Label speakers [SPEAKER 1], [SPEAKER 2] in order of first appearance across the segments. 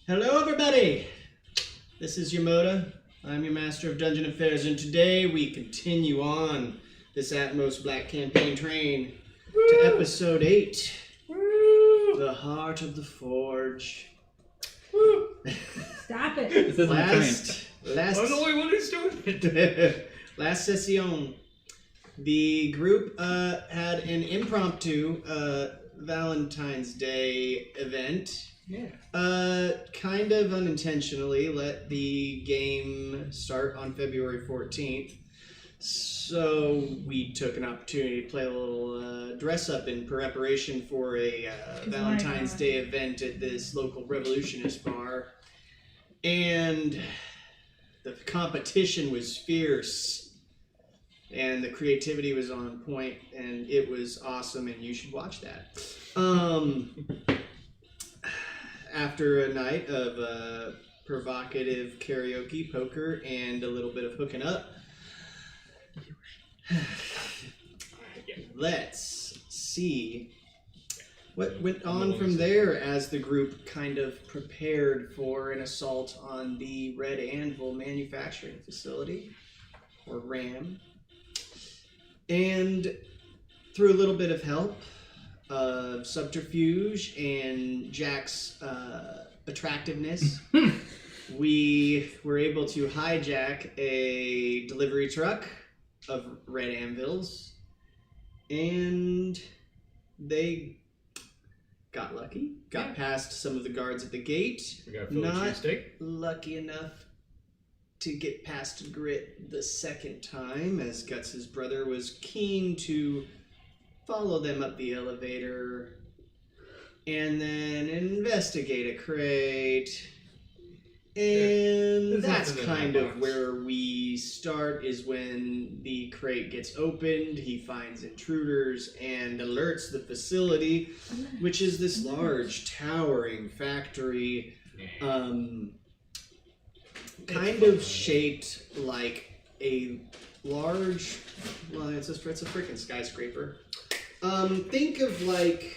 [SPEAKER 1] Hello, everybody! This is YMODA. I'm your Master of Dungeon Affairs, and today we continue on this Atmos Black campaign train to episode 8.
[SPEAKER 2] Woo!
[SPEAKER 1] The Heart of the Forge.
[SPEAKER 2] Woo!
[SPEAKER 3] Stop it.
[SPEAKER 2] This isn't
[SPEAKER 1] Last,
[SPEAKER 2] I'm the only one who's doing it.
[SPEAKER 1] last session, the group had an impromptu Valentine's Day event.
[SPEAKER 2] Yeah.
[SPEAKER 1] Kind of unintentionally let the game start on February 14th. So we took an opportunity to play a little dress up in preparation for a Valentine's Day event at this local revolutionist bar. And the competition was fierce. And the creativity was on point, and it was awesome, and you should watch that. After a night of provocative karaoke, poker, and a little bit of hooking up, let's see what went on from there as the group kind of prepared for an assault on the Red Anvil manufacturing facility, or RAM. And through a little bit of help, of subterfuge and Jack's attractiveness, we were able to hijack a delivery truck of red anvils, and they got lucky, got past some of the guards at the gate.
[SPEAKER 2] We got a Philly
[SPEAKER 1] Not
[SPEAKER 2] cheesesteak.
[SPEAKER 1] lucky enough to get past Grit the second time, as Guts' brother was keen to follow them up the elevator and then investigate a crate. And that's kind of where we start, is when the crate gets opened, he finds intruders and alerts the facility, which is this large, towering factory, kind of shaped like a large, well, it's a freaking skyscraper. Think of like,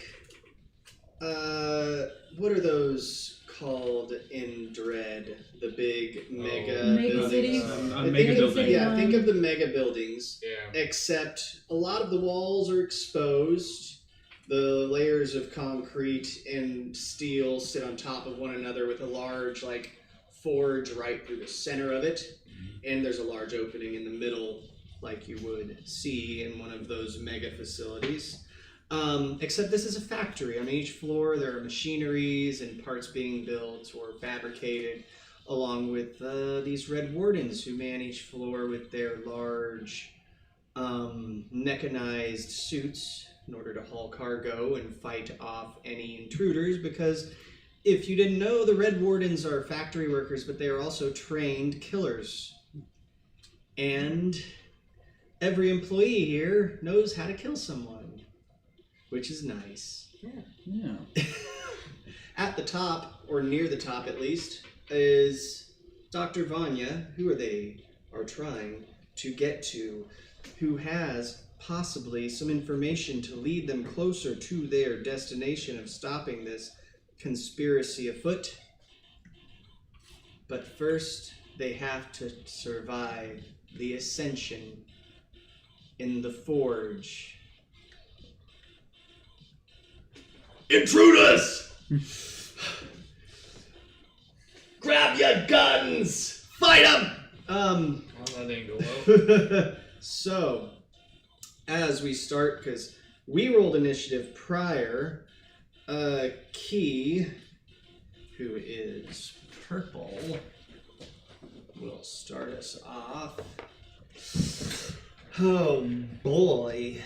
[SPEAKER 1] what are those called in Dread? The big mega buildings.
[SPEAKER 3] cities?
[SPEAKER 2] Mega building.
[SPEAKER 1] Yeah, think of the mega buildings.
[SPEAKER 2] Yeah.
[SPEAKER 1] Except a lot of the walls are exposed. The layers of concrete and steel sit on top of one another with a large, like, forge right through the center of it. And there's a large opening in the middle, like you would see in one of those mega facilities. Except this is a factory. On each floor there are machineries and parts being built or fabricated, along with these red wardens who man each floor with their large mechanized suits in order to haul cargo and fight off any intruders, because if you didn't know, the red wardens are factory workers, but they are also trained killers. And every employee here knows how to kill someone, which is nice.
[SPEAKER 2] Yeah.
[SPEAKER 1] At the top, or near the top at least, is Dr. Vanya, who they are trying to get to, who has possibly some information to lead them closer to their destination of stopping this conspiracy afoot. But first, they have to survive the ascension in the forge. Intruders! Grab your guns! Fight them!
[SPEAKER 2] Well, that didn't go well.
[SPEAKER 1] So, as we start, because we rolled initiative prior, Key, who is purple, will start us off. Oh boy,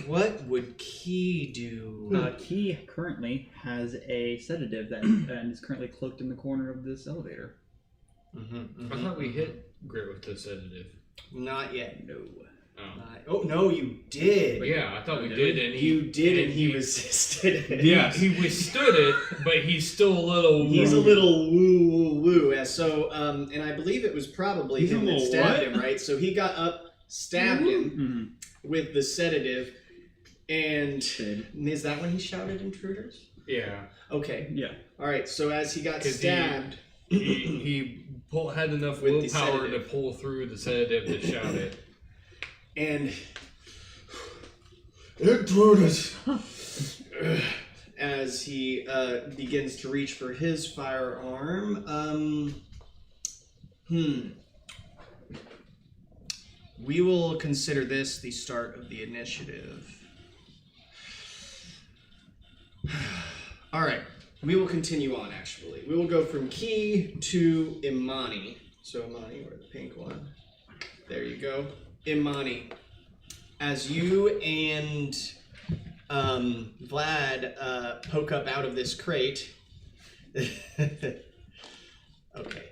[SPEAKER 1] what would Key do?
[SPEAKER 4] Key currently has a sedative that and is currently cloaked in the corner of this elevator.
[SPEAKER 2] I thought we hit Grit with the sedative.
[SPEAKER 1] Not yet, no.
[SPEAKER 2] Oh.
[SPEAKER 1] Oh, no, you did.
[SPEAKER 2] But yeah, I thought we did, and
[SPEAKER 1] You did, and he resisted it.
[SPEAKER 2] Yeah, he withstood it, but he's still a little.
[SPEAKER 1] He's a little woo. So, and I believe it was probably him that stabbed him, right? So he got up, stabbed him with the sedative, and is that when he shouted intruders?
[SPEAKER 2] Yeah.
[SPEAKER 1] Okay.
[SPEAKER 4] Yeah.
[SPEAKER 1] All right. So as he got
[SPEAKER 2] 'Cause
[SPEAKER 1] stabbed,
[SPEAKER 2] He had enough
[SPEAKER 1] With the
[SPEAKER 2] willpower to
[SPEAKER 1] sedative.
[SPEAKER 2] pull through the sedative to shout it.
[SPEAKER 1] and Intruder, as he begins to reach for his firearm, we will consider this the start of the initiative. All right, we will continue on. Actually, we will go from Key to Imani. So Imani, or the pink one. There you go, Imani. As you and Vlad poke up out of this crate. Okay.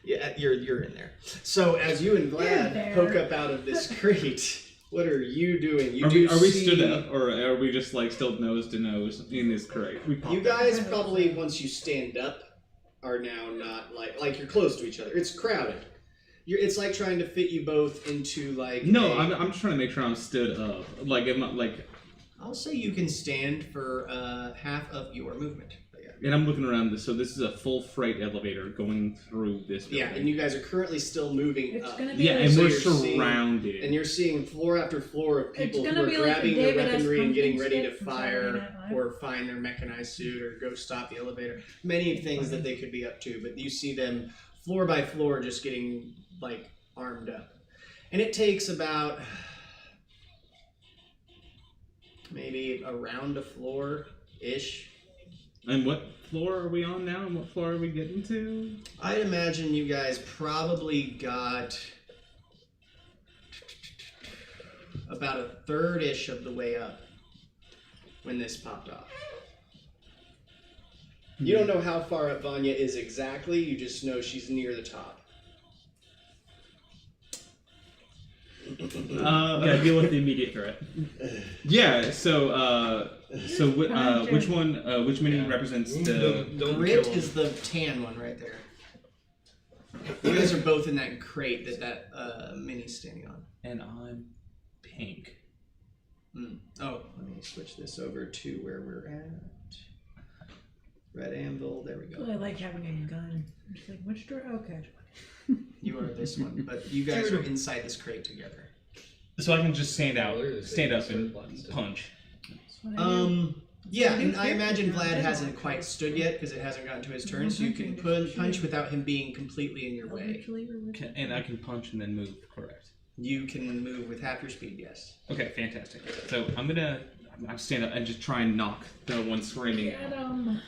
[SPEAKER 1] Yeah, you're in there. So as you and Vlad poke up out of this crate, what are you doing?
[SPEAKER 3] Are we stood up, or are we just like still nose to nose in this crate?
[SPEAKER 1] You guys probably, once you stand up, are now not like you're close to each other. It's crowded. It's like trying to fit you both into like.
[SPEAKER 3] No, I'm just trying to make sure I'm stood up. Like I'm not like.
[SPEAKER 1] I'll say you can stand for half of your movement.
[SPEAKER 3] And I'm looking around this, so this is a full freight elevator going through this building.
[SPEAKER 1] Yeah, and you guys are currently still moving up.
[SPEAKER 3] Yeah, and we're surrounded.
[SPEAKER 1] And you're seeing floor after floor of people who are
[SPEAKER 5] be
[SPEAKER 1] grabbing
[SPEAKER 5] like
[SPEAKER 1] their weaponry and getting ready to
[SPEAKER 5] from
[SPEAKER 1] fire
[SPEAKER 5] Saturday Night Live.
[SPEAKER 1] or find their mechanized suit or go stop the elevator. Many things that they could be up to, but you see them floor by floor just getting like armed up. And it takes about maybe a round of floor-ish.
[SPEAKER 3] And what floor are we on now? And what floor are we getting to?
[SPEAKER 1] I'd imagine you guys probably got about a third-ish of the way up when this popped off. You don't know how far up Vanya is exactly, you just know she's near the top.
[SPEAKER 4] Yeah, deal with the immediate threat.
[SPEAKER 3] Yeah. So which one? Which mini represents the?
[SPEAKER 2] Don't
[SPEAKER 1] Grit
[SPEAKER 2] kill him.
[SPEAKER 1] is the tan one right there. You guys are both in that crate that mini's standing on.
[SPEAKER 3] And I'm pink.
[SPEAKER 1] Oh, let me switch this over to where we're at. Red anvil, there we go.
[SPEAKER 5] I like having a gun. I'm just like, which door? Okay.
[SPEAKER 1] You are this one, but you guys are inside this crate together.
[SPEAKER 3] So I can just stand out,
[SPEAKER 2] Well, there's
[SPEAKER 3] stand
[SPEAKER 2] a
[SPEAKER 3] up and
[SPEAKER 2] certain
[SPEAKER 3] punch.
[SPEAKER 5] That's what I do.
[SPEAKER 1] Yeah, and I imagine Vlad hasn't quite stood yet because it hasn't gotten to his turn, so you can punch without him being completely in your way.
[SPEAKER 5] Eventually, we're
[SPEAKER 3] And I can punch and then move. Correct.
[SPEAKER 1] You can move with half your speed, yes.
[SPEAKER 3] Okay, fantastic. So I'm stand up and just try and knock the one screaming
[SPEAKER 5] Get
[SPEAKER 3] out.
[SPEAKER 5] 'em.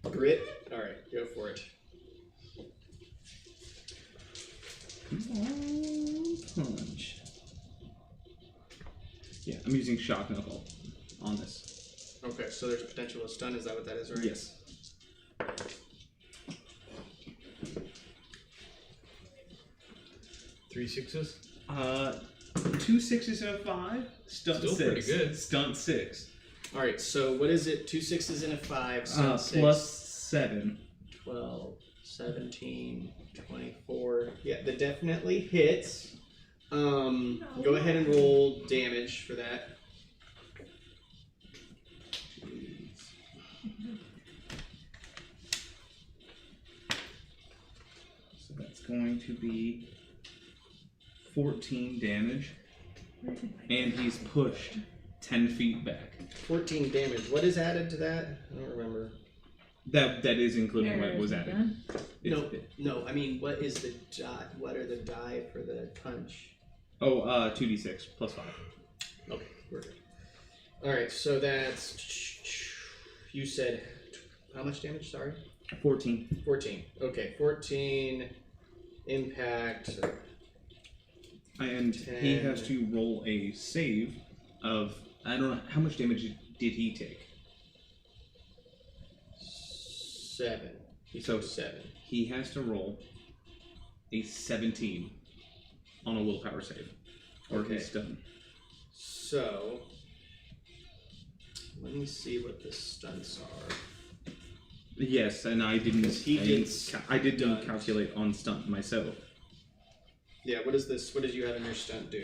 [SPEAKER 1] Grit? Alright, go for it.
[SPEAKER 3] Punch. Yeah, I'm using shock knuckle on this.
[SPEAKER 1] Okay, so there's a potential of stun, is that what that is, right?
[SPEAKER 3] Yes.
[SPEAKER 2] Three sixes?
[SPEAKER 3] 2 6s and a 5. Stunt
[SPEAKER 2] Still
[SPEAKER 3] 6.
[SPEAKER 2] pretty good.
[SPEAKER 3] Stunt 6.
[SPEAKER 1] Alright, so what is it? 2 6s and a 5, so 6.
[SPEAKER 3] Plus 7.
[SPEAKER 1] 12, 17, 24. Yeah, that definitely hits. Go ahead and roll damage for that.
[SPEAKER 3] So that's going to be 14 damage. And he's pushed 10 feet back.
[SPEAKER 1] 14 damage. What is added to that? I don't remember.
[SPEAKER 3] That is including what was added.
[SPEAKER 5] Gun?
[SPEAKER 1] No, I mean, what is the die? What are the die for the punch?
[SPEAKER 3] Oh, 2d6 plus 5.
[SPEAKER 1] Okay, we're good. Alright, so that's... You said... How much damage? Sorry?
[SPEAKER 3] 14.
[SPEAKER 1] 14. Okay, 14 impact.
[SPEAKER 3] And he has to roll a save of... I don't know, how much damage did he take?
[SPEAKER 1] 7. He
[SPEAKER 3] So-
[SPEAKER 1] took 7.
[SPEAKER 3] He has to roll a 17 on a willpower save. Or
[SPEAKER 1] Okay.
[SPEAKER 3] he's done.
[SPEAKER 1] So... Let me see what the stunts are.
[SPEAKER 3] Yes, and I didn't. I didn't
[SPEAKER 1] stunt.
[SPEAKER 3] calculate on stunt myself.
[SPEAKER 1] Yeah, what is this? What did you have in your stunt do?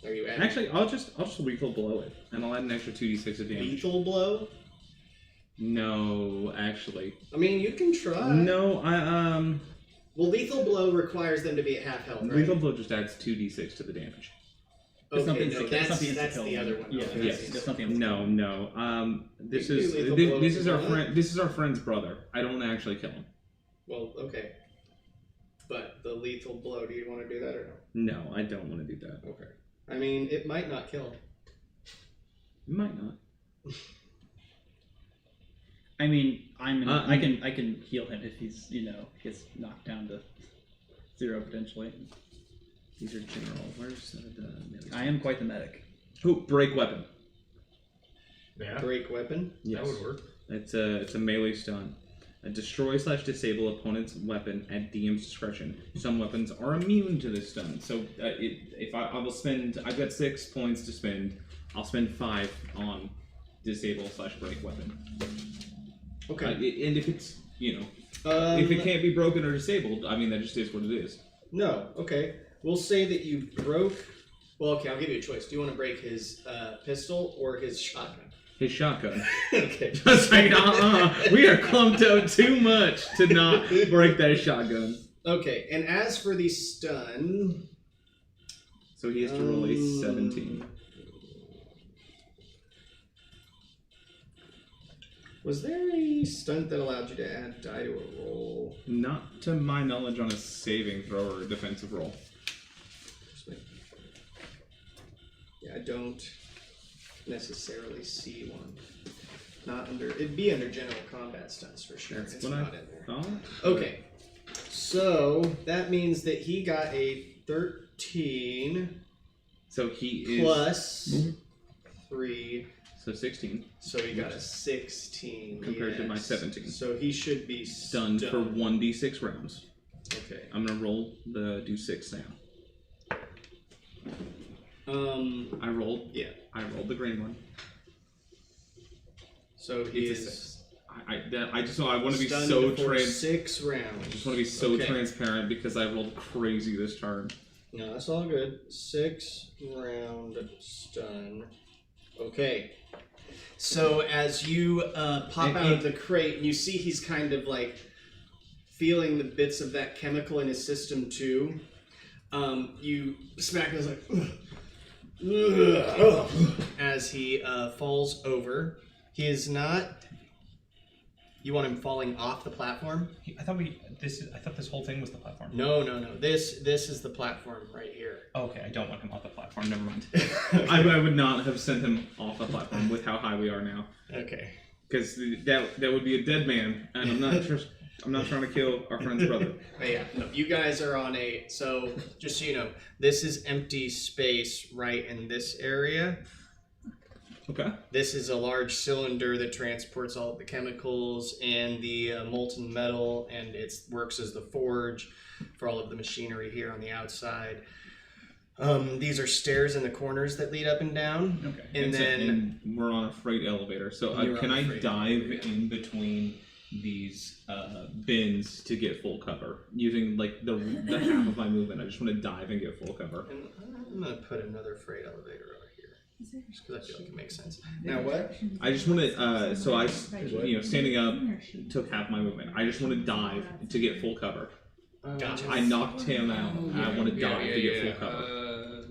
[SPEAKER 1] Are you adding
[SPEAKER 3] Actually, I'll just lethal blow it, and I'll add an extra 2d6 of damage.
[SPEAKER 1] lethal blow?
[SPEAKER 3] No, actually.
[SPEAKER 1] I mean, you can try.
[SPEAKER 3] No,
[SPEAKER 1] Well, lethal blow requires them to be at half health, right?
[SPEAKER 3] lethal blow just adds 2d6 to the damage.
[SPEAKER 4] It's
[SPEAKER 1] Okay,
[SPEAKER 4] something
[SPEAKER 1] no,
[SPEAKER 4] to-
[SPEAKER 1] that's
[SPEAKER 4] something
[SPEAKER 1] that's
[SPEAKER 4] to
[SPEAKER 1] the
[SPEAKER 4] kill.
[SPEAKER 1] other one.
[SPEAKER 4] Yeah,
[SPEAKER 1] Okay,
[SPEAKER 3] yes,
[SPEAKER 4] that's something.
[SPEAKER 3] No. This
[SPEAKER 1] You can
[SPEAKER 3] is
[SPEAKER 1] do lethal blow
[SPEAKER 3] this
[SPEAKER 1] if
[SPEAKER 3] is
[SPEAKER 1] you
[SPEAKER 3] our
[SPEAKER 1] want.
[SPEAKER 3] friend. This is our friend's brother. I don't want to actually kill him.
[SPEAKER 1] Well, okay. But the lethal blow, do you want to do that or no?
[SPEAKER 3] No, I don't want to do that.
[SPEAKER 1] Okay. I mean, it might not kill him.
[SPEAKER 3] Might not.
[SPEAKER 4] I mean, I
[SPEAKER 3] Mm.
[SPEAKER 4] can heal him if he's gets knocked down to 0 potentially.
[SPEAKER 3] These are general. Where's the?
[SPEAKER 4] I am quite the medic.
[SPEAKER 3] Oh, break weapon.
[SPEAKER 2] Yeah,
[SPEAKER 1] Break weapon.
[SPEAKER 3] Yes.
[SPEAKER 2] that would work.
[SPEAKER 3] It's a melee stun. Destroy/disable opponent's weapon at DM's discretion. Some weapons are immune to this stun. So if I will spend, I've got 6 points to spend. I'll spend 5 on disable/break weapon.
[SPEAKER 1] Okay.
[SPEAKER 3] And if it's if it can't be broken or disabled, I mean that just is what it is.
[SPEAKER 1] No. Okay. We'll say that you broke. Well, okay. I'll give you a choice. Do you want to break his pistol or his shotgun?
[SPEAKER 3] His shotgun.
[SPEAKER 1] Okay.
[SPEAKER 3] Just like we are clumped up too much to not break that shotgun.
[SPEAKER 1] Okay. And as for the stun,
[SPEAKER 3] So he has to roll a 17.
[SPEAKER 1] was there a stunt that allowed you to add die to a roll?
[SPEAKER 3] Not to my knowledge on a saving throw or a defensive roll.
[SPEAKER 1] Yeah, I don't necessarily see one. Not under. It'd be under general combat stunts for sure.
[SPEAKER 3] That's
[SPEAKER 1] It's
[SPEAKER 3] what I
[SPEAKER 1] not in there.
[SPEAKER 3] thought.
[SPEAKER 1] Okay, so that means that he got a 13
[SPEAKER 3] So he is
[SPEAKER 1] plus
[SPEAKER 3] Mhm.
[SPEAKER 1] 3,
[SPEAKER 3] so 16
[SPEAKER 1] so he got a 16
[SPEAKER 3] compared to my
[SPEAKER 1] yes.
[SPEAKER 3] 17.
[SPEAKER 1] So he should be
[SPEAKER 3] Stunned for 1d6 rounds.
[SPEAKER 1] Okay.
[SPEAKER 3] I'm gonna roll the do6 now. I rolled the green one.
[SPEAKER 1] So he
[SPEAKER 3] It's a
[SPEAKER 1] is
[SPEAKER 3] I want to be
[SPEAKER 1] stunned
[SPEAKER 3] so
[SPEAKER 1] for 6 rounds.
[SPEAKER 3] I just want to be so
[SPEAKER 1] Okay.
[SPEAKER 3] transparent because I rolled crazy this turn.
[SPEAKER 1] No, that's all good. 6 round stun. Okay. So as you pop out of the crate, and you see he's kind of like feeling the bits of that chemical in his system too. You smack him like as he falls over. He is not. You want him falling off the platform?
[SPEAKER 6] I thought this whole thing was the platform.
[SPEAKER 1] No. This is the platform right here.
[SPEAKER 6] Okay, I don't want him off the platform. Never mind.
[SPEAKER 3] I would not have sent him off the platform with how high we are now,
[SPEAKER 1] Okay.
[SPEAKER 3] because that would be a dead man, and I'm not trying to kill our friend's brother.
[SPEAKER 1] But yeah, no, you guys are on a. So just so you know, this is empty space right in this area.
[SPEAKER 3] Okay.
[SPEAKER 1] This is a large cylinder that transports all of the chemicals and the molten metal, and it works as the forge for all of the machinery here on the outside. These are stairs in the corners that lead up and down.
[SPEAKER 4] Okay.
[SPEAKER 1] And then
[SPEAKER 3] and we're on a freight elevator. So
[SPEAKER 1] You're
[SPEAKER 3] can
[SPEAKER 1] on a
[SPEAKER 3] I
[SPEAKER 1] freight
[SPEAKER 3] dive
[SPEAKER 1] elevator.
[SPEAKER 3] in between these bins to get full cover using like the half of my movement? I just want to dive and get full cover.
[SPEAKER 1] and I'm gonna put another freight elevator over here just because I feel like it makes sense. Now what?
[SPEAKER 3] I just want to. So I, standing up took half my movement. I just want to dive to get full cover.
[SPEAKER 1] Gotcha.
[SPEAKER 3] I knocked him out. And I want to dive to get full cover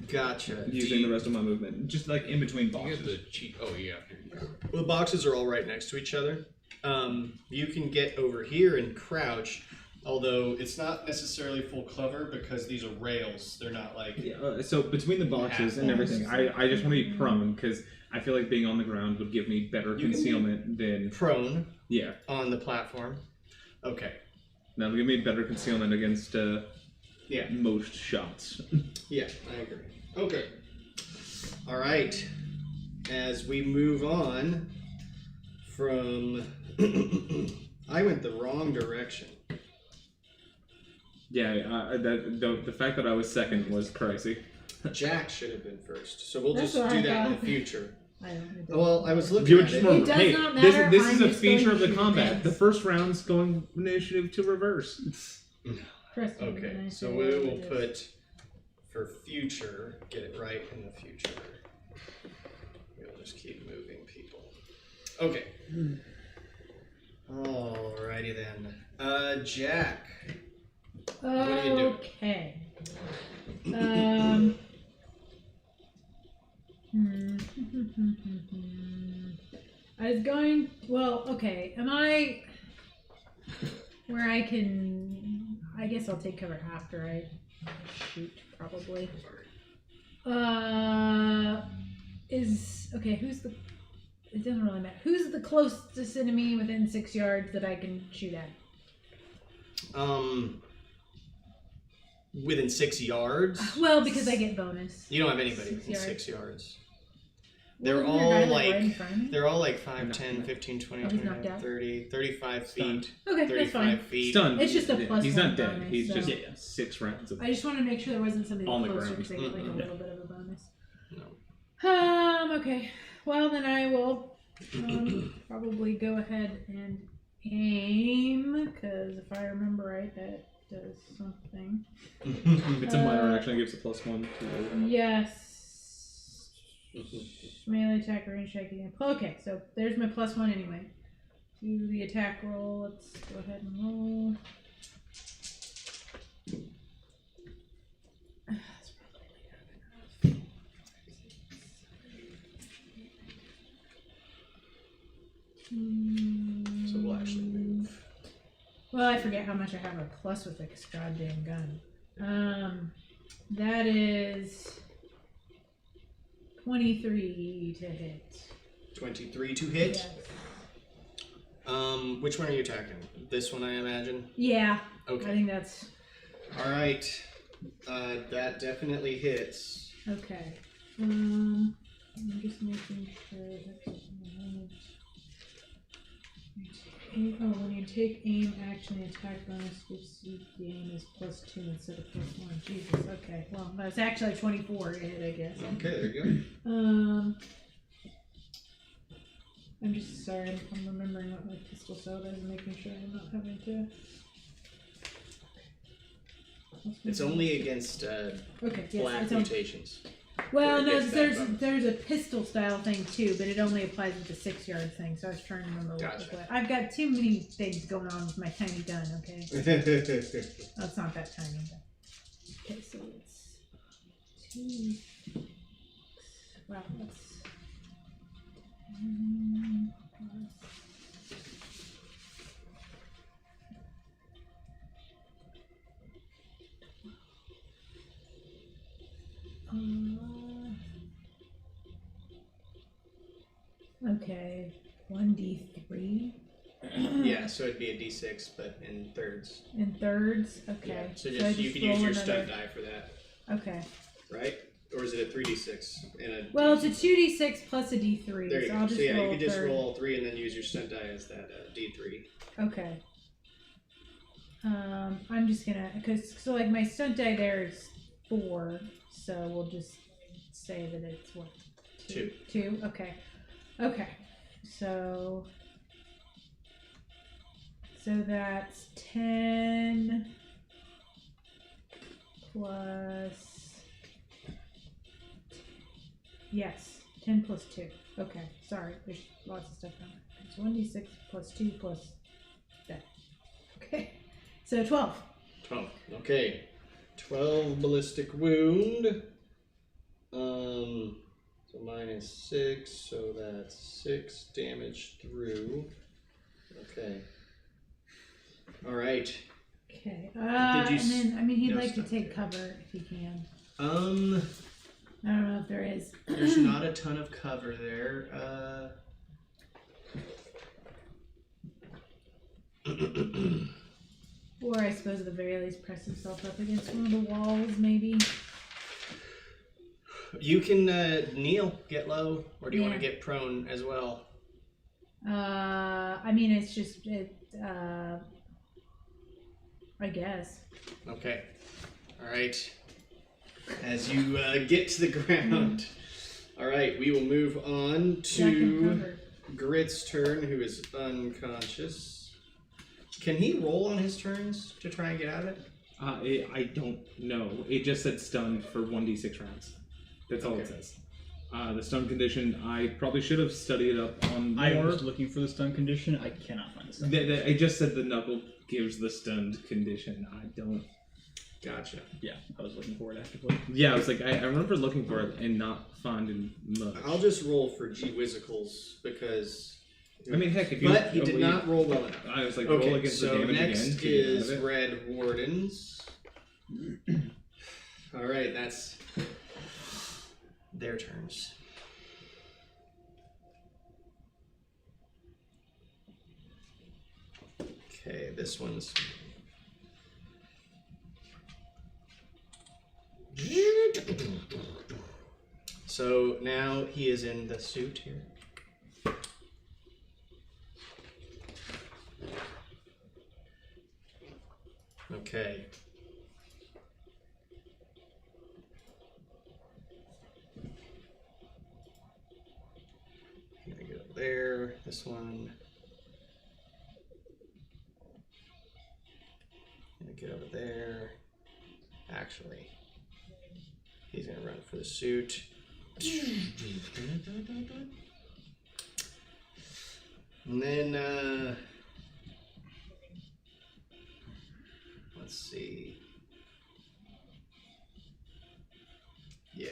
[SPEAKER 1] Gotcha.
[SPEAKER 3] using the rest of my movement, just like in between
[SPEAKER 2] You
[SPEAKER 3] boxes.
[SPEAKER 2] get the cheat. Oh yeah. Here you go.
[SPEAKER 1] Well, the boxes are all right next to each other. You can get over here and crouch, although it's not necessarily full cover because these are rails. They're not like.
[SPEAKER 3] Yeah, so between the boxes and everything, I just want to be prone because I feel like being on the ground would give me better
[SPEAKER 1] You can be
[SPEAKER 3] concealment than
[SPEAKER 1] prone
[SPEAKER 3] yeah.
[SPEAKER 1] on the platform. Okay.
[SPEAKER 3] That'll give me better concealment against
[SPEAKER 1] Yeah.
[SPEAKER 3] most shots.
[SPEAKER 1] Yeah, I agree. Okay. All right. As we move on from. I went the wrong direction.
[SPEAKER 3] Yeah, the fact that I was second was crazy.
[SPEAKER 1] Jack should have been first, so we'll
[SPEAKER 5] That's
[SPEAKER 1] just
[SPEAKER 5] what
[SPEAKER 1] do
[SPEAKER 5] I
[SPEAKER 1] that in
[SPEAKER 5] thought.
[SPEAKER 1] the future.
[SPEAKER 5] I don't know.
[SPEAKER 1] Well, I was looking
[SPEAKER 3] You were
[SPEAKER 1] at
[SPEAKER 3] just
[SPEAKER 1] it.
[SPEAKER 3] more,
[SPEAKER 5] It does
[SPEAKER 3] hey,
[SPEAKER 5] not
[SPEAKER 3] this
[SPEAKER 5] matter,
[SPEAKER 3] is
[SPEAKER 5] I'm
[SPEAKER 3] a
[SPEAKER 5] just
[SPEAKER 3] feature
[SPEAKER 5] going
[SPEAKER 3] of the
[SPEAKER 5] to
[SPEAKER 3] combat.
[SPEAKER 5] shoot
[SPEAKER 3] The
[SPEAKER 5] things.
[SPEAKER 3] first round's going initiative to reverse.
[SPEAKER 5] Trust me when
[SPEAKER 1] Okay,
[SPEAKER 5] I
[SPEAKER 1] so
[SPEAKER 5] say
[SPEAKER 1] we
[SPEAKER 5] it
[SPEAKER 1] will
[SPEAKER 5] is.
[SPEAKER 1] put for future, get it right in the future. We'll just keep moving people. Okay. Alrighty then. Jack. What are you doing?
[SPEAKER 5] Okay. I was going. Well, okay. Am I where I can? I guess I'll take cover after I shoot, probably. Is okay. Who's the? It doesn't really matter. Who's the closest enemy within 6 yards that I can shoot at?
[SPEAKER 1] Within 6 yards?
[SPEAKER 5] Well, because I get bonus.
[SPEAKER 1] You don't have anybody
[SPEAKER 5] 6
[SPEAKER 1] within
[SPEAKER 5] yards.
[SPEAKER 1] 6 yards.
[SPEAKER 5] Well,
[SPEAKER 1] They're
[SPEAKER 5] isn't there a
[SPEAKER 1] all
[SPEAKER 5] guy,
[SPEAKER 1] like
[SPEAKER 5] right in front of me?
[SPEAKER 1] they're all like 5, 10, 15, 20,
[SPEAKER 5] Oh, he's
[SPEAKER 1] 25,
[SPEAKER 5] knocked out?
[SPEAKER 1] 30, 35
[SPEAKER 3] Stunned.
[SPEAKER 1] feet.
[SPEAKER 5] Okay, that's
[SPEAKER 1] 35
[SPEAKER 5] fine.
[SPEAKER 1] feet.
[SPEAKER 3] Stunned.
[SPEAKER 5] It's just a plus
[SPEAKER 3] He's
[SPEAKER 5] one
[SPEAKER 3] not dead.
[SPEAKER 5] bonus,
[SPEAKER 3] He's
[SPEAKER 5] so-
[SPEAKER 3] just 6 rounds of.
[SPEAKER 5] I just want to make sure there wasn't somebody
[SPEAKER 3] On the
[SPEAKER 5] closer
[SPEAKER 3] ground.
[SPEAKER 5] because I get like a
[SPEAKER 1] Mm-mm.
[SPEAKER 5] little bit of a bonus.
[SPEAKER 1] No.
[SPEAKER 5] Okay. Well, then I will probably go ahead and aim because if I remember right, that does something.
[SPEAKER 3] It's a minor action. It gives a +1 to.
[SPEAKER 5] Yes. Melee attack, range attack. Okay, so there's my +1 anyway. To the attack roll, let's go ahead and roll. That's probably not enough.
[SPEAKER 1] So we'll actually move.
[SPEAKER 5] Well, I forget how much I have a plus with this goddamn gun. That is 23 to hit.
[SPEAKER 1] 23 to hit.
[SPEAKER 5] Yes.
[SPEAKER 1] Which one are you attacking? This one, I imagine.
[SPEAKER 5] Yeah. I
[SPEAKER 1] Okay.
[SPEAKER 5] think that's
[SPEAKER 1] All right. That definitely hits.
[SPEAKER 5] okay. I'm just making sure that's when you take aim, action, the attack bonus gives you the aim is +2 instead of +1. Jesus. Okay. Well, that's actually 24 to hit, I guess.
[SPEAKER 1] Okay, there you
[SPEAKER 5] I'm just sorry. I'm remembering what my pistol soda is and making sure I'm not having to.
[SPEAKER 1] It's only against
[SPEAKER 5] okay. Yes,
[SPEAKER 1] black
[SPEAKER 5] it's only.
[SPEAKER 1] mutations.
[SPEAKER 5] Well,
[SPEAKER 1] Or
[SPEAKER 5] no,
[SPEAKER 1] against that bonus.
[SPEAKER 5] there's a pistol style thing too, but it only applies with the 6 yard thing. So I was trying to remember what was
[SPEAKER 1] Gotcha.
[SPEAKER 5] what. I've got too many things going on with my tiny gun. Okay, oh, it's not that tiny. But... Okay, so it's 2. Wow, that's. Okay, 1d3
[SPEAKER 1] Yeah, so it'd be a d6, but in thirds.
[SPEAKER 5] in thirds. Okay,
[SPEAKER 1] Yeah, so
[SPEAKER 5] I
[SPEAKER 1] just you can use
[SPEAKER 5] roll
[SPEAKER 1] your stunt
[SPEAKER 5] another-
[SPEAKER 1] die for that,
[SPEAKER 5] Okay.
[SPEAKER 1] right? Or is it a 3d6 and a?
[SPEAKER 5] Well, it's a 2d6 plus a d3.
[SPEAKER 1] There you
[SPEAKER 5] so
[SPEAKER 1] go.
[SPEAKER 5] I'll just
[SPEAKER 1] So yeah,
[SPEAKER 5] roll
[SPEAKER 1] you can just
[SPEAKER 5] third.
[SPEAKER 1] roll all 3 and then use your stunt die as that d3.
[SPEAKER 5] Okay. I'm just gonna so like my stunt die there is 4, so we'll just say that it's what
[SPEAKER 1] 2.
[SPEAKER 5] 2. Okay. Okay. So that's 10 plus. Yes, 10 plus 2. Okay, sorry, there's lots of stuff on it. It's 1d6 plus 2 plus that. Okay, so 12.
[SPEAKER 1] 12. Okay. 12 ballistic wound. So minus 6, so that's 6 damage through. Okay. All right.
[SPEAKER 5] Okay,
[SPEAKER 1] Did you
[SPEAKER 5] and then, I mean, he'd
[SPEAKER 1] no
[SPEAKER 5] like to
[SPEAKER 1] stuff
[SPEAKER 5] take
[SPEAKER 1] there.
[SPEAKER 5] cover if he can. I don't know if there is.
[SPEAKER 1] There's not a ton of cover there.
[SPEAKER 5] Or I suppose at the very least press himself up against one of the walls, maybe.
[SPEAKER 1] You can kneel, get low, or do you want
[SPEAKER 5] Yeah.
[SPEAKER 1] to get prone as well?
[SPEAKER 5] I mean, it's just, I guess.
[SPEAKER 1] Okay. All right. As you get to the ground. All right, we will move on
[SPEAKER 5] Jack and
[SPEAKER 1] to
[SPEAKER 5] cover.
[SPEAKER 1] Grit's turn, who is unconscious. Can he roll on his turns to try and get out of it?
[SPEAKER 3] I don't know. It just said stunned for 1d6 rounds. That's all it
[SPEAKER 1] Okay.
[SPEAKER 3] says. The stun condition, I probably should have studied up on more.
[SPEAKER 4] I was looking for the stun condition. I cannot find the stun.
[SPEAKER 3] I just said the knuckle gives the stunned condition. I don't.
[SPEAKER 1] Gotcha.
[SPEAKER 4] Yeah, I was looking for it actively.
[SPEAKER 3] Yeah, I was like, I remember looking for it and not finding much.
[SPEAKER 1] I'll just roll for G-Whizzicles because.
[SPEAKER 3] I mean, heck, if you.
[SPEAKER 1] But he did not roll well enough.
[SPEAKER 3] I was like, roll
[SPEAKER 1] Okay,
[SPEAKER 3] against the
[SPEAKER 1] so
[SPEAKER 3] damage
[SPEAKER 1] next
[SPEAKER 3] again. to get out
[SPEAKER 1] is
[SPEAKER 3] of it.
[SPEAKER 1] Red Wardens. All right, that's their turns. Okay, this one's. So now he is in the suit here. Okay. I'm gonna get up there. This one. Gonna get over there. Actually, he's gonna run for the suit. And then, let's see. Yeah.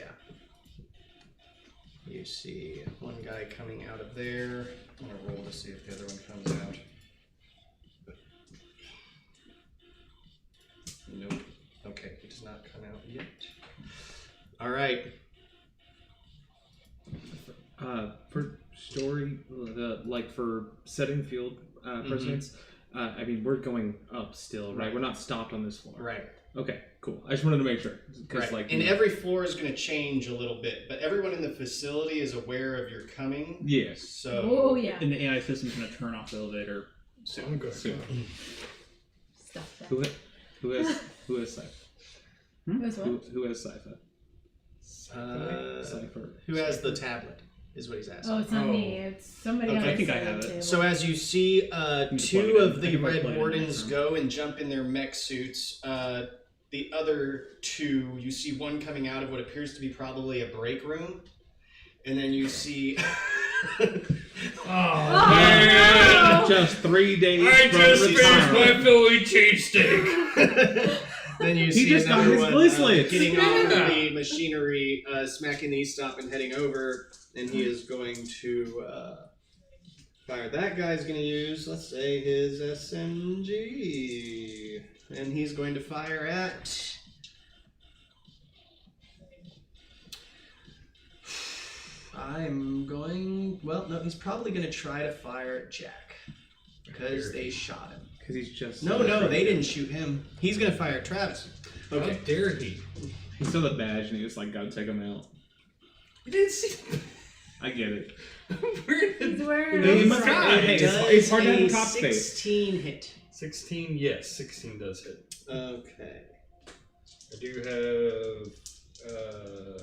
[SPEAKER 1] You see one guy coming out of there. I'm gonna roll to see if the other one comes out. Nope. Okay, he does not come out yet. All right.
[SPEAKER 3] For story, like for setting field precedents, I mean, we're going up still, right? We're not stopped on this floor.
[SPEAKER 1] Right.
[SPEAKER 3] Okay, cool. I just wanted to make sure. 'Cause,
[SPEAKER 1] Right.
[SPEAKER 3] like,
[SPEAKER 1] And every floor is going to change a little bit, but everyone in the facility is aware of your coming.
[SPEAKER 3] yes.
[SPEAKER 1] So.
[SPEAKER 5] Oh yeah.
[SPEAKER 4] And the AI system's going to turn off the elevator.
[SPEAKER 2] I'm good.
[SPEAKER 3] Soon.
[SPEAKER 5] Stop that.
[SPEAKER 3] Who has Cypher?
[SPEAKER 5] Who's what?
[SPEAKER 3] Who has Cypher? Cypher.
[SPEAKER 1] Who has the tablet? Is what he's asking.
[SPEAKER 5] Oh, it's not me. It's somebody
[SPEAKER 1] Okay.
[SPEAKER 5] else.
[SPEAKER 4] I think I
[SPEAKER 5] at the
[SPEAKER 4] have it.
[SPEAKER 5] table.
[SPEAKER 1] So as you see,
[SPEAKER 4] can
[SPEAKER 1] two
[SPEAKER 4] plug it in.
[SPEAKER 1] of
[SPEAKER 4] I
[SPEAKER 1] the
[SPEAKER 4] can plug it
[SPEAKER 1] Red
[SPEAKER 4] in
[SPEAKER 1] Wardens
[SPEAKER 4] next
[SPEAKER 1] go and jump in their mech suits. The other two, you see one coming out of what appears to be probably a break room, and then you see.
[SPEAKER 5] Oh!
[SPEAKER 3] Just 3 days.
[SPEAKER 2] I
[SPEAKER 3] from
[SPEAKER 2] just finished
[SPEAKER 3] retirement.
[SPEAKER 2] my Philly cheesesteak.
[SPEAKER 1] Then you
[SPEAKER 3] He
[SPEAKER 1] see
[SPEAKER 3] just got
[SPEAKER 1] another
[SPEAKER 3] his
[SPEAKER 1] one
[SPEAKER 3] bracelets.
[SPEAKER 1] getting off
[SPEAKER 2] Yeah.
[SPEAKER 1] the machinery, smacking the E-stop and heading over, and he is going to fire. That guy's going to use, let's say, his SMG, and he's going to fire at. I'm going. Well, no, he's probably going to try to fire at Jack because they shot him.
[SPEAKER 3] Because he's just.
[SPEAKER 1] No, they didn't shoot him. He's going to fire at Travis.
[SPEAKER 2] How dare he?
[SPEAKER 3] He saw the badge and he was like, gotta take him out.
[SPEAKER 1] You didn't see.
[SPEAKER 3] I get it.
[SPEAKER 2] Where
[SPEAKER 5] He's
[SPEAKER 2] did
[SPEAKER 5] wearing
[SPEAKER 3] He
[SPEAKER 5] a
[SPEAKER 3] must have-
[SPEAKER 5] frock.
[SPEAKER 3] hey,
[SPEAKER 1] Does
[SPEAKER 3] it's hard to have
[SPEAKER 1] a
[SPEAKER 3] a cop face.
[SPEAKER 1] 16 hit.
[SPEAKER 2] 16? Yes, 16 does hit.
[SPEAKER 1] Okay.
[SPEAKER 2] I do have.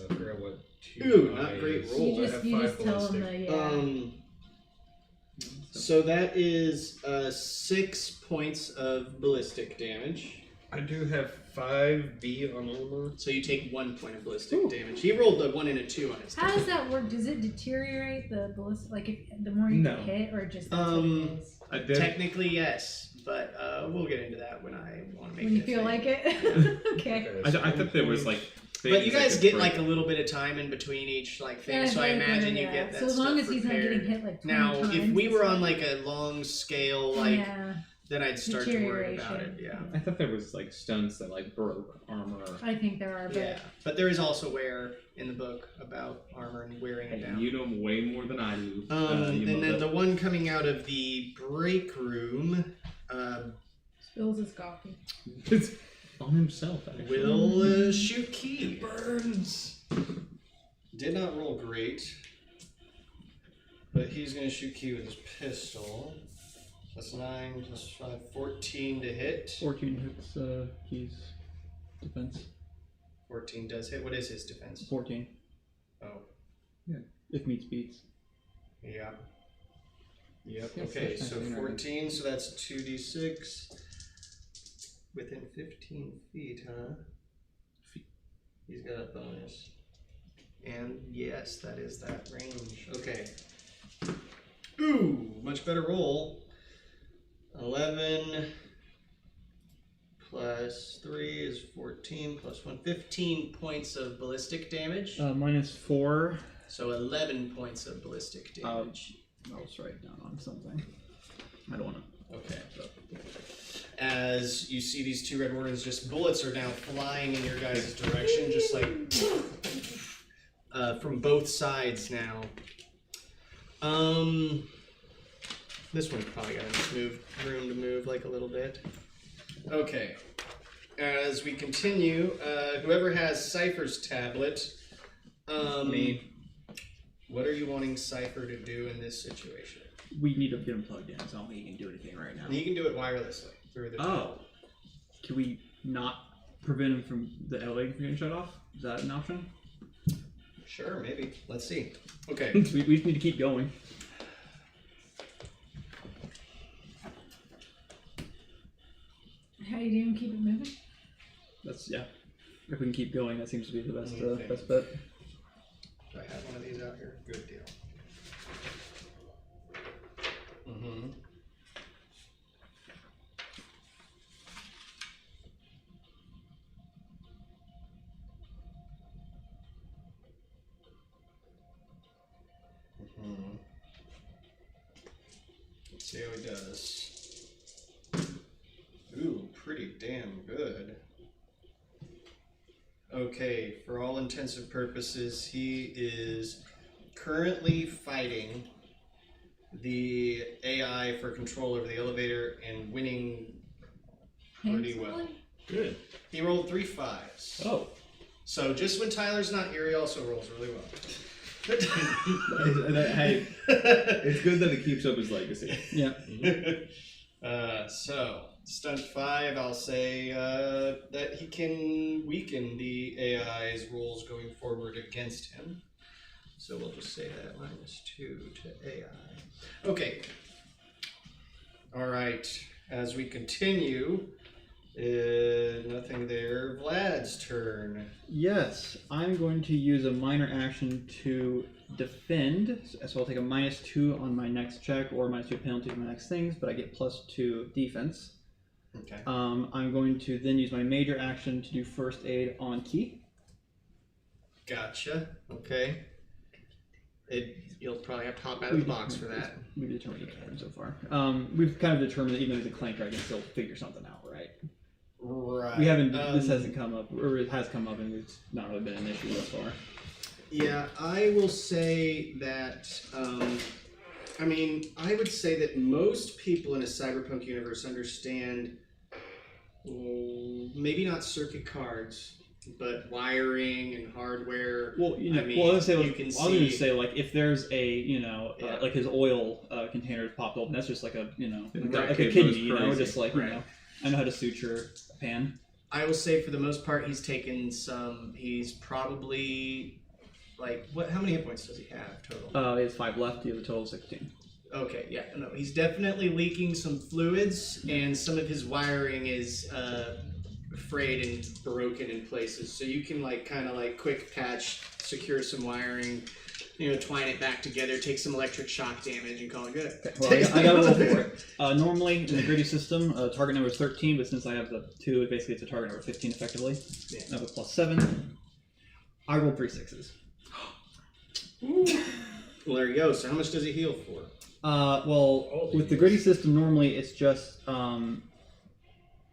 [SPEAKER 2] I forgot what.
[SPEAKER 1] Ooh, not great roll.
[SPEAKER 5] You
[SPEAKER 2] I
[SPEAKER 5] just,
[SPEAKER 2] have
[SPEAKER 5] you
[SPEAKER 2] 5
[SPEAKER 5] just tell him
[SPEAKER 2] ballistic.
[SPEAKER 5] the
[SPEAKER 1] So that is 6 points of ballistic damage.
[SPEAKER 2] I do have 5B on armor.
[SPEAKER 1] So you take 1 point of ballistic damage. He rolled a 1 and a 2 on his.
[SPEAKER 5] How does that work? Does it deteriorate the ballistic? Like, if the more you
[SPEAKER 3] No.
[SPEAKER 5] hit, or just that's what it is?
[SPEAKER 3] I did.
[SPEAKER 1] Technically, yes, but we'll get into that when I want to make.
[SPEAKER 5] When you
[SPEAKER 1] it a
[SPEAKER 5] feel
[SPEAKER 1] thing.
[SPEAKER 5] like it. Okay.
[SPEAKER 3] I thought there was like.
[SPEAKER 1] But you
[SPEAKER 3] things I
[SPEAKER 1] guys
[SPEAKER 3] could
[SPEAKER 1] get
[SPEAKER 3] break.
[SPEAKER 1] like a little bit of time in between each like thing,
[SPEAKER 5] Yeah,
[SPEAKER 1] so I
[SPEAKER 5] like,
[SPEAKER 1] imagine you
[SPEAKER 5] yeah.
[SPEAKER 1] get that
[SPEAKER 5] So as
[SPEAKER 1] stuff
[SPEAKER 5] long as he's not
[SPEAKER 1] prepared.
[SPEAKER 5] getting hit like 20
[SPEAKER 1] Now,
[SPEAKER 5] times,
[SPEAKER 1] if we were
[SPEAKER 5] it's
[SPEAKER 1] on
[SPEAKER 5] fine.
[SPEAKER 1] like a long scale, like
[SPEAKER 5] yeah,
[SPEAKER 1] then I'd start to worry about it.
[SPEAKER 5] Deterioration.
[SPEAKER 1] Yeah.
[SPEAKER 3] I thought there was like stunts that like broke armor.
[SPEAKER 5] I think there are, but
[SPEAKER 1] Yeah, but there is also wear in the book about armor and wearing it
[SPEAKER 3] Hey,
[SPEAKER 1] down.
[SPEAKER 3] you know way more than I do.
[SPEAKER 1] And then the one coming out of the break room
[SPEAKER 5] spills his coffee.
[SPEAKER 3] It's on himself, actually.
[SPEAKER 1] will shoot Key.
[SPEAKER 2] Burns!
[SPEAKER 1] Did not roll great, but he's going to shoot Key with his pistol. That's 9 plus 5, 14 to hit.
[SPEAKER 4] 14 hits Key's defense.
[SPEAKER 1] 14 does hit. What is his defense?
[SPEAKER 4] 14.
[SPEAKER 1] Oh,
[SPEAKER 4] If meets beats.
[SPEAKER 1] yeah. Yep.
[SPEAKER 4] Yes,
[SPEAKER 1] Okay,
[SPEAKER 4] that's
[SPEAKER 1] so
[SPEAKER 4] nice.
[SPEAKER 1] 14, so that's 2d6. within 15 feet, huh? He's got a bonus. And yes, that is that range. Okay. Ooh, much better roll. 11 plus 3 is 14 plus 1. 15 points of ballistic damage.
[SPEAKER 4] -4.
[SPEAKER 1] So 11 points of ballistic damage.
[SPEAKER 4] I'll just write down on something. I don't want to.
[SPEAKER 1] Okay. As you see these two red wardens, just bullets are now flying in your guys' direction, just like from both sides now. This one's probably got enough room to move like a little bit. Okay. As we continue, whoever has Cypher's tablet,
[SPEAKER 4] Me.
[SPEAKER 1] what are you wanting Cypher to do in this situation?
[SPEAKER 4] We need to get him plugged in, so I don't think he can do anything right now.
[SPEAKER 1] He can do it wirelessly through the tablet.
[SPEAKER 4] Can we not prevent him from the elevator from getting shut off? Is that an option?
[SPEAKER 1] Sure, maybe. Let's see. Okay.
[SPEAKER 4] we just need to keep going.
[SPEAKER 5] How you doing? Keep it moving?
[SPEAKER 4] That's, yeah. If we can keep going, that seems to be the best,
[SPEAKER 1] Okay.
[SPEAKER 4] best bet.
[SPEAKER 1] Do I have one of these out here? Good deal. Mm-hmm. Let's see how he does. Ooh, pretty damn good. Okay, for all intents and purposes, he is currently fighting the AI for control over the elevator and winning pretty well.
[SPEAKER 5] Handsomely?
[SPEAKER 3] Good.
[SPEAKER 1] He rolled 3 5s.
[SPEAKER 3] Oh.
[SPEAKER 1] So just when Tyler's not here, he also rolls really well.
[SPEAKER 3] Hey, it's good that it keeps up his legacy.
[SPEAKER 4] Yeah.
[SPEAKER 1] So, stunt 5, I'll say that he can weaken the AI's rolls going forward against him. So we'll just say that -2 to AI. Okay. All right. As we continue, nothing there. Vlad's turn.
[SPEAKER 4] Yes, I'm going to use a minor action to defend. So I'll take a -2 on my next check or -2 penalty on my next things, but I get +2 defense.
[SPEAKER 1] Okay.
[SPEAKER 4] I'm going to then use my major action to do first aid on Key.
[SPEAKER 1] Gotcha. Okay. You'll probably have to hop out of the box for that.
[SPEAKER 4] We've determined the pattern so far. We've kind of determined that even as a clanker, I can still figure something out, right?
[SPEAKER 1] Right.
[SPEAKER 4] We haven't. This hasn't come up, or it has come up, and it's not really been an issue thus far.
[SPEAKER 1] Yeah, I will say that. I mean, I would say that most people in a cyberpunk universe understand, maybe not circuit cards, but wiring and hardware.
[SPEAKER 4] Well, you know,
[SPEAKER 1] I mean,
[SPEAKER 4] well, I was gonna
[SPEAKER 1] you can
[SPEAKER 4] say, I was gonna
[SPEAKER 1] see-
[SPEAKER 4] say, like, if there's a, you know,
[SPEAKER 1] Yeah.
[SPEAKER 4] like his oil container popped open, that's just like a, you know,
[SPEAKER 3] Right.
[SPEAKER 4] like a
[SPEAKER 3] It
[SPEAKER 4] kidney,
[SPEAKER 3] goes
[SPEAKER 4] you know,
[SPEAKER 3] crazy.
[SPEAKER 4] just like,
[SPEAKER 1] Right.
[SPEAKER 4] you know, I know how to suture a pan.
[SPEAKER 1] I will say for the most part, he's taken some. He's probably like what? How many hit points does he have total?
[SPEAKER 4] He has 5 left. He has a total of 16.
[SPEAKER 1] Okay, yeah, no, he's definitely leaking some fluids, and some of his wiring is frayed and broken in places. So you can like kind of like quick patch, secure some wiring, you know, twine it back together, take some electric shock damage, and call it good.
[SPEAKER 4] Okay, well, I gotta roll for it. Normally, in the gritty system, target number is 13, but since I have the 2, basically it's a target number of 15 effectively.
[SPEAKER 1] Yeah.
[SPEAKER 4] I have a +7. I rolled 3 6s.
[SPEAKER 1] Well, there you go. So how much does he heal for?
[SPEAKER 4] Well, with the gritty system, normally it's just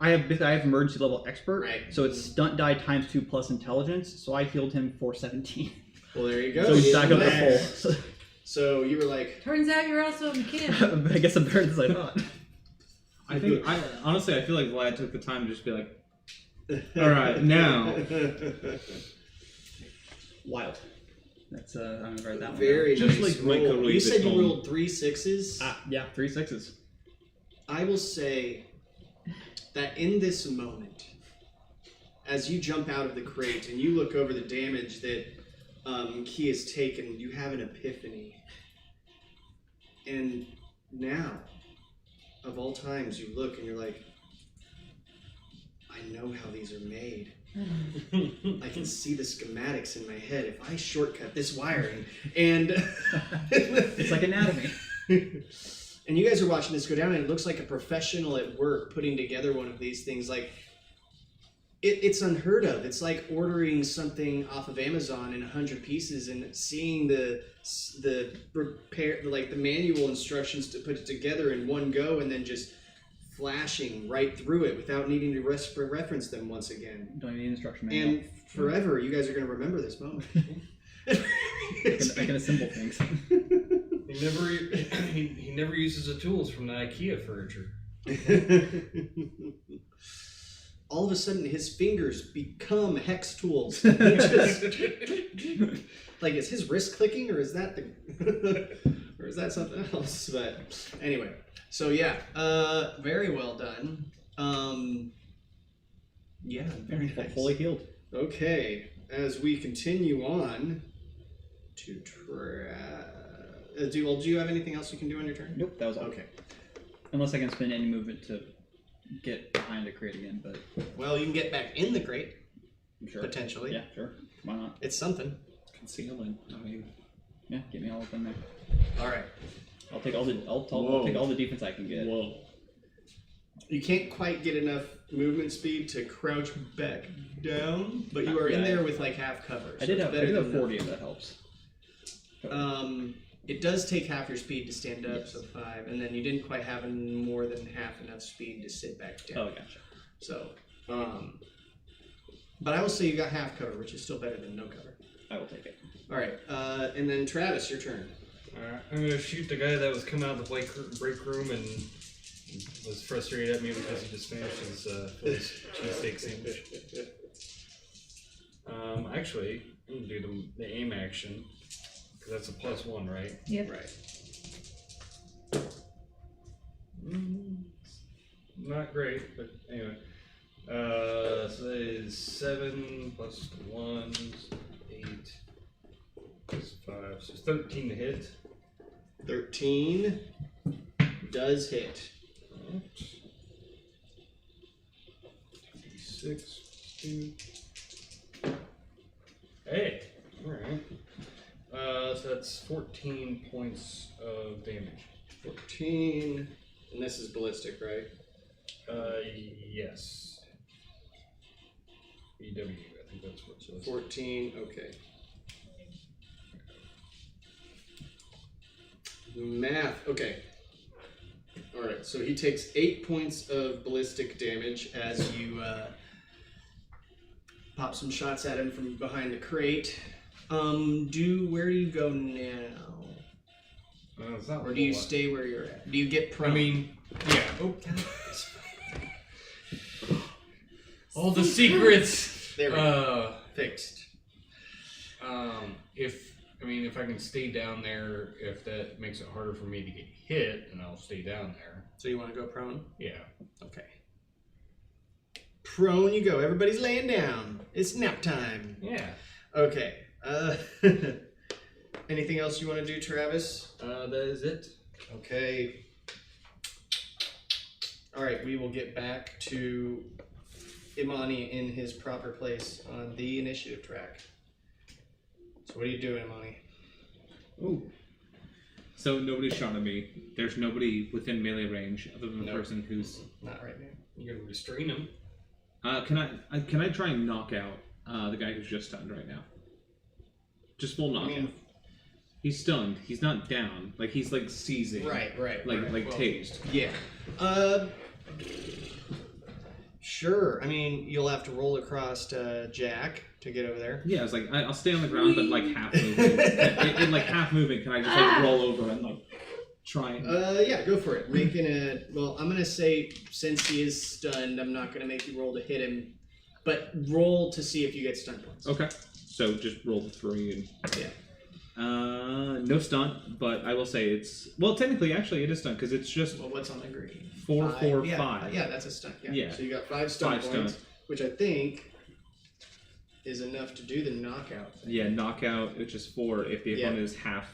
[SPEAKER 4] I have emergency level expert,
[SPEAKER 1] Right.
[SPEAKER 4] so it's stunt die times 2 plus intelligence. So I healed him for 17.
[SPEAKER 1] Well, there you go.
[SPEAKER 4] So he's
[SPEAKER 1] He's
[SPEAKER 4] back up
[SPEAKER 1] max.
[SPEAKER 4] to full.
[SPEAKER 1] So you were like,
[SPEAKER 5] Turns out you're also a kid.
[SPEAKER 4] I guess I'm better than I thought.
[SPEAKER 3] I think, honestly, I feel like Vlad took the time to just be like, all right, now.
[SPEAKER 4] Wild. That's I'm gonna write that one.
[SPEAKER 1] Very
[SPEAKER 3] Just
[SPEAKER 1] nice
[SPEAKER 3] like Mike
[SPEAKER 1] roll.
[SPEAKER 3] totally
[SPEAKER 1] You said you
[SPEAKER 3] home.
[SPEAKER 1] rolled 3 6s.
[SPEAKER 4] Down. Yeah, 3 6s.
[SPEAKER 1] I will say that in this moment, as you jump out of the crate and you look over the damage that Key has taken, you have an epiphany. And now, of all times, you look and you're like, I know how these are made. I can see the schematics in my head if I shortcut this wiring. And
[SPEAKER 4] It's like anatomy.
[SPEAKER 1] and you guys are watching this go down, and it looks like a professional at work putting together one of these things. Like, it's unheard of. It's like ordering something off of Amazon in 100 pieces and seeing the repair, like the manual instructions to put it together in one go, and then just flashing right through it without needing to reference them once again.
[SPEAKER 4] Don't need instruction manual.
[SPEAKER 1] And forever, you guys are going to remember this moment.
[SPEAKER 4] I can assemble things.
[SPEAKER 2] He never uses the tools from the IKEA furniture.
[SPEAKER 1] All of a sudden, his fingers become hex tools. He just, like, is his wrist clicking, or is that or is that something else? But anyway, so yeah, very well done. Yeah, very nice.
[SPEAKER 4] Fully healed.
[SPEAKER 1] Okay, as we continue on to do you have anything else you can do on your turn?
[SPEAKER 4] Nope, that was all.
[SPEAKER 1] Okay.
[SPEAKER 4] Unless I can spend any movement to get behind the crate again, but
[SPEAKER 1] Well, you can get back in the crate
[SPEAKER 4] I'm sure.
[SPEAKER 1] potentially.
[SPEAKER 4] Yeah, sure. Why not?
[SPEAKER 1] It's something.
[SPEAKER 3] Concealment. I mean,
[SPEAKER 4] Yeah, get me all up in there.
[SPEAKER 1] All right.
[SPEAKER 4] I'll take all the I'll take all the defense I can get.
[SPEAKER 3] whoa.
[SPEAKER 1] You can't quite get enough movement speed to crouch back down, but you are in
[SPEAKER 4] Yeah,
[SPEAKER 1] there with like half cover.
[SPEAKER 4] I did
[SPEAKER 1] so
[SPEAKER 4] have
[SPEAKER 1] it's better
[SPEAKER 4] 40 if that helps.
[SPEAKER 1] It does take half your speed to stand up, so 5, and then you didn't quite have more than half enough speed to sit back down.
[SPEAKER 4] Oh, gotcha.
[SPEAKER 1] So, but I will say you got half cover, which is still better than no cover.
[SPEAKER 4] I will take it.
[SPEAKER 1] All right, and then Travis, your turn.
[SPEAKER 2] Alright, I'm gonna shoot the guy that was coming out of the break room and was frustrated at me because he just finished his cheesesteak sandwich. Actually, I'm gonna do the aim action, because that's a +1, right?
[SPEAKER 5] Yep.
[SPEAKER 1] Right.
[SPEAKER 2] Not great, but anyway. So that is 7 plus 1, 8 plus 5, so 13 to hit.
[SPEAKER 1] 13 does hit.
[SPEAKER 2] 6, 2. Hey! Alright. So that's 14 points of damage.
[SPEAKER 1] 14, and this is ballistic, right?
[SPEAKER 2] Yes. EW, I think that's what it says.
[SPEAKER 1] 14, okay. Math, okay. Alright, so he takes 8 points of ballistic damage as you pop some shots at him from behind the crate. Where do you go now?
[SPEAKER 2] It's not
[SPEAKER 1] Or do you
[SPEAKER 2] a whole lot.
[SPEAKER 1] stay where you're at? Do you get prone?
[SPEAKER 2] I mean, yeah. Oh. All the secrets!
[SPEAKER 1] There we go. Fixed.
[SPEAKER 2] If I can stay down there, if that makes it harder for me to get hit, then I'll stay down there.
[SPEAKER 1] So you want to go prone?
[SPEAKER 2] Yeah.
[SPEAKER 1] Okay. Prone you go. Everybody's laying down. It's nap time.
[SPEAKER 2] Yeah.
[SPEAKER 1] Okay. Anything else you want to do, Travis?
[SPEAKER 2] That is it.
[SPEAKER 1] Okay. All right. We will get back to Imani in his proper place on the initiative track. So what are you doing, Imani?
[SPEAKER 3] Ooh. So nobody shot at me. There's nobody within melee range other than the
[SPEAKER 1] Nope.
[SPEAKER 3] person who's.
[SPEAKER 1] Not right now.
[SPEAKER 2] You're gonna restrain him.
[SPEAKER 3] Can I try and knock out the guy who's just stunned right now? Just full knockout.
[SPEAKER 1] I mean,
[SPEAKER 3] He's stunned. He's not down. Like he's like seizing.
[SPEAKER 1] right.
[SPEAKER 3] Like
[SPEAKER 1] Well,
[SPEAKER 3] tased.
[SPEAKER 1] Yeah. Sure. I mean, you'll have to roll across Jack to get over there.
[SPEAKER 3] Yeah, I was like, I'll stay on the ground, but like half moving. in like half moving, can I just like roll over and like try and?
[SPEAKER 1] Yeah, go for it. Making a I'm gonna say since he is stunned, I'm not gonna make you roll to hit him, but roll to see if you get stun points.
[SPEAKER 3] Okay. So just roll the 3 and.
[SPEAKER 1] Yeah.
[SPEAKER 3] No stunt, but I will say it's technically actually it is stunt because it's just
[SPEAKER 1] Well, what's on the green?
[SPEAKER 3] 4, 4,
[SPEAKER 1] yeah,
[SPEAKER 3] 5.
[SPEAKER 1] Yeah, that's a stunt. Yeah.
[SPEAKER 3] Yeah.
[SPEAKER 1] So you got 5 stun
[SPEAKER 3] 5
[SPEAKER 1] points,
[SPEAKER 3] stun.
[SPEAKER 1] which I think is enough to do the knockout thing.
[SPEAKER 3] Yeah, knockout, which is 4 if the
[SPEAKER 1] Yeah.
[SPEAKER 3] opponent is half.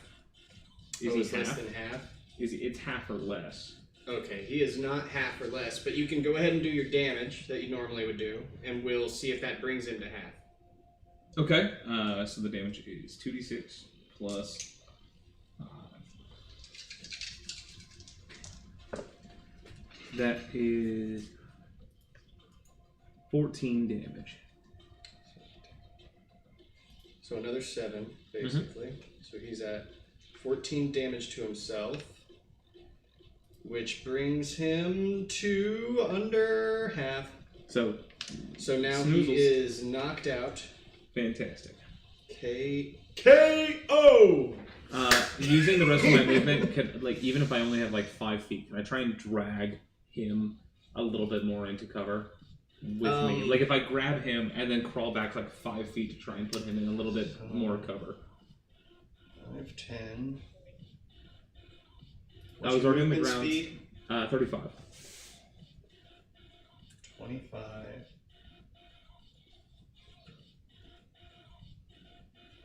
[SPEAKER 3] Is
[SPEAKER 1] Oh,
[SPEAKER 3] he
[SPEAKER 1] it's less
[SPEAKER 3] half?
[SPEAKER 1] than half?
[SPEAKER 3] It's half or less.
[SPEAKER 1] Okay, he is not half or less, but you can go ahead and do your damage that you normally would do, and we'll see if that brings him to half.
[SPEAKER 3] Okay. So the damage is 2d6 plus 5. That is 14 damage.
[SPEAKER 1] So another 7, basically. So he's at 14 damage to himself, which brings him to under half.
[SPEAKER 3] So
[SPEAKER 1] now
[SPEAKER 3] Snoozles.
[SPEAKER 1] he is knocked out.
[SPEAKER 3] fantastic.
[SPEAKER 1] KO!
[SPEAKER 3] Using the rest of my movement, even if I only have 5 feet, can I try and drag him a little bit more into cover with me? Like if I grab him and then crawl back 5 feet to try and put him in a little bit more cover.
[SPEAKER 1] 5, 10.
[SPEAKER 3] I was already on the
[SPEAKER 1] Movement
[SPEAKER 3] ground.
[SPEAKER 1] Speed?
[SPEAKER 3] 35.
[SPEAKER 1] 25.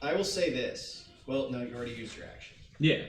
[SPEAKER 1] I will say this. Well, no, you already used your action.
[SPEAKER 3] Yeah.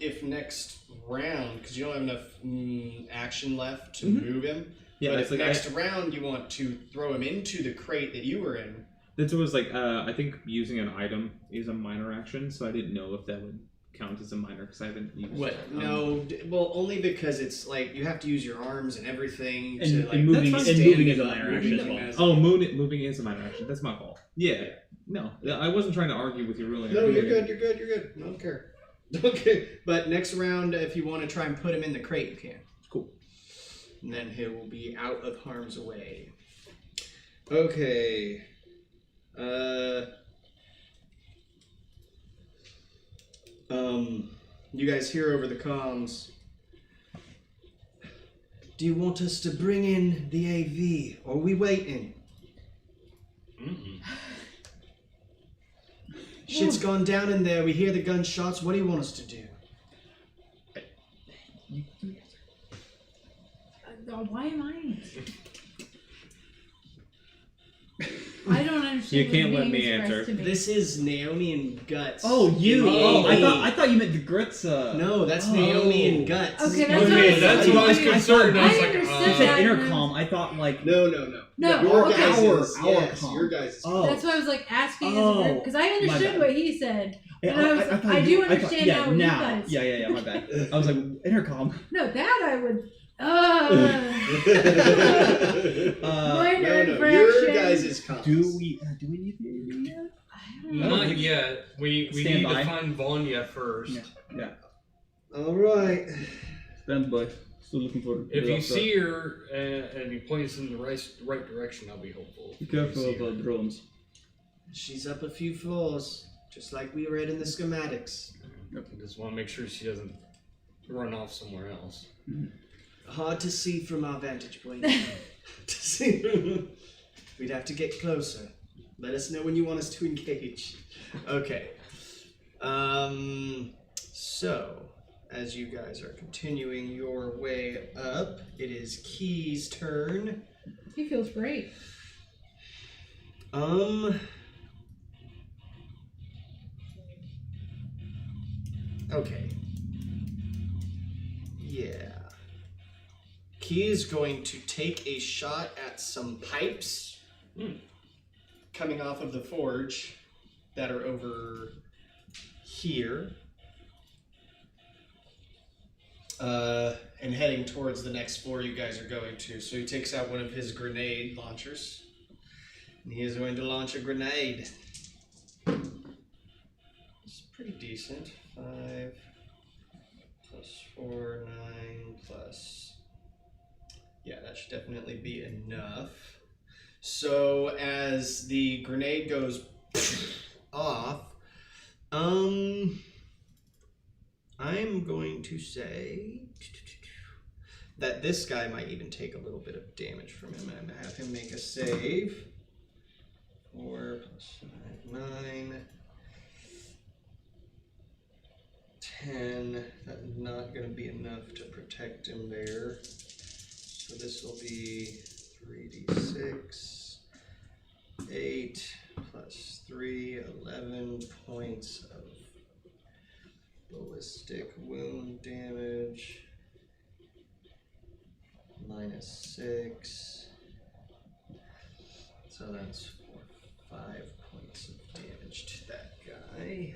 [SPEAKER 1] If next round, because you don't have enough action left to move him,
[SPEAKER 3] Yeah,
[SPEAKER 1] but
[SPEAKER 3] it's
[SPEAKER 1] if next round you want to throw him into the crate that you were in.
[SPEAKER 3] That's was I think using an item is a minor action, so I didn't know if that would count as a minor because I haven't used
[SPEAKER 1] What?
[SPEAKER 3] it.
[SPEAKER 1] No, well, only because it's you have to use your arms and everything
[SPEAKER 4] And,
[SPEAKER 1] to
[SPEAKER 4] and moving
[SPEAKER 3] that's
[SPEAKER 4] and
[SPEAKER 3] fine.
[SPEAKER 4] moving is a minor action as well.
[SPEAKER 3] Oh, moving is a minor action. That's my fault. Yeah. No, I wasn't trying to argue with you really.
[SPEAKER 1] No, you're good. You're good. You're good. I don't care. Okay, but next round, if you want to try and put him in the crate, you can.
[SPEAKER 3] Cool.
[SPEAKER 1] And then he will be out of harm's way. Okay. You guys hear over the comms. Do you want us to bring in the AV, or are we waiting? Shit's gone down in there. We hear the gunshots. What do you want us to do?
[SPEAKER 5] Why am I? I don't understand.
[SPEAKER 3] You can't
[SPEAKER 5] what's
[SPEAKER 3] let
[SPEAKER 5] being
[SPEAKER 3] me
[SPEAKER 5] expressed
[SPEAKER 3] answer.
[SPEAKER 5] to me.
[SPEAKER 1] This is Naomi and Guts.
[SPEAKER 4] Oh, you!
[SPEAKER 1] In the
[SPEAKER 4] Oh,
[SPEAKER 1] AV.
[SPEAKER 4] I thought you meant the grits.
[SPEAKER 1] No, that's Naomi and Guts.
[SPEAKER 5] Okay,
[SPEAKER 2] Oh,
[SPEAKER 5] that's
[SPEAKER 2] yeah,
[SPEAKER 5] what I
[SPEAKER 2] that's
[SPEAKER 5] was
[SPEAKER 2] what I was
[SPEAKER 5] confused.
[SPEAKER 2] concerned. I was
[SPEAKER 5] I
[SPEAKER 2] like,
[SPEAKER 5] understood
[SPEAKER 4] You said
[SPEAKER 5] that.
[SPEAKER 4] intercom. I thought
[SPEAKER 1] No.
[SPEAKER 5] No,
[SPEAKER 1] Your
[SPEAKER 5] okay.
[SPEAKER 1] guys'
[SPEAKER 4] Our
[SPEAKER 1] yes,
[SPEAKER 4] comm.
[SPEAKER 1] your guys'
[SPEAKER 4] Oh.
[SPEAKER 5] That's why I was asking as a
[SPEAKER 4] Oh,
[SPEAKER 5] group because I
[SPEAKER 4] my
[SPEAKER 5] understood
[SPEAKER 4] bad.
[SPEAKER 5] what he said.
[SPEAKER 4] Yeah,
[SPEAKER 5] And I do understand
[SPEAKER 4] yeah,
[SPEAKER 5] now what you
[SPEAKER 4] now.
[SPEAKER 5] guys.
[SPEAKER 4] Yeah, my bad. I was like, intercom.
[SPEAKER 5] No, that I would. Minor
[SPEAKER 1] Your
[SPEAKER 5] infraction.
[SPEAKER 1] guys' comms.
[SPEAKER 4] Do we need the AV yet?
[SPEAKER 5] I don't know.
[SPEAKER 2] Not yet. We
[SPEAKER 4] Stand
[SPEAKER 2] need
[SPEAKER 4] by.
[SPEAKER 2] to find Vanya first.
[SPEAKER 4] Yeah.
[SPEAKER 1] All right.
[SPEAKER 4] Stand by. Still looking for.
[SPEAKER 2] If you see her and you point us in the right direction, I'll be hopeful.
[SPEAKER 4] Be
[SPEAKER 2] If you
[SPEAKER 4] careful
[SPEAKER 2] see her.
[SPEAKER 4] about drones.
[SPEAKER 1] She's up a few floors, just like we read in the schematics.
[SPEAKER 2] I just want to make sure she doesn't run off somewhere else.
[SPEAKER 1] Hard to see from our vantage point. To see. We'd have to get closer. Let us know when you want us to engage. Okay. So, as you guys are continuing your way up, it is Key's turn.
[SPEAKER 5] He feels great.
[SPEAKER 1] Okay. Yeah. Key is going to take a shot at some pipes coming off of the forge that are over here. And heading towards the next floor you guys are going to. So he takes out one of his grenade launchers. And he is going to launch a grenade. It's pretty decent. 5 plus 4, 9 plus... Yeah, that should definitely be enough. So as the grenade goes off, I'm going to say that this guy might even take a little bit of damage from him. I'm going to have him make a save. 4 plus 5, 9. 10. That's not going to be enough to protect him there. So this will be 3d6. 8 plus 3, 11 points of ballistic wound damage. -6. So that's 5 points of damage to that guy.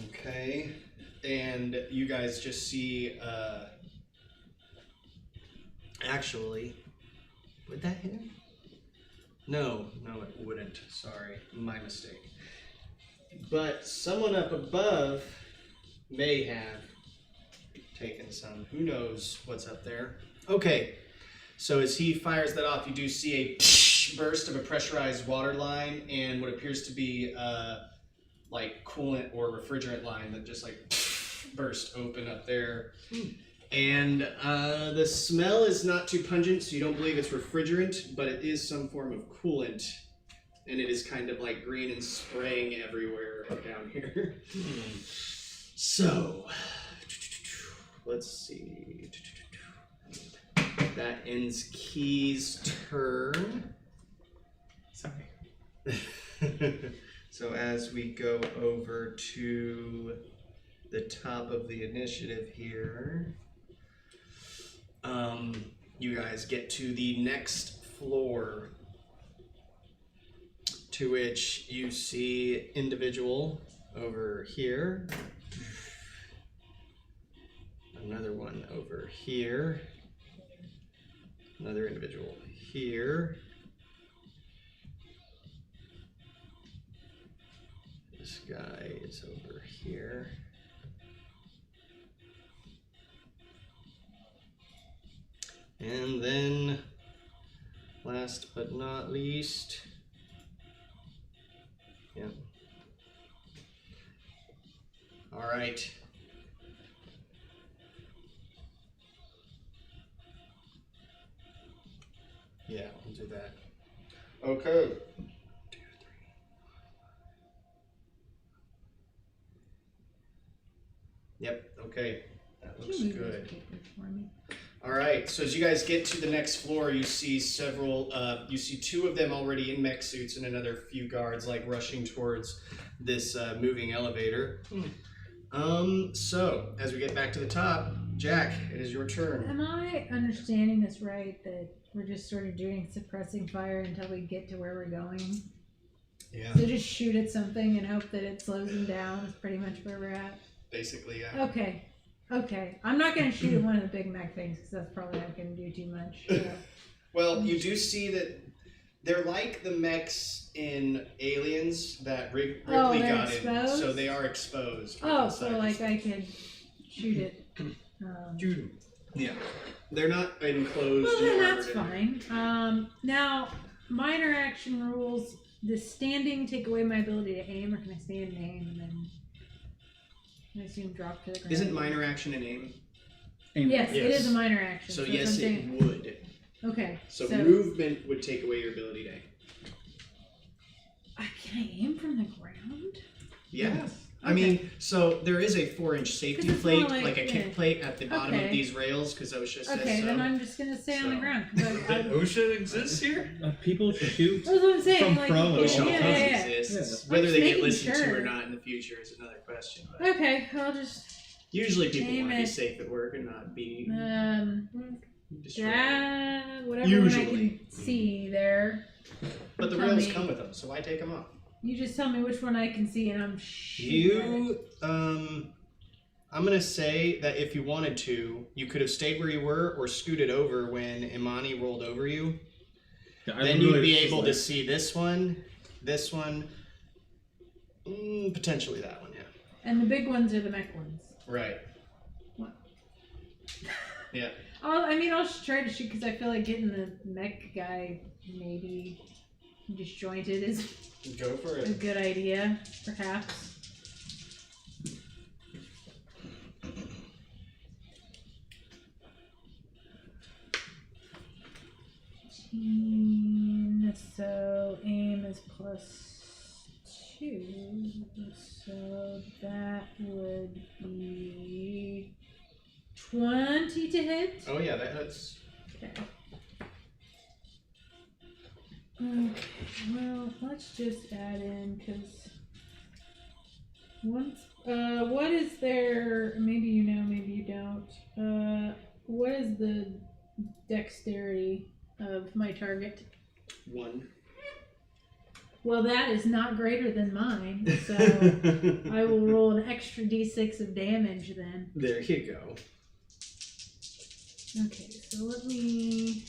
[SPEAKER 1] Okay, and you guys just see, actually, would that hit him? No, it wouldn't. Sorry, my mistake. But someone up above may have taken some. Who knows what's up there? Okay, so as he fires that off, you do see a burst of a pressurized water line and what appears to be like coolant or refrigerant line that just like burst open up there. And the smell is not too pungent, so you don't believe it's refrigerant, but it is some form of coolant. And it is kind of like green and spraying everywhere down here. So, let's see. That ends Key's turn.
[SPEAKER 3] Sorry.
[SPEAKER 1] So as we go over to the top of the initiative here, you guys get to the next floor, to which you see individual over here, another one over here, another individual here, this guy is over here. And then, last but not least, yeah. All right. Yeah, we'll do that. Okay. 2, 3. Yep, okay. That looks
[SPEAKER 5] Can you move those
[SPEAKER 1] good.
[SPEAKER 5] papers for me?
[SPEAKER 1] All right, so as you guys get to the next floor, you see several, you see 2 of them already in mech suits and another few guards like rushing towards this moving elevator. So as we get back to the top, Jack, it is your turn.
[SPEAKER 5] Am I understanding this right, that we're just sort of doing suppressing fire until we get to where we're going?
[SPEAKER 1] Yeah.
[SPEAKER 5] So just shoot at something and hope that it slows them down is pretty much where we're at?
[SPEAKER 1] Basically, yeah.
[SPEAKER 5] Okay. I'm not going to shoot at one of the big mech things because that's probably not going to do too much. So.
[SPEAKER 1] Well, you do see that they're like the mechs in Aliens that Ripley
[SPEAKER 5] they're
[SPEAKER 1] got
[SPEAKER 5] exposed?
[SPEAKER 1] in, so they are exposed.
[SPEAKER 5] Oh, so like I could shoot it.
[SPEAKER 1] Yeah. They're not enclosed.
[SPEAKER 5] Well, then
[SPEAKER 1] and
[SPEAKER 5] that's
[SPEAKER 1] armored
[SPEAKER 5] fine. Now, minor action rules. Does standing take away my ability to aim, or can I stand and aim and then I assume drop to the ground?
[SPEAKER 1] Isn't minor action an aim?
[SPEAKER 5] Yes, it
[SPEAKER 1] Yes.
[SPEAKER 5] is a minor action.
[SPEAKER 1] So
[SPEAKER 5] that's
[SPEAKER 1] yes,
[SPEAKER 5] what I'm
[SPEAKER 1] it
[SPEAKER 5] saying.
[SPEAKER 1] would.
[SPEAKER 5] Okay.
[SPEAKER 1] So movement would take away your ability to aim.
[SPEAKER 5] Can I aim from the ground?
[SPEAKER 1] Yeah. I
[SPEAKER 5] Okay.
[SPEAKER 1] mean, so there is a 4-inch safety
[SPEAKER 5] 'Cause it's
[SPEAKER 1] plate,
[SPEAKER 5] more like-
[SPEAKER 1] like a kick
[SPEAKER 5] yeah.
[SPEAKER 1] plate at the bottom
[SPEAKER 5] Okay.
[SPEAKER 1] of these rails, because OSHA says
[SPEAKER 5] Okay,
[SPEAKER 1] so.
[SPEAKER 5] then I'm just gonna stay on the
[SPEAKER 1] So-
[SPEAKER 5] ground. 'Cause I,
[SPEAKER 2] OSHA exists here?
[SPEAKER 3] People shoot.
[SPEAKER 5] that's what I'm saying.
[SPEAKER 3] From
[SPEAKER 5] like,
[SPEAKER 3] pro and
[SPEAKER 1] OSHA
[SPEAKER 3] all
[SPEAKER 5] yeah,
[SPEAKER 1] always
[SPEAKER 5] yeah, yeah.
[SPEAKER 1] exists.
[SPEAKER 3] Yeah.
[SPEAKER 1] Whether
[SPEAKER 5] I'm
[SPEAKER 1] they
[SPEAKER 5] just
[SPEAKER 1] get
[SPEAKER 5] making
[SPEAKER 1] listened to
[SPEAKER 5] sure.
[SPEAKER 1] or not in the future is another question. But
[SPEAKER 5] Okay, I'll just
[SPEAKER 1] usually people
[SPEAKER 5] Aim
[SPEAKER 1] want to be
[SPEAKER 5] it.
[SPEAKER 1] safe at work and not be destroyed.
[SPEAKER 5] whatever one I
[SPEAKER 1] Usually.
[SPEAKER 5] can see there.
[SPEAKER 1] But the
[SPEAKER 5] Tell
[SPEAKER 1] rails
[SPEAKER 5] me.
[SPEAKER 1] come with them, so why take them off?
[SPEAKER 5] You just tell me which one I can see, and I'm shooting at it.
[SPEAKER 1] I'm gonna say that if you wanted to, you could have stayed where you were or scooted over when Imani rolled over you. Then you'd be able to see this one, potentially that one, yeah.
[SPEAKER 5] And the big ones are the mech ones.
[SPEAKER 1] Right.
[SPEAKER 5] What?
[SPEAKER 1] Yeah.
[SPEAKER 5] I'll just try to shoot because I feel like getting the mech guy maybe disjointed is
[SPEAKER 1] Go for
[SPEAKER 5] a
[SPEAKER 1] it.
[SPEAKER 5] good idea, perhaps. So aim is +2, so that would be 20 to hit.
[SPEAKER 1] Oh yeah, that's
[SPEAKER 5] Okay. Okay, well, let's just add in, because once, what is there, maybe you know, maybe you don't, What is the dexterity of my target?
[SPEAKER 1] 1.
[SPEAKER 5] Well, that is not greater than mine, so I will roll an extra d6 of damage then.
[SPEAKER 1] There you go.
[SPEAKER 5] Okay, so let me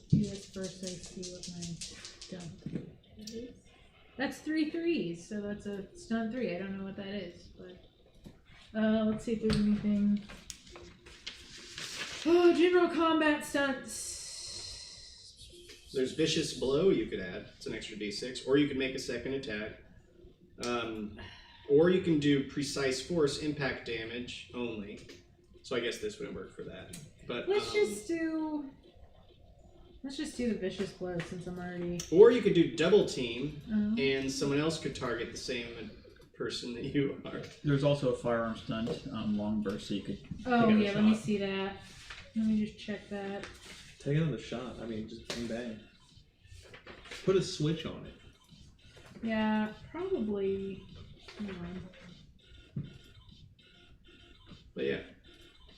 [SPEAKER 5] do this first so I see what my stunt is. That's 3 threes, so that's a stunt 3. I don't know what that is, but let's see if there's anything. Oh, general combat stunts.
[SPEAKER 1] There's vicious blow you could add. It's an extra d6, or you could make a second attack. Or you can do precise force impact damage only. So I guess this wouldn't work for that. But
[SPEAKER 5] Let's just do the vicious blow since I'm already.
[SPEAKER 1] Or you could do double team,
[SPEAKER 5] Oh.
[SPEAKER 1] and someone else could target the same person that you are.
[SPEAKER 4] There's also a firearm stunt, long burst, so you could.
[SPEAKER 5] Oh
[SPEAKER 4] take out a
[SPEAKER 5] yeah, let me
[SPEAKER 4] shot.
[SPEAKER 5] see that. Let me just check that.
[SPEAKER 3] Take another shot. I mean, just bang bang. Put a switch on it.
[SPEAKER 5] Yeah, probably. Hold on.
[SPEAKER 1] But yeah.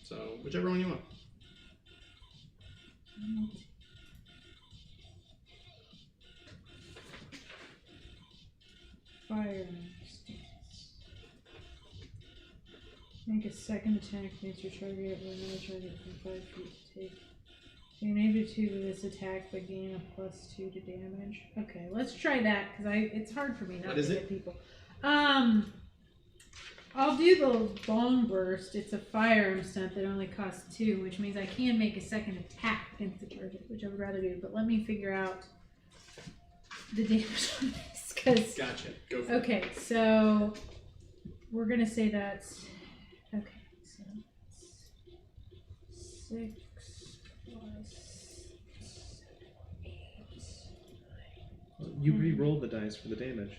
[SPEAKER 1] So whichever one you want.
[SPEAKER 5] Firearm stance. Make a second attack against your target or another target from 5 feet to take. You're unable to do this attack but gain a +2 to damage. Okay, let's try that because it's hard for me not
[SPEAKER 1] What
[SPEAKER 5] to
[SPEAKER 1] is
[SPEAKER 5] hit
[SPEAKER 1] it?
[SPEAKER 5] people. I'll do the long burst. It's a firearm stunt that only costs 2, which means I can make a second attack against the target, which I would rather do. But let me figure out the damage on this because.
[SPEAKER 1] Gotcha. Go for it.
[SPEAKER 5] Okay, so we're gonna say that's okay. So that's 6 plus 7, 8, 9.
[SPEAKER 3] You re-rolled the dice for the damage.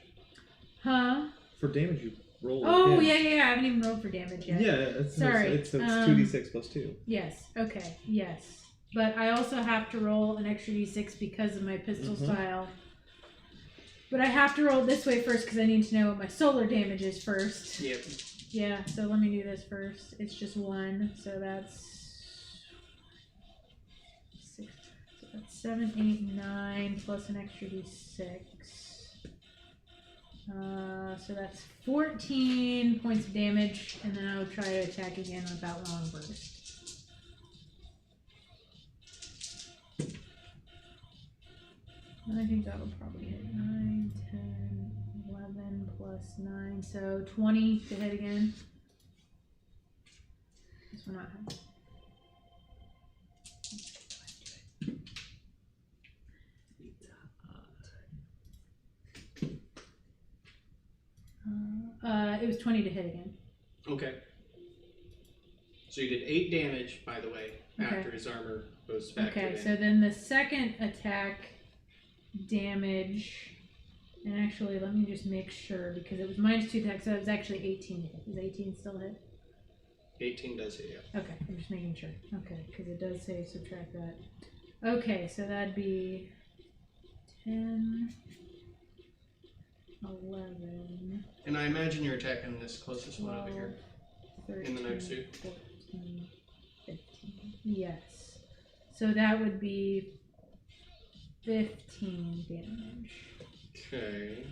[SPEAKER 5] Huh?
[SPEAKER 3] For damage, you roll.
[SPEAKER 5] Oh
[SPEAKER 3] again.
[SPEAKER 5] yeah. I haven't even rolled for damage yet.
[SPEAKER 3] Yeah, it's
[SPEAKER 5] Sorry,
[SPEAKER 3] It's 2d6 plus 2.
[SPEAKER 5] Yes. Okay. Yes. But I also have to roll an extra d6 because of my pistol style. But I have to roll it this way first because I need to know what my solar damage is first.
[SPEAKER 1] Yep.
[SPEAKER 5] Yeah, so let me do this first. It's just 1, so that's 6. So that's 7, 8, 9 plus an extra d6. So that's 14 points of damage, and then I would try to attack again with that long burst. I think that would probably hit 9, 10, 11 plus 9, so 20 to hit again. This one not high. It was 20 to hit again.
[SPEAKER 1] Okay. So you did 8 damage, by the way,
[SPEAKER 5] Okay.
[SPEAKER 1] after his armor was factored
[SPEAKER 5] Okay,
[SPEAKER 1] in.
[SPEAKER 5] so then the second attack damage, and actually let me just make sure because it was -2 attack, so it was actually 18 to hit. Is 18 still hit?
[SPEAKER 1] 18 does hit you.
[SPEAKER 5] Okay, I'm just making sure. Okay, because it does say subtract that. Okay, so that'd be 10, 11,
[SPEAKER 1] And I imagine you're attacking this closest one over
[SPEAKER 5] 12,
[SPEAKER 1] here.
[SPEAKER 5] 13,
[SPEAKER 1] In the knife suit.
[SPEAKER 5] 14, 15. Yes. So that would be 15 damage.
[SPEAKER 1] Okay.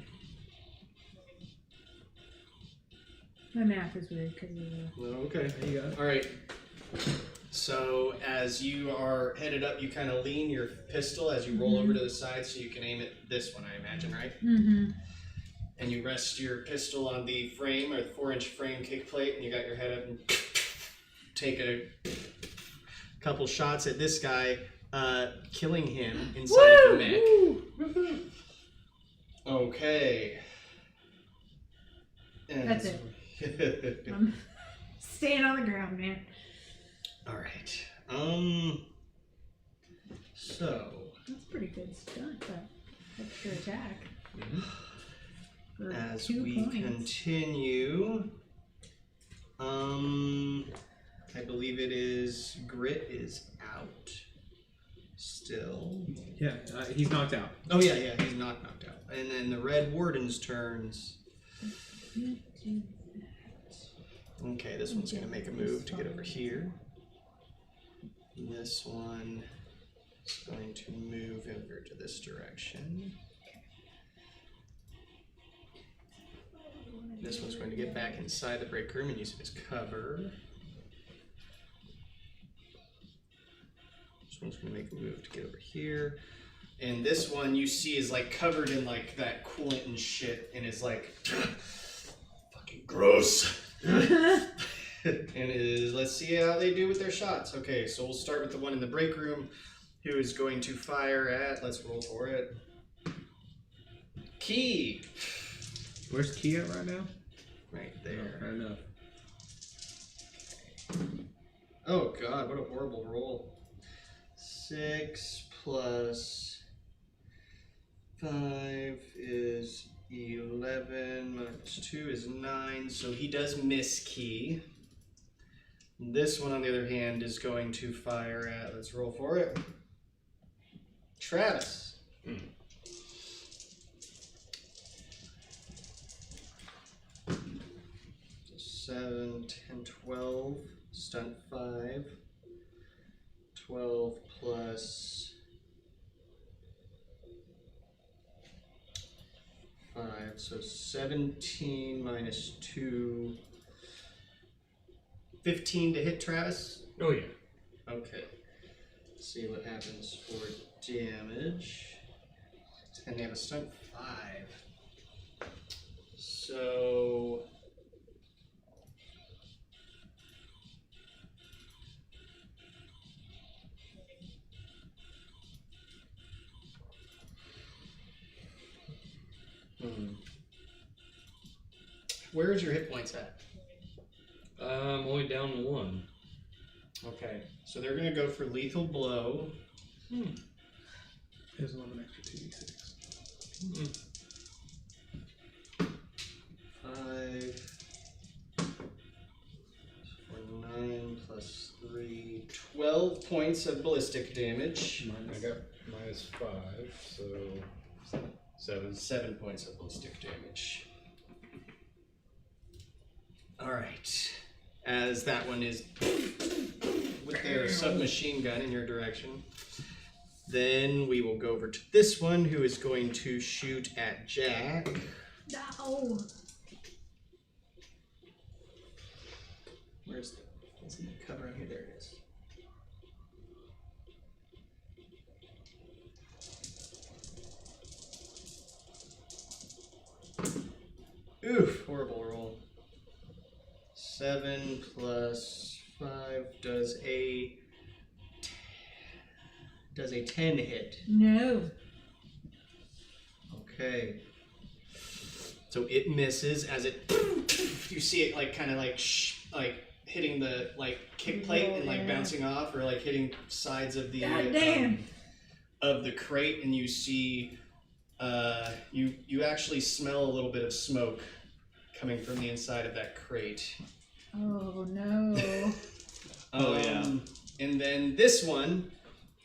[SPEAKER 5] My math is weird because of the...
[SPEAKER 1] Okay.
[SPEAKER 3] There you go.
[SPEAKER 1] All right. So as you are headed up, you kind of lean your pistol as you roll over to the side so you can aim at this one, I imagine, right?
[SPEAKER 5] Mm-hmm.
[SPEAKER 1] And you rest your pistol on the frame or the 4-inch frame kick plate, and you got your head up and take a couple shots at this guy, killing him inside of the mech. Okay. And
[SPEAKER 5] That's it. I'm staying on the ground, man.
[SPEAKER 1] All right. So
[SPEAKER 5] That's a pretty good stunt, that extra attack. For
[SPEAKER 1] as
[SPEAKER 5] 2
[SPEAKER 1] we
[SPEAKER 5] points.
[SPEAKER 1] continue, I believe it is Grit is out still.
[SPEAKER 3] Yeah, he's knocked out.
[SPEAKER 1] Oh yeah, he's not knocked out. And then the Red Warden's turns. Okay, this one's gonna make a move to get over here. And this one is going to move over to this direction. This one's going to get back inside the break room and use it as cover. This one's going to make a move to get over here. And this one you see is like covered in like that coolant and shit and is like fucking gross. And let's see how they do with their shots. Okay, so we'll start with the one in the break room who is going to fire at, let's roll for it, Key.
[SPEAKER 3] Where's Key at right now?
[SPEAKER 1] Right there.
[SPEAKER 3] Fair enough.
[SPEAKER 1] Oh god, what a horrible roll. 6 plus 5 is 11, minus 2 is 9, so he does miss Key. This one, on the other hand, is going to fire at, let's roll for it, Travis. 7, 10, 12, stunt 5, 12 plus 5, so 17 minus 2, 15 to hit Travis?
[SPEAKER 2] Oh yeah.
[SPEAKER 1] Okay. Let's see what happens for damage. And they have a stunt 5. So where's your hit points at?
[SPEAKER 2] I'm only down 1.
[SPEAKER 1] Okay, so they're gonna go for lethal blow.
[SPEAKER 3] There's 11 extra 2d6.
[SPEAKER 1] 5 for 9 plus 3, 12 points of ballistic damage.
[SPEAKER 2] I got minus 5, so 7.
[SPEAKER 1] 7 points of ballistic damage. Alright. As that one is with their submachine gun in your direction. Then we will go over to this one who is going to shoot at Jack.
[SPEAKER 5] No.
[SPEAKER 1] Where's the cover on here? There it is. Oof, horrible roll. 7 plus 5 does a 10 hit.
[SPEAKER 5] No.
[SPEAKER 1] Okay. So it misses as it you see it like kind of like like hitting the like kick plate and like bouncing off or like hitting sides of the
[SPEAKER 5] God damn.
[SPEAKER 1] Of the crate, and you see you actually smell a little bit of smoke coming from the inside of that crate.
[SPEAKER 5] Oh no.
[SPEAKER 3] Yeah.
[SPEAKER 1] And then this one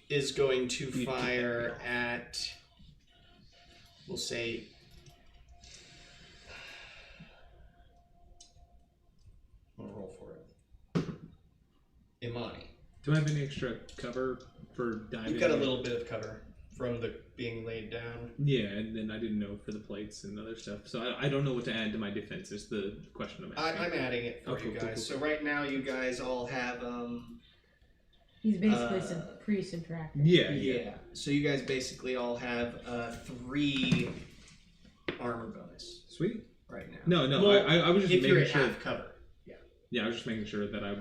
[SPEAKER 1] is going to fire at, we'll say, I'm gonna roll for it. Imani.
[SPEAKER 3] Do I have any extra cover for diving?
[SPEAKER 1] You've got a little bit of cover from the being laid down.
[SPEAKER 3] Yeah, and then I didn't know for the plates and other stuff. So I don't know what to add to my defense is the question I'm asking.
[SPEAKER 1] I'm adding it for you guys. So right now you guys all have
[SPEAKER 5] He's basically pre-subtracted.
[SPEAKER 3] Yeah.
[SPEAKER 1] So you guys basically all have 3 armor bonus
[SPEAKER 3] Sweet.
[SPEAKER 1] right now.
[SPEAKER 3] No,
[SPEAKER 1] Well,
[SPEAKER 3] I was just
[SPEAKER 1] if you're
[SPEAKER 3] making
[SPEAKER 1] at
[SPEAKER 3] sure.
[SPEAKER 1] half cover.
[SPEAKER 3] Yeah, I was just making sure that I.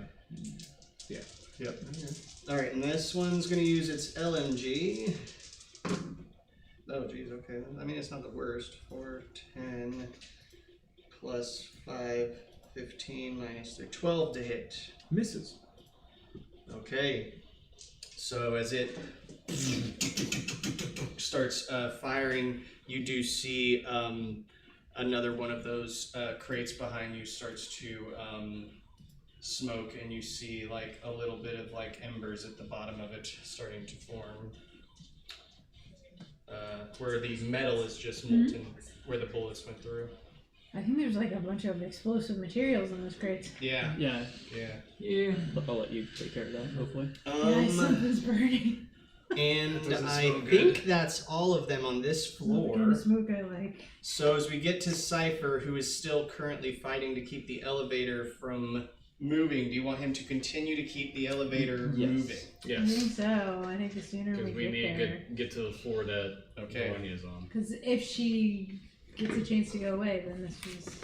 [SPEAKER 1] Yep. All right, and this one's going to use its LMG. Oh, geez, okay. I mean, it's not the worst. 4, 10, plus 5, 15, minus 3, 12 to hit.
[SPEAKER 3] Misses.
[SPEAKER 1] Okay. So as it starts firing, you do see another one of those crates behind you starts to smoke, and you see like a little bit of like embers at the bottom of it starting to form. Where the metal is just molten, where the bullets went through.
[SPEAKER 5] I think there's like a bunch of explosive materials in those crates.
[SPEAKER 1] Yeah.
[SPEAKER 4] Yeah,
[SPEAKER 2] Yeah.
[SPEAKER 4] I'll let you take care of that, hopefully.
[SPEAKER 5] Yeah, something's burning.
[SPEAKER 1] And
[SPEAKER 2] Doesn't
[SPEAKER 1] I
[SPEAKER 2] smell
[SPEAKER 1] think
[SPEAKER 2] good.
[SPEAKER 1] that's all of them on this
[SPEAKER 5] Not the kind
[SPEAKER 1] floor.
[SPEAKER 5] of smoke I like.
[SPEAKER 1] So as we get to Cypher, who is still currently fighting to keep the elevator from moving, do you want him to continue to keep the elevator
[SPEAKER 4] Yes.
[SPEAKER 1] moving?
[SPEAKER 5] I
[SPEAKER 2] Yes.
[SPEAKER 5] think so. I think the sooner
[SPEAKER 2] Because
[SPEAKER 5] we
[SPEAKER 2] we need
[SPEAKER 5] get
[SPEAKER 2] to
[SPEAKER 5] there.
[SPEAKER 2] get to the floor that
[SPEAKER 1] Okay.
[SPEAKER 2] Bologna's on.
[SPEAKER 5] Because if she gets a chance to go away, then this was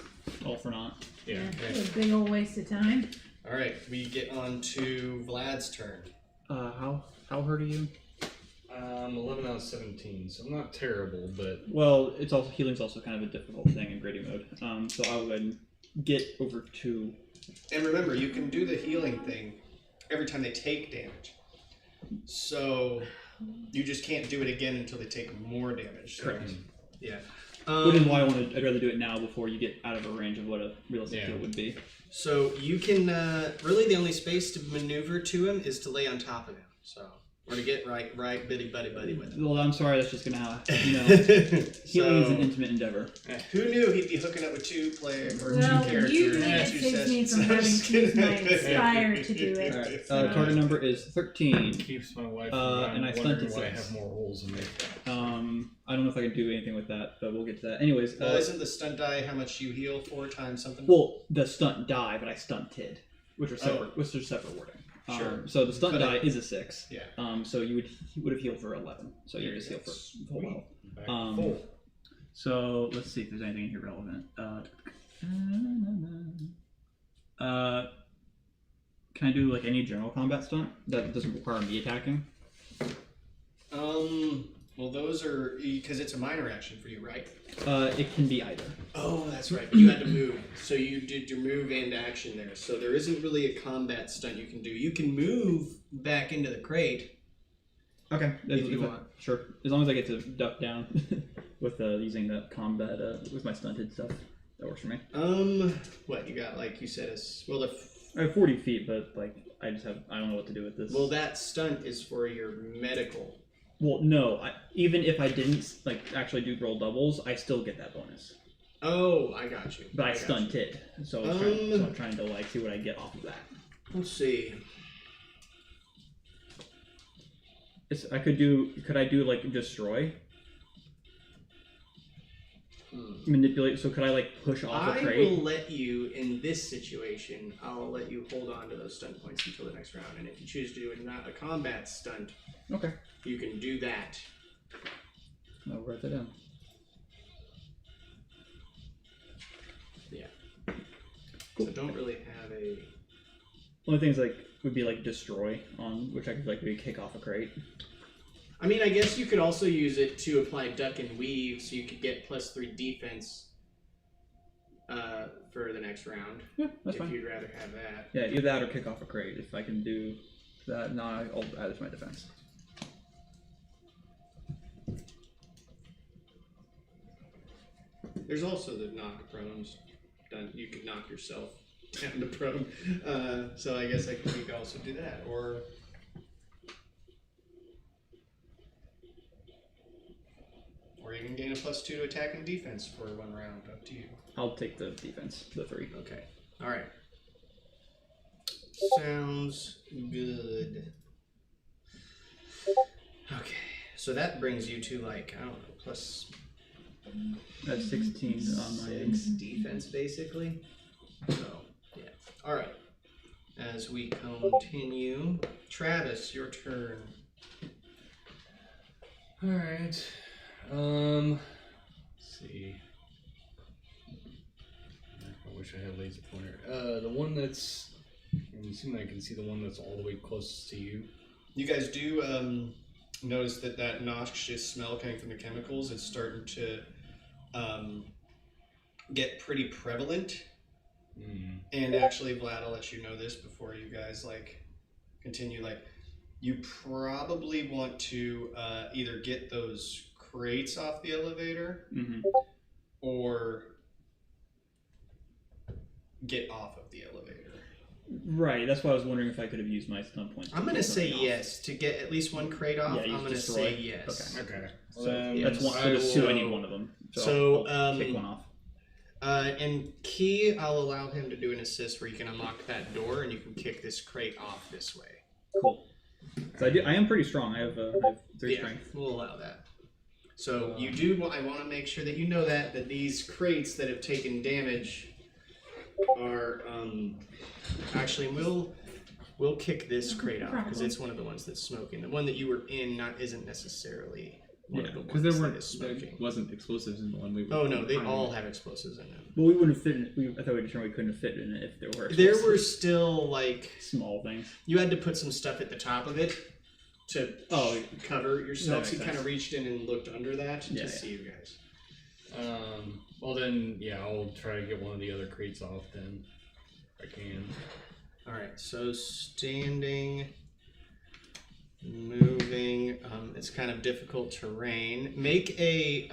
[SPEAKER 4] All for naught.
[SPEAKER 2] Yeah.
[SPEAKER 1] Okay.
[SPEAKER 5] a big old waste of time.
[SPEAKER 1] Alright, we get on to Vlad's turn.
[SPEAKER 4] How hurt are you?
[SPEAKER 2] 11 out of 17, so I'm not terrible, but
[SPEAKER 4] Well, it's also healing's also kind of a difficult thing in gritty mode. So I would get over 2.
[SPEAKER 1] And remember, you can do the healing thing every time they take damage. So you just can't do it again until they take more damage. So,
[SPEAKER 4] Correct.
[SPEAKER 1] Yeah.
[SPEAKER 4] Which is why I'd rather do it now before you get out of a range of what a realistic
[SPEAKER 2] Yeah.
[SPEAKER 4] heal would be.
[SPEAKER 1] So you can really the only space to maneuver to him is to lay on top of him. So or to get right bitty buddy with him.
[SPEAKER 4] Well, I'm sorry, that's just gonna have, healing is an
[SPEAKER 1] So,
[SPEAKER 4] intimate endeavor.
[SPEAKER 1] who knew he'd be hooking up with two
[SPEAKER 5] Well,
[SPEAKER 1] characters?
[SPEAKER 5] usually
[SPEAKER 1] in
[SPEAKER 5] it
[SPEAKER 1] two
[SPEAKER 5] saves me
[SPEAKER 1] sessions.
[SPEAKER 5] from having to use my Inspire to do it.
[SPEAKER 4] Alright,
[SPEAKER 5] So-
[SPEAKER 4] target number is 13.
[SPEAKER 2] keeps my wife
[SPEAKER 4] and I
[SPEAKER 2] wondering
[SPEAKER 4] stunted
[SPEAKER 2] why I
[SPEAKER 4] 6.
[SPEAKER 2] have more holes in me.
[SPEAKER 4] I don't know if I can do anything with that, but we'll get to that. Anyways,
[SPEAKER 1] Well, isn't the stunt die how much you heal 4 times something?
[SPEAKER 4] well, the stunt die, but I stunted, which are separate. Which are separate wording.
[SPEAKER 1] Sure.
[SPEAKER 4] So the stunt
[SPEAKER 1] But
[SPEAKER 4] die is a 6.
[SPEAKER 1] Yeah.
[SPEAKER 4] So you would have healed for 11. So you just heal for full level.
[SPEAKER 2] Back
[SPEAKER 4] Full. So let's see if there's anything in here relevant. Can I do like any general combat stunt that doesn't require me attacking?
[SPEAKER 1] Well, those are because it's a minor action for you, right?
[SPEAKER 4] It can be either.
[SPEAKER 1] Oh, that's right. But you had to move, so you did your move and action there. So there isn't really a combat stunt you can do. You can move back into the crate.
[SPEAKER 4] Okay,
[SPEAKER 1] If you want.
[SPEAKER 4] Sure, as long as I get to duck down with using the combat with my stunted stuff, that works for me.
[SPEAKER 1] What you got? Like you said,
[SPEAKER 4] I have 40 feet, but like I don't know what to do with this.
[SPEAKER 1] well, that stunt is for your medical.
[SPEAKER 4] Well, no. Even if I didn't like actually do roll doubles, I still get that bonus.
[SPEAKER 1] Oh, I got you.
[SPEAKER 4] But I
[SPEAKER 1] got you.
[SPEAKER 4] stunted, so I'm trying to like see what I get off of that.
[SPEAKER 1] Let's see.
[SPEAKER 4] Could I do like destroy? Manipulate. So could I like push off a
[SPEAKER 1] I
[SPEAKER 4] crate?
[SPEAKER 1] will let you in this situation. I'll let you hold on to those stunt points until the next round, and if you choose to do it not a combat stunt,
[SPEAKER 4] Okay.
[SPEAKER 1] you can do that.
[SPEAKER 4] I'll write that down.
[SPEAKER 1] Yeah. So don't really have a.
[SPEAKER 4] Only things like would be like destroy on which I could like maybe kick off a crate.
[SPEAKER 1] I mean, I guess you could also use it to apply duck and weave, so you could get +3 defense for the next round.
[SPEAKER 4] Yeah, that's
[SPEAKER 1] if
[SPEAKER 4] fine.
[SPEAKER 1] you'd rather have that.
[SPEAKER 4] Yeah, either that or kick off a crate. If I can do that, no, I'll add it to my defense.
[SPEAKER 1] There's also the knock prones. You could knock yourself down to prone. So I guess you could also do that, or. Or you can gain a +2 to attack and defense for 1 round. Up to you.
[SPEAKER 4] I'll take the defense, the 3.
[SPEAKER 1] Okay. All right. Sounds good. Okay. So that brings you to like I don't know
[SPEAKER 4] That's 16 on my end.
[SPEAKER 1] +6 defense basically. So yeah. All right. As we continue, Travis, your turn.
[SPEAKER 2] All right. Let's see. I wish I had a laser pointer. The one that's. You seem like I can see the one that's all the way closest to you.
[SPEAKER 1] You guys do notice that noxious smell coming from the chemicals is starting to get pretty prevalent. And actually, Vlad, I'll let you know this before you guys continue. You probably want to either get those crates off the elevator or get off of the elevator.
[SPEAKER 4] Right, that's why I was wondering if I could have used my stun points.
[SPEAKER 1] I'm going to say yes. To get at least one crate off,
[SPEAKER 4] Yeah,
[SPEAKER 1] I'm
[SPEAKER 4] use
[SPEAKER 1] going to
[SPEAKER 4] destroy.
[SPEAKER 1] say yes.
[SPEAKER 4] Okay.
[SPEAKER 2] Okay.
[SPEAKER 4] So that's one. So there's 2. I need one of them. So I'll take one off.
[SPEAKER 1] And Key, I'll allow him to do an assist where you can unlock that door and you can kick this crate off this way.
[SPEAKER 4] Cool. So I am pretty strong. I have 3 strength.
[SPEAKER 1] We'll allow that. So you do. I want to make sure that you know that these crates that have taken damage are actually we'll kick this crate off because it's one of the ones that's smoking. The one that you were in isn't necessarily one of the ones that is smoking.
[SPEAKER 3] Wasn't explosives in the one we were.
[SPEAKER 1] Oh no, they all have explosives in them.
[SPEAKER 4] Well, we wouldn't fit in. I thought we determined we couldn't fit in it if there were.
[SPEAKER 1] There were still like
[SPEAKER 4] small things.
[SPEAKER 1] You had to put some stuff at the top of it to cover yourself. So you kind of reached in and looked under that to see you guys.
[SPEAKER 2] Well then, I'll try to get one of the other crates off then. If I can.
[SPEAKER 1] Alright, so standing, moving, it's kind of difficult terrain. Make a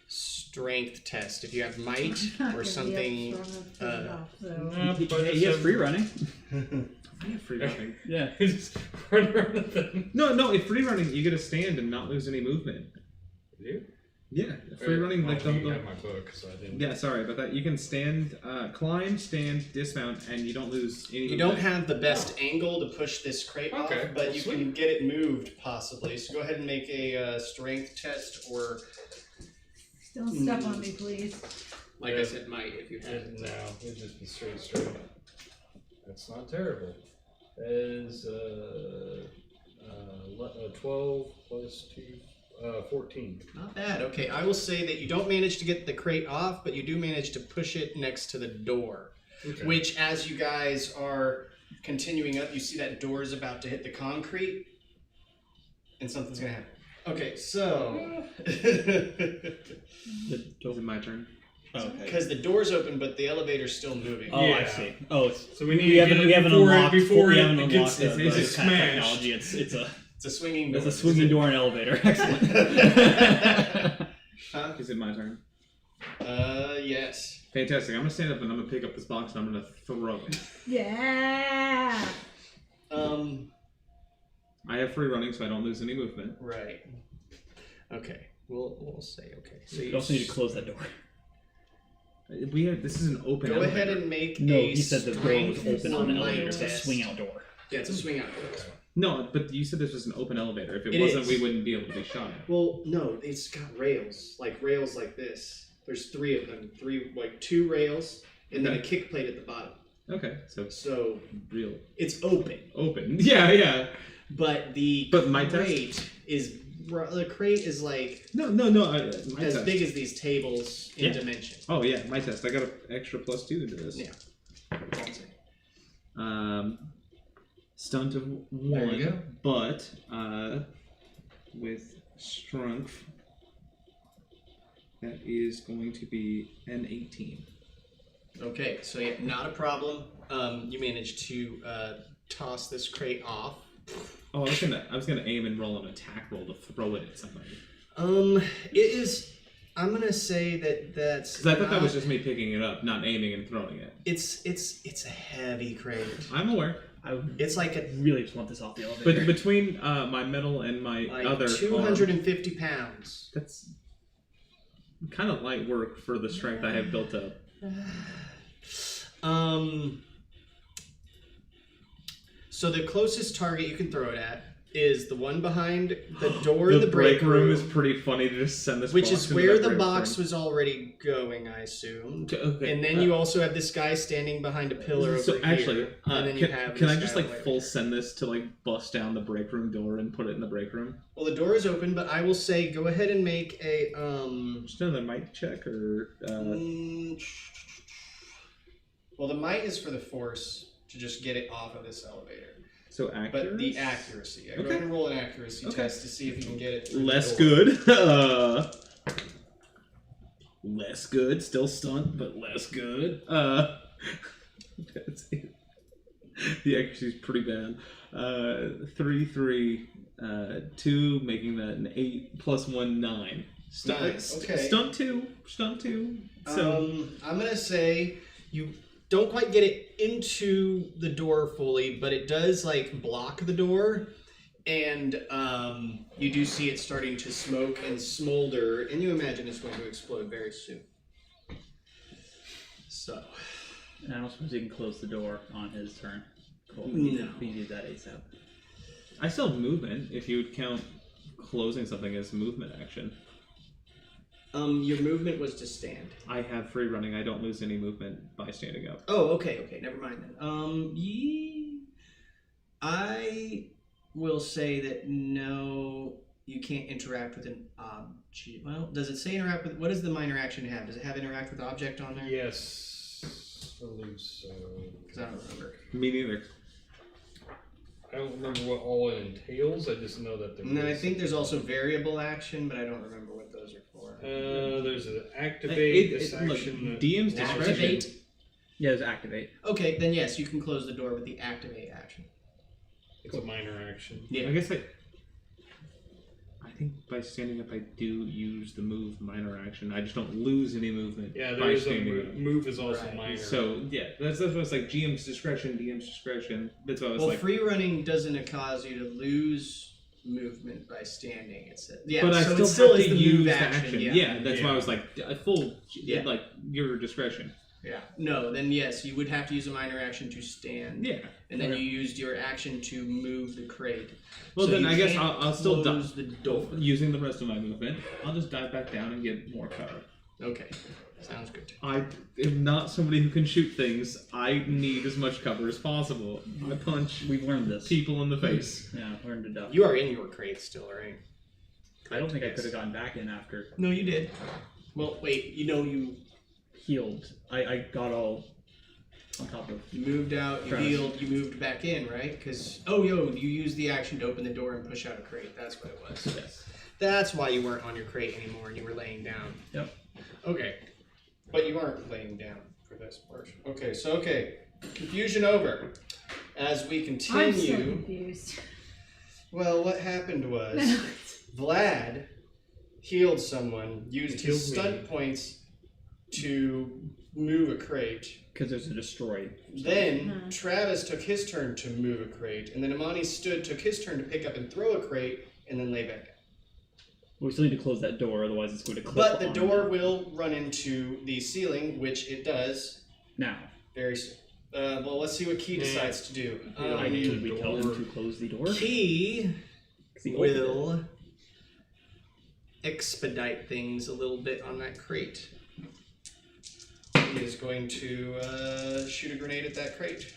[SPEAKER 1] strength test if you have might or something.
[SPEAKER 4] He has free running.
[SPEAKER 3] I have free running.
[SPEAKER 4] Yeah.
[SPEAKER 2] Just run around the thing.
[SPEAKER 3] No, if free running, you get to stand and not lose any movement.
[SPEAKER 2] You?
[SPEAKER 3] Yeah, free running like
[SPEAKER 2] you have my book, so I didn't.
[SPEAKER 3] Yeah, sorry about that. You can stand, climb, stand, dismount, and you don't lose any.
[SPEAKER 1] You don't have the best angle to push this crate off, but you can get it moved possibly. So go ahead and make a strength test or.
[SPEAKER 5] Don't step on me, please.
[SPEAKER 1] Like I said, might if you have it.
[SPEAKER 2] No, it'd just be straight. That's not terrible. That is 12 plus 2. 14.
[SPEAKER 1] Not bad. Okay, I will say that you don't manage to get the crate off, but you do manage to push it next to the door. Okay. Which, as you guys are continuing up, you see that door is about to hit the concrete, and something's gonna happen. Okay, so
[SPEAKER 3] is it my turn?
[SPEAKER 1] Because the door's open, but the elevator's still moving.
[SPEAKER 4] Oh, I see. Oh,
[SPEAKER 2] so we haven't unlocked
[SPEAKER 4] the kind of technology.
[SPEAKER 1] It's a swinging door.
[SPEAKER 4] It's a swinging door and elevator. Excellent.
[SPEAKER 3] Is it my turn?
[SPEAKER 1] Yes.
[SPEAKER 3] Fantastic. I'm gonna stand up and I'm gonna pick up this box and I'm gonna throw it.
[SPEAKER 5] Yeah.
[SPEAKER 3] I have free running, so I don't lose any movement.
[SPEAKER 1] Right. Okay. We'll say okay. So
[SPEAKER 4] you also need to close that door.
[SPEAKER 3] This is an open.
[SPEAKER 1] Go
[SPEAKER 3] elevator.
[SPEAKER 1] ahead and make.
[SPEAKER 4] No, he said the door was open on the elevator. It's a
[SPEAKER 1] test.
[SPEAKER 4] swing out door.
[SPEAKER 1] Yeah, it's a swing out door.
[SPEAKER 3] No, but you said this was an open elevator. If it wasn't, we wouldn't be able to be shot at.
[SPEAKER 1] Well, no, it's got rails like this. There's 3 of them. 2 rails, and then a kick plate at the bottom.
[SPEAKER 3] Okay,
[SPEAKER 1] so
[SPEAKER 3] real.
[SPEAKER 1] It's open.
[SPEAKER 3] Open. Yeah.
[SPEAKER 1] But
[SPEAKER 3] my
[SPEAKER 1] crate is like
[SPEAKER 3] no.
[SPEAKER 1] As big as these tables in dimension.
[SPEAKER 3] Oh yeah, my test. I got an extra +2 into this.
[SPEAKER 1] Yeah.
[SPEAKER 3] Stunt of 1.
[SPEAKER 2] There you go.
[SPEAKER 3] But with strength, that is going to be an 18.
[SPEAKER 1] Okay, so not a problem. You managed to toss this crate off.
[SPEAKER 3] Oh, I was gonna aim and roll an attack roll to throw it at somebody.
[SPEAKER 1] It is. I'm gonna say that's.
[SPEAKER 3] Because I thought that was just me picking it up, not aiming and throwing it.
[SPEAKER 1] It's a heavy crate.
[SPEAKER 3] I'm aware.
[SPEAKER 1] It's like a.
[SPEAKER 4] Really just want this off the elevator.
[SPEAKER 3] But between my metal and my other
[SPEAKER 1] 250 pounds.
[SPEAKER 3] That's kind of light work for the strength I have built up.
[SPEAKER 1] So the closest target you can throw it at is the one behind the door in the break room.
[SPEAKER 3] Is pretty funny to just send this
[SPEAKER 1] which
[SPEAKER 3] box
[SPEAKER 1] is
[SPEAKER 3] into
[SPEAKER 1] where
[SPEAKER 3] that
[SPEAKER 1] the box
[SPEAKER 3] room.
[SPEAKER 1] was already going, I assume.
[SPEAKER 3] Okay.
[SPEAKER 1] And then you also have this guy standing behind a pillar over here.
[SPEAKER 3] Actually,
[SPEAKER 1] and then you have
[SPEAKER 3] can I
[SPEAKER 1] this
[SPEAKER 3] just
[SPEAKER 1] guy
[SPEAKER 3] like full send this to like bust down the break room door and put it in the break room?
[SPEAKER 1] Well, the door is open, but I will say go ahead and make a
[SPEAKER 3] Just another might check or.
[SPEAKER 1] Well, the might is for the force to just get it off of this elevator.
[SPEAKER 3] So accuracy.
[SPEAKER 1] But the accuracy. Go ahead and roll an accuracy test to see if you can get it through
[SPEAKER 3] Less
[SPEAKER 1] the door.
[SPEAKER 3] good. Less good. Still stunt, but less good. That's it. The accuracy is pretty bad. 3, 3, 2, making that an 8 plus 1, 9.
[SPEAKER 1] Nice. Okay.
[SPEAKER 3] Stunt 2. So
[SPEAKER 1] I'm gonna say you don't quite get it into the door fully, but it does like block the door. And you do see it starting to smoke and smolder, and you imagine it's going to explode very soon. So.
[SPEAKER 4] And I don't suppose he can close the door on his turn. Cool.
[SPEAKER 1] No.
[SPEAKER 4] We need that ASAP.
[SPEAKER 3] I still have movement if you would count closing something as movement action.
[SPEAKER 1] Your movement was to stand.
[SPEAKER 3] I have free running. I don't lose any movement by standing up.
[SPEAKER 1] Oh, okay, never mind then. I will say that no, you can't interact with an object. Well, does it say interact with? What does the minor action have? Does it have interact with object on there?
[SPEAKER 2] Yes, I believe so.
[SPEAKER 1] Because I don't remember.
[SPEAKER 3] Me neither.
[SPEAKER 2] I don't remember what all it entails. I just know that there
[SPEAKER 1] And then I
[SPEAKER 2] is.
[SPEAKER 1] think there's also variable action, but I don't remember what those are for.
[SPEAKER 2] There's an activate. This
[SPEAKER 3] look,
[SPEAKER 2] action. that-
[SPEAKER 3] DM's discretion.
[SPEAKER 1] Activate.
[SPEAKER 4] Yeah, there's activate.
[SPEAKER 1] Okay, then yes, you can close the door with the activate action.
[SPEAKER 2] It's a minor action.
[SPEAKER 1] Yeah.
[SPEAKER 3] I guess I think by standing up, I do use the move minor action. I just don't lose any movement.
[SPEAKER 2] Yeah, there
[SPEAKER 3] by
[SPEAKER 2] is a
[SPEAKER 3] standing up.
[SPEAKER 2] move is also
[SPEAKER 1] Right.
[SPEAKER 2] minor.
[SPEAKER 3] So yeah, that's what it's like. GM's discretion, DM's discretion. That's what I was
[SPEAKER 1] Well,
[SPEAKER 3] like.
[SPEAKER 1] free running doesn't cause you to lose movement by standing. It's yeah,
[SPEAKER 3] But I
[SPEAKER 1] so
[SPEAKER 3] still
[SPEAKER 1] it
[SPEAKER 3] have
[SPEAKER 1] is
[SPEAKER 3] to
[SPEAKER 1] the
[SPEAKER 3] use
[SPEAKER 1] move
[SPEAKER 3] the
[SPEAKER 1] action.
[SPEAKER 3] action.
[SPEAKER 1] Yeah.
[SPEAKER 3] Yeah, that's why I
[SPEAKER 2] Yeah.
[SPEAKER 3] was like a full.
[SPEAKER 1] Yeah.
[SPEAKER 3] Like your discretion.
[SPEAKER 1] Yeah. No, then yes, you would have to use a minor action to stand.
[SPEAKER 3] Yeah.
[SPEAKER 1] And then
[SPEAKER 3] Okay.
[SPEAKER 1] you used your action to move the crate.
[SPEAKER 3] Well,
[SPEAKER 1] So
[SPEAKER 3] then
[SPEAKER 1] you
[SPEAKER 3] I guess
[SPEAKER 1] can't
[SPEAKER 3] I'll still
[SPEAKER 1] close the door.
[SPEAKER 3] using the rest of my movement. I'll just dive back down and get more cover.
[SPEAKER 1] Okay. Sounds good.
[SPEAKER 3] I am not somebody who can shoot things. I need as much cover as possible. I punch
[SPEAKER 4] We've learned this.
[SPEAKER 3] people in the face.
[SPEAKER 4] Yeah, learned to duck.
[SPEAKER 1] You are in your crate still, right?
[SPEAKER 4] I don't think I
[SPEAKER 1] Yes.
[SPEAKER 4] could have gotten back in after
[SPEAKER 1] No, you did. Well, wait. You
[SPEAKER 4] healed. I got all on top of.
[SPEAKER 1] you moved out. You
[SPEAKER 4] Travis.
[SPEAKER 1] healed. You moved back in, right? Because you used the action to open the door and push out a crate. That's what it was.
[SPEAKER 3] Yes.
[SPEAKER 1] That's why you weren't on your crate anymore and you were laying down.
[SPEAKER 4] Yep.
[SPEAKER 1] Okay. But you aren't laying down for this portion. Okay, confusion over. As we
[SPEAKER 5] I'm so
[SPEAKER 1] continue,
[SPEAKER 5] confused.
[SPEAKER 1] well, what happened was Vlad healed someone, used
[SPEAKER 2] He
[SPEAKER 1] his
[SPEAKER 2] healed me.
[SPEAKER 1] stunt points to move a crate.
[SPEAKER 4] Because there's a destroy.
[SPEAKER 1] Then Travis took his turn to move a crate, and then Imani took his turn to pick up and throw a crate, and then lay back down.
[SPEAKER 4] We still need to close that door, otherwise it's going to clip
[SPEAKER 1] But the
[SPEAKER 4] on
[SPEAKER 1] door will run into the ceiling, which it does
[SPEAKER 4] now.
[SPEAKER 1] very soon. Well, let's see what Key decides to do.
[SPEAKER 4] I need we tell
[SPEAKER 2] door.
[SPEAKER 4] him to close the door.
[SPEAKER 1] Key
[SPEAKER 4] 'Cause he opened it.
[SPEAKER 1] will expedite things a little bit on that crate. He is going to shoot a grenade at that crate.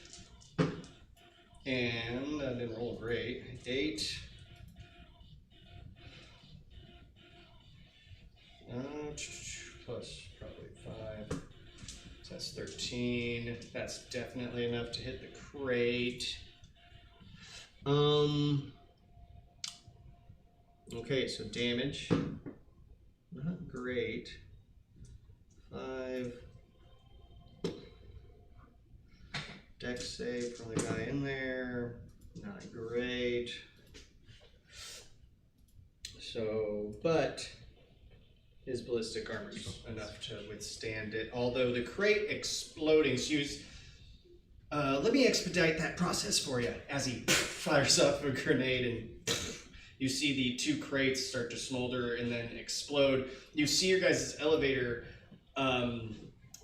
[SPEAKER 1] And that didn't roll great. 8. Plus probably 5. So that's 13. That's definitely enough to hit the crate. Okay, so damage. Not great. 5. Dex save from the guy in there. Not great. So, but his ballistic armor is enough to withstand it. Although the crate exploding, so let me expedite that process for you. As he fires off a grenade and you see the 2 crates start to smolder and then explode. You see your guys' elevator,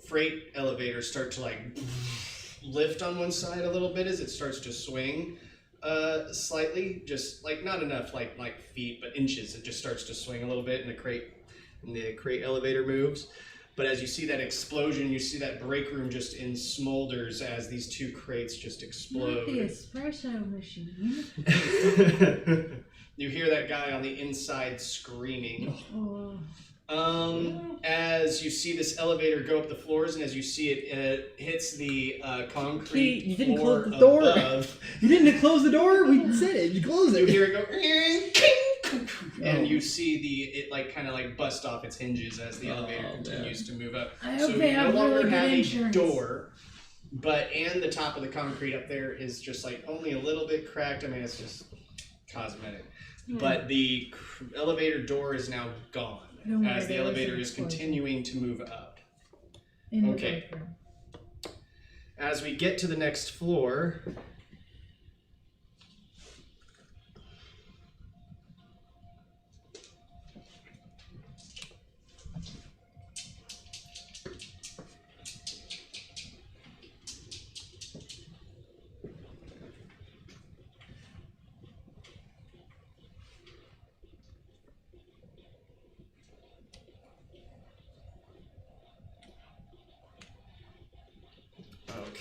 [SPEAKER 1] freight elevator, start to like lift on one side a little bit as it starts to swing slightly, just like not enough like feet, but inches. It just starts to swing a little bit, and the crate elevator moves. But as you see that explosion, you see that break room just in smolders as these 2 crates just
[SPEAKER 5] Not the
[SPEAKER 1] explode.
[SPEAKER 5] espresso machine.
[SPEAKER 1] You hear that guy on the inside screaming.
[SPEAKER 5] Oh.
[SPEAKER 1] As you see this elevator go up the floors, and as you see it hits the concrete
[SPEAKER 4] Kate, you didn't
[SPEAKER 1] floor
[SPEAKER 4] close the door.
[SPEAKER 1] above,
[SPEAKER 4] You didn't close the door? We said it. You close
[SPEAKER 1] you
[SPEAKER 4] it.
[SPEAKER 1] hear it go, and you see it like kind of like bust off its hinges as the elevator continues to move up.
[SPEAKER 5] I
[SPEAKER 1] So
[SPEAKER 5] hope
[SPEAKER 1] you
[SPEAKER 5] they
[SPEAKER 1] no
[SPEAKER 5] have
[SPEAKER 1] longer
[SPEAKER 5] really good
[SPEAKER 1] have a
[SPEAKER 5] insurance.
[SPEAKER 1] door, and the top of the concrete up there is just like only a little bit cracked. I mean, it's just cosmetic. But the elevator door is now gone
[SPEAKER 5] Don't worry,
[SPEAKER 1] as the
[SPEAKER 5] there was
[SPEAKER 1] elevator
[SPEAKER 5] an
[SPEAKER 1] is
[SPEAKER 5] explosion.
[SPEAKER 1] continuing to move up.
[SPEAKER 5] In the
[SPEAKER 1] Okay.
[SPEAKER 5] break room.
[SPEAKER 1] As we get to the next floor,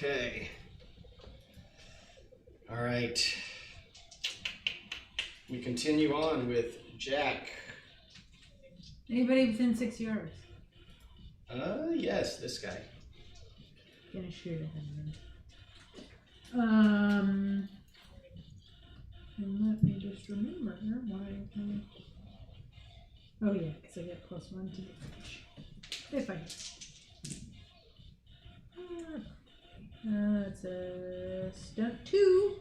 [SPEAKER 1] Okay. All right. We continue on with Jack.
[SPEAKER 5] Anybody within 6 yards?
[SPEAKER 1] Yes, this guy.
[SPEAKER 5] Gonna shoot at him. And let me just remember why. Oh yeah, because I get +1 to damage. If I hit. It's a stunt 2.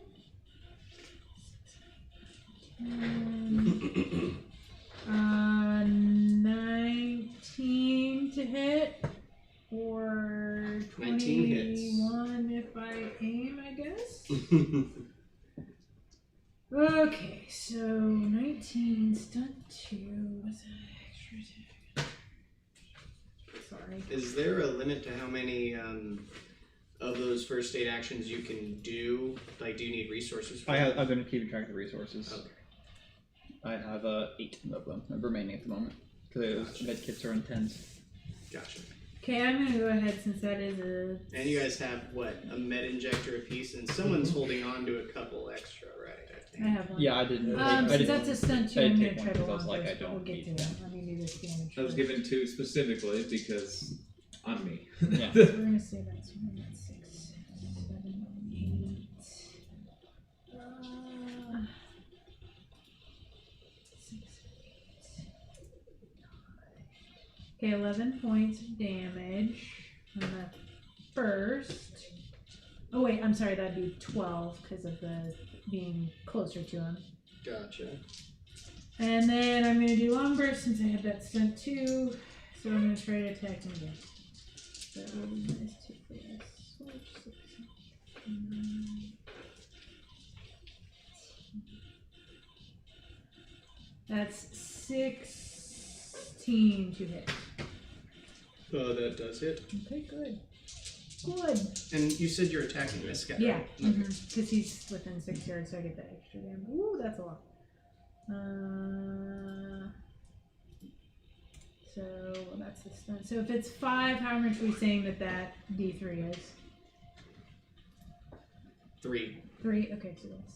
[SPEAKER 5] 19 to hit. Or
[SPEAKER 1] 19 hits.
[SPEAKER 5] 21 if I aim, I guess. Okay, so 19 stunt 2. What's that extra attack? Sorry.
[SPEAKER 1] Is there a limit to how many of those first aid actions you can do? Like, do you need resources for
[SPEAKER 4] I've been keeping track of the resources.
[SPEAKER 1] Okay.
[SPEAKER 4] I have 8 of them remaining at the moment because med kits are in 10s.
[SPEAKER 1] Gotcha.
[SPEAKER 5] Okay, I'm gonna go ahead since that is a.
[SPEAKER 1] And you guys have, what, a med injector apiece? And someone's holding on to a couple extra, right? I think.
[SPEAKER 5] I have one.
[SPEAKER 4] Yeah, I didn't.
[SPEAKER 5] Since that's a stunt 2,
[SPEAKER 4] I
[SPEAKER 5] I'm
[SPEAKER 4] didn't
[SPEAKER 5] gonna
[SPEAKER 4] take
[SPEAKER 5] try
[SPEAKER 4] one
[SPEAKER 5] to
[SPEAKER 4] 'cause I was
[SPEAKER 5] long
[SPEAKER 4] like,
[SPEAKER 5] first,
[SPEAKER 4] I
[SPEAKER 5] but we'll
[SPEAKER 4] don't
[SPEAKER 5] get
[SPEAKER 4] need
[SPEAKER 5] to
[SPEAKER 4] that.
[SPEAKER 5] that. Let me do this damage.
[SPEAKER 3] I was
[SPEAKER 5] first.
[SPEAKER 3] given 2 specifically because on me.
[SPEAKER 4] Yeah.
[SPEAKER 5] So we're gonna say that's 1, that's 6, 7, 8. 6, 8, 9. Okay, 11 points of damage on the first. Oh wait, I'm sorry, that'd be 12 because of the being closer to him.
[SPEAKER 1] Gotcha.
[SPEAKER 5] And then I'm gonna do long burst since I had that stunt 2. So I'm gonna try to attack him again. That will be -2 for this. 4, 6, 9. That's 16 to hit.
[SPEAKER 1] Oh, that does hit.
[SPEAKER 5] Okay, good. Good.
[SPEAKER 1] And you said you're attacking this guy.
[SPEAKER 5] Yeah,
[SPEAKER 1] right?
[SPEAKER 5] because he's within 6 yards, so I get that extra damage. Ooh, that's a lot. So well, that's the stun. So if it's 5, how much are we saying that D3 is?
[SPEAKER 1] 3.
[SPEAKER 5] 3. Okay, so that's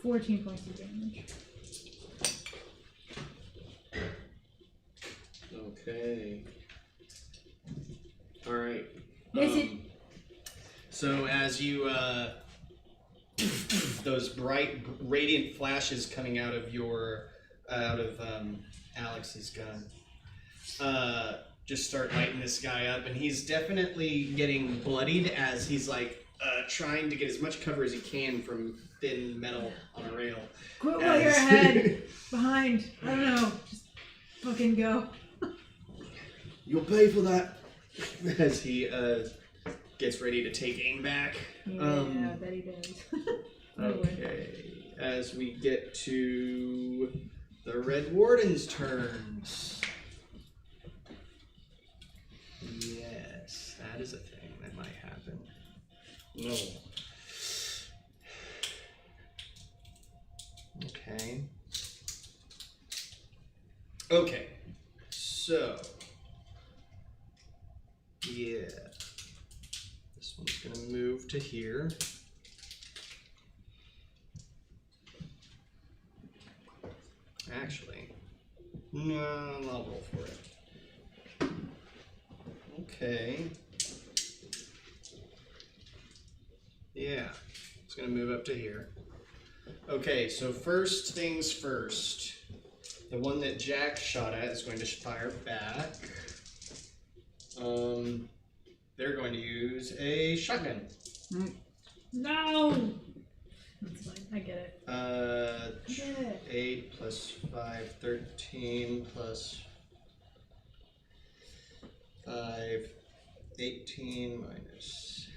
[SPEAKER 5] 14 points of damage.
[SPEAKER 1] Okay. All right.
[SPEAKER 5] Is it?
[SPEAKER 1] So as you those bright, radiant flashes coming out of Alex's gun, just start lighting this guy up, and he's definitely getting bloodied as he's like trying to get as much cover as he can from thin metal on a rail.
[SPEAKER 5] Quit while you're ahead, behind. I don't know. Just fucking go.
[SPEAKER 1] You'll pay for that. As he gets ready to take aim back.
[SPEAKER 5] Yeah, I bet he does.
[SPEAKER 1] Okay. As we get to the Red Warden's turns. Yes, that is a thing that might happen. No. Okay. Okay. So. Yeah. This one's gonna move to here. Actually, no, I'll roll for it. Okay. Yeah, it's gonna move up to here. Okay, so first things first. The one that Jack shot at is going to fire back. They're going to use a shotgun.
[SPEAKER 5] No! That's fine. I get it.
[SPEAKER 1] Uh,
[SPEAKER 5] I get it.
[SPEAKER 1] 8 plus 5, 13 plus 5, 18 minus.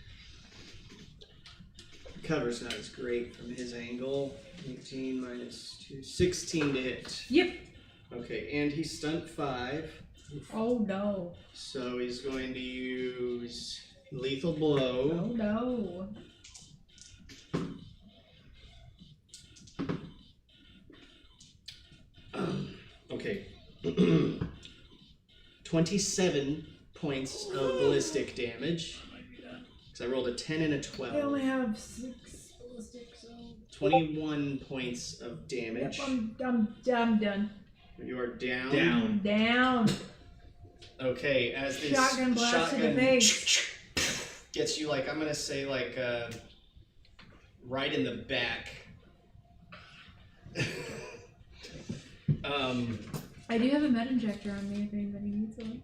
[SPEAKER 1] Cover's not as great from his angle. 18 minus 2, 16 to hit.
[SPEAKER 5] Yep.
[SPEAKER 1] Okay, and he's stunt 5.
[SPEAKER 5] Oh no.
[SPEAKER 1] So he's going to use lethal blow.
[SPEAKER 5] Oh no.
[SPEAKER 1] Okay. 27 points of ballistic damage. Because I rolled a 10 and a 12.
[SPEAKER 5] I only have 6 ballistic, so.
[SPEAKER 1] 21 points of damage.
[SPEAKER 5] Yep, I'm done.
[SPEAKER 1] You are down.
[SPEAKER 5] Down.
[SPEAKER 1] Okay, as this
[SPEAKER 5] Shotgun blast to the face.
[SPEAKER 1] gets you, like, I'm gonna say, like, right in the back.
[SPEAKER 5] I do have a med injector on me if anybody needs one.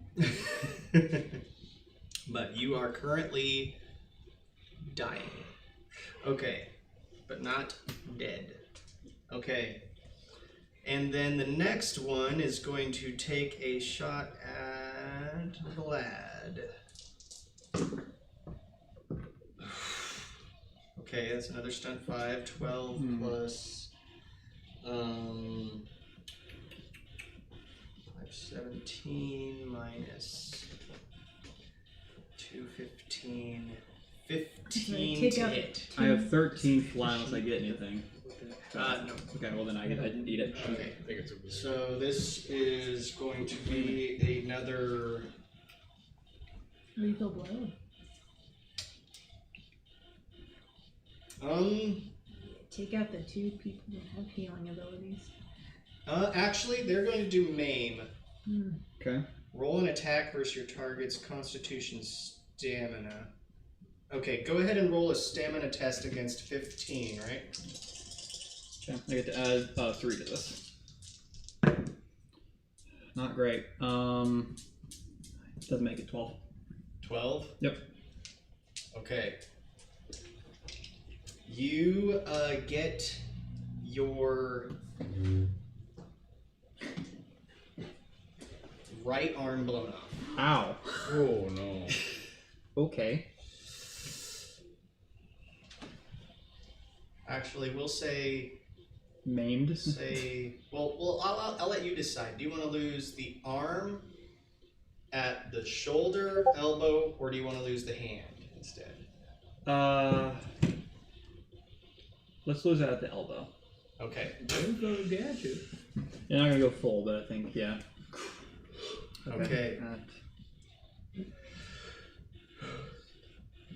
[SPEAKER 1] But you are currently dying. Okay, but not dead. Okay. And then the next one is going to take a shot at Vlad. Okay, that's another stunt 5. 12 plus 17 minus 2, 15. 15
[SPEAKER 5] Take
[SPEAKER 1] to
[SPEAKER 5] out
[SPEAKER 1] hit.
[SPEAKER 4] I have 13 flat unless I get anything.
[SPEAKER 1] No.
[SPEAKER 4] Okay, well then I didn't need it.
[SPEAKER 1] Okay. So this is going to be another.
[SPEAKER 5] Lethal blow. Take out the 2 people that have healing abilities.
[SPEAKER 1] Actually, they're going to do maim.
[SPEAKER 4] Okay.
[SPEAKER 1] Roll an attack versus your target's constitution stamina. Okay, go ahead and roll a stamina test against 15, right?
[SPEAKER 4] Okay, I get to add 3 to this. Not great. Doesn't make it 12.
[SPEAKER 1] 12?
[SPEAKER 4] Yep.
[SPEAKER 1] Okay. You get your right arm blown off.
[SPEAKER 4] Ow.
[SPEAKER 2] Oh no.
[SPEAKER 4] Okay.
[SPEAKER 1] Actually, we'll say.
[SPEAKER 4] Maimed.
[SPEAKER 1] Well, I'll let you decide. Do you want to lose the arm at the shoulder, elbow, or do you want to lose the hand instead?
[SPEAKER 4] Let's lose it at the elbow.
[SPEAKER 1] Okay.
[SPEAKER 2] Don't go gadget.
[SPEAKER 4] You're not gonna go full, but I think yeah.
[SPEAKER 1] Okay.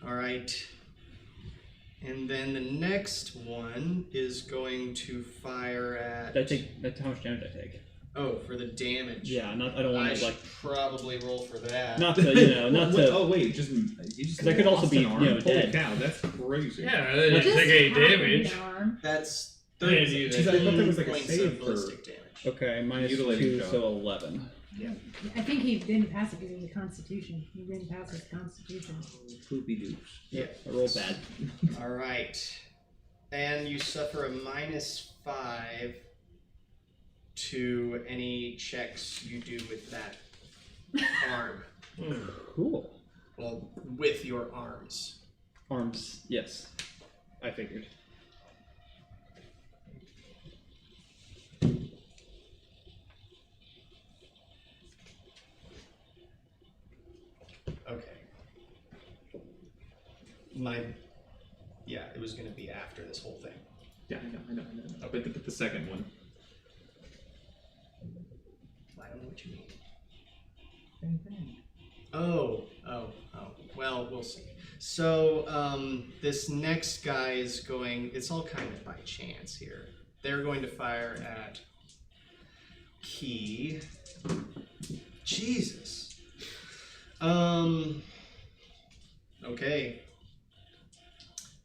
[SPEAKER 1] All right. And then the next one is going to fire at.
[SPEAKER 4] That's how much damage I take.
[SPEAKER 1] Oh, for the damage.
[SPEAKER 4] Yeah, I don't want
[SPEAKER 1] I
[SPEAKER 4] to
[SPEAKER 1] should
[SPEAKER 4] like
[SPEAKER 1] probably roll for that.
[SPEAKER 4] not to not to.
[SPEAKER 3] Oh wait, you just
[SPEAKER 4] That could also
[SPEAKER 3] lost
[SPEAKER 4] be,
[SPEAKER 3] an arm.
[SPEAKER 4] you know,
[SPEAKER 3] Holy
[SPEAKER 4] dead.
[SPEAKER 3] cow, that's crazy.
[SPEAKER 2] Yeah, they didn't
[SPEAKER 5] Just
[SPEAKER 2] take any
[SPEAKER 5] half of
[SPEAKER 2] damage.
[SPEAKER 5] the arm.
[SPEAKER 1] That's
[SPEAKER 2] I didn't do that.
[SPEAKER 1] 13
[SPEAKER 3] I thought there was like a
[SPEAKER 1] points
[SPEAKER 3] save
[SPEAKER 1] of
[SPEAKER 3] for-
[SPEAKER 1] ballistic damage.
[SPEAKER 4] Okay, minus
[SPEAKER 3] Mutilating
[SPEAKER 4] 2,
[SPEAKER 3] job.
[SPEAKER 4] so 11.
[SPEAKER 5] I think he didn't pass it because it was a constitution. He didn't pass his constitution.
[SPEAKER 3] Poopy doops.
[SPEAKER 1] Yeah.
[SPEAKER 4] I rolled bad.
[SPEAKER 1] All right. And you suffer a -5 to any checks you do with that arm.
[SPEAKER 4] Cool.
[SPEAKER 1] Well, with your arms.
[SPEAKER 4] Arms, yes. I figured.
[SPEAKER 1] Okay. Yeah, it was going to be after this whole thing.
[SPEAKER 3] Yeah, I know. But the second one.
[SPEAKER 1] I don't know what you mean. Oh. Well, we'll see. So, this next guy is going. It's all kind of by chance here. They're going to fire at Key. Jesus. Okay.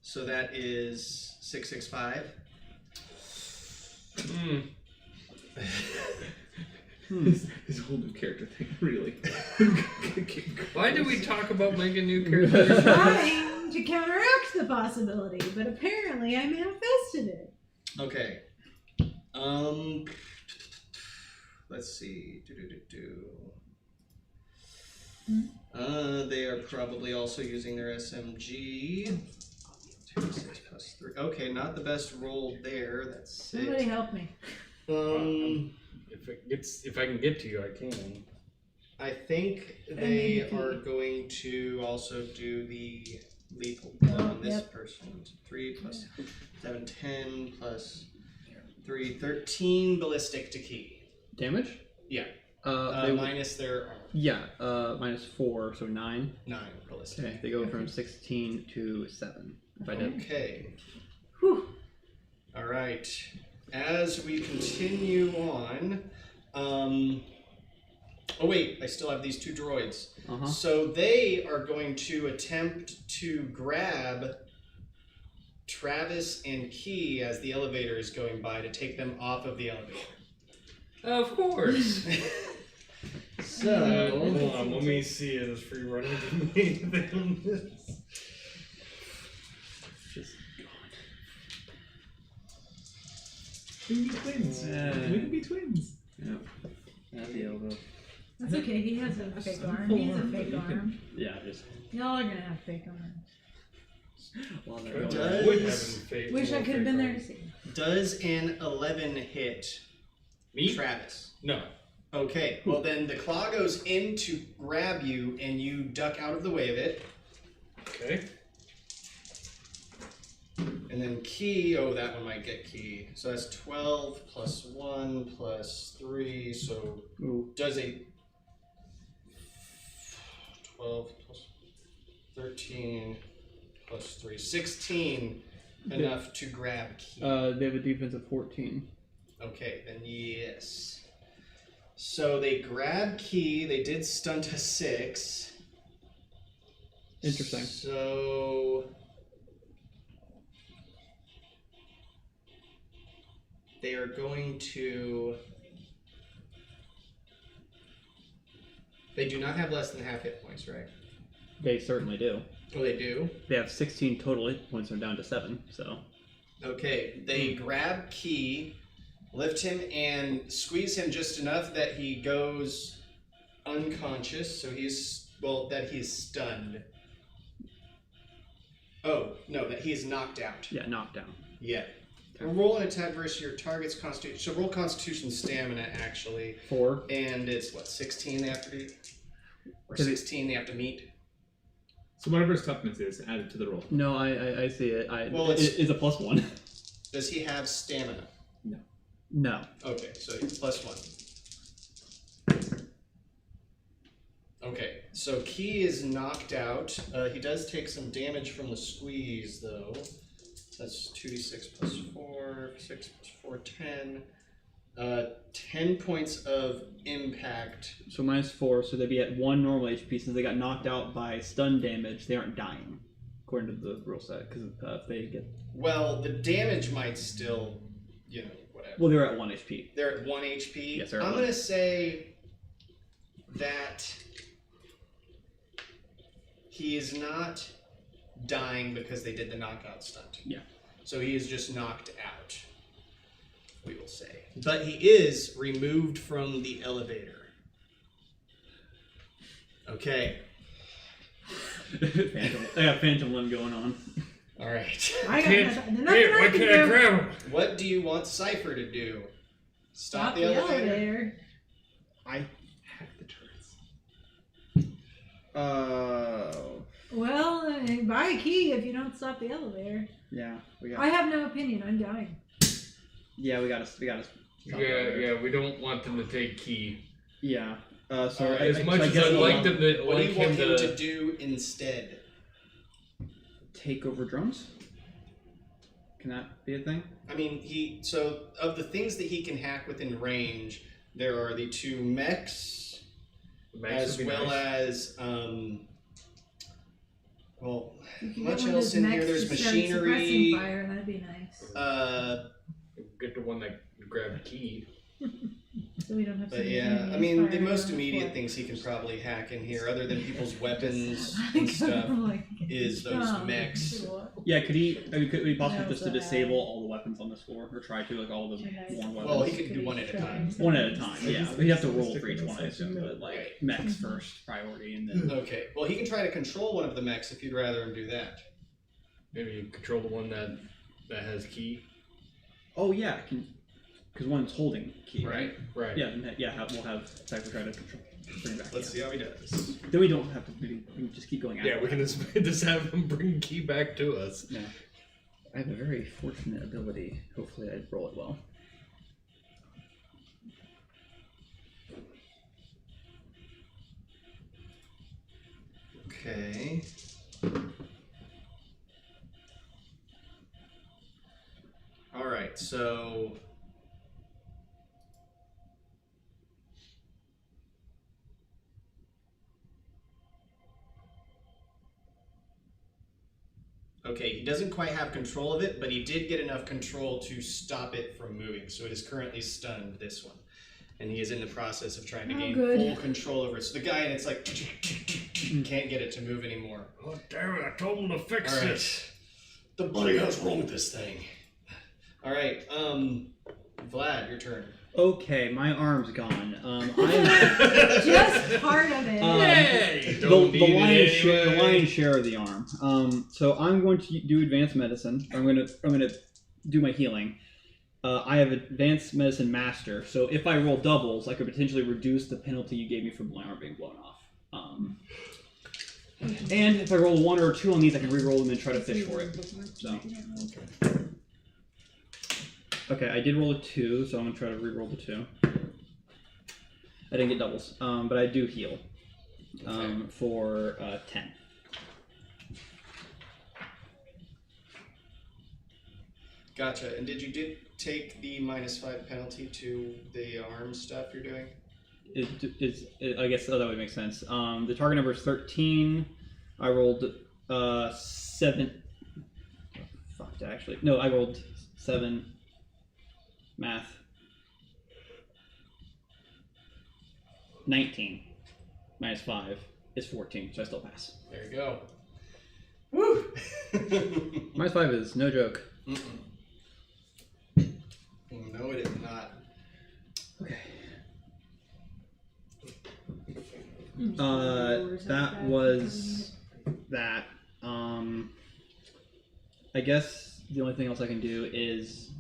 [SPEAKER 1] So that is 665.
[SPEAKER 3] This whole new character thing, really.
[SPEAKER 2] Why do we talk about making new characters?
[SPEAKER 5] Trying to counteract the possibility, but apparently I manifested it.
[SPEAKER 1] Okay. Let's see. They are probably also using their SMG. 2d6 plus 3. Okay, not the best roll there. That's 6.
[SPEAKER 5] Somebody help me.
[SPEAKER 2] If I can get to you, I can.
[SPEAKER 1] I think they
[SPEAKER 5] MVP.
[SPEAKER 1] are going to also do the lethal blow on this
[SPEAKER 5] Yep.
[SPEAKER 1] person. 3 plus 7, 10 plus 3, 13 ballistic to Key.
[SPEAKER 4] Damage?
[SPEAKER 1] Yeah. minus their armor.
[SPEAKER 4] Yeah, -4, so 9.
[SPEAKER 1] 9 realistic.
[SPEAKER 4] Okay, they go from 16 to 7. If I did.
[SPEAKER 1] Okay.
[SPEAKER 5] Whew.
[SPEAKER 1] All right. As we continue on, oh wait, I still have these 2 droids.
[SPEAKER 4] Uh-huh.
[SPEAKER 1] So they are going to attempt to grab Travis and Key as the elevator is going by to take them off of the elevator.
[SPEAKER 2] Of course.
[SPEAKER 1] So
[SPEAKER 2] Hold on, let me see this free running anything on this.
[SPEAKER 4] Just
[SPEAKER 3] We can be twins. We can be twins.
[SPEAKER 4] yeah. At the elbow.
[SPEAKER 5] That's okay. He has a fake arm. He has a fake arm.
[SPEAKER 4] Yeah, just.
[SPEAKER 5] Y'all are gonna have fake arms.
[SPEAKER 4] While they're
[SPEAKER 1] Good.
[SPEAKER 4] going.
[SPEAKER 1] Does-
[SPEAKER 5] Wish I could have been there to see.
[SPEAKER 1] does an 11 hit
[SPEAKER 2] Me?
[SPEAKER 1] Travis?
[SPEAKER 2] No.
[SPEAKER 1] Okay, well then the claw goes in to grab you and you duck out of the way of it.
[SPEAKER 2] Okay.
[SPEAKER 1] And then Key, oh that one might get Key. So that's 12 plus 1 plus 3, so
[SPEAKER 4] Ooh.
[SPEAKER 1] does a 12 plus 13 plus 3, 16 enough to grab Key.
[SPEAKER 4] They have a defense of 14.
[SPEAKER 1] Okay, then yes. So they grab Key, they did stunt a 6.
[SPEAKER 4] Interesting.
[SPEAKER 1] So they are going to. They do not have less than half hit points, right?
[SPEAKER 4] They certainly do.
[SPEAKER 1] Oh, they do?
[SPEAKER 4] They have 16 total hit points. They're down to 7. So.
[SPEAKER 1] Okay, they grab Key, lift him, and squeeze him just enough that he goes unconscious. So that he's stunned. Oh, no, that he is knocked out.
[SPEAKER 4] Yeah, knocked down.
[SPEAKER 1] Yeah. Roll an attack versus your target's constitution. So roll constitution stamina, actually.
[SPEAKER 4] 4.
[SPEAKER 1] And it's, what, 16 they have to beat? Or
[SPEAKER 4] Cause
[SPEAKER 1] 16 they have to meet?
[SPEAKER 3] So whatever his toughness is, add it to the roll.
[SPEAKER 4] No, I see it.
[SPEAKER 1] Well,
[SPEAKER 4] it's a +1.
[SPEAKER 1] Does he have stamina?
[SPEAKER 4] No.
[SPEAKER 1] Okay, so it's +1. Okay, so Key is knocked out. He does take some damage from the squeeze, though. That's 2d6 plus 4, 6 plus 4, 10. 10 points of impact.
[SPEAKER 4] So -4, so they'd be at 1 normal HP. Since they got knocked out by stun damage, they aren't dying, according to the rule set. Because if they get.
[SPEAKER 1] Well, the damage might still, whatever.
[SPEAKER 4] Well, they're at 1 HP.
[SPEAKER 1] They're at 1 HP.
[SPEAKER 4] Yes, they're at
[SPEAKER 1] I'm
[SPEAKER 4] 1.
[SPEAKER 1] going to say that he is not dying because they did the knockout stunt.
[SPEAKER 4] Yeah.
[SPEAKER 1] So he is just knocked out, we will say. But he is removed from the elevator. Okay.
[SPEAKER 4] I got Phantom Limb going on.
[SPEAKER 1] All right.
[SPEAKER 5] I got nothing.
[SPEAKER 2] Hey, why can't I grab him?
[SPEAKER 1] What do you want Cypher to do?
[SPEAKER 5] Stop the elevator.
[SPEAKER 3] I hack the turrets.
[SPEAKER 5] Well, buy a key if you don't stop the elevator.
[SPEAKER 4] Yeah, we got.
[SPEAKER 5] I have no opinion. I'm dying.
[SPEAKER 4] Yeah, we got to.
[SPEAKER 2] Yeah, we don't want them to take Key.
[SPEAKER 4] Yeah. So
[SPEAKER 1] Alright,
[SPEAKER 2] As much as I'd like them to,
[SPEAKER 1] What do you want him to
[SPEAKER 2] to
[SPEAKER 1] do instead?
[SPEAKER 4] take over drones. Can that be a thing?
[SPEAKER 1] I mean, so of the things that he can hack within range, there are the 2 mechs, as well as well,
[SPEAKER 5] You can
[SPEAKER 1] much
[SPEAKER 5] get one of
[SPEAKER 1] else
[SPEAKER 5] those
[SPEAKER 1] in here.
[SPEAKER 5] mechs
[SPEAKER 1] There's
[SPEAKER 5] to start
[SPEAKER 1] machinery.
[SPEAKER 5] suppressing fire. That'd be nice.
[SPEAKER 2] get the one that grabbed Key.
[SPEAKER 5] So we don't have.
[SPEAKER 1] But
[SPEAKER 5] so many
[SPEAKER 1] yeah,
[SPEAKER 5] enemies
[SPEAKER 1] I mean, the
[SPEAKER 5] firing
[SPEAKER 1] most
[SPEAKER 5] on
[SPEAKER 1] immediate
[SPEAKER 5] floor.
[SPEAKER 1] things he can probably hack in here, other than people's weapons
[SPEAKER 5] I
[SPEAKER 1] and stuff,
[SPEAKER 5] kinda like
[SPEAKER 1] is those
[SPEAKER 5] it.
[SPEAKER 1] mechs.
[SPEAKER 4] Yeah. Could it be possible
[SPEAKER 5] No,
[SPEAKER 4] just to
[SPEAKER 5] but-
[SPEAKER 4] disable all the weapons on this floor, or try to all the
[SPEAKER 5] Should I-
[SPEAKER 4] worn weapons?
[SPEAKER 1] Well, he could do one at a time.
[SPEAKER 4] One at a time. Yeah, but you have to roll for each one, I assume. But like
[SPEAKER 1] Right.
[SPEAKER 4] mechs first priority, and then.
[SPEAKER 1] Okay, well, he can try to control one of the mechs if you'd rather him do that.
[SPEAKER 2] Maybe you control the one that has Key.
[SPEAKER 4] Oh yeah, because one's holding key.
[SPEAKER 1] Right?
[SPEAKER 2] Right.
[SPEAKER 4] Yeah, we'll have Cypher try to control, bring back.
[SPEAKER 1] Let's see how he does.
[SPEAKER 4] Then we don't have to. We can just keep going.
[SPEAKER 2] Yeah,
[SPEAKER 4] after
[SPEAKER 2] we can just have them bring Key back to us.
[SPEAKER 4] Yeah. I have a very fortunate ability. Hopefully, I roll it well.
[SPEAKER 1] Okay. Alright, so... Okay, he doesn't quite have control of it, but he did get enough control to stop it from moving, so it is currently stunned, this one. And he is in the process of trying to gain full control over it. So the guy, and it's like, can't get it to move anymore.
[SPEAKER 2] Oh, damn it, I told him to fix it.
[SPEAKER 1] The bloody hell's wrong with this thing? Alright, Vlad, your turn.
[SPEAKER 4] Okay, my arm's gone.
[SPEAKER 5] Just part of it.
[SPEAKER 2] Hey,
[SPEAKER 4] the lion's share of the arm. So I'm going to do advanced medicine. I'm gonna do my healing. I have advanced medicine master, so if I roll doubles, I could potentially reduce the penalty you gave me for my arm being blown off. And if I roll 1 or 2 on these, I can re-roll them and try to fish for it. So. Okay, I did roll a 2, so I'm gonna try to re-roll the 2. I didn't get doubles, but I do heal for 10.
[SPEAKER 1] Gotcha. And did you take the -5 penalty to the arm stuff you're doing?
[SPEAKER 4] I guess that would make sense. The target number is 13. I rolled 7. Fuck, actually. No, I rolled 7. Math. 19 -5 is 14, so I still pass.
[SPEAKER 1] There you go. Woo!
[SPEAKER 4] -5 is no joke.
[SPEAKER 1] No, it is not.
[SPEAKER 4] Okay. That was that. I guess the only thing else I can do is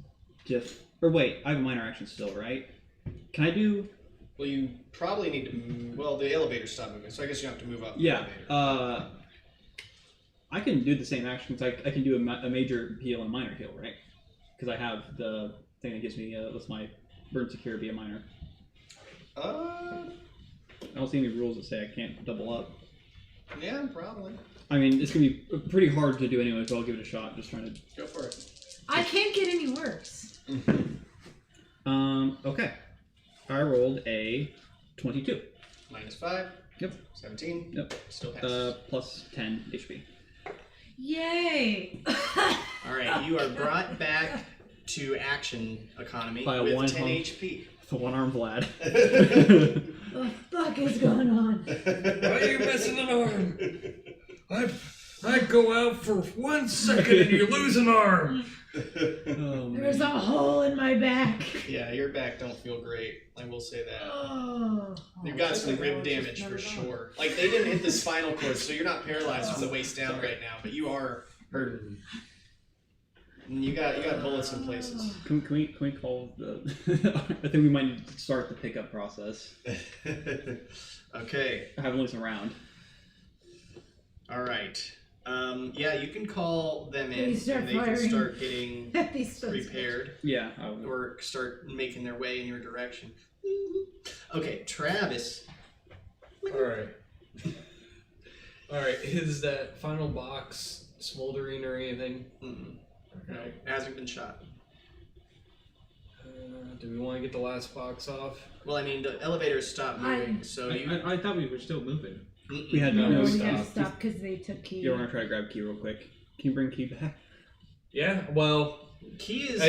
[SPEAKER 4] just. Or wait, I have a minor action still, right? Can I do?
[SPEAKER 1] Well, you probably need to move. Well, the elevator stopped moving, so I guess you have to move up.
[SPEAKER 4] Yeah.
[SPEAKER 1] The elevator.
[SPEAKER 4] I can do the same actions. I can do a major heal and a minor heal, right? Because I have the thing that gives me lets my burn secure be a minor. I don't see any rules that say I can't double up.
[SPEAKER 1] Yeah, probably.
[SPEAKER 4] I mean, it's gonna be pretty hard to do anyway, so I'll give it a shot. Just trying to
[SPEAKER 1] go for it.
[SPEAKER 5] I can't get any worse.
[SPEAKER 4] Okay. I rolled a 22.
[SPEAKER 1] -5.
[SPEAKER 4] Yep.
[SPEAKER 1] 17.
[SPEAKER 4] Yep.
[SPEAKER 1] Still passes.
[SPEAKER 4] Plus 10 HP.
[SPEAKER 5] Yay!
[SPEAKER 1] Alright, you are brought back to action economy
[SPEAKER 4] By a
[SPEAKER 1] with 10 HP.
[SPEAKER 4] It's a one-armed Vlad.
[SPEAKER 5] What the fuck is going on?
[SPEAKER 2] Why are you missing an arm? I go out for 1 second and you lose an arm.
[SPEAKER 5] There's a hole in my back.
[SPEAKER 1] Yeah, your back don't feel great. I will say that.
[SPEAKER 5] Oh.
[SPEAKER 1] You've got some rib damage for sure. Like, they didn't hit the spinal cord, so you're not paralyzed from the waist down right now, but you are hurting. And you got bullets in places.
[SPEAKER 4] Can we call the? I think we might need to start the pickup process.
[SPEAKER 1] Okay.
[SPEAKER 4] I haven't looked around.
[SPEAKER 1] All right. Yeah, you can call them in,
[SPEAKER 5] Please start
[SPEAKER 1] and they can
[SPEAKER 5] firing.
[SPEAKER 1] start getting
[SPEAKER 5] These
[SPEAKER 1] repaired.
[SPEAKER 4] Yeah. I will.
[SPEAKER 1] Or start making their way in your direction. Okay, Travis.
[SPEAKER 2] Alright. Alright, is that final box smoldering or anything?
[SPEAKER 1] No, it hasn't been shot.
[SPEAKER 2] Do we want to get the last box off?
[SPEAKER 1] Well, I mean, the elevators stopped moving, so you...
[SPEAKER 3] I thought we were still moving.
[SPEAKER 4] We had
[SPEAKER 2] No,
[SPEAKER 4] no.
[SPEAKER 5] we
[SPEAKER 2] stop.
[SPEAKER 5] gotta stop because they took Key.
[SPEAKER 4] You want to try to grab Key real quick? Can you bring Key back?
[SPEAKER 2] Yeah, well,
[SPEAKER 1] Key is...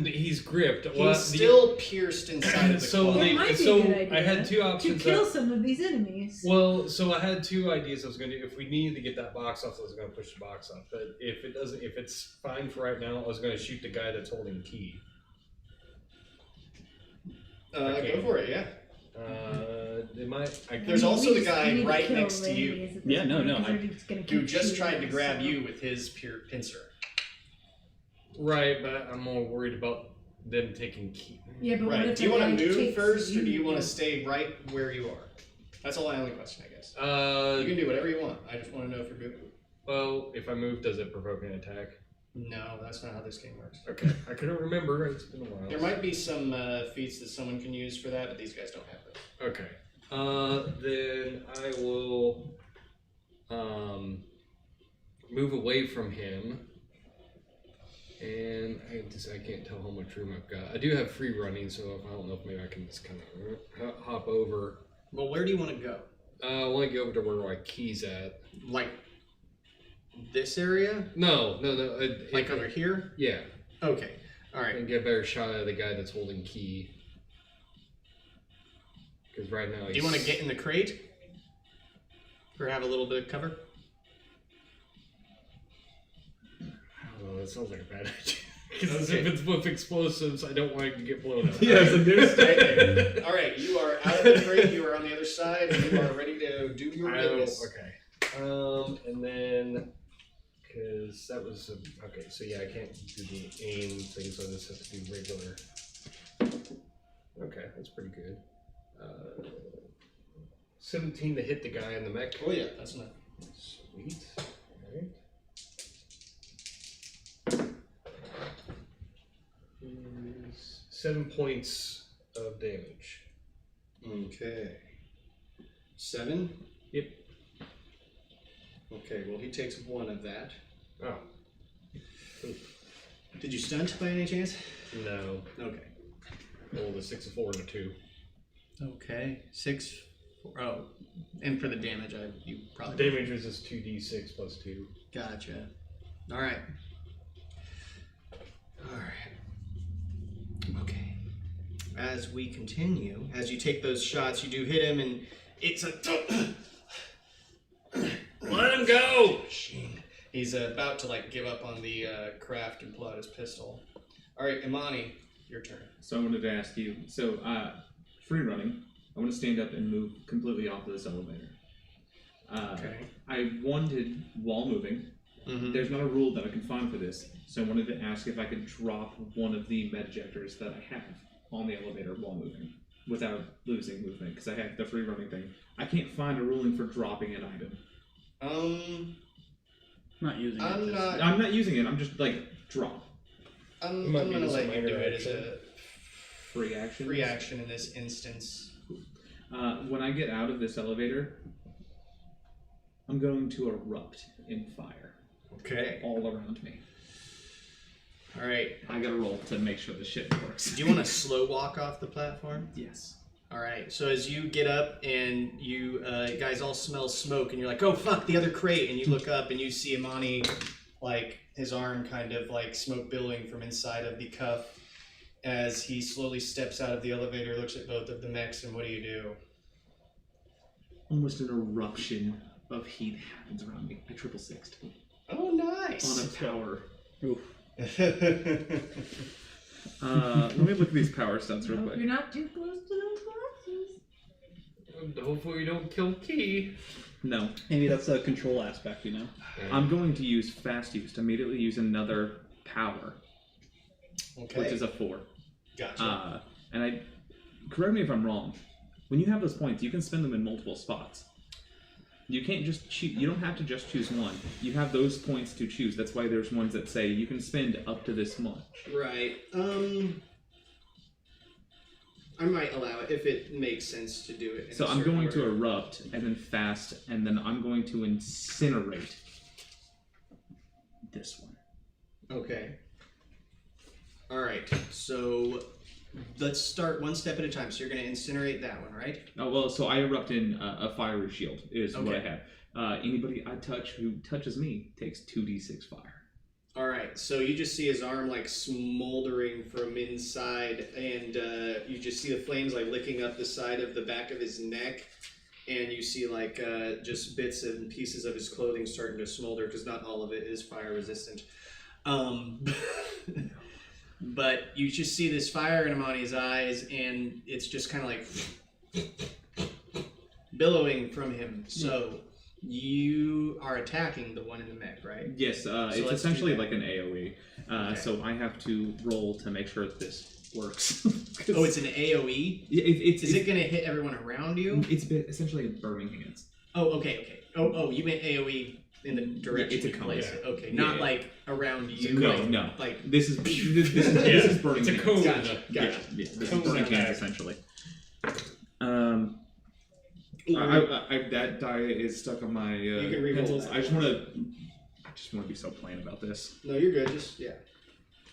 [SPEAKER 2] he's gripped.
[SPEAKER 1] He's still pierced inside of the
[SPEAKER 2] So
[SPEAKER 1] claw.
[SPEAKER 5] That might be a good idea.
[SPEAKER 2] I had two
[SPEAKER 5] To
[SPEAKER 2] options.
[SPEAKER 5] kill some of these enemies.
[SPEAKER 2] Well, so I had two ideas I was going to do. If we needed to get that box off, I was going to push the box off. But if it's fine for right now, I was going to shoot the guy that's holding Key.
[SPEAKER 1] Go for it, yeah. There's
[SPEAKER 5] We
[SPEAKER 1] also the
[SPEAKER 5] just
[SPEAKER 1] guy
[SPEAKER 5] need to
[SPEAKER 1] right
[SPEAKER 5] kill
[SPEAKER 1] next to you
[SPEAKER 5] enemies at this
[SPEAKER 4] Yeah, no,
[SPEAKER 5] point,
[SPEAKER 4] no,
[SPEAKER 5] 'cause
[SPEAKER 4] I-
[SPEAKER 5] they're just gonna
[SPEAKER 1] who
[SPEAKER 5] keep
[SPEAKER 1] just
[SPEAKER 5] shooting
[SPEAKER 1] tried to
[SPEAKER 5] us,
[SPEAKER 1] grab
[SPEAKER 5] so.
[SPEAKER 1] you with his pincer.
[SPEAKER 2] Right, but I'm more worried about them taking Key.
[SPEAKER 5] Yeah, but what
[SPEAKER 1] Right.
[SPEAKER 5] if
[SPEAKER 1] Do you
[SPEAKER 5] the
[SPEAKER 1] want
[SPEAKER 5] guy
[SPEAKER 1] to move
[SPEAKER 5] takes
[SPEAKER 1] first, or do you want to
[SPEAKER 5] you?
[SPEAKER 1] stay right where you are? That's the only question, I guess. You can do whatever you want. I just want to know if you're moving.
[SPEAKER 2] Well, if I move, does it provoke an attack?
[SPEAKER 1] No, that's not how this game works.
[SPEAKER 2] Okay, I couldn't remember. It's been a while.
[SPEAKER 1] There might be some feats that someone can use for that, but these guys don't have them.
[SPEAKER 2] Okay. Then I will.
[SPEAKER 7] move away from him. And I can't tell how much room I've got. I do have free running, so I don't know if maybe I can just kind of hop over.
[SPEAKER 1] Well, where do you want to go?
[SPEAKER 7] I want to go over to where my key's at.
[SPEAKER 1] Like this area?
[SPEAKER 7] No.
[SPEAKER 1] Like over here?
[SPEAKER 7] Yeah.
[SPEAKER 1] Okay. All right.
[SPEAKER 7] And get a better shot at the guy that's holding key. Because right now he's...
[SPEAKER 1] Do you want to get in the crate? Or have a little bit of cover?
[SPEAKER 7] I don't know, that sounds like a bad idea. Because if it's with explosives, I don't want it to get blown up.
[SPEAKER 3] Yeah, it's a new
[SPEAKER 1] All right, you are out of the crate. You are on the other side, and you are ready to do your business.
[SPEAKER 7] Okay. And then, because that was okay. So yeah, I can't do the aim thing, so I just have to do regular. Okay, that's pretty good. 17 to hit the guy in the mech.
[SPEAKER 1] Oh yeah, that's enough.
[SPEAKER 7] Sweet. All right. 7 points of damage.
[SPEAKER 1] Okay. 7?
[SPEAKER 7] Yep.
[SPEAKER 1] Okay, well he takes 1 of that.
[SPEAKER 7] Oh.
[SPEAKER 1] Did you stunt by any chance?
[SPEAKER 7] No.
[SPEAKER 1] Okay.
[SPEAKER 7] Rolled a 6, a 4, and a 2.
[SPEAKER 1] Okay. 6. Oh, and for the damage, you probably.
[SPEAKER 7] Damage is just 2d6 plus 2.
[SPEAKER 1] Gotcha. All right. All right. Okay. As we continue, as you take those shots, you do hit him, and it's a.
[SPEAKER 7] Let him go!
[SPEAKER 1] He's about to give up on the craft and pull out his pistol. All right, Imani, your turn.
[SPEAKER 3] So I wanted to ask you. So free running. I want to stand up and move completely off of this elevator.
[SPEAKER 1] Okay.
[SPEAKER 3] I wanted while moving.
[SPEAKER 1] Mm-hmm.
[SPEAKER 3] There's not a rule that I can find for this, so I wanted to ask if I could drop one of the medejectors that I have on the elevator while moving without losing movement, because I have the free running thing. I can't find a ruling for dropping an item.
[SPEAKER 4] Not using
[SPEAKER 1] I'm
[SPEAKER 4] it.
[SPEAKER 1] not.
[SPEAKER 3] I'm not using it. I'm just drop.
[SPEAKER 1] I'm
[SPEAKER 7] might be
[SPEAKER 1] gonna
[SPEAKER 7] just a
[SPEAKER 1] let you
[SPEAKER 7] minor
[SPEAKER 1] do it as
[SPEAKER 7] action.
[SPEAKER 1] a
[SPEAKER 3] Free action.
[SPEAKER 1] free action in this instance.
[SPEAKER 3] When I get out of this elevator, I'm going to erupt in fire
[SPEAKER 1] Okay.
[SPEAKER 3] all around me.
[SPEAKER 1] All right.
[SPEAKER 3] I gotta roll to make sure the shit works.
[SPEAKER 1] Do you want to slow walk off the platform?
[SPEAKER 3] Yes.
[SPEAKER 1] All right. So as you get up and you guys all smell smoke, and you're like, "Oh fuck, the other crate!" And you look up and you see Imani, his arm kind of smoke billowing from inside of the cuff. As he slowly steps out of the elevator, looks at both of the mechs, and what do?
[SPEAKER 3] Almost an eruption of heat happens around me. I triple sixed
[SPEAKER 1] Oh, nice.
[SPEAKER 3] on a power.
[SPEAKER 4] Oof.
[SPEAKER 3] Let me look at these power stats real
[SPEAKER 5] Hope
[SPEAKER 3] quick.
[SPEAKER 5] you're not too close to those boxes.
[SPEAKER 7] Hopefully you don't kill Key.
[SPEAKER 3] No,
[SPEAKER 4] Maybe that's a control aspect, you know?
[SPEAKER 3] I'm going to use fast use to immediately use another power,
[SPEAKER 1] Okay.
[SPEAKER 3] which is a 4.
[SPEAKER 1] Gotcha.
[SPEAKER 3] And correct me if I'm wrong. When you have those points, you can spend them in multiple spots. You can't just choose. You don't have to just choose one. You have those points to choose. That's why there's ones that say you can spend up to this much.
[SPEAKER 1] Right. I might allow it if it makes sense to do it. In
[SPEAKER 3] So
[SPEAKER 1] a
[SPEAKER 3] I'm
[SPEAKER 1] certain
[SPEAKER 3] going to
[SPEAKER 1] order.
[SPEAKER 3] erupt and then fast, and then I'm going to incinerate this one.
[SPEAKER 1] Okay. All right. So let's start one step at a time. So you're going to incinerate that one, right?
[SPEAKER 3] Oh well, so I erupt in a fiery shield is what I
[SPEAKER 1] Okay.
[SPEAKER 3] have. Anybody I touch who touches me takes 2d6 fire.
[SPEAKER 1] All right. So you just see his arm smoldering from inside, and you just see the flames licking up the side of the back of his neck, and you see just bits and pieces of his clothing starting to smolder because not all of it is fire resistant. But you just see this fire in Imani's eyes, and it's just kind of billowing from him. So you are attacking the one in the mech, right?
[SPEAKER 3] Yes,
[SPEAKER 1] let's
[SPEAKER 3] it's
[SPEAKER 1] do
[SPEAKER 3] essentially
[SPEAKER 1] that.
[SPEAKER 3] like an AoE.
[SPEAKER 1] Okay.
[SPEAKER 3] So I have to roll to make sure that this works.
[SPEAKER 1] Oh, it's an AoE? Is it going to hit everyone around you?
[SPEAKER 3] It's essentially a burning hands.
[SPEAKER 1] Oh, okay. Oh, you meant AoE in the direction
[SPEAKER 3] it's a
[SPEAKER 1] you place
[SPEAKER 3] cone.
[SPEAKER 1] it. Okay,
[SPEAKER 3] Yeah,
[SPEAKER 1] not
[SPEAKER 3] yeah.
[SPEAKER 1] around
[SPEAKER 7] It's a
[SPEAKER 1] you.
[SPEAKER 7] cone.
[SPEAKER 3] No.
[SPEAKER 1] Like
[SPEAKER 3] This is this is burning
[SPEAKER 7] It's a
[SPEAKER 3] hands.
[SPEAKER 7] cone.
[SPEAKER 1] Gotcha.
[SPEAKER 3] Yeah, this is
[SPEAKER 7] Cone's
[SPEAKER 3] burning
[SPEAKER 7] not
[SPEAKER 3] hands
[SPEAKER 7] bad.
[SPEAKER 3] essentially. That die is stuck on my
[SPEAKER 1] can re-roll
[SPEAKER 3] pencils.
[SPEAKER 1] that.
[SPEAKER 3] I just want to be so plain about this.
[SPEAKER 1] No, you're good. Just yeah.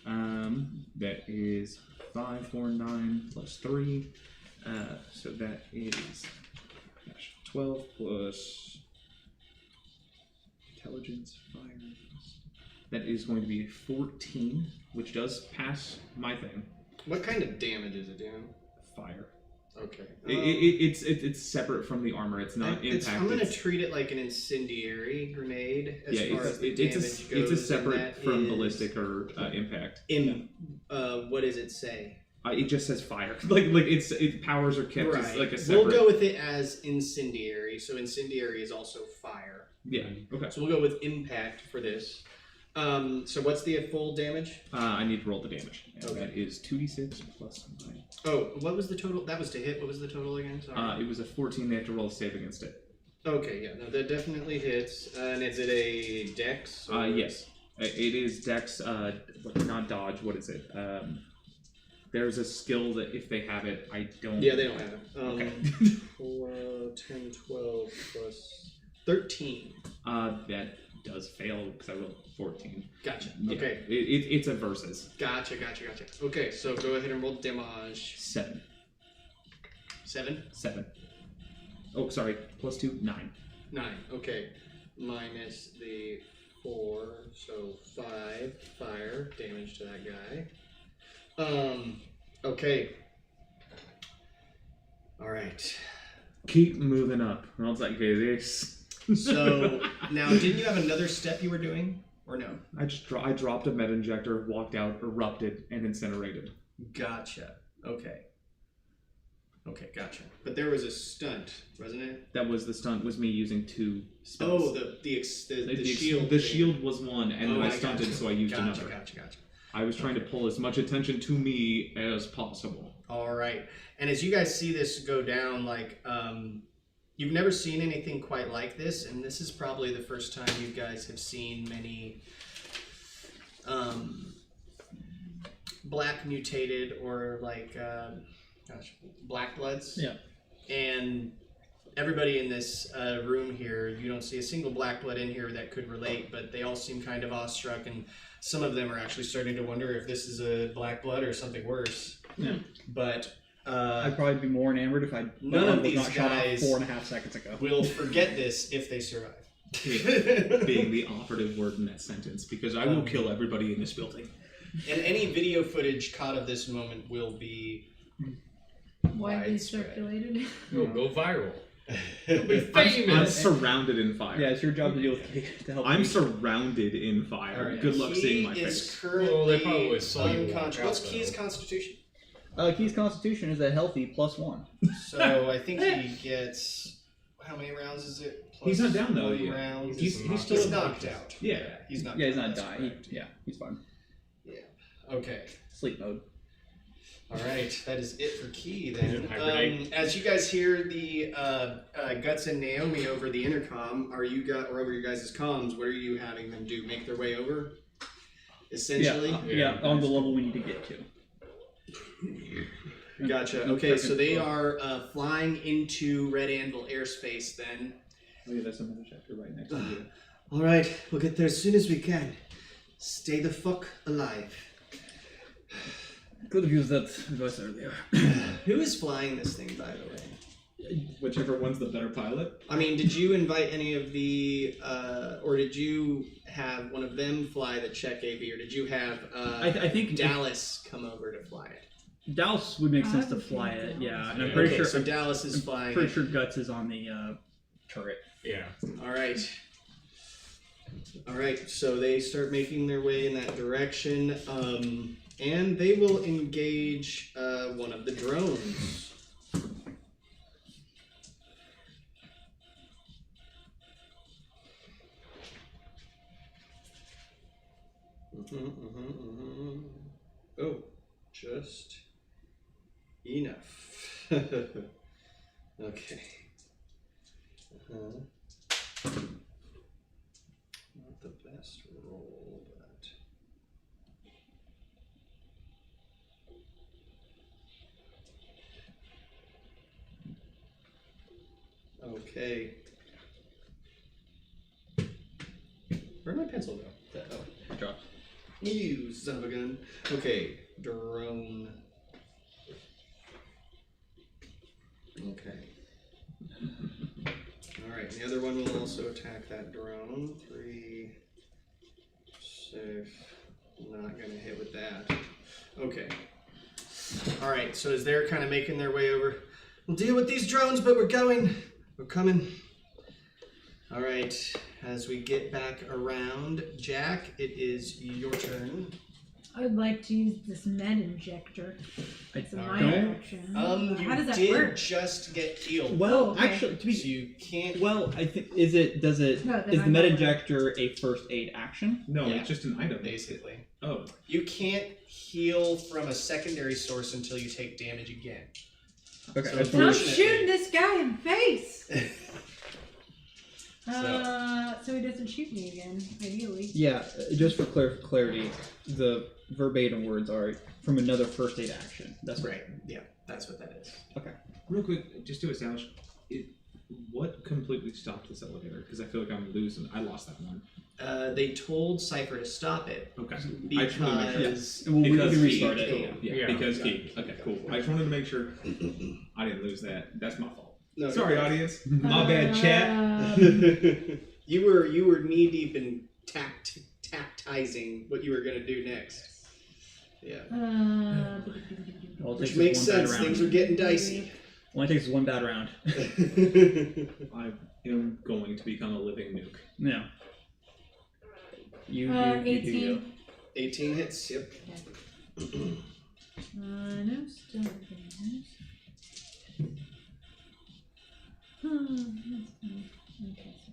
[SPEAKER 3] That is 5, 4, 9 plus 3. So that is 12 plus intelligence, fire. That is going to be 14, which does pass my thing.
[SPEAKER 1] What kind of damage is it doing?
[SPEAKER 3] Fire.
[SPEAKER 1] Okay.
[SPEAKER 3] It's separate from the armor. It's not impact.
[SPEAKER 1] I'm going to treat it like an incendiary grenade as far as the
[SPEAKER 3] it's
[SPEAKER 1] damage goes.
[SPEAKER 3] a separate
[SPEAKER 1] and that
[SPEAKER 3] from
[SPEAKER 1] is
[SPEAKER 3] ballistic or impact.
[SPEAKER 1] What does it say?
[SPEAKER 3] It just says fire. Its powers are kept as like a separate.
[SPEAKER 1] We'll go with it as incendiary. So incendiary is also fire.
[SPEAKER 3] Yeah. Okay.
[SPEAKER 1] So we'll go with impact for this. So what's the full damage?
[SPEAKER 3] I need to roll the damage. And
[SPEAKER 1] Okay.
[SPEAKER 3] That is 2d6 plus 9.
[SPEAKER 1] Oh, what was the total? That was to hit. What was the total again? Sorry.
[SPEAKER 3] It was a 14. They have to roll a save against it.
[SPEAKER 1] Okay, yeah, no, that definitely hits. And is it a dex? or-
[SPEAKER 3] Yes. It is Dex. Not dodge. What is it? There's a skill that if they have it, I don't.
[SPEAKER 1] Yeah, they don't have it.
[SPEAKER 3] Okay.
[SPEAKER 1] 10, 12 plus 13.
[SPEAKER 3] That does fail because I rolled 14.
[SPEAKER 1] Gotcha.
[SPEAKER 3] Yeah,
[SPEAKER 1] Okay.
[SPEAKER 3] It's a versus.
[SPEAKER 1] Gotcha. Okay, so go ahead and roll damage.
[SPEAKER 3] 7.
[SPEAKER 1] 7?
[SPEAKER 3] 7. Oh, sorry. Plus 2, 9.
[SPEAKER 1] 9. Okay. Minus the 4, so 5 fire damage to that guy. Okay. Alright.
[SPEAKER 3] Keep moving up. And I was like, okay, this.
[SPEAKER 1] So, now, didn't you have another step you were doing? Or no?
[SPEAKER 3] I dropped a med injector, walked out, erupted, and incinerated.
[SPEAKER 1] Gotcha. Okay. Okay, gotcha. But there was a stunt, wasn't it?
[SPEAKER 3] That was the stunt. Was me using 2 spells.
[SPEAKER 1] Oh, the shield.
[SPEAKER 3] The
[SPEAKER 1] thing.
[SPEAKER 3] shield was one, and then I stunted,
[SPEAKER 1] gotcha.
[SPEAKER 3] so I used
[SPEAKER 1] Gotcha.
[SPEAKER 3] another.
[SPEAKER 1] Gotcha.
[SPEAKER 3] I was trying to pull as much attention to me as possible.
[SPEAKER 1] All right. And as you guys see this go down, like, you've never seen anything quite like this, and this is probably the first time you guys have seen many black mutated or like, black bloods.
[SPEAKER 4] Yeah.
[SPEAKER 1] And everybody in this room here, you don't see a single black blood in here that could relate, but they all seem kind of awestruck, and some of them are actually starting to wonder if this is a black blood or something worse.
[SPEAKER 4] Yeah.
[SPEAKER 1] But
[SPEAKER 4] I'd probably be more enamored if
[SPEAKER 1] None of these
[SPEAKER 4] not shot off
[SPEAKER 1] guys
[SPEAKER 4] 4.5 seconds ago.
[SPEAKER 1] will forget this if they survive.
[SPEAKER 3] Being the operative word in that sentence, because I will kill everybody in this building.
[SPEAKER 1] And any video footage caught of this moment will be
[SPEAKER 5] Widely
[SPEAKER 1] widespread.
[SPEAKER 5] circulated.
[SPEAKER 7] Go viral.
[SPEAKER 3] I'm surrounded in fire.
[SPEAKER 4] Yeah, it's your job to deal with to help.
[SPEAKER 3] I'm
[SPEAKER 4] me.
[SPEAKER 3] surrounded in fire.
[SPEAKER 1] Alright.
[SPEAKER 3] Good luck seeing my
[SPEAKER 1] He is
[SPEAKER 3] face.
[SPEAKER 1] currently
[SPEAKER 7] Well, they probably saw you walk
[SPEAKER 1] unconscious.
[SPEAKER 7] out,
[SPEAKER 1] What's
[SPEAKER 7] though.
[SPEAKER 1] Key's constitution?
[SPEAKER 4] Key's Constitution is a healthy +1.
[SPEAKER 1] So I think he gets how many rounds is it?
[SPEAKER 3] He's not down, though,
[SPEAKER 1] one
[SPEAKER 3] yet.
[SPEAKER 1] round.
[SPEAKER 3] He's
[SPEAKER 1] He's
[SPEAKER 3] still
[SPEAKER 1] knocked out.
[SPEAKER 3] Yeah.
[SPEAKER 1] he's not.
[SPEAKER 4] Yeah, he's
[SPEAKER 1] down,
[SPEAKER 4] not
[SPEAKER 1] that's
[SPEAKER 4] dying.
[SPEAKER 1] correct.
[SPEAKER 4] He's fine.
[SPEAKER 1] Okay.
[SPEAKER 4] Sleep mode.
[SPEAKER 1] All right, that is it for Key
[SPEAKER 7] He's in
[SPEAKER 1] then.
[SPEAKER 7] hibernate.
[SPEAKER 1] As you guys hear the Guts and Naomi over the intercom, or over your guys' comms, what are you having them do? Make their way over? Essentially?
[SPEAKER 4] Yeah, on the level we need to get to.
[SPEAKER 1] Gotcha. Okay, so they are flying into Red Anvil airspace then.
[SPEAKER 3] Oh yeah, that's another chapter right next to you.
[SPEAKER 1] All right, we'll get there as soon as we can. Stay the fuck alive.
[SPEAKER 4] Could have used that advice earlier.
[SPEAKER 1] Who is flying this thing, by the way?
[SPEAKER 3] Whichever one's the better pilot.
[SPEAKER 1] I mean, did you invite any of the, or did you have one of them fly the Czech AV, or did you have
[SPEAKER 4] I think
[SPEAKER 1] Dallas come over to fly it?
[SPEAKER 4] Dallas would make
[SPEAKER 5] I
[SPEAKER 4] sense to
[SPEAKER 5] would
[SPEAKER 4] fly
[SPEAKER 5] think
[SPEAKER 4] it. Yeah, and
[SPEAKER 7] Yeah.
[SPEAKER 4] I'm pretty
[SPEAKER 1] Okay,
[SPEAKER 4] sure.
[SPEAKER 1] so Dallas is flying.
[SPEAKER 4] Pretty sure Guts is on the turret.
[SPEAKER 7] Yeah.
[SPEAKER 1] All right. All right. So they start making their way in that direction, and they will engage one of the drones. Oh, just enough. Okay. Not the best roll, but Okay. Where'd my pencil go? Oh.
[SPEAKER 3] Good job.
[SPEAKER 1] You son of a gun. Okay, drone. Okay. Alright, the other one will also attack that drone. 3, 6. Not gonna hit with that. Okay. Alright, so as they're kind of making their way over, we'll deal with these drones, but we're coming. Alright, as we get back around, Jack, it is your turn.
[SPEAKER 5] I would like to use this med injector. It's a
[SPEAKER 1] Alright.
[SPEAKER 5] minor action. How
[SPEAKER 1] You
[SPEAKER 5] does that
[SPEAKER 1] did
[SPEAKER 5] work?
[SPEAKER 1] just get healed.
[SPEAKER 4] Well,
[SPEAKER 5] Oh, okay.
[SPEAKER 4] actually, to be
[SPEAKER 1] So you can't.
[SPEAKER 4] well, I think is
[SPEAKER 5] No, then
[SPEAKER 4] the
[SPEAKER 5] I'm
[SPEAKER 4] med
[SPEAKER 5] not
[SPEAKER 4] injector a first aid action?
[SPEAKER 3] No,
[SPEAKER 1] Yeah.
[SPEAKER 3] it's just an item.
[SPEAKER 1] Basically.
[SPEAKER 3] Oh.
[SPEAKER 1] You can't heal from a secondary source until you take damage again.
[SPEAKER 4] Okay,
[SPEAKER 1] So
[SPEAKER 4] I just
[SPEAKER 5] I'm
[SPEAKER 4] wanted
[SPEAKER 1] unfortunately-
[SPEAKER 5] shooting this guy in the face.
[SPEAKER 1] So-
[SPEAKER 5] So he doesn't shoot me again, ideally.
[SPEAKER 4] Yeah, just for clarity, the verbatim words are from another first aid action. That's
[SPEAKER 1] Right. Yeah, that's what that is.
[SPEAKER 3] Real quick, just to establish, what completely stopped this elevator? Because I feel like I'm losing. I lost that one.
[SPEAKER 1] They told Cypher to stop it
[SPEAKER 3] Okay. I just wanted to make sure.
[SPEAKER 1] because
[SPEAKER 4] And we
[SPEAKER 3] Because
[SPEAKER 4] can
[SPEAKER 3] he-
[SPEAKER 4] restart it.
[SPEAKER 3] Yeah,
[SPEAKER 2] Yeah.
[SPEAKER 3] because key. Okay, cool. I just wanted to make sure I didn't lose that. That's my fault.
[SPEAKER 1] no,
[SPEAKER 3] Sorry,
[SPEAKER 1] you're-
[SPEAKER 3] audience. My bad, chat.
[SPEAKER 1] you were knee deep in tactizing what you were gonna do next. Yeah,
[SPEAKER 4] Well, it
[SPEAKER 1] which
[SPEAKER 4] takes
[SPEAKER 1] makes
[SPEAKER 4] one bad
[SPEAKER 1] sense.
[SPEAKER 4] round.
[SPEAKER 1] Things are getting dicey.
[SPEAKER 4] Only takes one bad round.
[SPEAKER 3] I am going to become a living nuke.
[SPEAKER 4] No. You
[SPEAKER 5] 18.
[SPEAKER 1] 18 hits. Yep.
[SPEAKER 5] No stun damage. Okay, so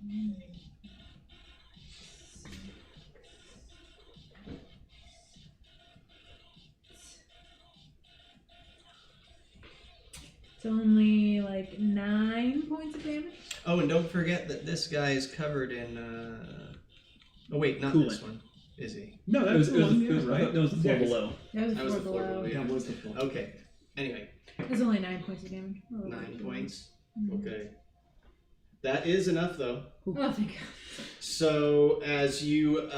[SPEAKER 5] it's only like 9 points of damage.
[SPEAKER 1] Oh, and don't forget that this guy is covered in. Oh wait, not this
[SPEAKER 4] Coolant.
[SPEAKER 1] one, is he?
[SPEAKER 3] No,
[SPEAKER 4] It
[SPEAKER 3] that's
[SPEAKER 4] was,
[SPEAKER 3] the
[SPEAKER 4] it was,
[SPEAKER 3] one.
[SPEAKER 4] it was,
[SPEAKER 3] Yeah, right.
[SPEAKER 4] that was the floor
[SPEAKER 3] Yeah,
[SPEAKER 4] below.
[SPEAKER 5] That was
[SPEAKER 1] That was
[SPEAKER 5] four
[SPEAKER 1] the floor
[SPEAKER 5] below.
[SPEAKER 1] below,
[SPEAKER 3] That was the floor.
[SPEAKER 1] Okay. Anyway,
[SPEAKER 5] There's only 9 points of damage. Oh,
[SPEAKER 1] 9 points.
[SPEAKER 5] Mhm.
[SPEAKER 1] Okay. That is enough, though.
[SPEAKER 5] Oh, thank God.
[SPEAKER 1] So as you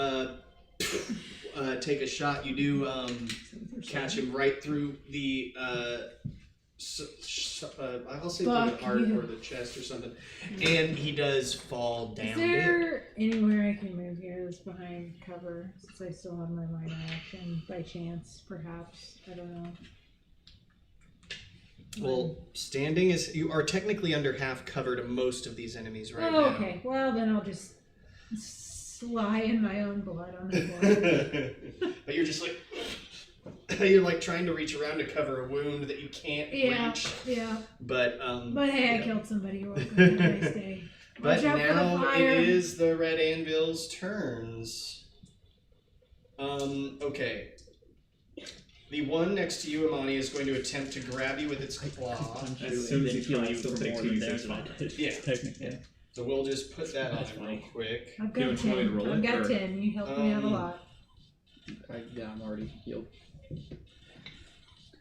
[SPEAKER 1] take a shot, you do catch him right through the I'll say through the
[SPEAKER 5] Fuck
[SPEAKER 1] heart
[SPEAKER 5] you.
[SPEAKER 1] or the chest or something, and he does fall down.
[SPEAKER 5] Is there anywhere I can move here that's behind cover since I still have my minor action by chance, perhaps? I don't know.
[SPEAKER 1] Well, standing is you are technically under half cover to most of these enemies right
[SPEAKER 5] Oh,
[SPEAKER 1] now.
[SPEAKER 5] okay. Well, then I'll just lie in my own blood on the floor.
[SPEAKER 1] But you're just like you're like trying to reach around to cover a wound that you can't
[SPEAKER 5] Yeah,
[SPEAKER 1] reach.
[SPEAKER 5] yeah.
[SPEAKER 1] But
[SPEAKER 5] But hey,
[SPEAKER 1] yeah.
[SPEAKER 5] I killed somebody. Welcome to a nice day.
[SPEAKER 1] But
[SPEAKER 5] Watch out for the
[SPEAKER 1] now
[SPEAKER 5] fire.
[SPEAKER 1] it is the Red Anvil's turns. Okay. The one next to you, Imani, is going to attempt to grab you with its claw.
[SPEAKER 3] As soon as he's fine, still take 2
[SPEAKER 4] damage.
[SPEAKER 3] d6.
[SPEAKER 1] Yeah.
[SPEAKER 4] Technically.
[SPEAKER 1] So we'll just put that
[SPEAKER 4] That's
[SPEAKER 1] on real
[SPEAKER 4] funny.
[SPEAKER 1] quick.
[SPEAKER 5] I've
[SPEAKER 3] Do you
[SPEAKER 5] got
[SPEAKER 3] want me to
[SPEAKER 5] 10.
[SPEAKER 3] roll
[SPEAKER 5] I've
[SPEAKER 3] it,
[SPEAKER 5] got
[SPEAKER 3] or-
[SPEAKER 5] 10. You helped me out a lot.
[SPEAKER 4] Yeah, I'm already healed.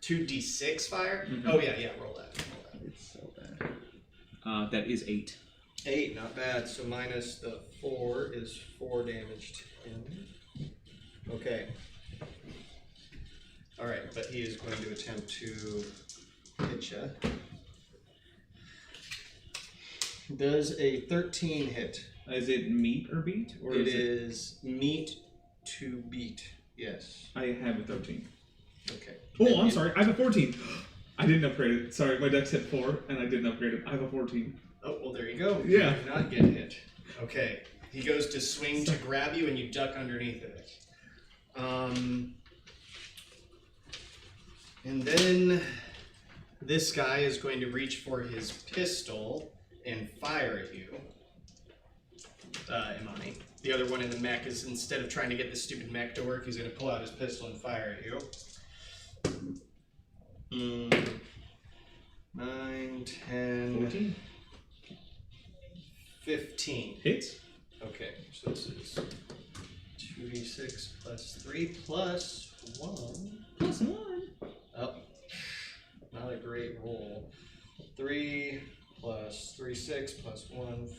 [SPEAKER 1] 2d6 fire?
[SPEAKER 3] Mhm.
[SPEAKER 1] Oh, yeah, roll that.
[SPEAKER 4] It's so bad.
[SPEAKER 3] That is 8.
[SPEAKER 1] 8, not bad. So minus the 4 is 4 damage to him. Okay. Alright, but he is going to attempt to hit ya. Does a 13 hit?
[SPEAKER 3] Is it meet or beat? Or
[SPEAKER 1] It
[SPEAKER 3] is it?
[SPEAKER 1] is meet to beat. Yes.
[SPEAKER 3] I have a 13.
[SPEAKER 1] Okay.
[SPEAKER 3] Oh, I'm sorry. I have a 14. I didn't upgrade it. Sorry, my dex hit 4, and I didn't upgrade it. I have a 14.
[SPEAKER 1] Oh, well, there you go.
[SPEAKER 3] Yeah.
[SPEAKER 1] You do not get hit. Okay. He goes to swing to grab you, and you duck underneath of it. And then this guy is going to reach for his pistol and fire at you, Imani. The other one in the mech is, instead of trying to get this stupid mech to work, he's going to pull out his pistol and fire at you. 9, 10,
[SPEAKER 3] 14.
[SPEAKER 1] 15.
[SPEAKER 3] Hits?
[SPEAKER 1] Okay, so this is 2d6 plus 3 plus 1.
[SPEAKER 3] +1.
[SPEAKER 1] Oh, not a great roll. 3 plus 3, 6, plus 1,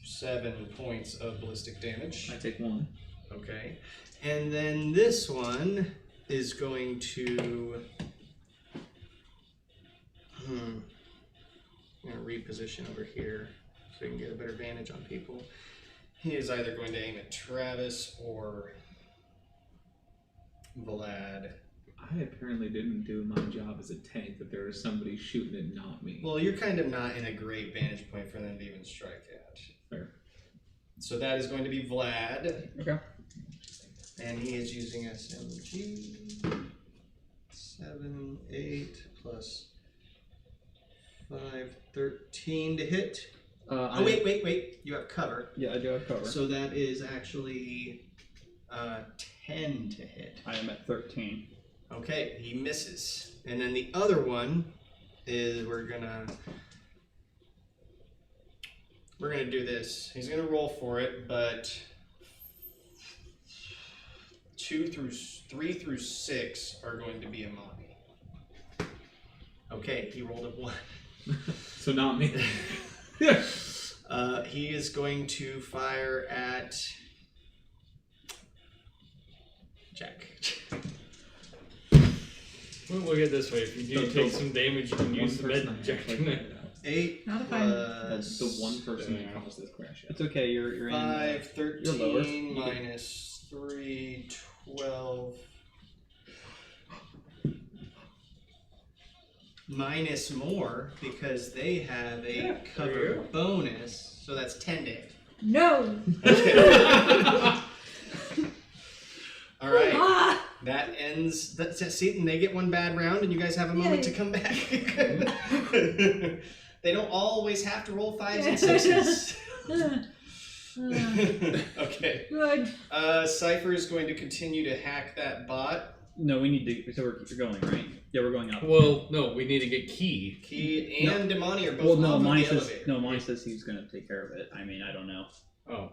[SPEAKER 1] 7 points of ballistic damage.
[SPEAKER 3] I take 1.
[SPEAKER 1] Okay. And then this one is going to... I'm going to reposition over here so we can get a better vantage on people. He is either going to aim at Travis or Vlad.
[SPEAKER 3] I apparently didn't do my job as a tank, that there was somebody shooting at not me.
[SPEAKER 1] Well, you're kind of not in a great vantage point for them to even strike at.
[SPEAKER 3] Fair.
[SPEAKER 1] So that is going to be Vlad.
[SPEAKER 4] Okay.
[SPEAKER 1] And he is using SMG. 7, 8, plus 5, 13 to hit. Oh, wait. You have cover.
[SPEAKER 4] Yeah, I do have cover.
[SPEAKER 1] So that is actually 10 to hit.
[SPEAKER 4] I am at 13.
[SPEAKER 1] Okay, he misses. And then the other one is we're gonna do this. He's gonna roll for it, but 3 through 6 are going to be Amani. Okay, he rolled a 1.
[SPEAKER 3] So not me.
[SPEAKER 1] He is going to fire at Jack.
[SPEAKER 7] We'll look at it this way. If you do take some damage, you can use the med injection.
[SPEAKER 1] 8
[SPEAKER 5] Not if I'm-
[SPEAKER 1] plus
[SPEAKER 3] The one person that caused this crash.
[SPEAKER 4] It's okay. You're in.
[SPEAKER 1] 5, 13
[SPEAKER 4] you're lower. You can-
[SPEAKER 1] minus 3, 12. Minus more because they have a cover bonus, so that's 10 to hit.
[SPEAKER 5] No!
[SPEAKER 1] All right,
[SPEAKER 5] Ah!
[SPEAKER 1] that ends. See, and they get one bad round, and you guys have a moment to
[SPEAKER 5] Yay.
[SPEAKER 1] come back. They don't always have to roll 5s and 6s. Okay.
[SPEAKER 5] Good.
[SPEAKER 1] Cypher is going to continue to hack that bot.
[SPEAKER 4] No, we need to. So we're going, right? Yeah, we're going up.
[SPEAKER 7] Well, no, we need to get Key.
[SPEAKER 1] Key and Damani are both
[SPEAKER 4] Well, no,
[SPEAKER 1] on the
[SPEAKER 4] Monty says
[SPEAKER 1] elevator.
[SPEAKER 4] no. Monty says he's gonna take care of it. I mean, I don't know.
[SPEAKER 7] Oh.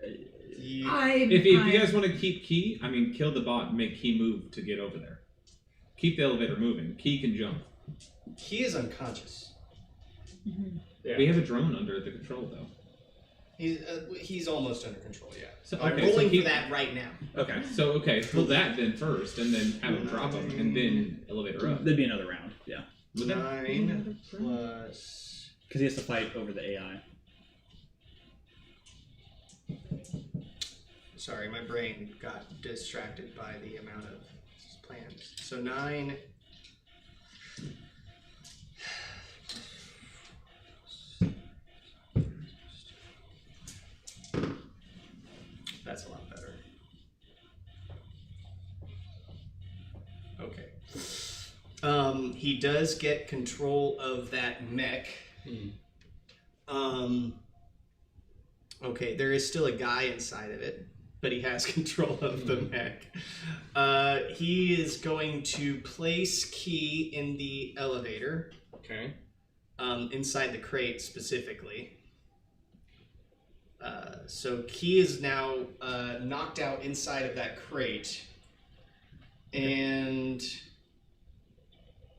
[SPEAKER 3] If you guys want to keep Key, I mean, kill the bot and make Key move to get over there. Keep the elevator moving. Key can jump.
[SPEAKER 1] Key is unconscious.
[SPEAKER 7] Yeah.
[SPEAKER 3] We have a drone under the control, though.
[SPEAKER 1] He's almost under control, yeah.
[SPEAKER 3] So,
[SPEAKER 1] I'm
[SPEAKER 3] okay, so
[SPEAKER 1] rolling
[SPEAKER 3] keep-
[SPEAKER 1] for that right now.
[SPEAKER 3] Okay, pull that then first, and then have him drop him, and then elevator up.
[SPEAKER 4] There'd be another round. Yeah,
[SPEAKER 3] Would that-
[SPEAKER 1] 9 plus...
[SPEAKER 4] because he has to fight over the AI.
[SPEAKER 1] Sorry, my brain got distracted by the amount of plans. So 9... That's a lot better. Okay. He does get control of that mech. Okay, there is still a guy inside of it, but he has control of the mech. He is going to place Key in the elevator.
[SPEAKER 7] Okay.
[SPEAKER 1] Inside the crate specifically. So Key is now knocked out inside of that crate. And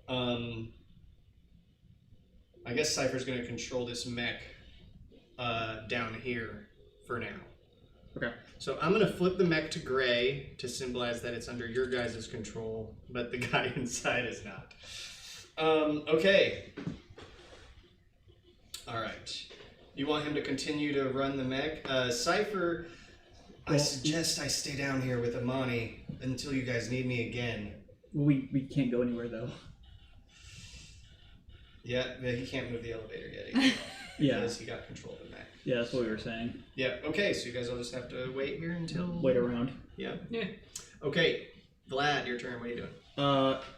[SPEAKER 1] I guess Cypher's going to control this mech down here for now.
[SPEAKER 4] Okay.
[SPEAKER 1] So I'm going to flip the mech to gray to symbolize that it's under your guys' control, but the guy inside is not. Okay. All right. You want him to continue to run the mech? Cypher, I suggest I stay down here with Amani until you guys need me again.
[SPEAKER 4] We can't go anywhere though.
[SPEAKER 1] Yeah, he can't move the elevator yet either.
[SPEAKER 4] Yeah.
[SPEAKER 1] Because he got control of the mech.
[SPEAKER 4] Yeah, that's what we were saying.
[SPEAKER 1] Yeah, okay, so you guys will just have to wait here until...
[SPEAKER 4] Wait around.
[SPEAKER 1] Yeah. Okay, Vlad, your turn. What are you doing?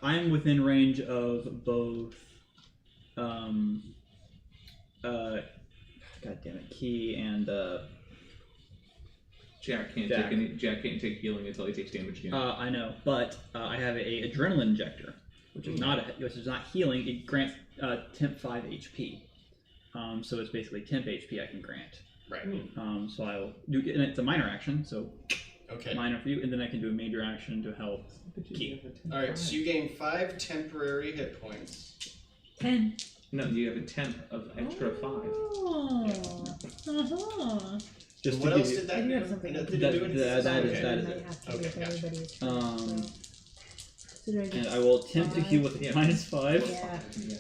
[SPEAKER 4] I'm within range of both. God damn it, Key and
[SPEAKER 3] Jack can't
[SPEAKER 4] Jack.
[SPEAKER 3] take healing until he takes damage again.
[SPEAKER 4] I know, but I have a adrenaline injector, which is not healing. It grants temp 5 HP. So it's basically temp HP I can grant.
[SPEAKER 1] Right.
[SPEAKER 4] So I'll do, and it's a minor action, so
[SPEAKER 1] Okay.
[SPEAKER 4] minor for you, and then I can do a major action to help
[SPEAKER 1] All right, so you gain 5 temporary hit points.
[SPEAKER 5] 10.
[SPEAKER 3] No, you have a temp of extra 5.
[SPEAKER 5] Oh. Uh-huh.
[SPEAKER 4] Just
[SPEAKER 1] What
[SPEAKER 4] to
[SPEAKER 1] else
[SPEAKER 4] give
[SPEAKER 1] did that
[SPEAKER 5] I do
[SPEAKER 1] do?
[SPEAKER 5] have something.
[SPEAKER 1] Nothing to
[SPEAKER 4] That-
[SPEAKER 1] do with
[SPEAKER 4] that-
[SPEAKER 1] it?
[SPEAKER 4] that is-
[SPEAKER 1] Okay.
[SPEAKER 4] that is
[SPEAKER 5] Might
[SPEAKER 4] it.
[SPEAKER 5] have to
[SPEAKER 1] Okay,
[SPEAKER 5] with
[SPEAKER 1] gotcha.
[SPEAKER 5] everybody's turn,
[SPEAKER 4] Um,
[SPEAKER 5] so do I
[SPEAKER 4] and
[SPEAKER 5] just-
[SPEAKER 4] I will attempt to heal with a
[SPEAKER 3] Yeah.
[SPEAKER 4] -5.
[SPEAKER 5] Yeah.
[SPEAKER 3] Yeah,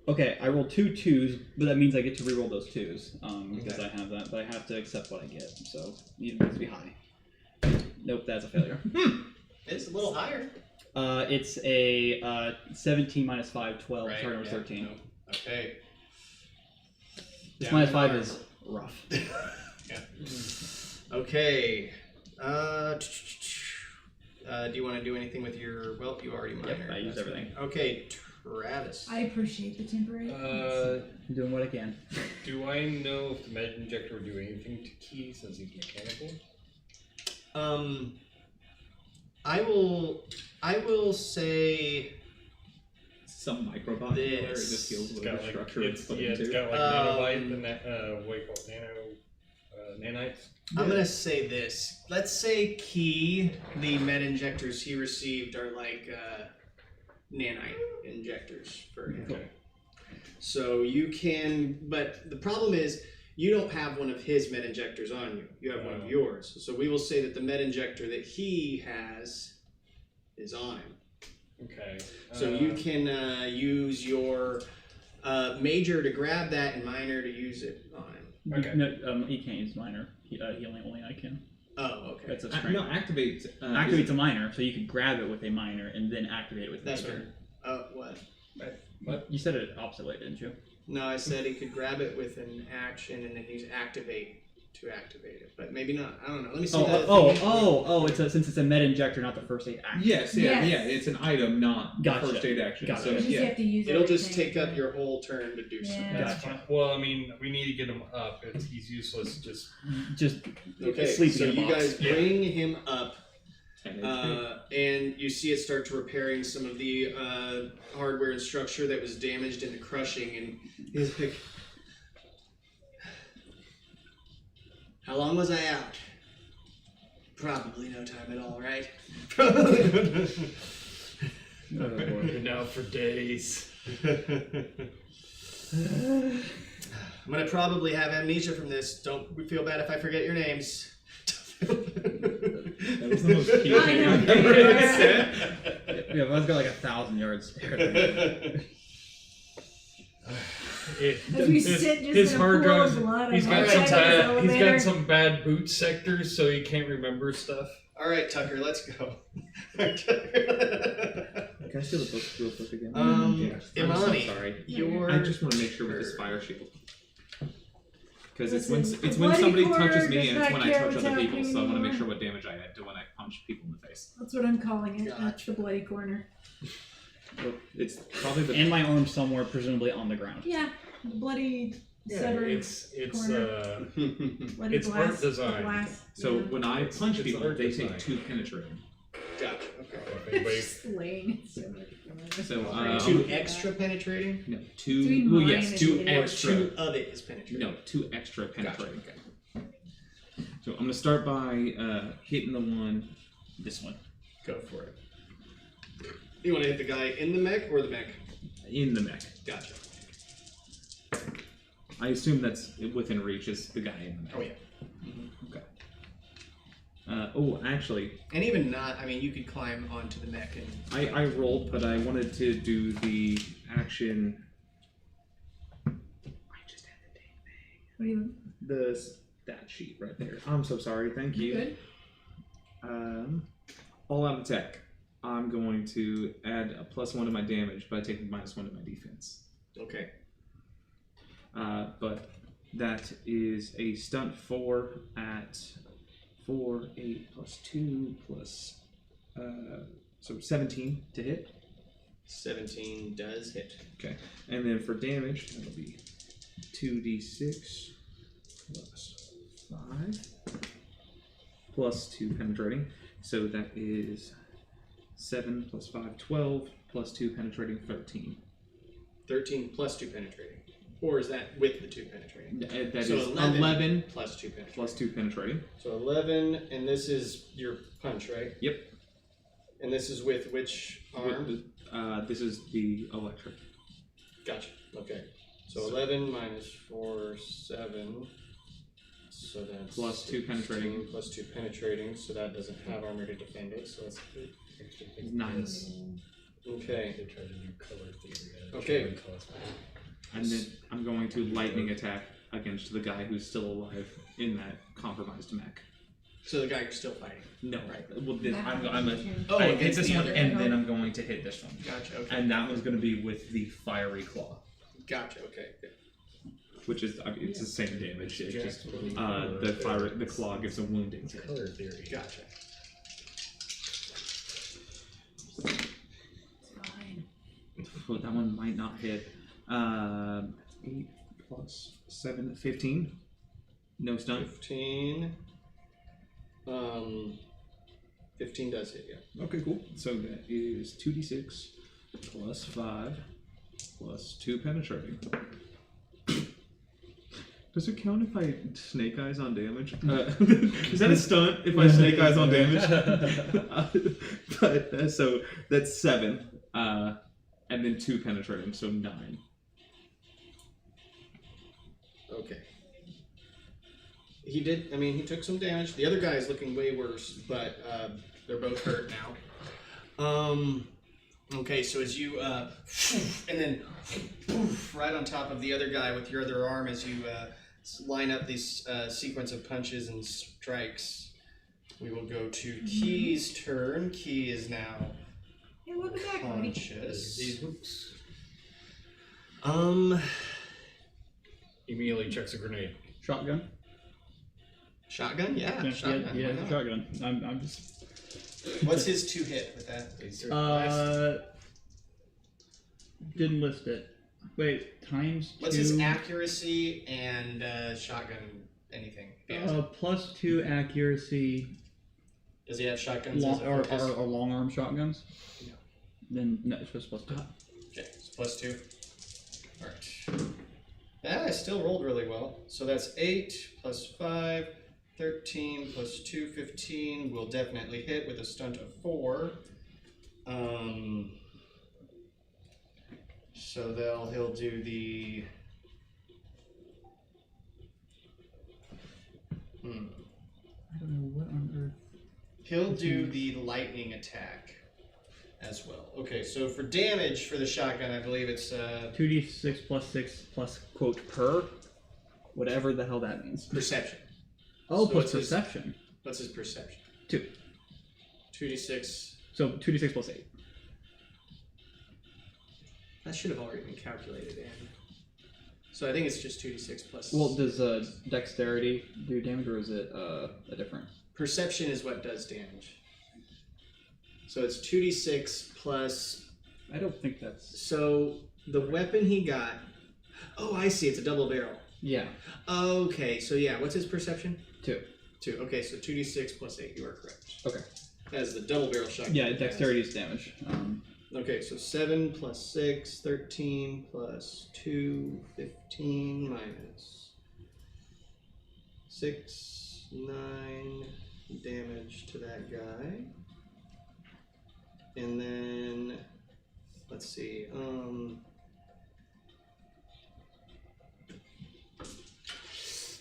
[SPEAKER 4] Okay, I rolled 2 2s, but that means I get to reroll those 2s because
[SPEAKER 1] Okay.
[SPEAKER 4] I have that. But I have to accept what I get, so it needs to be high. Nope, that's a failure.
[SPEAKER 1] It's a little higher.
[SPEAKER 4] It's a 17 minus 5, 12.
[SPEAKER 1] Right,
[SPEAKER 4] Target was
[SPEAKER 1] yeah,
[SPEAKER 4] 13.
[SPEAKER 1] no. Okay.
[SPEAKER 4] This
[SPEAKER 1] Down
[SPEAKER 4] -5
[SPEAKER 1] in
[SPEAKER 4] is rough.
[SPEAKER 1] Okay. Do you want to do anything with your? Well, you already minor.
[SPEAKER 4] Yep, I used everything.
[SPEAKER 1] Okay, Travis.
[SPEAKER 5] I appreciate the temporary.
[SPEAKER 4] I'm doing what I can.
[SPEAKER 7] Do I know if the med injector would do anything to Key since he's mechanical?
[SPEAKER 1] I will say
[SPEAKER 3] some microbot
[SPEAKER 1] This.
[SPEAKER 3] killer, it just feels
[SPEAKER 7] It's
[SPEAKER 3] a
[SPEAKER 7] got
[SPEAKER 3] little
[SPEAKER 7] like
[SPEAKER 3] structure
[SPEAKER 7] it's
[SPEAKER 3] put into.
[SPEAKER 7] got like
[SPEAKER 1] Um,
[SPEAKER 7] nanobite and what do you call it? Nanites.
[SPEAKER 1] I'm gonna say this. Let's say Key, the med injectors he received are like nanite injectors for him.
[SPEAKER 7] Okay.
[SPEAKER 1] So you can, but the problem is you don't have one of his med injectors on you. You have one of yours. So we will say that the med injector that he has is on him.
[SPEAKER 7] Okay.
[SPEAKER 1] So you can use your major to grab that and minor to use it on him.
[SPEAKER 7] Okay.
[SPEAKER 4] No, he can't use minor. Healing only I can.
[SPEAKER 1] Oh, okay.
[SPEAKER 4] That's a strength.
[SPEAKER 3] No, activate.
[SPEAKER 4] Activate's a minor, so you could grab it with a minor and then activate it with a
[SPEAKER 1] That's
[SPEAKER 4] major.
[SPEAKER 1] right. What?
[SPEAKER 4] You said it opposite way, didn't you?
[SPEAKER 1] No, I said he could grab it with an action and then use activate to activate it, but maybe not. I don't know. Let me see.
[SPEAKER 4] Since it's a med injector, not the first aid action.
[SPEAKER 3] Yes,
[SPEAKER 5] Yes.
[SPEAKER 3] it's an item, not
[SPEAKER 4] Gotcha.
[SPEAKER 3] first aid action.
[SPEAKER 4] Gotcha.
[SPEAKER 3] So,
[SPEAKER 5] You just
[SPEAKER 3] yeah.
[SPEAKER 5] have to use
[SPEAKER 1] It'll
[SPEAKER 5] everything.
[SPEAKER 1] just take up your whole turn to do
[SPEAKER 5] Yeah.
[SPEAKER 1] something.
[SPEAKER 7] That's fine. Well, I mean, we need to get him up. He's useless. Just
[SPEAKER 4] Just
[SPEAKER 1] Okay,
[SPEAKER 4] sleeping
[SPEAKER 1] so
[SPEAKER 4] in a
[SPEAKER 1] you
[SPEAKER 4] box.
[SPEAKER 1] guys bring him up,
[SPEAKER 3] 10 HP.
[SPEAKER 1] and you see it start to repairing some of the hardware and structure that was damaged in the crushing, and he's like, how long was I out? Probably no time at all, right?
[SPEAKER 7] been out for days.
[SPEAKER 1] I'm gonna probably have amnesia from this. Don't feel bad if I forget your names.
[SPEAKER 3] That was the most cute
[SPEAKER 5] I
[SPEAKER 3] thing
[SPEAKER 5] know.
[SPEAKER 3] I've ever said.
[SPEAKER 4] Yeah, I've got like 1,000 yards spare.
[SPEAKER 5] As we sit just
[SPEAKER 7] his
[SPEAKER 5] in a
[SPEAKER 7] hard
[SPEAKER 5] pool of
[SPEAKER 7] drive.
[SPEAKER 5] blood
[SPEAKER 7] He's
[SPEAKER 5] on
[SPEAKER 7] got
[SPEAKER 5] one
[SPEAKER 7] some
[SPEAKER 5] side of
[SPEAKER 7] bad.
[SPEAKER 5] the
[SPEAKER 7] He's got
[SPEAKER 5] elevator.
[SPEAKER 7] some bad boot sectors, so he can't remember stuff.
[SPEAKER 1] All right, Tucker, let's go.
[SPEAKER 3] Can I steal the book real quick again?
[SPEAKER 1] Yeah.
[SPEAKER 3] I'm
[SPEAKER 1] Imani,
[SPEAKER 3] so sorry.
[SPEAKER 1] your
[SPEAKER 3] I just want to make sure with this fire shield. Because it's when
[SPEAKER 5] Listen,
[SPEAKER 3] it's
[SPEAKER 5] a
[SPEAKER 3] when
[SPEAKER 5] bloody
[SPEAKER 3] somebody
[SPEAKER 5] corner
[SPEAKER 3] touches me
[SPEAKER 5] does
[SPEAKER 3] and it's
[SPEAKER 5] not
[SPEAKER 3] when I
[SPEAKER 5] care
[SPEAKER 3] touch
[SPEAKER 5] what's
[SPEAKER 3] other people,
[SPEAKER 5] happening
[SPEAKER 3] so I want to make
[SPEAKER 5] anymore.
[SPEAKER 3] sure what damage I had to when I punch people in the face.
[SPEAKER 5] That's what I'm calling it. That's
[SPEAKER 1] Gotcha.
[SPEAKER 5] the bloody corner.
[SPEAKER 3] It's probably the
[SPEAKER 4] And my arm somewhere, presumably on the ground.
[SPEAKER 5] Yeah, the bloody
[SPEAKER 7] Yeah,
[SPEAKER 5] severed
[SPEAKER 7] it's
[SPEAKER 5] corner. Bloody
[SPEAKER 7] it's
[SPEAKER 5] glass.
[SPEAKER 7] art design.
[SPEAKER 5] Glass.
[SPEAKER 3] so
[SPEAKER 5] yeah.
[SPEAKER 3] when I punch
[SPEAKER 7] it's
[SPEAKER 3] people,
[SPEAKER 7] art
[SPEAKER 3] they
[SPEAKER 7] design.
[SPEAKER 3] take 2 penetrating.
[SPEAKER 1] gotcha. Okay.
[SPEAKER 7] if anybody-
[SPEAKER 5] It's laying. It's so much fun.
[SPEAKER 3] So
[SPEAKER 1] 2 extra penetrating,
[SPEAKER 3] no,
[SPEAKER 5] Between
[SPEAKER 3] 2. Well,
[SPEAKER 5] mine
[SPEAKER 3] yes,
[SPEAKER 5] and
[SPEAKER 3] 2
[SPEAKER 5] his.
[SPEAKER 1] or
[SPEAKER 3] extra.
[SPEAKER 1] 2 of it is penetrating.
[SPEAKER 3] No, 2 extra penetrating.
[SPEAKER 1] Gotcha.
[SPEAKER 3] So I'm gonna start by hitting the one. This one
[SPEAKER 1] Go for it. You want to hit the guy in the mech or the mech?
[SPEAKER 3] in the mech.
[SPEAKER 1] Gotcha.
[SPEAKER 3] I assume that's within reach. Is the guy in the mech?
[SPEAKER 1] Oh yeah.
[SPEAKER 3] Okay. Actually,
[SPEAKER 1] And even not, I mean, you could climb onto the mech and.
[SPEAKER 3] I rolled, but I wanted to do the action. I just had the dang thing.
[SPEAKER 5] What do you
[SPEAKER 3] The stat sheet right there. I'm so sorry. Thank you.
[SPEAKER 5] good?
[SPEAKER 3] All out attack. I'm going to add a +1 to my damage by taking -1 to my defense.
[SPEAKER 1] Okay.
[SPEAKER 3] But that is a stunt 4 at 4, 8 plus 2 plus so 17 to hit.
[SPEAKER 1] 17 does hit.
[SPEAKER 3] Okay, and then for damage that'll be 2d6 plus 5 plus 2 penetrating. So that is 7 plus 5, 12 plus 2 penetrating, 13.
[SPEAKER 1] 13 plus 2 penetrating. Or is that with the 2 penetrating?
[SPEAKER 3] That is
[SPEAKER 1] So
[SPEAKER 3] 11
[SPEAKER 1] plus 2 penetrating.
[SPEAKER 3] plus 2 penetrating.
[SPEAKER 1] So 11, and this is your punch, right?
[SPEAKER 3] Yep.
[SPEAKER 1] And this is with which arm?
[SPEAKER 3] This is the electric.
[SPEAKER 1] Gotcha. Okay. So 11 minus 4, 7. So that's
[SPEAKER 3] Plus 2 penetrating.
[SPEAKER 1] Plus 2 penetrating. So that doesn't have armor to defend it. So that's good.
[SPEAKER 3] 9.
[SPEAKER 1] Okay.
[SPEAKER 7] They tried to do color theory.
[SPEAKER 1] Okay.
[SPEAKER 3] And then I'm going to lightning attack against the guy who's still alive in that compromised mech.
[SPEAKER 1] So the guy who's still fighting.
[SPEAKER 3] No,
[SPEAKER 1] Right.
[SPEAKER 3] Well, this, I'm
[SPEAKER 6] I hit
[SPEAKER 1] against
[SPEAKER 6] this
[SPEAKER 1] the
[SPEAKER 6] one,
[SPEAKER 1] other
[SPEAKER 6] and
[SPEAKER 1] guy.
[SPEAKER 6] then I'm going to hit this one.
[SPEAKER 1] Gotcha. Okay.
[SPEAKER 6] And that one's going to be with the fiery claw.
[SPEAKER 1] Gotcha. Okay. Good.
[SPEAKER 3] which is it's the same damage. It's just the claw gives a wounding hit.
[SPEAKER 7] Color theory.
[SPEAKER 1] Gotcha.
[SPEAKER 5] Fine.
[SPEAKER 3] Oh, that one might not hit. 8 plus 7, 15. No stun.
[SPEAKER 1] 15. 15 does hit, yeah.
[SPEAKER 3] Okay, cool. So that is 2d6 plus 5 plus 2 penetrating. Does it count if I snake eyes on damage? Is that a stunt if I snake eyes on damage? So that's 7, and then 2 penetrating, so 9.
[SPEAKER 1] Okay. He did, I mean, he took some damage. The other guy is looking way worse, but they're both hurt now. Okay, so as you, and then right on top of the other guy with your other arm as you line up these sequence of punches and strikes, we will go to Key's turn. Key is now
[SPEAKER 5] Hey, welcome back, buddy.
[SPEAKER 1] conscious.
[SPEAKER 7] Oops. Immediately checks a grenade.
[SPEAKER 4] Shotgun.
[SPEAKER 1] Shotgun? Yeah,
[SPEAKER 4] Yeah,
[SPEAKER 1] shotgun.
[SPEAKER 4] yeah,
[SPEAKER 1] why not?
[SPEAKER 4] shotgun. I'm just.
[SPEAKER 1] What's his 2 hit with that?
[SPEAKER 4] Didn't list it. Wait, times 2.
[SPEAKER 1] What's his accuracy and shotgun anything? If he has it.
[SPEAKER 4] Plus 2 accuracy.
[SPEAKER 1] Does he have shotguns?
[SPEAKER 4] Long,
[SPEAKER 1] as a
[SPEAKER 4] or
[SPEAKER 1] focus?
[SPEAKER 4] long arm shotguns?
[SPEAKER 1] No.
[SPEAKER 4] Then no, it's just plus 2.
[SPEAKER 1] Okay, it's plus 2. Alright. I still rolled really well. So that's 8 plus 5, 13 plus 2, 15. Will definitely hit with a stunt of 4. So he'll do the.
[SPEAKER 4] I don't know what on earth.
[SPEAKER 1] He'll do the lightning attack as well. Okay, so for damage for the shotgun, I believe it's
[SPEAKER 4] 2d6 plus 6 plus quote per. Whatever the hell that means.
[SPEAKER 1] perception.
[SPEAKER 4] Oh,
[SPEAKER 1] So
[SPEAKER 4] plus
[SPEAKER 1] it's his-
[SPEAKER 4] perception.
[SPEAKER 1] What's his perception?
[SPEAKER 4] 2.
[SPEAKER 1] 2d6.
[SPEAKER 4] So 2d6 plus 8.
[SPEAKER 1] That should have already been calculated in. So I think it's just 2d6 plus.
[SPEAKER 4] Well, does dexterity do damage, or is it a different?
[SPEAKER 1] Perception is what does damage. So it's 2d6 plus.
[SPEAKER 4] I don't think that's.
[SPEAKER 1] So the weapon he got. Oh, I see. It's a double barrel.
[SPEAKER 4] Yeah.
[SPEAKER 1] Okay, so yeah, what's his perception?
[SPEAKER 4] 2.
[SPEAKER 1] 2. Okay, so 2d6 plus 8. You are correct.
[SPEAKER 4] Okay.
[SPEAKER 1] As the double barrel shotgun.
[SPEAKER 4] Yeah,
[SPEAKER 1] has.
[SPEAKER 4] dexterity is damage.
[SPEAKER 1] Okay, so 7 plus 6, 13 plus 2, 15 minus 6, 9 damage to that guy. And then, let's see,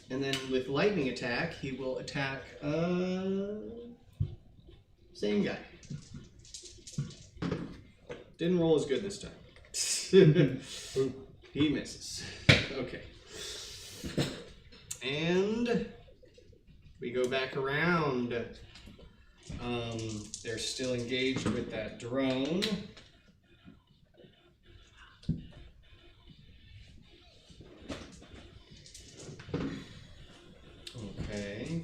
[SPEAKER 1] and then with lightning attack, he will attack, same guy. Didn't roll as good this time. He misses. Okay. And we go back around. They're still engaged with that drone. Okay.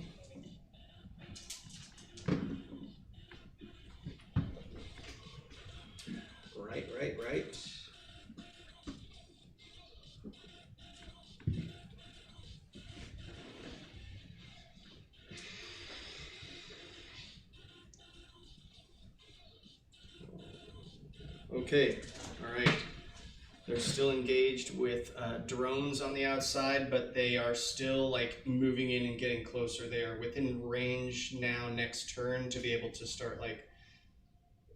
[SPEAKER 1] Right. Okay, alright. They're still engaged with drones on the outside, but they are still like moving in and getting closer. They are within range now next turn to be able to start like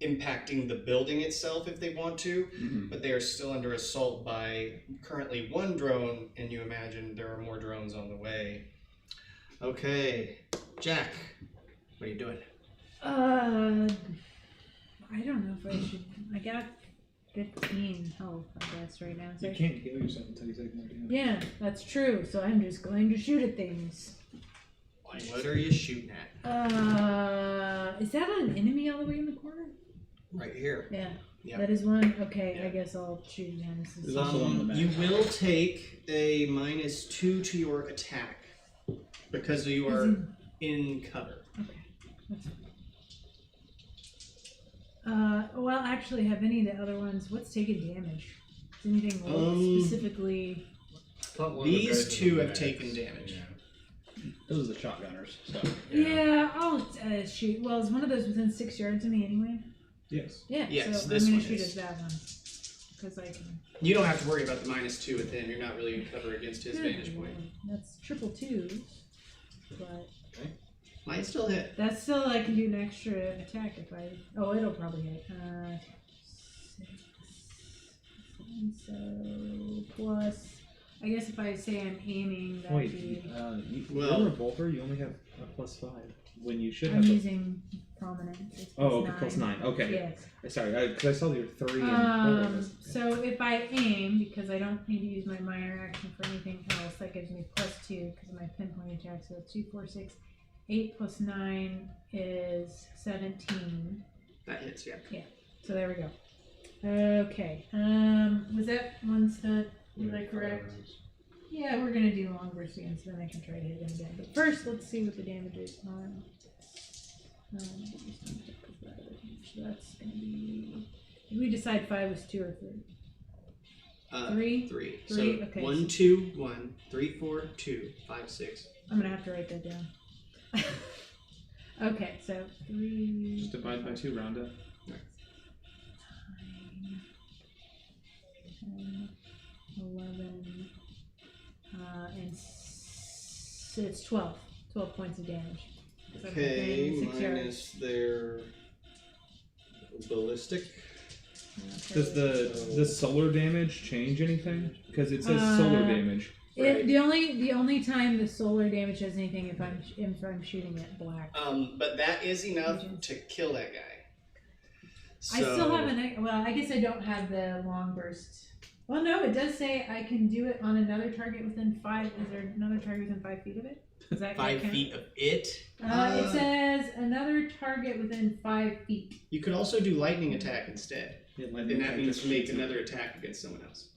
[SPEAKER 1] impacting the building itself if they want to,
[SPEAKER 3] Mhm.
[SPEAKER 1] but they are still under assault by currently one drone, and you imagine there are more drones on the way. Okay, Jack, what are you doing?
[SPEAKER 5] I don't know if I should. I got 15 health, I guess, right now. So
[SPEAKER 3] You can't heal yourself until you take more damage.
[SPEAKER 5] yeah, that's true. So I'm just going to shoot at things.
[SPEAKER 1] What are you shooting at?
[SPEAKER 5] Is that an enemy all the way in the corner?
[SPEAKER 1] Right here.
[SPEAKER 5] Yeah.
[SPEAKER 1] Yeah.
[SPEAKER 5] That is one. Okay,
[SPEAKER 1] Yeah.
[SPEAKER 5] I guess I'll shoot again. This is
[SPEAKER 4] There's also one in the back.
[SPEAKER 1] You will take a -2 to your attack because you are in cover.
[SPEAKER 5] Okay. That's well, actually, have any of the other ones? What's taken damage? Is anything specifically?
[SPEAKER 7] Thought one of the
[SPEAKER 1] These
[SPEAKER 7] guys
[SPEAKER 1] two
[SPEAKER 7] was
[SPEAKER 1] have
[SPEAKER 7] Max.
[SPEAKER 1] taken damage.
[SPEAKER 7] Yeah.
[SPEAKER 4] Those are the shotgunners. So.
[SPEAKER 5] Yeah, I'll shoot. Well, is one of those within 6 yards of me anyway?
[SPEAKER 3] Yes.
[SPEAKER 5] Yeah.
[SPEAKER 1] Yes,
[SPEAKER 5] so
[SPEAKER 1] this
[SPEAKER 5] I'm
[SPEAKER 1] one
[SPEAKER 5] gonna shoot
[SPEAKER 1] is.
[SPEAKER 5] at that one because I can.
[SPEAKER 1] You don't have to worry about the -2 within. You're not really in cover against his
[SPEAKER 5] Good
[SPEAKER 1] vantage point.
[SPEAKER 5] Lord. That's triple twos, but
[SPEAKER 1] Might still hit.
[SPEAKER 5] that's still I can do an extra attack if I. Oh, it'll probably hit. 6. So plus. I guess if I say I'm aiming, that'd
[SPEAKER 3] Wait,
[SPEAKER 5] be.
[SPEAKER 1] Well-
[SPEAKER 3] your revolver, you only have a +5 when you should
[SPEAKER 5] I'm
[SPEAKER 3] have.
[SPEAKER 5] using prominent. It's
[SPEAKER 3] Oh, okay, +9. Okay.
[SPEAKER 5] Yes.
[SPEAKER 3] Sorry, because I saw your 3 and 4.
[SPEAKER 5] So if I aim, because I don't need to use my minor action for anything else, that gives me +2 because of my pinpoint attack. So 2, 4, 6, 8 plus 9 is 17.
[SPEAKER 1] That hits, yeah.
[SPEAKER 5] So there we go. Okay. Was that one stunt? Was I correct? Yeah, we're gonna do long burst again, so then I can try to hit him again. But first, let's see what the damage is on. So that's gonna be. Did we decide 5 was 2 or 3? 3?
[SPEAKER 1] 3.
[SPEAKER 5] Three,
[SPEAKER 1] So
[SPEAKER 5] okay.
[SPEAKER 1] 1, 2, 1, 3, 4, 2, 5, 6.
[SPEAKER 5] I'm gonna have to write that down. Okay, so 3.
[SPEAKER 3] Just divide by 2, round up.
[SPEAKER 5] 9, 10, 11, and so it's 12. 12 points of damage. So I'm
[SPEAKER 1] Okay,
[SPEAKER 5] within 6 yards.
[SPEAKER 1] minus their ballistic.
[SPEAKER 5] Okay.
[SPEAKER 3] Does the solar damage change anything? Because it says solar damage.
[SPEAKER 1] Right.
[SPEAKER 5] The only time the solar damage does anything if I'm shooting at black.
[SPEAKER 1] But that is enough to kill that guy.
[SPEAKER 5] I still have well, I guess I don't have the long burst. Well, no, it does say I can do it on another target within 5. Is there another target within 5 feet of it? Does that
[SPEAKER 1] 5
[SPEAKER 5] count?
[SPEAKER 1] feet of it.
[SPEAKER 5] It says another target within 5 feet.
[SPEAKER 1] You could also do lightning attack instead.
[SPEAKER 3] Yeah,
[SPEAKER 1] And that means make another attack against someone else.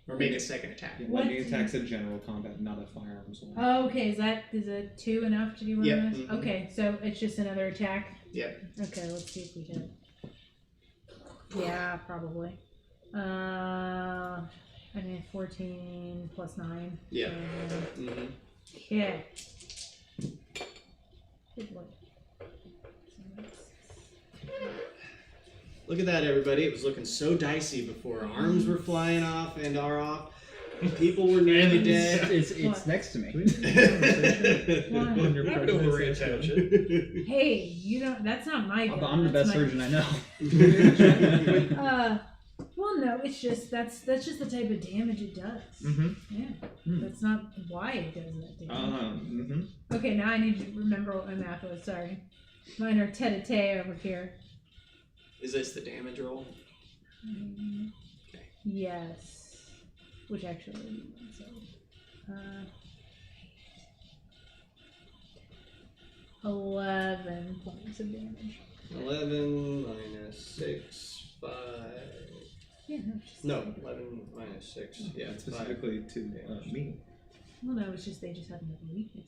[SPEAKER 1] Or make a second attack.
[SPEAKER 3] Lightning attacks a general combat, not a firearms one.
[SPEAKER 5] Oh, okay. Is a 2 enough to do one
[SPEAKER 1] Yep,
[SPEAKER 5] of those?
[SPEAKER 1] mhm.
[SPEAKER 5] Okay, so it's just another attack.
[SPEAKER 1] Yep.
[SPEAKER 5] Okay, let's see if we hit. Yeah, probably. I mean 14 plus 9.
[SPEAKER 1] Yeah.
[SPEAKER 5] So,
[SPEAKER 1] Mm-hmm.
[SPEAKER 5] yeah. Good lord. So that's-
[SPEAKER 1] Look at that, everybody. It was looking so dicey before. Arms were flying off and are off. People were nearly dead.
[SPEAKER 4] It's
[SPEAKER 5] What?
[SPEAKER 4] next to me.
[SPEAKER 5] Why?
[SPEAKER 7] Not to worry attention.
[SPEAKER 5] Hey, you don't. That's not my.
[SPEAKER 4] But
[SPEAKER 5] gun,
[SPEAKER 4] I'm the
[SPEAKER 5] that's
[SPEAKER 4] best
[SPEAKER 5] my-
[SPEAKER 4] surgeon I know.
[SPEAKER 5] Well, no, it's just that's just the type of damage it does.
[SPEAKER 3] Mm-hmm.
[SPEAKER 5] Yeah,
[SPEAKER 3] Hmm.
[SPEAKER 5] that's not why it does that damage.
[SPEAKER 3] Mm-hmm.
[SPEAKER 5] Okay, now I need to remember what my math was. Sorry, mine are tete-a-tete over here.
[SPEAKER 1] Is this the damage roll? Okay.
[SPEAKER 5] Yes, which actually, so, 11 points of damage.
[SPEAKER 1] 11 minus 6, 5.
[SPEAKER 5] Yeah, no, it's just,
[SPEAKER 1] No, 11 minus 6. Yeah, it's 5.
[SPEAKER 3] Specifically to me.
[SPEAKER 5] Well, no, it's just they just have another weakness.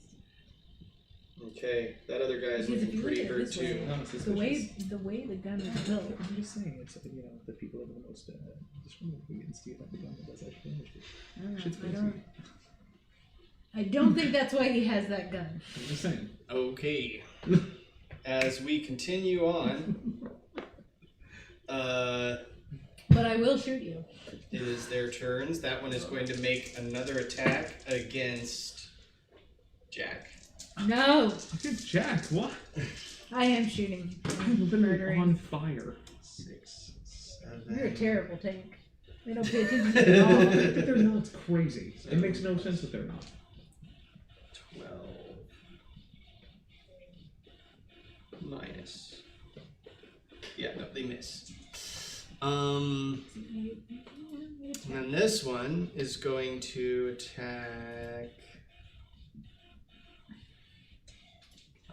[SPEAKER 1] Okay, that other guy's
[SPEAKER 5] Because if
[SPEAKER 1] looking
[SPEAKER 5] you look
[SPEAKER 1] pretty
[SPEAKER 5] at it
[SPEAKER 1] hurt
[SPEAKER 5] this way,
[SPEAKER 1] too.
[SPEAKER 3] No, it's
[SPEAKER 5] The way the gun is built.
[SPEAKER 3] I'm just saying, it's the people that are the most discriminated against you have the gun that does extra damage. Shit's crazy.
[SPEAKER 5] I don't think that's why he has that gun.
[SPEAKER 3] I'm just saying.
[SPEAKER 1] Okay. As we continue on,
[SPEAKER 5] But I will shoot you.
[SPEAKER 1] it is their turns. That one is going to make another attack against Jack.
[SPEAKER 5] No.
[SPEAKER 3] Look at Jack, what?
[SPEAKER 5] I am shooting.
[SPEAKER 3] Literally
[SPEAKER 5] Murdering.
[SPEAKER 3] on fire.
[SPEAKER 1] 6, 7.
[SPEAKER 5] You're a terrible tank. They don't pay attention to you at all.
[SPEAKER 3] But they're not. It's crazy. It makes no sense that they're not.
[SPEAKER 1] 12 minus. Yeah, no, they miss. And then this one is going to attack.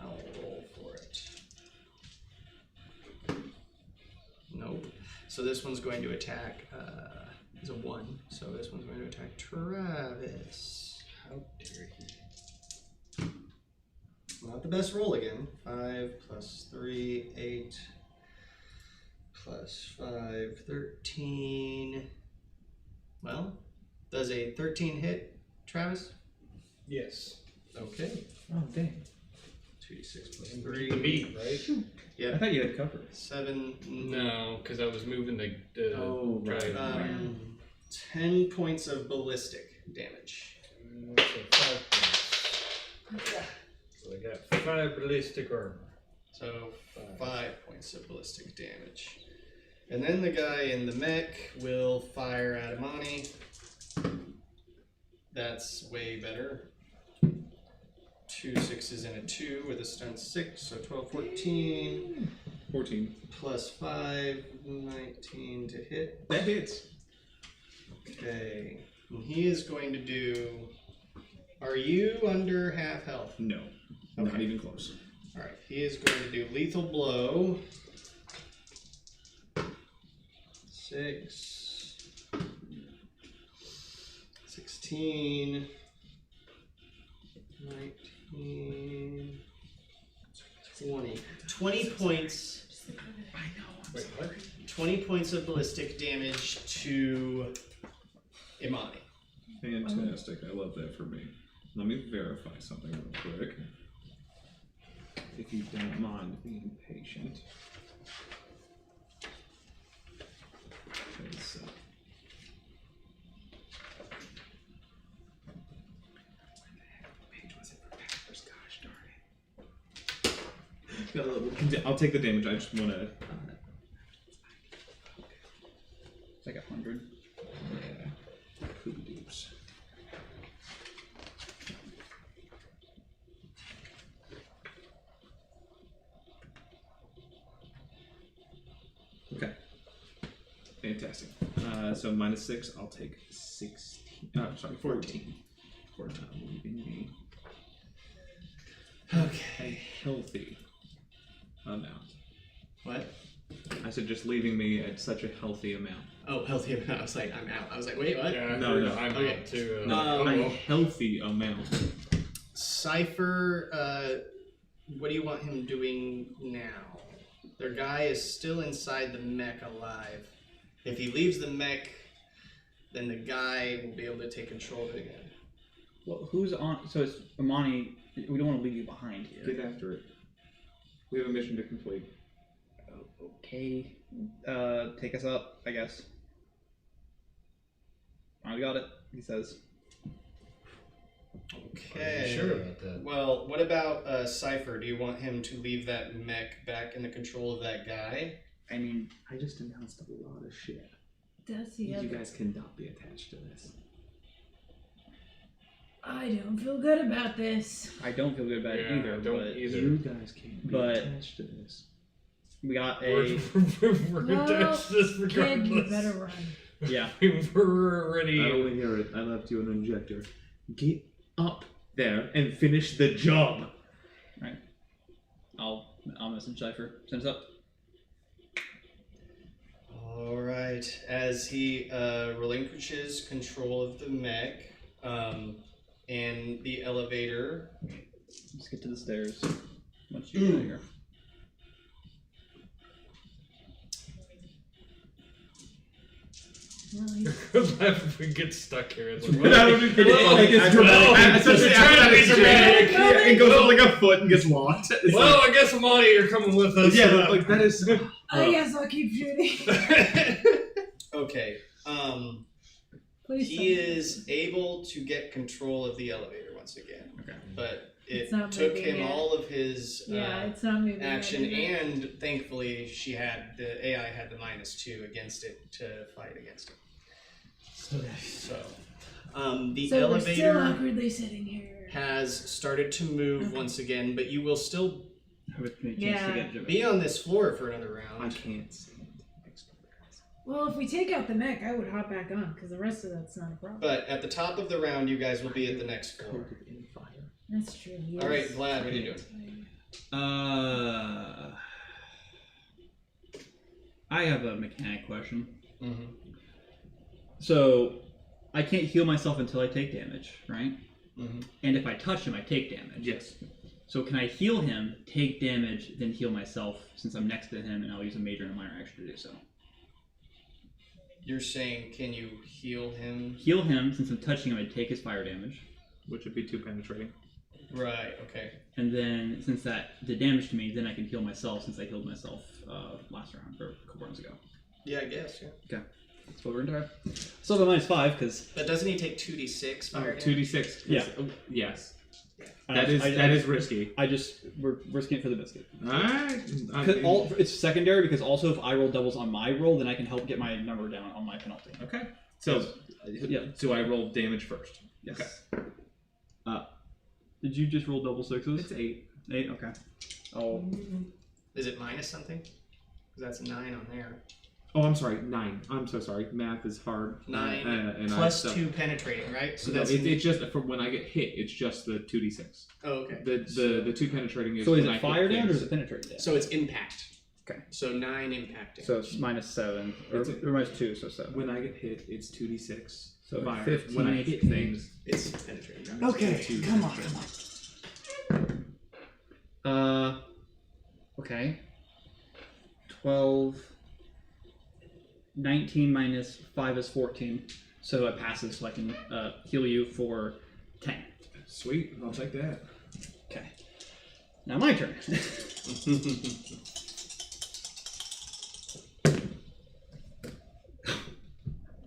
[SPEAKER 1] I'll roll for it. Nope. So this one's going to attack. It's a 1. So this one's going to attack Travis. How dare he? Not the best roll again. 5 plus 3, 8 plus 5, 13. Well, does a 13 hit, Travis?
[SPEAKER 7] Yes.
[SPEAKER 1] Okay.
[SPEAKER 3] Oh, dang.
[SPEAKER 1] 2d6 plus
[SPEAKER 7] And
[SPEAKER 1] 3.
[SPEAKER 7] beat, right?
[SPEAKER 3] I
[SPEAKER 1] Yeah.
[SPEAKER 3] thought you had cover.
[SPEAKER 1] 7.
[SPEAKER 7] No, because I was moving the
[SPEAKER 3] Oh, right.
[SPEAKER 7] dragon.
[SPEAKER 1] 10 points of ballistic damage.
[SPEAKER 7] So 5 points. So I got 5 ballistic armor.
[SPEAKER 1] So 5 points of ballistic damage. And then the guy in the mech will fire at Imani. That's way better. 2 6s and a 2 with a stun 6, so 12, 14.
[SPEAKER 3] 14.
[SPEAKER 1] Plus 5, 19 to hit.
[SPEAKER 3] That hits.
[SPEAKER 1] Okay. And he is going to do. Are you under half health?
[SPEAKER 3] No. Not
[SPEAKER 1] Okay.
[SPEAKER 3] even close.
[SPEAKER 1] Alright, he is going to do lethal blow. 6. 16. 19. 20. 20 points.
[SPEAKER 7] Wait, what?
[SPEAKER 1] 20 points of ballistic damage to Imani.
[SPEAKER 3] Fantastic. I love that for me. Let me verify something real quick. If you don't mind being patient. 'Cause, page was it for Packers? Gosh darn it. I'll take the damage. I just want to.
[SPEAKER 4] It's like 100.
[SPEAKER 3] Yeah. Kudos. Okay. Fantastic. So -6, I'll take 16. Sorry, 14. 14. Leaving me
[SPEAKER 1] Okay.
[SPEAKER 3] a healthy amount.
[SPEAKER 1] What?
[SPEAKER 3] I said just leaving me at such a healthy amount.
[SPEAKER 1] Oh, healthy amount. I was like, I'm out. I was like, wait, what?
[SPEAKER 7] Yeah, I
[SPEAKER 3] No,
[SPEAKER 7] heard
[SPEAKER 3] no.
[SPEAKER 7] I'm
[SPEAKER 1] Okay.
[SPEAKER 7] out too.
[SPEAKER 3] A healthy amount.
[SPEAKER 1] Cypher, what do you want him doing now? Their guy is still inside the mech alive. If he leaves the mech, then the guy will be able to take control of it again.
[SPEAKER 4] Well, who's on? So it's Imani. We don't want to leave you behind here.
[SPEAKER 3] Get after it. We have a mission to complete.
[SPEAKER 4] Okay. Take us up, I guess. I got it, he says.
[SPEAKER 1] Okay.
[SPEAKER 7] Are you sure about that?
[SPEAKER 1] Well, what about Cypher? Do you want him to leave that mech back in the control of that guy?
[SPEAKER 4] I mean,
[SPEAKER 3] I just announced a lot of shit.
[SPEAKER 5] Does he
[SPEAKER 3] You
[SPEAKER 5] ever?
[SPEAKER 3] guys cannot be attached to this.
[SPEAKER 5] I don't feel good about this.
[SPEAKER 4] I don't feel good about it
[SPEAKER 7] Yeah,
[SPEAKER 4] either,
[SPEAKER 7] I don't
[SPEAKER 4] but
[SPEAKER 7] either.
[SPEAKER 3] You guys can't be
[SPEAKER 4] But-
[SPEAKER 3] attached to this.
[SPEAKER 4] we got
[SPEAKER 7] We're,
[SPEAKER 4] a...
[SPEAKER 7] we're
[SPEAKER 5] Well,
[SPEAKER 7] attached to this
[SPEAKER 5] Kid,
[SPEAKER 7] regardless.
[SPEAKER 5] you better run.
[SPEAKER 4] Yeah.
[SPEAKER 7] We're already.
[SPEAKER 3] I don't want to hear it. I left you an injector. Get up there and finish the job.
[SPEAKER 4] I'll message Cypher. Send us up.
[SPEAKER 1] All right. As he relinquishes control of the mech and the elevator.
[SPEAKER 4] Let's get to the stairs. Once you get out of here.
[SPEAKER 5] Well, he's
[SPEAKER 7] If we get stuck here, it's like,
[SPEAKER 3] That would be pretty funny.
[SPEAKER 7] Well,
[SPEAKER 3] It's dramatic.
[SPEAKER 7] well,
[SPEAKER 3] Especially
[SPEAKER 7] it's
[SPEAKER 3] after
[SPEAKER 7] trying to be
[SPEAKER 3] that it's
[SPEAKER 7] dramatic.
[SPEAKER 3] Yeah, it goes up like a foot and gets locked. It's
[SPEAKER 7] well, I guess Amani, you're coming with us.
[SPEAKER 3] yeah, but like that is.
[SPEAKER 5] I guess I'll keep shooting.
[SPEAKER 1] Okay.
[SPEAKER 5] Please
[SPEAKER 1] He
[SPEAKER 5] don't.
[SPEAKER 1] is able to get control of the elevator once again.
[SPEAKER 3] Okay.
[SPEAKER 1] But
[SPEAKER 5] It's
[SPEAKER 1] It
[SPEAKER 5] not
[SPEAKER 1] took
[SPEAKER 5] moving
[SPEAKER 1] him
[SPEAKER 5] yet.
[SPEAKER 1] all of his
[SPEAKER 5] Yeah, it's not moving. yet,
[SPEAKER 1] action,
[SPEAKER 5] is it?
[SPEAKER 1] and thankfully the AI had the -2 against it to fight against it. So the
[SPEAKER 5] So we're still
[SPEAKER 1] elevator
[SPEAKER 5] awkwardly sitting here.
[SPEAKER 1] has started to move once again, but you will still
[SPEAKER 4] Have a chance
[SPEAKER 5] Yeah.
[SPEAKER 4] to get to it.
[SPEAKER 1] be on this floor for another
[SPEAKER 3] I
[SPEAKER 1] round.
[SPEAKER 3] can't stand extra.
[SPEAKER 5] Well, if we take out the mech, I would hop back on because the rest of that's not a problem.
[SPEAKER 1] But at the top of the round, you guys will be at the next floor.
[SPEAKER 3] Coated in fire.
[SPEAKER 5] That's true. Yes.
[SPEAKER 1] All right, Vlad, what are you doing?
[SPEAKER 4] I have a mechanic question.
[SPEAKER 1] Mm-hmm.
[SPEAKER 4] So, I can't heal myself until I take damage, right?
[SPEAKER 1] Mm-hmm.
[SPEAKER 4] And if I touch him, I take damage.
[SPEAKER 3] Yes.
[SPEAKER 4] So can I heal him, take damage, then heal myself since I'm next to him, and I'll use a major and a minor action to do so.
[SPEAKER 1] You're saying, can you heal him?
[SPEAKER 4] Heal him since I'm touching him, I take his fire damage,
[SPEAKER 3] Which would be 2 penetrating.
[SPEAKER 1] Right. Okay.
[SPEAKER 4] and then since that did damage to me, then I can heal myself since I healed myself last round or a couple rounds ago.
[SPEAKER 1] Yeah, I guess. Yeah.
[SPEAKER 4] That's what we're gonna try. Still got -5 because
[SPEAKER 1] But doesn't he take 2d6 fire?
[SPEAKER 3] 2d6.
[SPEAKER 4] Yeah.
[SPEAKER 3] Yes.
[SPEAKER 4] I
[SPEAKER 3] That is risky.
[SPEAKER 4] we're risking it for the biscuit.
[SPEAKER 3] Alright.
[SPEAKER 4] It's secondary because also if I roll doubles on my roll, then I can help get my number down on my penalty.
[SPEAKER 3] Okay. So,
[SPEAKER 4] Yeah.
[SPEAKER 3] so I roll damage first.
[SPEAKER 4] Yes.
[SPEAKER 3] Okay.
[SPEAKER 4] Did you just roll double sixes?
[SPEAKER 3] It's 8.
[SPEAKER 4] 8. Okay. Oh.
[SPEAKER 1] Is it minus something? Because that's 9 on there.
[SPEAKER 3] Oh, I'm sorry. 9. I'm so sorry. Math is hard.
[SPEAKER 1] 9
[SPEAKER 3] and
[SPEAKER 1] plus
[SPEAKER 3] I suck.
[SPEAKER 1] 2 penetrating, right? So
[SPEAKER 3] No,
[SPEAKER 1] that's
[SPEAKER 3] it's just from when I get hit. It's just the 2d6.
[SPEAKER 1] Oh, okay.
[SPEAKER 3] The 2 penetrating is.
[SPEAKER 4] So is
[SPEAKER 3] when I
[SPEAKER 4] it fire
[SPEAKER 3] hit
[SPEAKER 4] damage or
[SPEAKER 3] things.
[SPEAKER 4] is it penetrating damage?
[SPEAKER 1] So it's impact.
[SPEAKER 4] Okay.
[SPEAKER 1] So 9 impact damage.
[SPEAKER 4] So it's -7 or -2, so 7.
[SPEAKER 3] When I get hit, it's 2d6.
[SPEAKER 4] So
[SPEAKER 3] fire.
[SPEAKER 4] 15
[SPEAKER 3] When I hit
[SPEAKER 4] HP.
[SPEAKER 3] things,
[SPEAKER 1] it's penetrating. Right?
[SPEAKER 4] Okay,
[SPEAKER 3] Two
[SPEAKER 4] come on.
[SPEAKER 3] penetrating.
[SPEAKER 4] Okay. 12. 19 minus 5 is 14. So it passes, so I can heal you for 10.
[SPEAKER 3] Sweet. I'll take that.
[SPEAKER 4] Okay. Now my turn.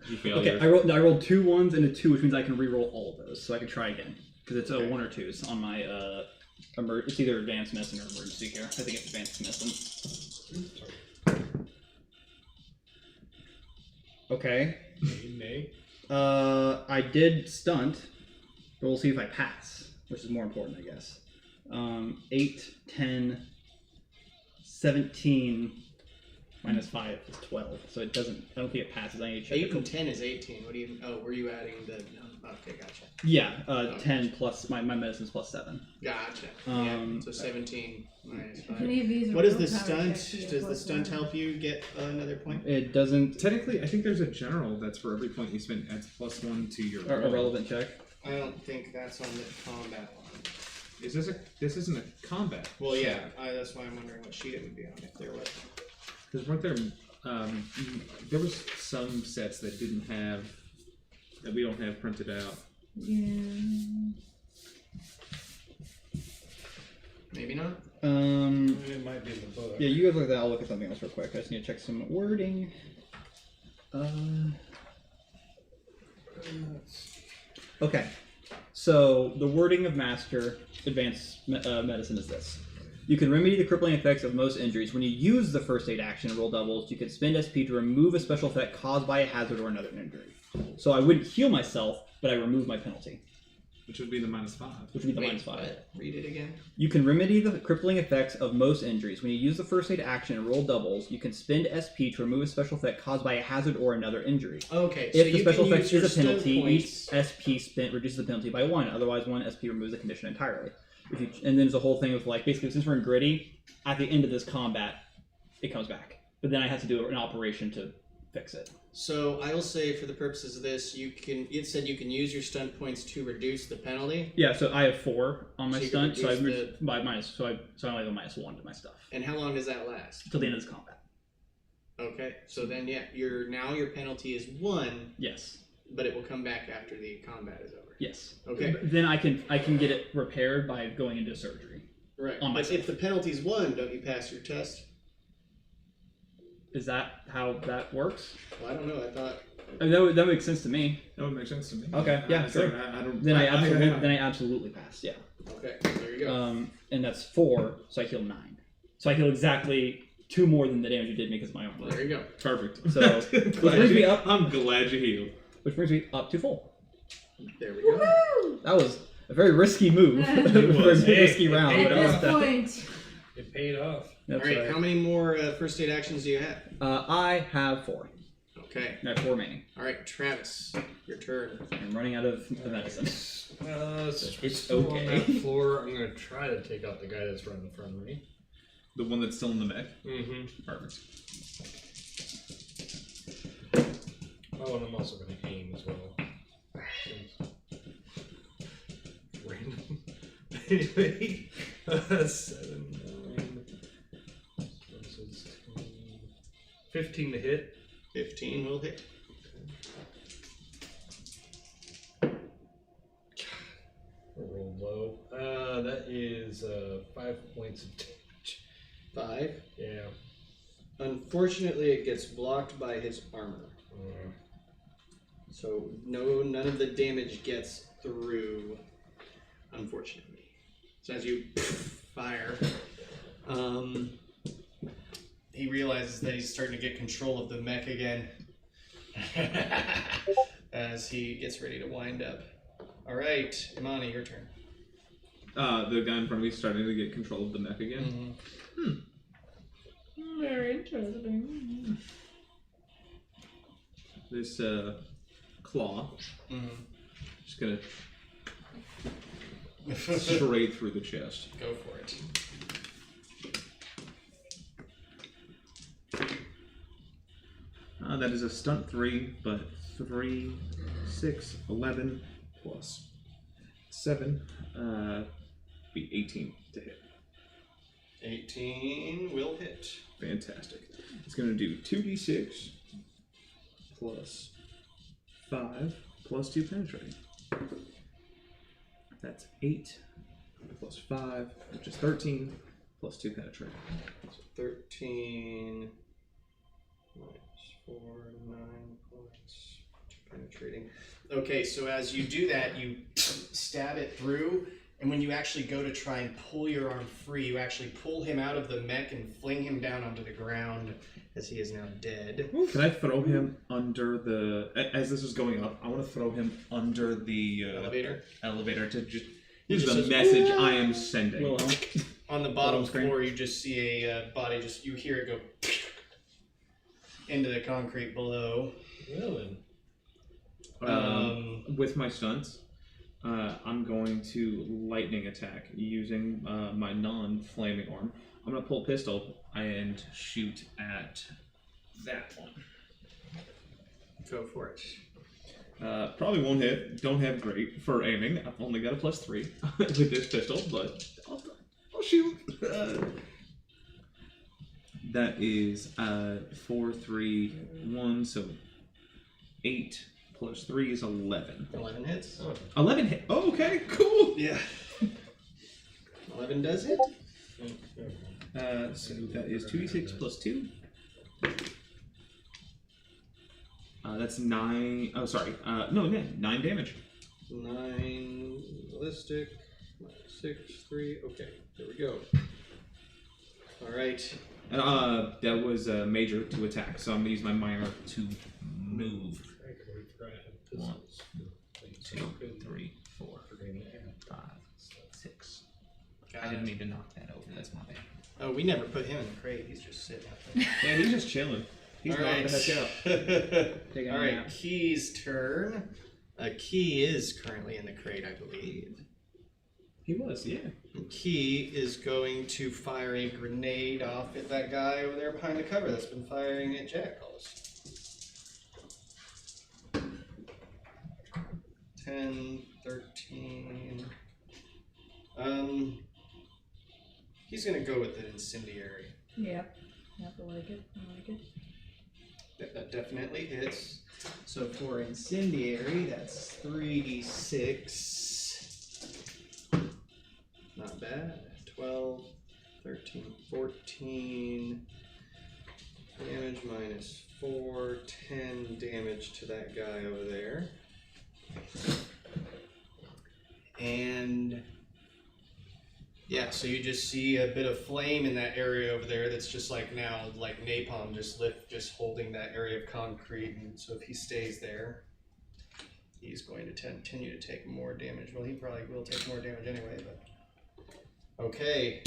[SPEAKER 3] You fail
[SPEAKER 4] Okay,
[SPEAKER 3] yours.
[SPEAKER 4] I rolled 2 1s and a 2, which means I can re-roll all of those, so I can try again. Because it's a 1 or 2s on my it's either advanced medicine or emergency here. I think it's advanced medicine. Okay.
[SPEAKER 7] Nay.
[SPEAKER 4] I did stunt, but we'll see if I pass, which is more important, I guess. 8, 10, 17 minus 5 is 12, so it doesn't. I don't think it passes. I need to check.
[SPEAKER 1] 8 and 10 is 18. What do you? Oh, were you adding the? Okay, gotcha.
[SPEAKER 4] Yeah, 10 plus my medicine's plus 7.
[SPEAKER 1] Gotcha.
[SPEAKER 4] Um,
[SPEAKER 1] Yeah. So 17 minus
[SPEAKER 5] If
[SPEAKER 1] 5.
[SPEAKER 5] any of these are
[SPEAKER 1] What is the
[SPEAKER 5] willpower
[SPEAKER 1] stunt?
[SPEAKER 5] checks, you get
[SPEAKER 1] Does the
[SPEAKER 5] plus
[SPEAKER 1] stunt
[SPEAKER 5] 1.
[SPEAKER 1] help you get another point?
[SPEAKER 4] It doesn't.
[SPEAKER 3] Technically, I think there's a general that's for every point you spend adds +1 to your
[SPEAKER 4] A
[SPEAKER 3] roll.
[SPEAKER 4] relevant check.
[SPEAKER 1] I don't think that's on the combat one.
[SPEAKER 3] Is this a? This isn't a combat.
[SPEAKER 1] Well, yeah. That's why I'm wondering what sheet it would be on if there was.
[SPEAKER 3] Because weren't there? There was some sets that didn't have that we don't have printed out.
[SPEAKER 5] Yeah.
[SPEAKER 1] Maybe not.
[SPEAKER 7] It might be in the book.
[SPEAKER 4] Yeah, you guys look at that. I'll look at something else real quick. I just need to check some wording. Okay, so the wording of Master Advanced Medicine is this. You can remedy the crippling effects of most injuries. When you use the first aid action and roll doubles, you can spend SP to remove a special effect caused by a hazard or another injury. So I wouldn't heal myself, but I remove my penalty,
[SPEAKER 3] Which would be the -5.
[SPEAKER 4] which would be the
[SPEAKER 1] Wait,
[SPEAKER 4] -5.
[SPEAKER 1] what? Read it again.
[SPEAKER 4] You can remedy the crippling effects of most injuries. When you use the first aid action and roll doubles, you can spend SP to remove a special effect caused by a hazard or another injury.
[SPEAKER 1] Okay. So
[SPEAKER 4] If the
[SPEAKER 1] you
[SPEAKER 4] special
[SPEAKER 1] can
[SPEAKER 4] effect
[SPEAKER 1] use
[SPEAKER 4] is a
[SPEAKER 1] your
[SPEAKER 4] penalty,
[SPEAKER 1] stunt
[SPEAKER 4] each
[SPEAKER 1] points.
[SPEAKER 4] SP spent reduces the penalty by 1. Otherwise, 1 SP removes the condition entirely. If you, and then there's a whole thing of like, basically, since we're in gritty, at the end of this combat, it comes back. But then I have to do an operation to fix it.
[SPEAKER 1] So I will say, for the purposes of this, you can. It said you can use your stunt points to reduce the penalty.
[SPEAKER 4] Yeah, so I have 4 on my
[SPEAKER 1] So you can
[SPEAKER 4] stunt, so I
[SPEAKER 1] reduce
[SPEAKER 4] reduced by minus. So I only have a -1 to my stuff
[SPEAKER 1] And how long does that last?
[SPEAKER 4] until the end of this combat.
[SPEAKER 1] Okay. So then, yeah, your penalty is 1,
[SPEAKER 4] Yes.
[SPEAKER 1] but it will come back after the combat is over.
[SPEAKER 4] Yes.
[SPEAKER 1] Okay.
[SPEAKER 4] Then I can get it repaired by going into surgery.
[SPEAKER 1] Right.
[SPEAKER 4] On
[SPEAKER 1] But
[SPEAKER 4] myself.
[SPEAKER 1] if the penalty's 1, don't you pass your test?
[SPEAKER 4] Is that how that works?
[SPEAKER 1] Well, I don't know. I thought.
[SPEAKER 4] I mean, that would make sense to me.
[SPEAKER 3] That would make sense to me.
[SPEAKER 4] Okay, yeah,
[SPEAKER 3] I
[SPEAKER 4] sure.
[SPEAKER 3] I don't.
[SPEAKER 4] Then I absolutely pass. Yeah.
[SPEAKER 1] Okay, there you go.
[SPEAKER 4] And that's 4, so I heal 9. So I heal exactly 2 more than the damage you did me because of my armor.
[SPEAKER 1] There you go.
[SPEAKER 3] Perfect.
[SPEAKER 4] So which brings me up.
[SPEAKER 3] I'm glad you healed.
[SPEAKER 4] Which brings me up to full.
[SPEAKER 1] There we go.
[SPEAKER 5] Woo!
[SPEAKER 4] That was a very risky move.
[SPEAKER 5] It
[SPEAKER 4] a very
[SPEAKER 2] was.
[SPEAKER 4] risky round.
[SPEAKER 5] At
[SPEAKER 4] but I
[SPEAKER 5] this
[SPEAKER 4] like that.
[SPEAKER 5] point,
[SPEAKER 7] It paid off.
[SPEAKER 4] That's
[SPEAKER 1] All right,
[SPEAKER 4] right.
[SPEAKER 1] how many more first aid actions do you have?
[SPEAKER 4] I have 4.
[SPEAKER 1] Okay.
[SPEAKER 4] I have 4 remaining.
[SPEAKER 1] All right, Travis, your turn.
[SPEAKER 4] I'm running out of the medicine.
[SPEAKER 7] Since we're
[SPEAKER 3] It's
[SPEAKER 7] still on
[SPEAKER 3] okay.
[SPEAKER 7] that floor, I'm gonna try to take out the guy that's right in front of me.
[SPEAKER 3] The one that's still in the mech.
[SPEAKER 7] Mm-hmm.
[SPEAKER 3] Perfect.
[SPEAKER 7] Oh, and I'm also gonna aim as well. Random. Anyway, 7, 9. This is 10, 15 to hit.
[SPEAKER 1] 15 will hit.
[SPEAKER 7] Roll low. That is 5 points of damage.
[SPEAKER 1] 5.
[SPEAKER 7] Yeah.
[SPEAKER 1] Unfortunately, it gets blocked by his armor. So none of the damage gets through, unfortunately. So as you fire, he realizes that he's starting to get control of the mech again as he gets ready to wind up. All right, Imani, your turn.
[SPEAKER 3] The guy in front of me is starting to get control of the mech again.
[SPEAKER 5] very interesting.
[SPEAKER 3] This claw, just gonna straight through the chest.
[SPEAKER 1] Go for it.
[SPEAKER 3] That is a stunt 3, but 3, 6, 11 plus 7, be 18 to hit.
[SPEAKER 1] 18 will hit.
[SPEAKER 3] Fantastic. It's gonna do 2d6 plus 5 plus 2 penetrating. That's 8 plus 5, which is 13 plus 2 penetrating.
[SPEAKER 1] So 13 minus 4, 9 plus 2 penetrating. Okay, so as you do that, you stab it through, and when you actually go to try and pull your arm free, you actually pull him out of the mech and fling him down onto the ground as he is now dead.
[SPEAKER 3] Can I throw him under the... As this is going up, I want to throw him under the
[SPEAKER 1] Elevator.
[SPEAKER 3] to just
[SPEAKER 1] He
[SPEAKER 3] use
[SPEAKER 1] just
[SPEAKER 3] the
[SPEAKER 1] says,
[SPEAKER 3] message I am sending.
[SPEAKER 4] Wilhelm.
[SPEAKER 1] On the bottom
[SPEAKER 4] Screen.
[SPEAKER 1] floor, you just see a body, you hear it go into the concrete below.
[SPEAKER 7] Really?
[SPEAKER 3] With my stunts, I'm going to lightning attack using my non-flaming arm. I'm going to pull a pistol and shoot at that one.
[SPEAKER 1] Go for it.
[SPEAKER 3] Probably won't hit. Don't have great for aiming. I've only got a +3 with this pistol, but I'll shoot. That is 4, 3, 1, so 8 plus 3 is 11.
[SPEAKER 1] 11 hits.
[SPEAKER 3] 11 hit. Oh, okay, cool.
[SPEAKER 1] Yeah. 11 does hit.
[SPEAKER 3] So that is 2d6 plus 2. That's 9. Oh, sorry. No, 9 damage.
[SPEAKER 1] 9 ballistic. 6, 3. Okay, there we go. All right.
[SPEAKER 3] That was a major to attack, so I'm gonna use my minor to move. 1, 2, 3, 4, 5, 6. I didn't mean to knock that over. That's my bad.
[SPEAKER 1] Oh, we never put him in the crate. He's just sitting out there.
[SPEAKER 3] Yeah, he's just chilling. He's
[SPEAKER 1] All
[SPEAKER 3] not
[SPEAKER 1] right.
[SPEAKER 3] the heck out.
[SPEAKER 4] Taking
[SPEAKER 1] All
[SPEAKER 4] a
[SPEAKER 1] right,
[SPEAKER 4] nap.
[SPEAKER 1] Key's turn. Key is currently in the crate, I believe.
[SPEAKER 3] He was, yeah.
[SPEAKER 1] Key is going to fire a grenade off at that guy over there behind the cover that's been firing at jackals. 10, 13. He's gonna go with the incendiary.
[SPEAKER 5] Yep. Yep, I like it. I like it.
[SPEAKER 1] That definitely hits. So for incendiary, that's 3d6. Not bad. 12, 13, 14. Damage minus 4, 10 damage to that guy over there. And Yeah, so you just see a bit of flame in that area over there that's just like now like napalm just holding that area of concrete, and so if he stays there, he's going to continue to take more damage. Well, he probably will take more damage anyway, but okay.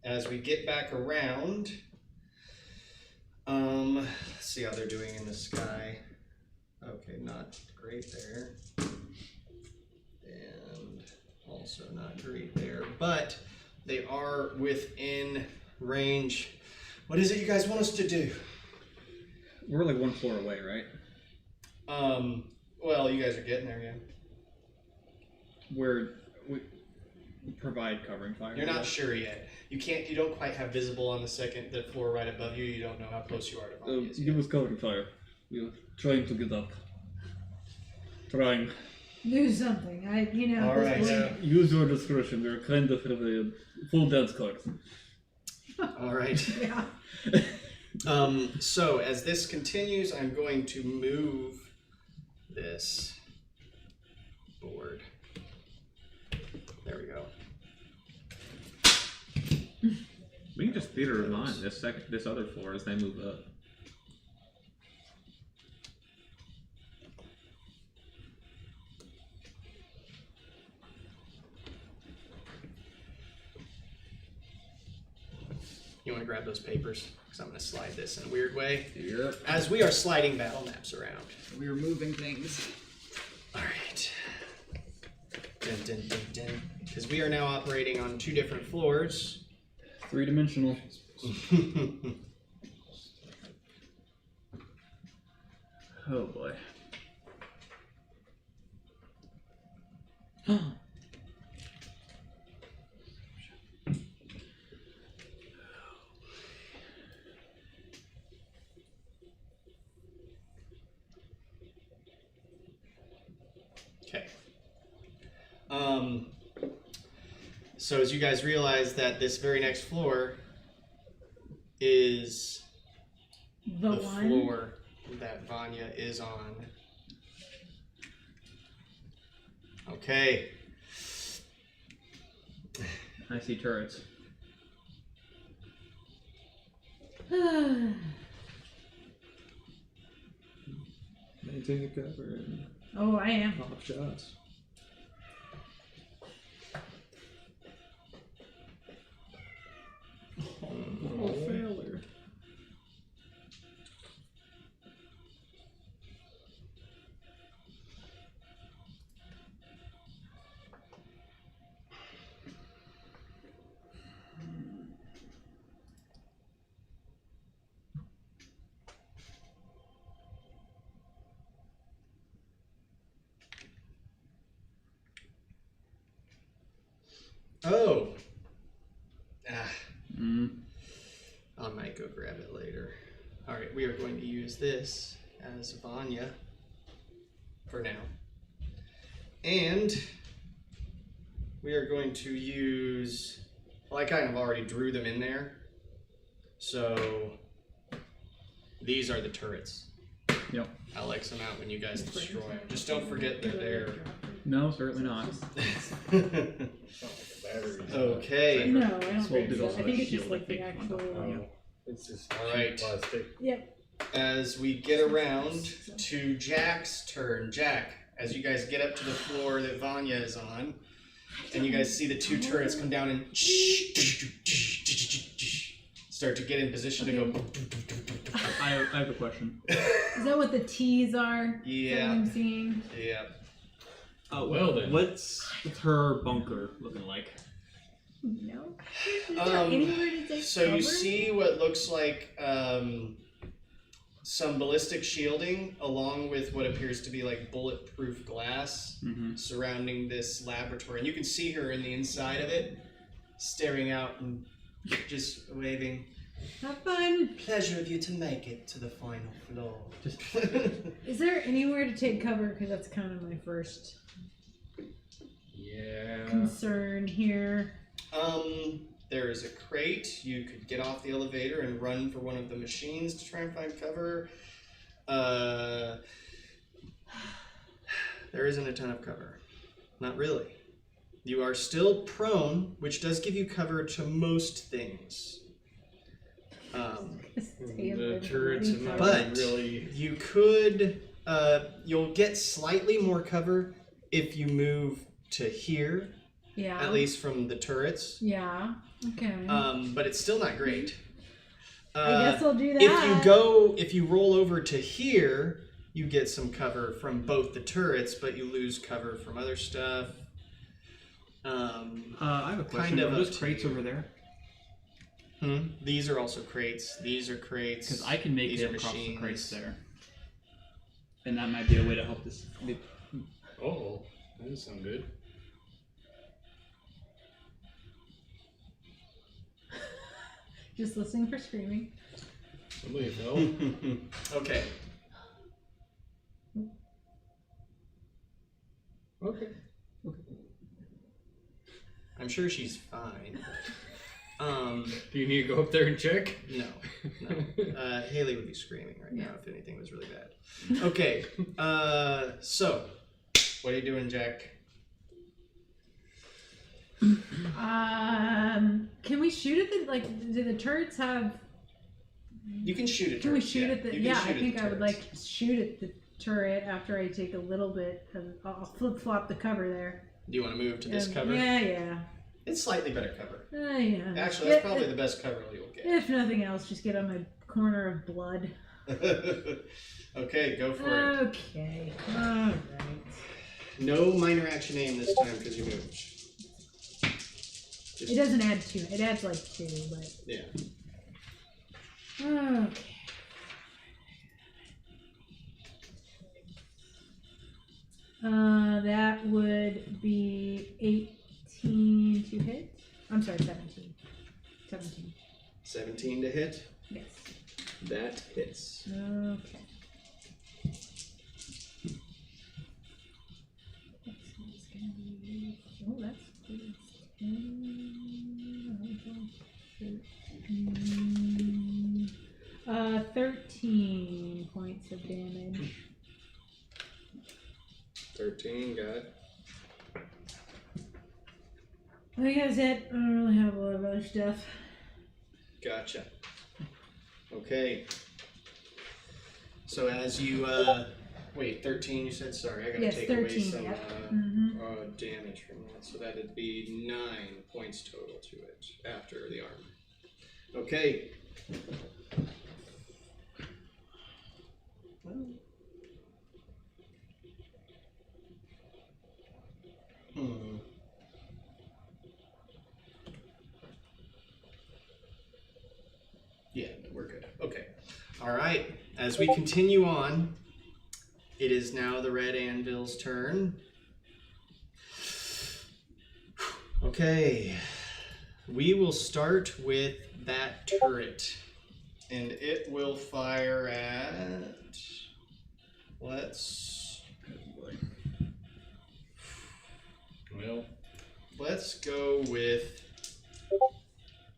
[SPEAKER 1] As we get back around, let's see how they're doing in the sky. Okay, not great there. And also not great there, but they are within range. What is it you guys want us to do?
[SPEAKER 4] We're like 1 floor away, right?
[SPEAKER 1] Well, you guys are getting there, yeah.
[SPEAKER 4] We provide covering fire.
[SPEAKER 1] You're not sure yet. You don't quite have visible on the floor right above you. You don't know how close you are to Vanya.
[SPEAKER 4] Give us covering fire. We're trying to get up. Trying.
[SPEAKER 5] Do something.
[SPEAKER 1] All right.
[SPEAKER 4] Use your discretion. We're kind of have a full dance card.
[SPEAKER 1] All right.
[SPEAKER 5] Yeah.
[SPEAKER 1] So as this continues, I'm going to move this board. There we go.
[SPEAKER 3] We can just theater of on this other floor as they move up.
[SPEAKER 1] You want to grab those papers? Because I'm going to slide this in a weird way.
[SPEAKER 3] Yep.
[SPEAKER 1] As we are sliding battle maps around.
[SPEAKER 4] We are moving things.
[SPEAKER 1] All right. Dun, dun, dun, dun. Because we are now operating on 2 different floors.
[SPEAKER 4] 3-dimensional. Oh boy.
[SPEAKER 1] Okay. So as you guys realize that this very next floor is
[SPEAKER 5] The
[SPEAKER 1] the
[SPEAKER 5] one.
[SPEAKER 1] floor that Vanya is on. Okay.
[SPEAKER 4] I see turrets.
[SPEAKER 3] Maintain the cover and
[SPEAKER 5] Oh, I am.
[SPEAKER 3] pop shots. Oh, failure.
[SPEAKER 1] Oh. I might go grab it later. Alright, we are going to use this as Vanya for now. And we are going to use, well, I kind of already drew them in there. So these are the turrets.
[SPEAKER 4] Yep.
[SPEAKER 1] I'll X them out when you guys destroy them. Just don't forget they're there.
[SPEAKER 4] No, certainly not.
[SPEAKER 1] Okay.
[SPEAKER 5] No, I don't
[SPEAKER 4] So
[SPEAKER 5] think
[SPEAKER 4] did
[SPEAKER 5] so.
[SPEAKER 4] also
[SPEAKER 5] I think
[SPEAKER 4] a
[SPEAKER 5] it's just
[SPEAKER 4] shield,
[SPEAKER 5] like
[SPEAKER 4] I
[SPEAKER 5] the
[SPEAKER 4] think, on
[SPEAKER 5] actual.
[SPEAKER 4] top.
[SPEAKER 7] Oh, it's just
[SPEAKER 1] All right.
[SPEAKER 7] plastic.
[SPEAKER 5] Yep.
[SPEAKER 1] As we get around to Jack's turn, Jack, as you guys get up to the floor that Vanya is on, and you guys see the 2 turrets come down and start to get in position to go.
[SPEAKER 4] I have a question.
[SPEAKER 5] Is that what the T's are? Is that
[SPEAKER 1] Yeah.
[SPEAKER 5] what I'm seeing?
[SPEAKER 1] Yeah.
[SPEAKER 2] Well then.
[SPEAKER 4] What's her bunker looking like?
[SPEAKER 5] No. Is there anywhere to take
[SPEAKER 1] So
[SPEAKER 5] cover?
[SPEAKER 1] you see what looks like some ballistic shielding along with what appears to be like bulletproof glass surrounding this laboratory. And you can see her in the inside of it, staring out and just waving.
[SPEAKER 5] Have fun.
[SPEAKER 1] Pleasure of you to make it to the final floor.
[SPEAKER 5] Is there anywhere to take cover? Because that's kind of my first
[SPEAKER 2] Yeah.
[SPEAKER 5] concern here.
[SPEAKER 1] There is a crate. You could get off the elevator and run for one of the machines to try and find cover. There isn't a ton of cover. Not really. You are still prone, which does give you cover to most things.
[SPEAKER 7] The turrets are not
[SPEAKER 1] But
[SPEAKER 7] really.
[SPEAKER 1] you could, you'll get slightly more cover if you move to here,
[SPEAKER 5] Yeah.
[SPEAKER 1] at least from the turrets.
[SPEAKER 5] Yeah. Okay.
[SPEAKER 1] But it's still not great.
[SPEAKER 5] I guess I'll do that.
[SPEAKER 1] If you roll over to here, you get some cover from both the turrets, but you lose cover from other stuff.
[SPEAKER 4] I have a question.
[SPEAKER 1] Kind of
[SPEAKER 4] Are
[SPEAKER 1] up
[SPEAKER 4] those
[SPEAKER 1] to
[SPEAKER 4] crates
[SPEAKER 1] you.
[SPEAKER 4] over there?
[SPEAKER 1] These are also crates. These are crates.
[SPEAKER 4] Because I can make
[SPEAKER 1] These
[SPEAKER 4] it
[SPEAKER 1] are
[SPEAKER 4] across the
[SPEAKER 1] machines.
[SPEAKER 4] crates there. And that might be a way to help this.
[SPEAKER 7] Oh, that doesn't sound good.
[SPEAKER 5] Just listening for screaming.
[SPEAKER 7] Somebody fell.
[SPEAKER 1] Okay.
[SPEAKER 7] Okay.
[SPEAKER 1] I'm sure she's fine.
[SPEAKER 7] Do you need to go up there and check?
[SPEAKER 1] No. Haley would be screaming right now if anything was really bad. Okay. So, what are you doing, Jack?
[SPEAKER 5] Can we shoot at the do the turrets have?
[SPEAKER 1] You can shoot at turrets.
[SPEAKER 5] Can we shoot at the?
[SPEAKER 1] You can
[SPEAKER 5] Yeah,
[SPEAKER 1] shoot
[SPEAKER 5] I
[SPEAKER 1] at
[SPEAKER 5] think
[SPEAKER 1] the
[SPEAKER 5] I would
[SPEAKER 1] turrets.
[SPEAKER 5] like to shoot at the turret after I take a little bit of. I'll flip flop the cover there.
[SPEAKER 1] Do you want to move to this cover?
[SPEAKER 5] Yeah.
[SPEAKER 1] It's slightly better cover.
[SPEAKER 5] Yeah.
[SPEAKER 1] Actually, that's probably the best cover you'll get.
[SPEAKER 5] If nothing else, just get on my corner of blood.
[SPEAKER 1] Okay, go for it.
[SPEAKER 5] Okay. All right.
[SPEAKER 1] No minor action aim this time because you moved.
[SPEAKER 5] It doesn't add 2. It adds like 2, but.
[SPEAKER 1] Yeah.
[SPEAKER 5] Okay. That would be 18 to hit. I'm sorry, 17. 17.
[SPEAKER 1] 17 to hit.
[SPEAKER 5] Yes.
[SPEAKER 1] That hits.
[SPEAKER 5] Okay. Oh, that's good. 13 points of damage.
[SPEAKER 1] 13, got it.
[SPEAKER 5] I think that's it. I don't really have a lot of other stuff.
[SPEAKER 1] Gotcha. Okay. So as you, wait, 13 you said? Sorry, I gotta
[SPEAKER 5] Yes,
[SPEAKER 1] take
[SPEAKER 5] 13,
[SPEAKER 1] away some
[SPEAKER 5] yep.
[SPEAKER 1] damage from that. So that'd be 9 points total to it after the armor. Okay. Yeah, we're good. Okay. All right. As we continue on, it is now the Red Anvil's turn. Okay. We will start with that turret. And it will fire at... Let's go with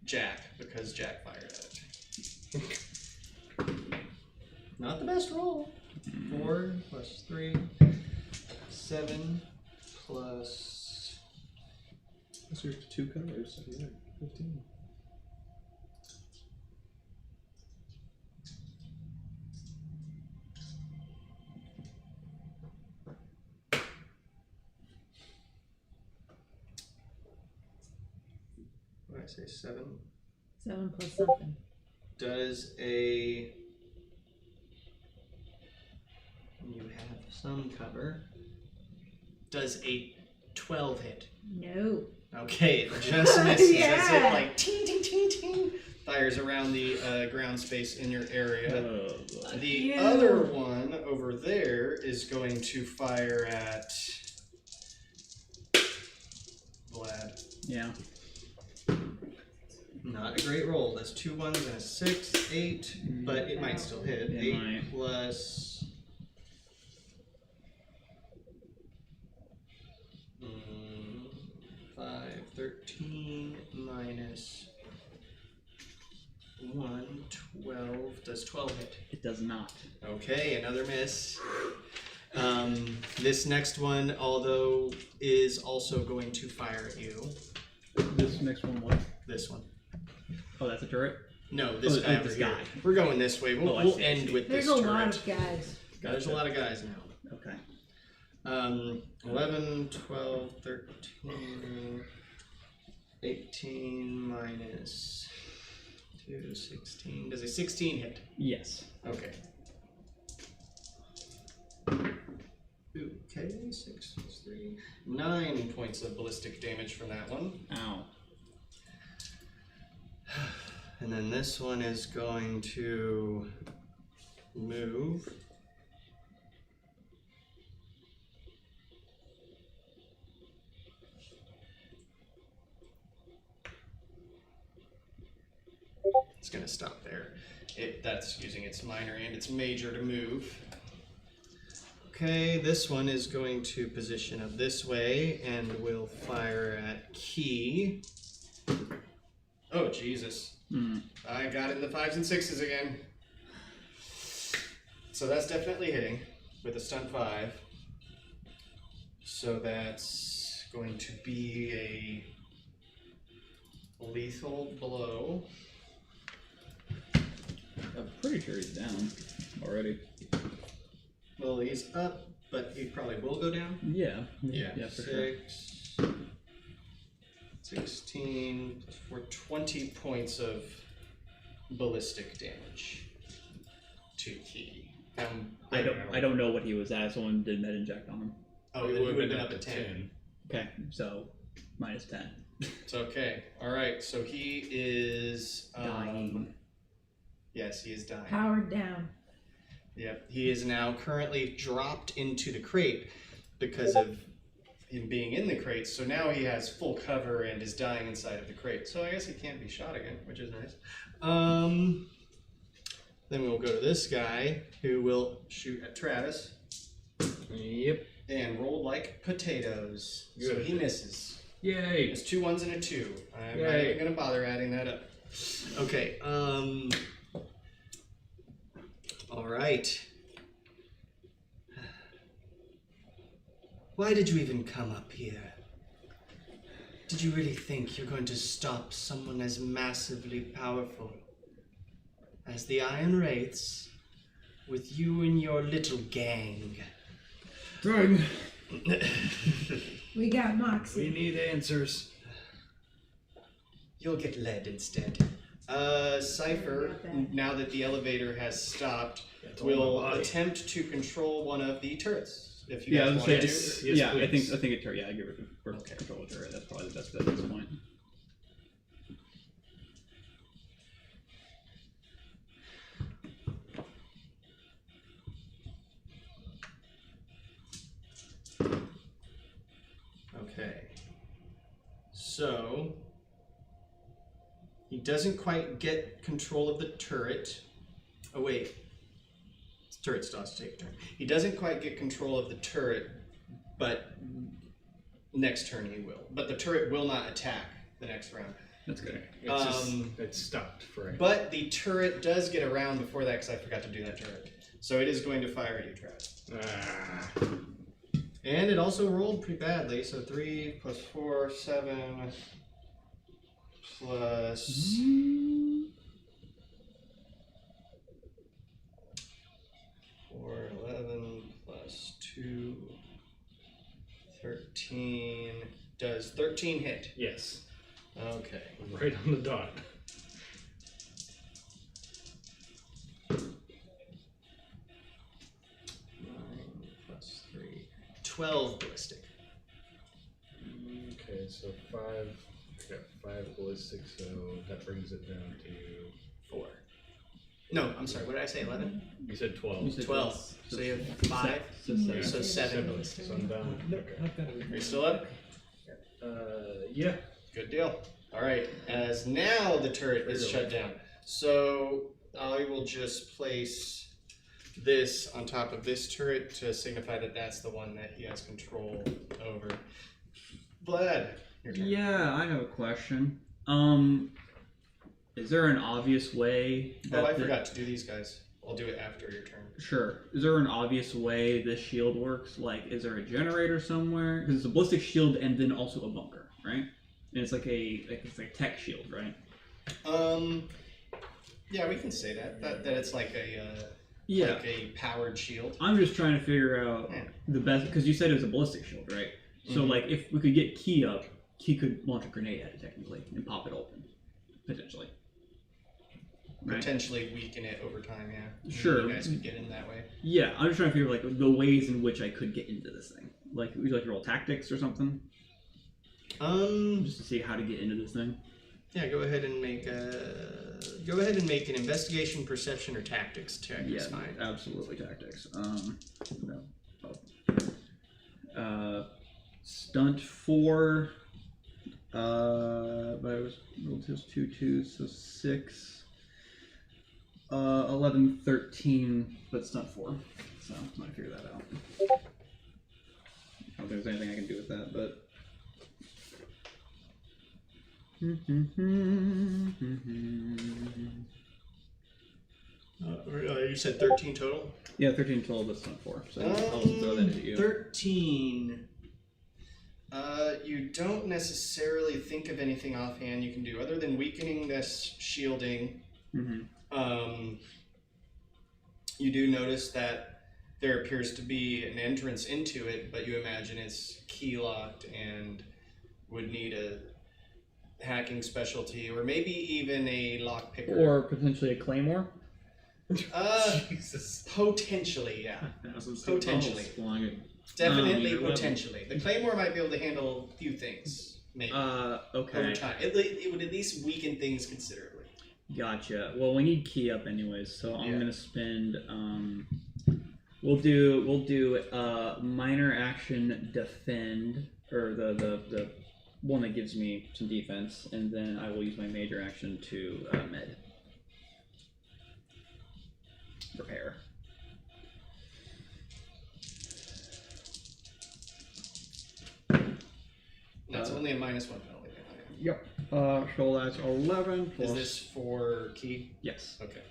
[SPEAKER 1] Jack, because Jack fired at it. Not the best roll. 4 plus 3, 7 plus...
[SPEAKER 3] Those are 2 colors. Yeah, 15.
[SPEAKER 1] What did I say? 7?
[SPEAKER 5] 7 plus something.
[SPEAKER 1] Does a... You have some cover. Does a 12 hit?
[SPEAKER 5] No.
[SPEAKER 1] Okay, it just misses as it
[SPEAKER 5] Yeah.
[SPEAKER 1] like ting ting ting ting fires around the ground space in your area. The
[SPEAKER 5] Ew.
[SPEAKER 1] other one over there is going to fire at Vlad.
[SPEAKER 4] Yeah.
[SPEAKER 1] Not a great roll. That's 2 1s and a 6, 8, but it might still hit.
[SPEAKER 4] It
[SPEAKER 1] 8
[SPEAKER 4] might.
[SPEAKER 1] plus 5, 13 minus 1, 12. Does 12 hit?
[SPEAKER 4] It does not.
[SPEAKER 1] Okay, another miss. This next one, although, is also going to fire at you.
[SPEAKER 4] This next one, what?
[SPEAKER 1] This one.
[SPEAKER 4] Oh, that's a turret?
[SPEAKER 1] No, this guy over
[SPEAKER 4] this
[SPEAKER 1] here.
[SPEAKER 4] guy.
[SPEAKER 1] We're going this way. We'll,
[SPEAKER 4] Oh, I
[SPEAKER 1] we'll
[SPEAKER 4] see, I
[SPEAKER 1] end
[SPEAKER 4] see.
[SPEAKER 1] with
[SPEAKER 5] There's
[SPEAKER 1] this
[SPEAKER 5] a
[SPEAKER 1] turret.
[SPEAKER 5] lot of guys.
[SPEAKER 1] There's a lot of guys now.
[SPEAKER 4] Okay.
[SPEAKER 1] 11, 12, 13, 18 minus 2, 16. Does a 16 hit?
[SPEAKER 4] Yes.
[SPEAKER 1] Okay. Okay, 6 plus 3. 9 points of ballistic damage from that one.
[SPEAKER 4] Ow.
[SPEAKER 1] And then this one is going to move. It's going to stop there. That's using its minor and its major to move. Okay, this one is going to position up this way and will fire at Key. Oh, Jesus. I got it in the 5s and 6s again. So that's definitely hitting with a stun 5. So that's going to be a lethal blow.
[SPEAKER 4] I'm pretty sure he's down already.
[SPEAKER 1] Well, he's up, but he probably will go down.
[SPEAKER 4] Yeah.
[SPEAKER 1] Yeah,
[SPEAKER 4] Yeah, for sure.
[SPEAKER 1] 6, 16, for 20 points of ballistic damage to Key.
[SPEAKER 4] I don't know what he was at. Someone did med inject on him.
[SPEAKER 1] Oh, then he would have been up at 10.
[SPEAKER 4] Okay, so minus 10.
[SPEAKER 1] It's okay. Alright, so he is...
[SPEAKER 4] Dying.
[SPEAKER 1] Yes, he is dying.
[SPEAKER 5] Powered down.
[SPEAKER 1] Yep, he is now currently dropped into the crate because of him being in the crate. So now he has full cover and is dying inside of the crate. So I guess he can't be shot again, which is nice. Then we'll go to this guy who will shoot at Travis.
[SPEAKER 2] Yep.
[SPEAKER 1] And roll like potatoes. So
[SPEAKER 2] Good.
[SPEAKER 1] he misses.
[SPEAKER 2] Yay.
[SPEAKER 1] It's 2 1s and a 2. I'm not
[SPEAKER 2] Yay.
[SPEAKER 1] even going to bother adding that up. Okay, all right. Why did you even come up here? Did you really think you're going to stop someone as massively powerful as the Iron Wraiths with you and your little gang?
[SPEAKER 4] Dang.
[SPEAKER 5] We got
[SPEAKER 2] We
[SPEAKER 5] Moxie.
[SPEAKER 2] need answers.
[SPEAKER 1] You'll get led instead. Cypher,
[SPEAKER 5] About that.
[SPEAKER 1] now that the elevator has stopped,
[SPEAKER 2] That's all my
[SPEAKER 1] will
[SPEAKER 2] body.
[SPEAKER 1] attempt to control one of the turrets. If you
[SPEAKER 4] Yeah, I
[SPEAKER 1] guys
[SPEAKER 4] was
[SPEAKER 1] want
[SPEAKER 4] gonna
[SPEAKER 1] to.
[SPEAKER 4] say,
[SPEAKER 2] Yes,
[SPEAKER 4] yeah, I
[SPEAKER 2] please.
[SPEAKER 4] think a turret. Yeah, I give it for
[SPEAKER 1] Okay.
[SPEAKER 4] control of turret. That's probably the best bet at this point.
[SPEAKER 1] Okay. So he doesn't quite get control of the turret. Oh wait. This turret still has to take a turn. He doesn't quite get control of the turret, but next turn he will. But the turret will not attack the next round.
[SPEAKER 4] That's good.
[SPEAKER 2] It's just, it's stopped for right.
[SPEAKER 1] But the turret does get around before that because I forgot to do that turret. So it is going to fire at you, Travis. And it also rolled pretty badly, so 3 plus 4, 7 plus 4, 11 plus 2, 13. Does 13 hit?
[SPEAKER 2] Yes.
[SPEAKER 1] Okay.
[SPEAKER 2] Right on the dot.
[SPEAKER 1] 12 ballistic.
[SPEAKER 2] Okay, so 5. I got 5 ballistic, so that brings it down to
[SPEAKER 1] 4. No, I'm sorry, what did I say, 11?
[SPEAKER 2] You said 12.
[SPEAKER 4] You said
[SPEAKER 1] 12. So you have 5,
[SPEAKER 4] So seven.
[SPEAKER 1] so 7 ballistic.
[SPEAKER 2] So I'm down. Okay.
[SPEAKER 1] Are you still up?
[SPEAKER 2] Yeah.
[SPEAKER 1] Good deal. Alright, as now the turret is shut down. So I will just place this on top of this turret to signify that that's the one that he has control over. Vlad, your turn.
[SPEAKER 4] Yeah, I have a question. Is there an obvious way that
[SPEAKER 1] Oh, I forgot to do these guys. I'll do it after your turn.
[SPEAKER 4] Sure. Is there an obvious way this shield works? Like, is there a generator somewhere? Because it's a ballistic shield and then also a bunker, right? And it's like it's like a tech shield, right?
[SPEAKER 1] Yeah, we can say that it's like a like a powered shield.
[SPEAKER 4] I'm just trying to figure out the best, because you said it was a ballistic shield, right? So like, if we could get Key up, Key could launch a grenade at it technically and pop it open, potentially. Right?
[SPEAKER 1] Potentially weaken it over time, yeah.
[SPEAKER 4] Sure.
[SPEAKER 1] You guys could get in that way.
[SPEAKER 4] Yeah, I'm just trying to figure like the ways in which I could get into this thing. Like, would you like to roll tactics or something? Just to see how to get into this thing.
[SPEAKER 1] Yeah, go ahead and make an investigation, perception, or tactics check.
[SPEAKER 4] Yeah,
[SPEAKER 1] It's fine.
[SPEAKER 4] absolutely tactics. Stunt 4. But I was rolled just 2 2s, so 6. 11, 13, but stunt 4. So I'm gonna figure that out. I don't think there's anything I can do with that, but.
[SPEAKER 1] You said 13 total?
[SPEAKER 4] Yeah, 13 total, but stunt 4. So I'll just throw that at you.
[SPEAKER 1] 13. You don't necessarily think of anything offhand you can do other than weakening this shielding. You do notice that there appears to be an entrance into it, but you imagine it's key locked and would need a hacking specialty, or maybe even a lock picker.
[SPEAKER 4] Or potentially a claymore.
[SPEAKER 2] Jesus.
[SPEAKER 1] Potentially, yeah. Potentially. Definitely,
[SPEAKER 3] Your level.
[SPEAKER 1] potentially. The claymore might be able to handle a few things, maybe. Over
[SPEAKER 4] Okay.
[SPEAKER 1] time, it would at least weaken things considerably.
[SPEAKER 4] Gotcha. Well, we need Key up anyways, so I'm
[SPEAKER 1] Yeah.
[SPEAKER 4] gonna spend. We'll do minor action defend, or the one that gives me some defense, and then I will use my major action to med. Repair.
[SPEAKER 1] That's only a -1 penalty.
[SPEAKER 4] Yep. So that's 11 plus.
[SPEAKER 1] Is this for key?
[SPEAKER 4] Yes.
[SPEAKER 1] Okay.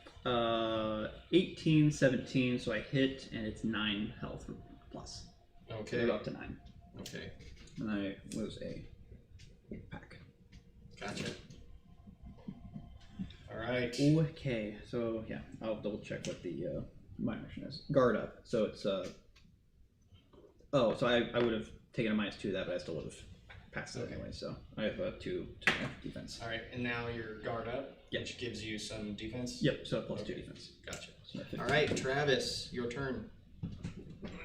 [SPEAKER 4] 18, 17, so I hit, and it's 9 health plus.
[SPEAKER 1] Okay.
[SPEAKER 4] So we're up to 9.
[SPEAKER 1] Okay.
[SPEAKER 4] And I was a pack.
[SPEAKER 1] Gotcha. All right.
[SPEAKER 4] Okay, so yeah, I'll double check what the my action is. Guard up. So it's oh, so I would have taken a -2 to that, but I still would have passed it anyway. So I have a 2 to my defense.
[SPEAKER 1] All right, and now you're guard up,
[SPEAKER 4] Yep.
[SPEAKER 1] which gives you some defense.
[SPEAKER 4] Yep. So plus 2 defense.
[SPEAKER 1] Gotcha.
[SPEAKER 4] So that's
[SPEAKER 1] All right, Travis, your turn.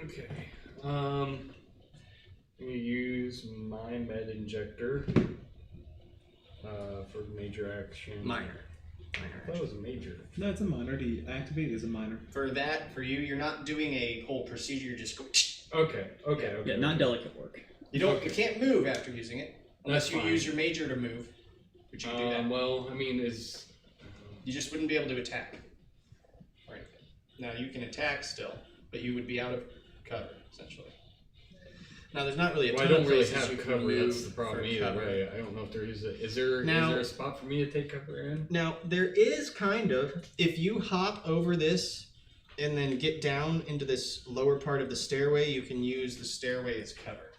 [SPEAKER 2] Okay. I'm gonna use my med injector for major action.
[SPEAKER 1] Minor.
[SPEAKER 2] I thought it was a major.
[SPEAKER 3] No, it's a minor. To activate is a minor.
[SPEAKER 1] For that, for you, you're not doing a whole procedure. You're just going.
[SPEAKER 2] Okay. Okay.
[SPEAKER 4] Yeah, not delicate work.
[SPEAKER 1] You don't. You can't move after using it unless
[SPEAKER 2] That's
[SPEAKER 1] you
[SPEAKER 2] fine.
[SPEAKER 1] use your major to move. Which you can do that.
[SPEAKER 2] Well, I mean,
[SPEAKER 1] You just wouldn't be able to attack. Right. Now you can attack still, but you would be out of cover essentially. Now there's not really a ton
[SPEAKER 2] I don't
[SPEAKER 1] of
[SPEAKER 2] really
[SPEAKER 1] places you
[SPEAKER 2] have
[SPEAKER 1] can
[SPEAKER 2] cover.
[SPEAKER 1] move
[SPEAKER 2] That's the problem
[SPEAKER 1] for
[SPEAKER 2] either
[SPEAKER 1] cover.
[SPEAKER 2] way. I don't know if there is a. Is there a spot for me to take cover in?
[SPEAKER 1] Now there is kind of. If you hop over this and then get down into this lower part of the stairway, you can use the stairway as cover.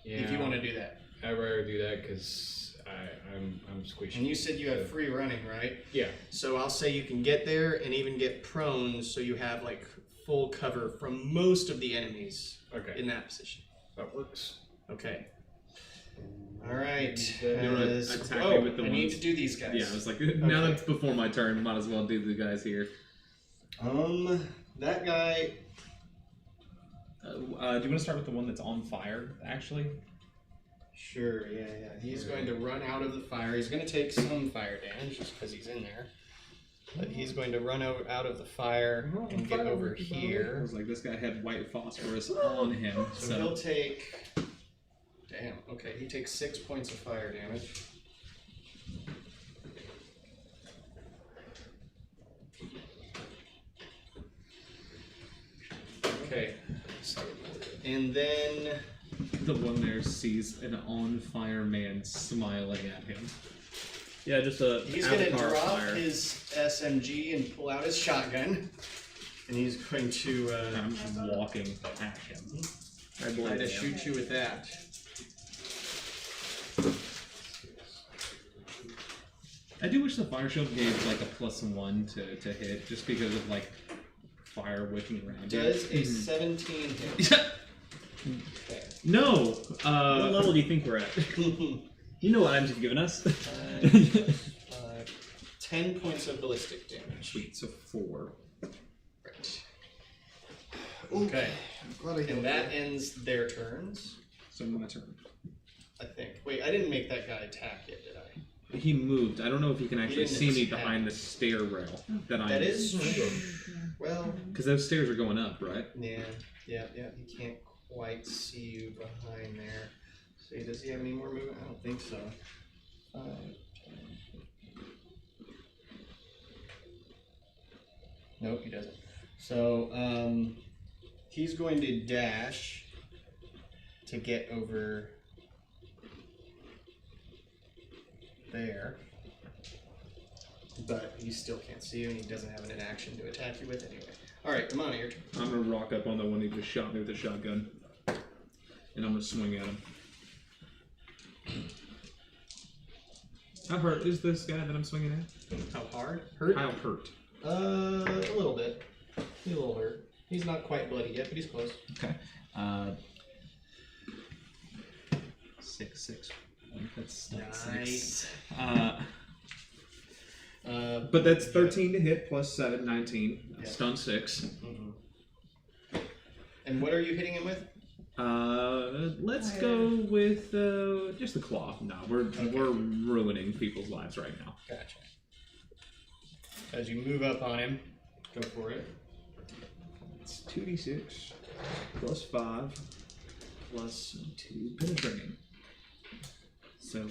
[SPEAKER 2] Yeah.
[SPEAKER 1] If you want to do that.
[SPEAKER 2] I'd rather do that because I'm squishy.
[SPEAKER 1] And you said you have free running, right?
[SPEAKER 2] Yeah.
[SPEAKER 1] So I'll say you can get there and even get prone, so you have like full cover from most of the enemies
[SPEAKER 2] Okay.
[SPEAKER 1] in that position.
[SPEAKER 2] That works.
[SPEAKER 1] Okay. All right.
[SPEAKER 2] You
[SPEAKER 3] wanna attack me with the
[SPEAKER 1] I need
[SPEAKER 3] ones-
[SPEAKER 1] to do these guys.
[SPEAKER 3] Yeah, I was like, now that's before my turn. Might as well do the guys here.
[SPEAKER 1] That guy.
[SPEAKER 3] Do you want to start with the one that's on fire? Actually,
[SPEAKER 1] Sure. Yeah. He's going to run out of the fire. He's going to take some fire damage just because he's in there. But he's going to run out of the fire and get over
[SPEAKER 3] I
[SPEAKER 1] here.
[SPEAKER 3] was like, this guy had white phosphorus on him.
[SPEAKER 1] So he'll take. Damn. Okay, he takes 6 points of fire damage. Okay. And then.
[SPEAKER 3] The one there sees an on fire man smiling at him.
[SPEAKER 4] Yeah, just a.
[SPEAKER 1] He's going to
[SPEAKER 4] avatar
[SPEAKER 1] drop
[SPEAKER 4] fire.
[SPEAKER 1] his SMG and pull out his shotgun. And he's going to
[SPEAKER 3] I'm just walking at him. I
[SPEAKER 1] try
[SPEAKER 3] believe
[SPEAKER 1] to
[SPEAKER 3] him.
[SPEAKER 1] shoot you with that.
[SPEAKER 3] I do wish the fire shield gave like a +1 to hit, just because of like fire whipping around. you.
[SPEAKER 1] Does a 17 hit? Okay.
[SPEAKER 3] No.
[SPEAKER 4] What level do you think we're at? You know what items you've given us.
[SPEAKER 1] 10 points of ballistic damage.
[SPEAKER 3] Sweet. So 4.
[SPEAKER 1] Right. Okay. And that ends their turns,
[SPEAKER 3] So my turn.
[SPEAKER 1] I think. Wait, I didn't make that guy attack yet, did I?
[SPEAKER 3] He moved. I don't know if he can actually
[SPEAKER 1] didn't
[SPEAKER 3] see me
[SPEAKER 1] attack.
[SPEAKER 3] behind the stair rail that I'm.
[SPEAKER 1] That is true. Well,
[SPEAKER 3] Because those stairs are going up, right?
[SPEAKER 1] yeah. He can't quite see you behind there. So does he have any more movement? I don't think so. 5, 10, 15. Nope, he doesn't. So, he's going to dash to get over there. But he still can't see you, and he doesn't have an action to attack you with anyway. Alright, come on, your turn.
[SPEAKER 3] I'm gonna rock up on the one he just shot me with a shotgun, and I'm gonna swing at him. How hurt is this guy that I'm swinging at?
[SPEAKER 1] How hard? Hurt?
[SPEAKER 3] How hurt?
[SPEAKER 1] A little bit. He's a little hurt. He's not quite bloody yet, but he's close.
[SPEAKER 3] Okay. 6. That's not 6. But that's 13 to hit plus 7, 19.
[SPEAKER 1] Yeah.
[SPEAKER 3] Stun 6.
[SPEAKER 1] And what are you hitting him with?
[SPEAKER 3] Let's go with just the claw. No, we're ruining people's lives right now.
[SPEAKER 1] Gotcha. As you move up on him, go for it.
[SPEAKER 3] It's 2d6 plus 5 plus 2 penetrating. So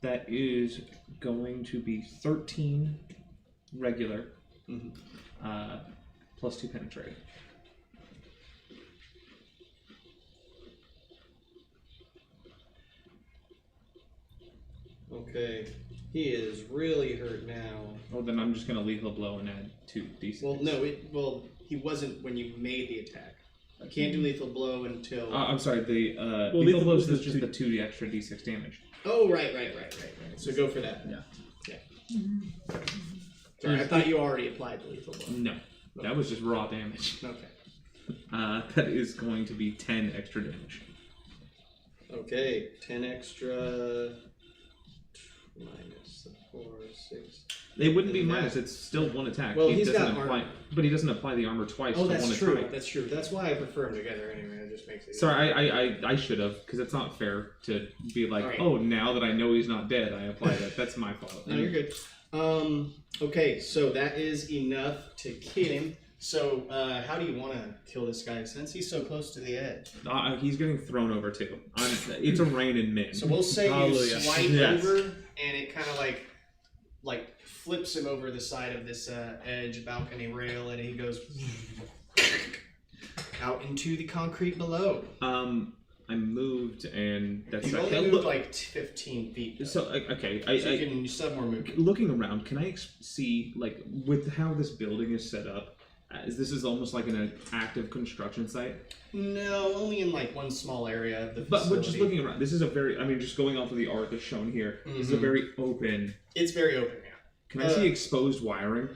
[SPEAKER 3] that is going to be 13 regular plus 2 penetrating.
[SPEAKER 1] Okay. He is really hurt now.
[SPEAKER 3] Oh, then I'm just going to lethal blow and add 2d6.
[SPEAKER 1] Well, no, he wasn't when you made the attack. You can't do lethal blow until...
[SPEAKER 3] I'm sorry, the
[SPEAKER 4] Well,
[SPEAKER 3] lethal blow is
[SPEAKER 4] blow is
[SPEAKER 3] just
[SPEAKER 4] the
[SPEAKER 3] the 2 extra d6 damage.
[SPEAKER 1] Oh, right. So go for that.
[SPEAKER 3] Yeah.
[SPEAKER 1] Sorry, I thought you already applied the lethal blow.
[SPEAKER 3] No, that was just raw damage.
[SPEAKER 1] Okay.
[SPEAKER 3] That is going to be 10 extra damage.
[SPEAKER 1] Okay, 10 extra... minus 4, 6...
[SPEAKER 3] It wouldn't be
[SPEAKER 1] And
[SPEAKER 3] minus,
[SPEAKER 1] that-
[SPEAKER 3] it's still one attack.
[SPEAKER 1] Well,
[SPEAKER 3] he
[SPEAKER 1] he's
[SPEAKER 3] doesn't
[SPEAKER 1] got
[SPEAKER 3] apply,
[SPEAKER 1] armor.
[SPEAKER 3] but he doesn't apply the armor twice
[SPEAKER 1] Oh,
[SPEAKER 3] to
[SPEAKER 1] that's
[SPEAKER 3] one
[SPEAKER 1] true.
[SPEAKER 3] attack.
[SPEAKER 1] That's true. That's why I prefer them together anyway. It just makes it...
[SPEAKER 3] Sorry, I should have, because it's not fair to be like,
[SPEAKER 1] Alright.
[SPEAKER 3] oh, now that I know he's not dead, I apply that. That's my fault.
[SPEAKER 1] No, you're good. Okay, so that is enough to kill him. So, how do you want to kill this guy since he's so close to the edge?
[SPEAKER 3] He's getting thrown over too. It's a rain in men.
[SPEAKER 1] So we'll say
[SPEAKER 4] Hallelujah.
[SPEAKER 1] you swipe
[SPEAKER 3] Yes.
[SPEAKER 1] over, and it kind of like flips him over the side of this edge balcony rail, and he goes out into the concrete below.
[SPEAKER 3] I moved, and that's
[SPEAKER 1] You've only moved like 15 feet. Though.
[SPEAKER 3] So okay,
[SPEAKER 1] So you still have more movement.
[SPEAKER 3] looking around, can I see like with how this building is set up? This is almost like an active construction site.
[SPEAKER 1] No, only in like one small area of the
[SPEAKER 3] But
[SPEAKER 1] facility.
[SPEAKER 3] just looking around, this is a very, I mean, just going off of the art that's shown here, this is a very open.
[SPEAKER 1] It's very open, yeah.
[SPEAKER 3] Can I see exposed wiring?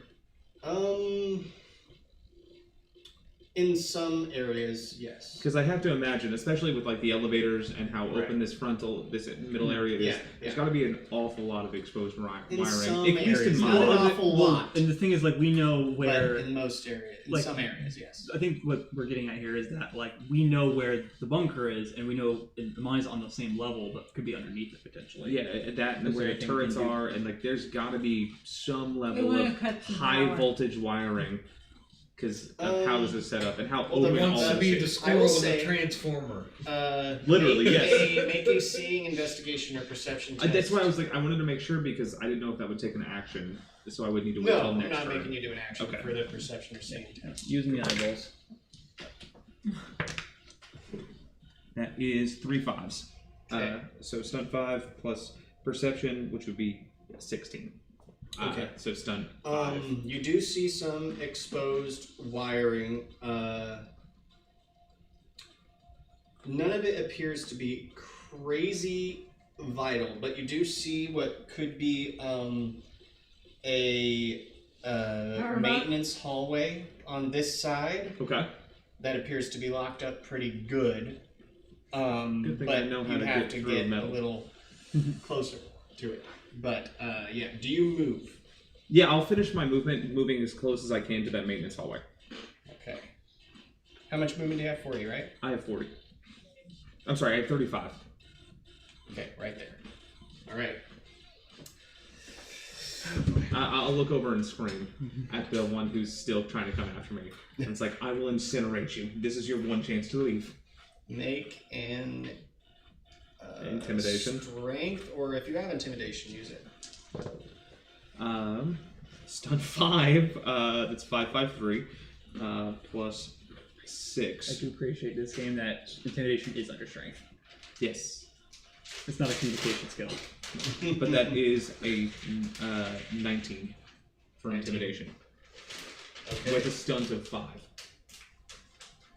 [SPEAKER 1] In some areas, yes.
[SPEAKER 3] Because I have to imagine, especially with like the elevators and how open this middle area is,
[SPEAKER 1] Yeah,
[SPEAKER 3] there's
[SPEAKER 1] yeah.
[SPEAKER 3] got to be an awful lot of exposed wiring.
[SPEAKER 1] In some
[SPEAKER 3] At least
[SPEAKER 1] areas,
[SPEAKER 3] in
[SPEAKER 1] not an
[SPEAKER 3] my
[SPEAKER 1] awful lot.
[SPEAKER 4] And the thing is, like, we know where.
[SPEAKER 1] But in most areas, in
[SPEAKER 4] like-
[SPEAKER 1] some areas, yes.
[SPEAKER 4] I think what we're getting at here is that, like, we know where the bunker is, and we know the mine's on the same level, but could be underneath it potentially.
[SPEAKER 3] Yeah, that and
[SPEAKER 4] Is
[SPEAKER 3] where
[SPEAKER 4] there
[SPEAKER 3] the
[SPEAKER 4] anything we
[SPEAKER 3] turrets
[SPEAKER 4] can do?
[SPEAKER 3] are, and like there's got to be some level
[SPEAKER 5] wanna
[SPEAKER 3] of
[SPEAKER 5] cut some
[SPEAKER 3] high
[SPEAKER 5] power.
[SPEAKER 3] voltage wiring because of how this is set up and how
[SPEAKER 1] well, there
[SPEAKER 3] open all
[SPEAKER 1] wants
[SPEAKER 2] Wants
[SPEAKER 1] to
[SPEAKER 2] to
[SPEAKER 3] this
[SPEAKER 2] be
[SPEAKER 3] is.
[SPEAKER 2] the
[SPEAKER 1] I
[SPEAKER 2] squirrel
[SPEAKER 1] will
[SPEAKER 2] in
[SPEAKER 1] say-
[SPEAKER 2] the transformer.
[SPEAKER 3] Literally,
[SPEAKER 1] make
[SPEAKER 3] yes.
[SPEAKER 1] make a seeing, investigation, or perception test.
[SPEAKER 3] That's why I was like, I wanted to make sure because I didn't know if that would take an action, so I would need to wait
[SPEAKER 1] No,
[SPEAKER 3] till
[SPEAKER 1] I'm
[SPEAKER 3] next
[SPEAKER 1] not
[SPEAKER 3] turn.
[SPEAKER 1] making you do an action
[SPEAKER 3] Okay.
[SPEAKER 1] for the perception or seeing test.
[SPEAKER 4] Using the eyeballs.
[SPEAKER 3] That is 3 5s.
[SPEAKER 1] Okay.
[SPEAKER 3] So stunt 5 plus perception, which would be 16.
[SPEAKER 1] Okay.
[SPEAKER 3] So stunned 5.
[SPEAKER 1] You do see some exposed wiring. None of it appears to be crazy vital, but you do see what could be a maintenance hallway on this side
[SPEAKER 3] Okay.
[SPEAKER 1] that appears to be locked up pretty good.
[SPEAKER 3] Good thing
[SPEAKER 1] But
[SPEAKER 3] I know how
[SPEAKER 1] you
[SPEAKER 3] to
[SPEAKER 1] have
[SPEAKER 3] get
[SPEAKER 1] to
[SPEAKER 3] through
[SPEAKER 1] get a
[SPEAKER 3] metal.
[SPEAKER 1] little closer to it. But yeah, do you move?
[SPEAKER 3] Yeah, I'll finish my moving as close as I can to that maintenance hallway.
[SPEAKER 1] Okay. How much movement do you have? 40, right?
[SPEAKER 3] I have 40. I'm sorry, I have 35.
[SPEAKER 1] Okay, right there. All right.
[SPEAKER 3] I'll look over and scream at the one who's still trying to come after me. And it's like, I will incinerate you. This is your one chance to leave.
[SPEAKER 1] Make an
[SPEAKER 3] Intimidation.
[SPEAKER 1] strength, or if you have intimidation, use it.
[SPEAKER 3] Stun 5. That's 5, 5, 3. Plus 6.
[SPEAKER 4] I do appreciate this game that intimidation is under strength.
[SPEAKER 3] Yes.
[SPEAKER 4] It's not a communication skill.
[SPEAKER 3] But that is a 19 for
[SPEAKER 1] 19.
[SPEAKER 3] intimidation.
[SPEAKER 1] Okay.
[SPEAKER 3] With a stunt of 5.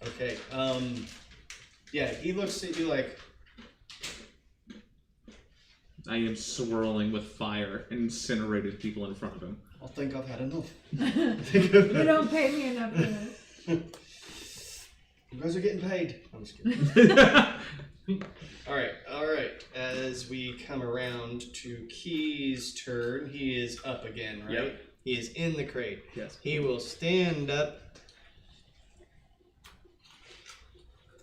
[SPEAKER 1] Okay. Yeah, he looks at you like,
[SPEAKER 3] I am swirling with fire and incinerated people in front of him.
[SPEAKER 1] I think I've had enough.
[SPEAKER 5] You don't pay me enough for this.
[SPEAKER 1] You guys are getting paid. I'm just kidding. All right. As we come around to Key's turn, he is up again, right?
[SPEAKER 4] Yep.
[SPEAKER 1] He is in the crate.
[SPEAKER 4] Yes.
[SPEAKER 1] He will stand up.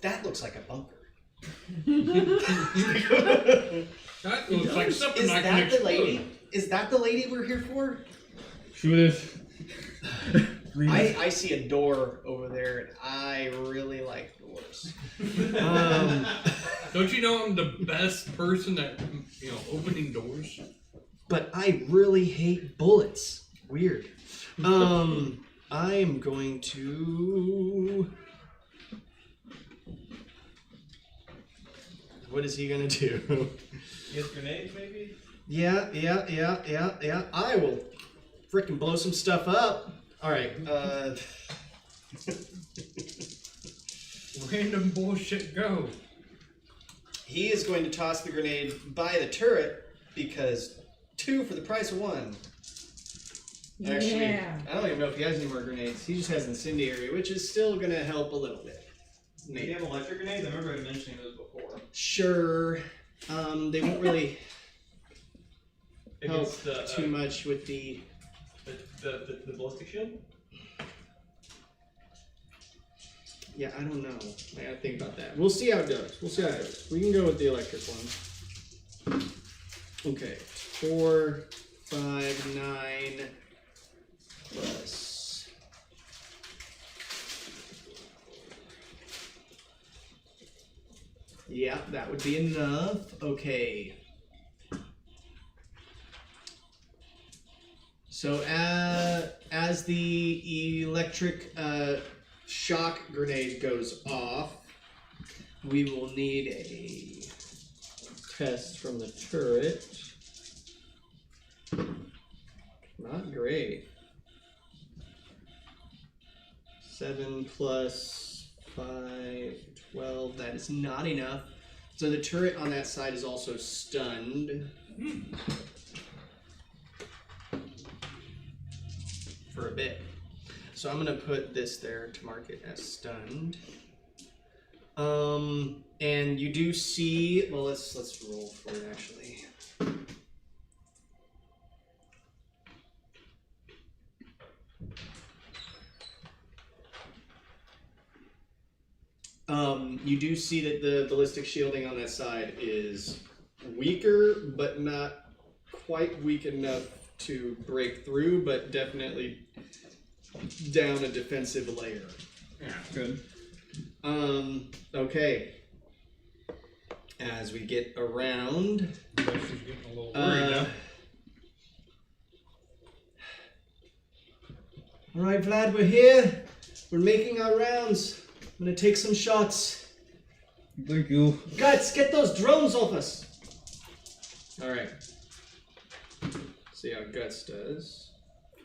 [SPEAKER 1] That looks like a bunker.
[SPEAKER 2] That looks like something
[SPEAKER 1] Is
[SPEAKER 2] I can
[SPEAKER 1] that the
[SPEAKER 2] explode.
[SPEAKER 1] lady? Is that the lady we're here for?
[SPEAKER 4] Shoot it. Please.
[SPEAKER 1] I see a door over there, and I really like doors.
[SPEAKER 2] Don't you know I'm the best person at opening doors?
[SPEAKER 1] But I really hate bullets. Weird. I am going to. What is he gonna do?
[SPEAKER 7] Use grenades, maybe?
[SPEAKER 1] Yeah. I will frickin' blow some stuff up. All right.
[SPEAKER 2] Random bullshit go.
[SPEAKER 1] He is going to toss the grenade by the turret because 2 for the price of 1. Actually,
[SPEAKER 5] Yeah.
[SPEAKER 1] I don't even know if he has any more grenades. He just has incendiary, which is still going to help a little bit.
[SPEAKER 4] Do you have electric grenades? I remember mentioning those before.
[SPEAKER 1] Sure. They won't really help
[SPEAKER 4] Against the,
[SPEAKER 1] too much with the...
[SPEAKER 4] the ballistic shield?
[SPEAKER 1] Yeah, I don't know. I gotta think about that. We'll see how it goes. We can go with the electric one. Okay. 4, 5, 9 plus. Yeah, that would be enough. Okay. So as the electric shock grenade goes off, we will need a test from the turret. Not great. 7 plus 5, 12. That is not enough. So the turret on that side is also stunned. For a bit. So I'm gonna put this there to mark it as stunned. And you do see, well, let's roll for it actually. You do see that the ballistic shielding on that side is weaker, but not quite weak enough to break through, but definitely down a defensive layer.
[SPEAKER 2] Yeah.
[SPEAKER 4] Good.
[SPEAKER 1] Okay. As we get around,
[SPEAKER 2] She's getting a little worried now.
[SPEAKER 1] all right, Vlad, we're here. We're making our rounds. I'm gonna take some shots.
[SPEAKER 4] Thank you.
[SPEAKER 1] Guys, get those drones off us. All right. See how Guts does.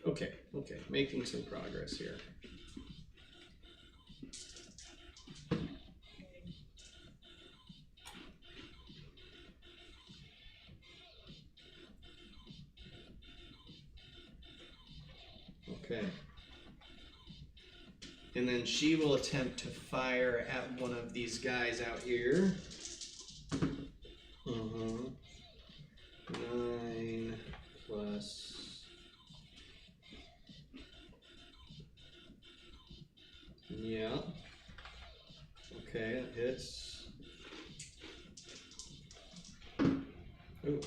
[SPEAKER 1] Okay, making some progress here. Okay. And then she will attempt to fire at one of these guys out here. 9 plus. Yeah. Okay, that hits. Ooh.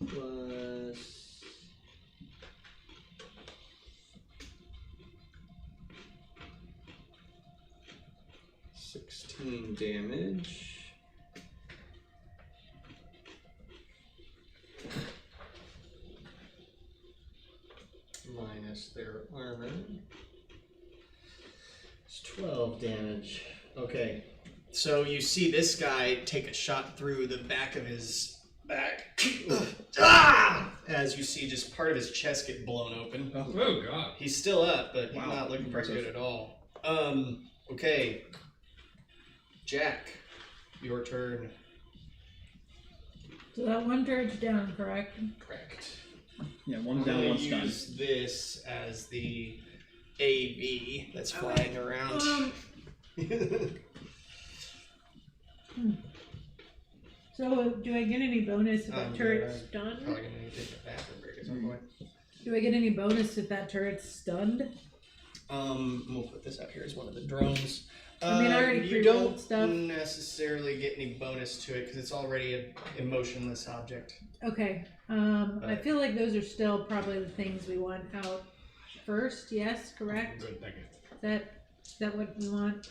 [SPEAKER 1] Plus 16 damage. Minus their armor. It's 12 damage. Okay. So you see this guy take a shot through the back of his back. As you see just part of his chest get blown open.
[SPEAKER 2] Oh god.
[SPEAKER 1] He's still up, but he's
[SPEAKER 3] Wow.
[SPEAKER 1] not looking very
[SPEAKER 3] Impressive.
[SPEAKER 1] good at all. Okay. Jack, your turn.
[SPEAKER 5] So that one turret's down, correct?
[SPEAKER 1] Correct.
[SPEAKER 4] Yeah,
[SPEAKER 1] I'm
[SPEAKER 4] one's down,
[SPEAKER 1] gonna
[SPEAKER 4] one's stunned.
[SPEAKER 1] use this as the AV that's flying around.
[SPEAKER 5] So do I get any bonus if that
[SPEAKER 1] I'm
[SPEAKER 5] turret's
[SPEAKER 1] good.
[SPEAKER 5] stunned?
[SPEAKER 1] Probably gonna need to take a bathroom break at some point.
[SPEAKER 5] Do I get any bonus if that turret's stunned?
[SPEAKER 1] We'll put this out here as one of the drones.
[SPEAKER 5] I mean, I already
[SPEAKER 1] you
[SPEAKER 5] pre-rolled
[SPEAKER 1] don't
[SPEAKER 5] stuff.
[SPEAKER 1] necessarily get any bonus to it because it's already an emotionless object.
[SPEAKER 5] Okay. I feel like those are still probably the things we want out first. Yes, correct.
[SPEAKER 7] Good, thank you.
[SPEAKER 5] Is that what we want?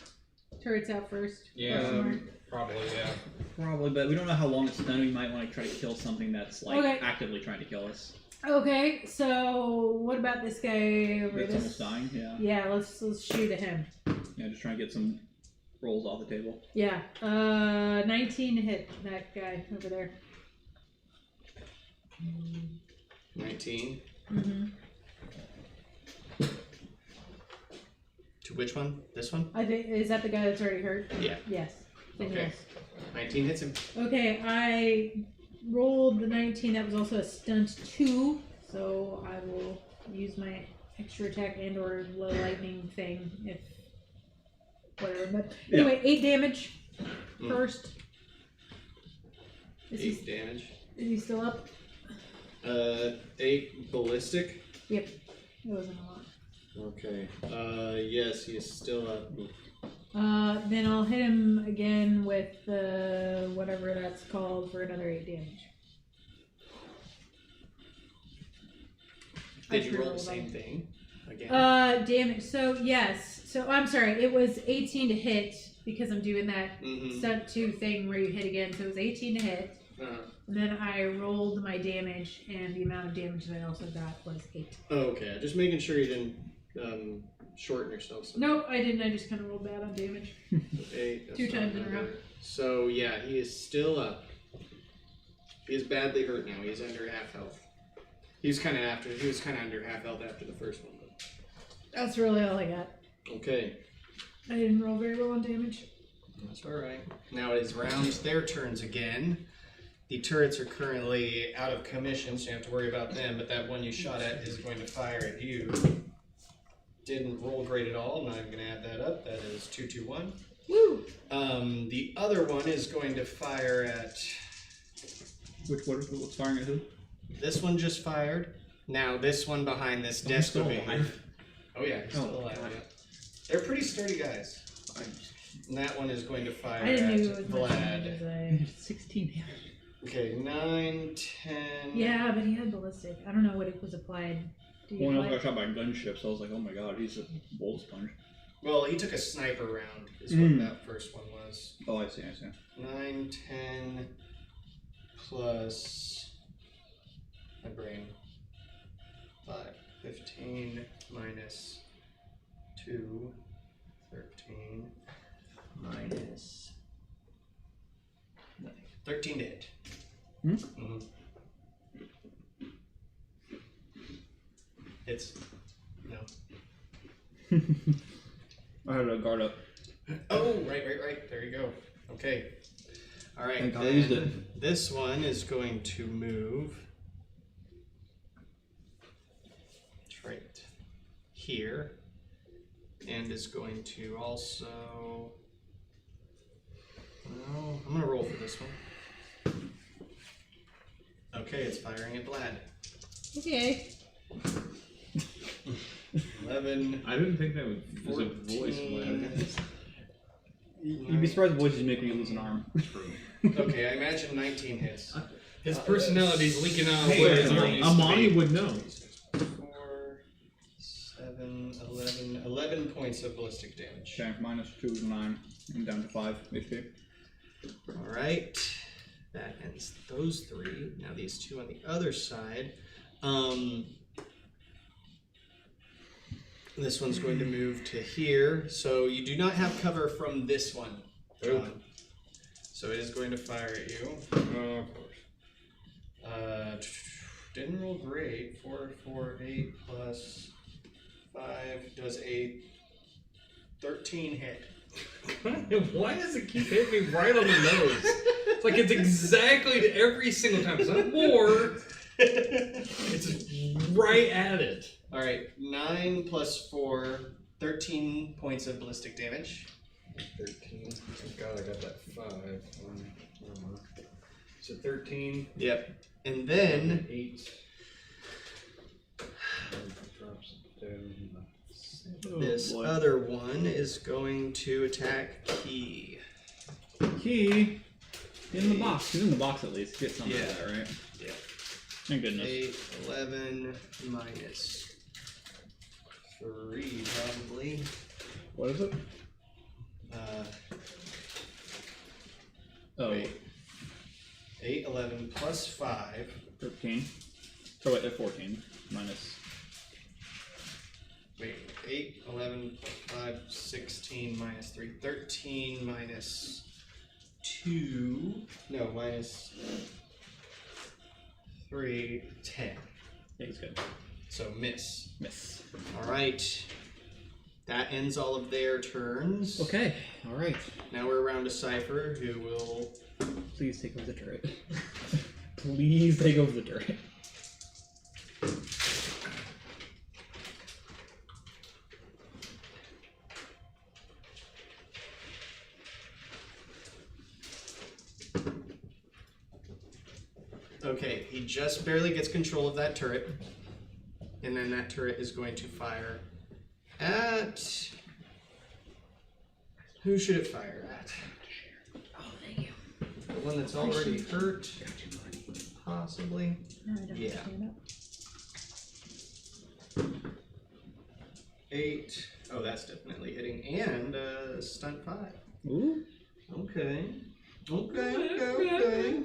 [SPEAKER 5] Turrets out first.
[SPEAKER 2] Yeah,
[SPEAKER 5] Question mark?
[SPEAKER 2] probably, yeah.
[SPEAKER 4] Probably, but we don't know how long it's stunned. We might want to try to kill something that's like
[SPEAKER 5] Okay.
[SPEAKER 4] actively trying to kill us.
[SPEAKER 5] Okay. So what about this guy over
[SPEAKER 4] It's
[SPEAKER 5] this?
[SPEAKER 4] almost dying. Yeah.
[SPEAKER 5] Yeah. Let's shoot at him.
[SPEAKER 4] Yeah, just trying to get some rolls off the table.
[SPEAKER 5] Yeah. 19 to hit that guy over there.
[SPEAKER 1] 19.
[SPEAKER 5] Mm-hmm.
[SPEAKER 1] To which one? This one?
[SPEAKER 5] I think is that the guy that's already hurt?
[SPEAKER 1] Yeah.
[SPEAKER 5] Yes. Then
[SPEAKER 1] Okay.
[SPEAKER 5] yes.
[SPEAKER 1] 19 hits him.
[SPEAKER 5] Okay, I rolled the 19. That was also a stunt 2, so I will use my extra attack and/or low lightning thing if whatever. But anyway, 8 damage
[SPEAKER 1] Mm.
[SPEAKER 5] first. Is
[SPEAKER 1] 8 damage.
[SPEAKER 5] he still up?
[SPEAKER 1] 8 ballistic.
[SPEAKER 5] Yep. It wasn't a lot.
[SPEAKER 1] Okay. Yes, he is still up.
[SPEAKER 5] Then I'll hit him again with whatever that's called for another 8 damage.
[SPEAKER 1] Did
[SPEAKER 5] I
[SPEAKER 1] you roll the
[SPEAKER 5] rolled
[SPEAKER 1] same
[SPEAKER 5] them.
[SPEAKER 1] thing again?
[SPEAKER 5] Damage. So yes. So I'm sorry. It was 18 to hit because I'm doing that
[SPEAKER 1] Mm-hmm.
[SPEAKER 5] stunt 2 thing where you hit again. So it was 18 to hit. And then I rolled my damage, and the amount of damage that I also got was 8.
[SPEAKER 1] Okay, just making sure you didn't shorten yourself. Some.
[SPEAKER 5] No, I didn't. I just kind of rolled bad on damage.
[SPEAKER 1] 8. that's
[SPEAKER 5] 2 times in a
[SPEAKER 1] not
[SPEAKER 5] row.
[SPEAKER 1] better. So yeah, he is still up. He is badly hurt now. He's under half health. He was kind of under half health after the first one. But.
[SPEAKER 5] That's really all I got.
[SPEAKER 1] Okay,
[SPEAKER 5] I didn't roll very well on damage.
[SPEAKER 1] that's all right. Now it is rounds their turns again. The turrets are currently out of commission, so you don't have to worry about them. But that one you shot at is going to fire at you. Didn't roll great at all. I'm not even going to add that up. That is 221.
[SPEAKER 5] Woo!
[SPEAKER 1] The other one is going to fire at.
[SPEAKER 4] What's firing at who?
[SPEAKER 1] This one just fired. Now this one behind this
[SPEAKER 4] Oh, he's
[SPEAKER 1] desk
[SPEAKER 4] still
[SPEAKER 1] over here.
[SPEAKER 4] alive?
[SPEAKER 1] Oh yeah, he's still alive. Yeah. They're pretty sturdy guys. And that one is going to fire
[SPEAKER 5] I didn't
[SPEAKER 1] at
[SPEAKER 5] know it was much damage
[SPEAKER 1] Vlad.
[SPEAKER 5] as I...
[SPEAKER 4] 16 damage.
[SPEAKER 1] Okay, 9, 10.
[SPEAKER 5] Yeah, but he had ballistic. I don't know what it was applied. Do you
[SPEAKER 4] One else
[SPEAKER 5] apply-
[SPEAKER 4] got shot by a gunship, so I was like, oh my god, he's a bullet sponge.
[SPEAKER 1] Well, he took a sniper round, is what that first one was.
[SPEAKER 4] Oh, I see.
[SPEAKER 1] 9, 10, plus my brain. 5, 15, minus 2, 13, minus 13 to hit. Mm-hmm. It's no.
[SPEAKER 4] I had a guard up.
[SPEAKER 1] Oh, right. There you go. Okay. All right.
[SPEAKER 4] Thank God I used
[SPEAKER 1] then this one is going to move right here, and is going to also. No, I'm gonna roll for this one. Okay, it's firing at Vlad.
[SPEAKER 5] Okay.
[SPEAKER 1] 11.
[SPEAKER 3] I didn't think that was a voice.
[SPEAKER 1] 14.
[SPEAKER 4] You'd be surprised voices make me lose an arm.
[SPEAKER 3] True.
[SPEAKER 1] Okay, I imagine 19 hits.
[SPEAKER 2] His personality's leaking out.
[SPEAKER 3] Hey,
[SPEAKER 2] where his arm used to
[SPEAKER 3] Amani
[SPEAKER 2] be.
[SPEAKER 3] would know.
[SPEAKER 1] 4, 7, 11 points of ballistic damage.
[SPEAKER 4] Okay, -2 is 9. I'm down to 5 HP.
[SPEAKER 1] Alright. That ends those 3. Now these 2 on the other side. This one's going to move to here. So you do not have cover from this one, John. So it is going to fire at you.
[SPEAKER 2] Oh, of course.
[SPEAKER 1] Didn't roll great. 4, 4, 8 plus 5 does a 13 hit.
[SPEAKER 2] Why does it keep hitting me right on the nose? It's like it's exactly every single time. It's not more. It's right at it.
[SPEAKER 1] Alright, 9 plus 4, 13 points of ballistic damage.
[SPEAKER 2] 13. Thank God I got that 5. So 13.
[SPEAKER 1] Yep. And then
[SPEAKER 2] 8. Drops down.
[SPEAKER 1] this
[SPEAKER 4] boy.
[SPEAKER 1] other one is going to attack Key.
[SPEAKER 4] Key in the box. He's in the box at least. Get something
[SPEAKER 1] Yeah.
[SPEAKER 4] of that, right?
[SPEAKER 1] Yeah.
[SPEAKER 4] Thank goodness.
[SPEAKER 1] 8, 11, minus 3, probably.
[SPEAKER 4] What is it? Oh,
[SPEAKER 1] Wait. 8, 11 plus 5.
[SPEAKER 4] 13. Oh wait, 14 minus.
[SPEAKER 1] Wait, 8, 11 plus 5, 16 minus 3. 13 minus 2. No, minus 3, 10.
[SPEAKER 4] Yeah, he's good.
[SPEAKER 1] So miss.
[SPEAKER 4] Miss.
[SPEAKER 1] Alright. That ends all of their turns.
[SPEAKER 4] Okay. All right.
[SPEAKER 1] Now we're around to Cypher, who will.
[SPEAKER 4] Please take over the turret. Please take over the turret.
[SPEAKER 1] Okay, he just barely gets control of that turret. And then that turret is going to fire at. Who should it fire at?
[SPEAKER 5] Oh, thank you.
[SPEAKER 1] The one that's already hurt? Possibly.
[SPEAKER 5] No, I don't
[SPEAKER 1] Yeah.
[SPEAKER 5] stand up.
[SPEAKER 1] 8. Oh, that's definitely hitting. And stunt 5.
[SPEAKER 4] Ooh.
[SPEAKER 1] Okay. Okay.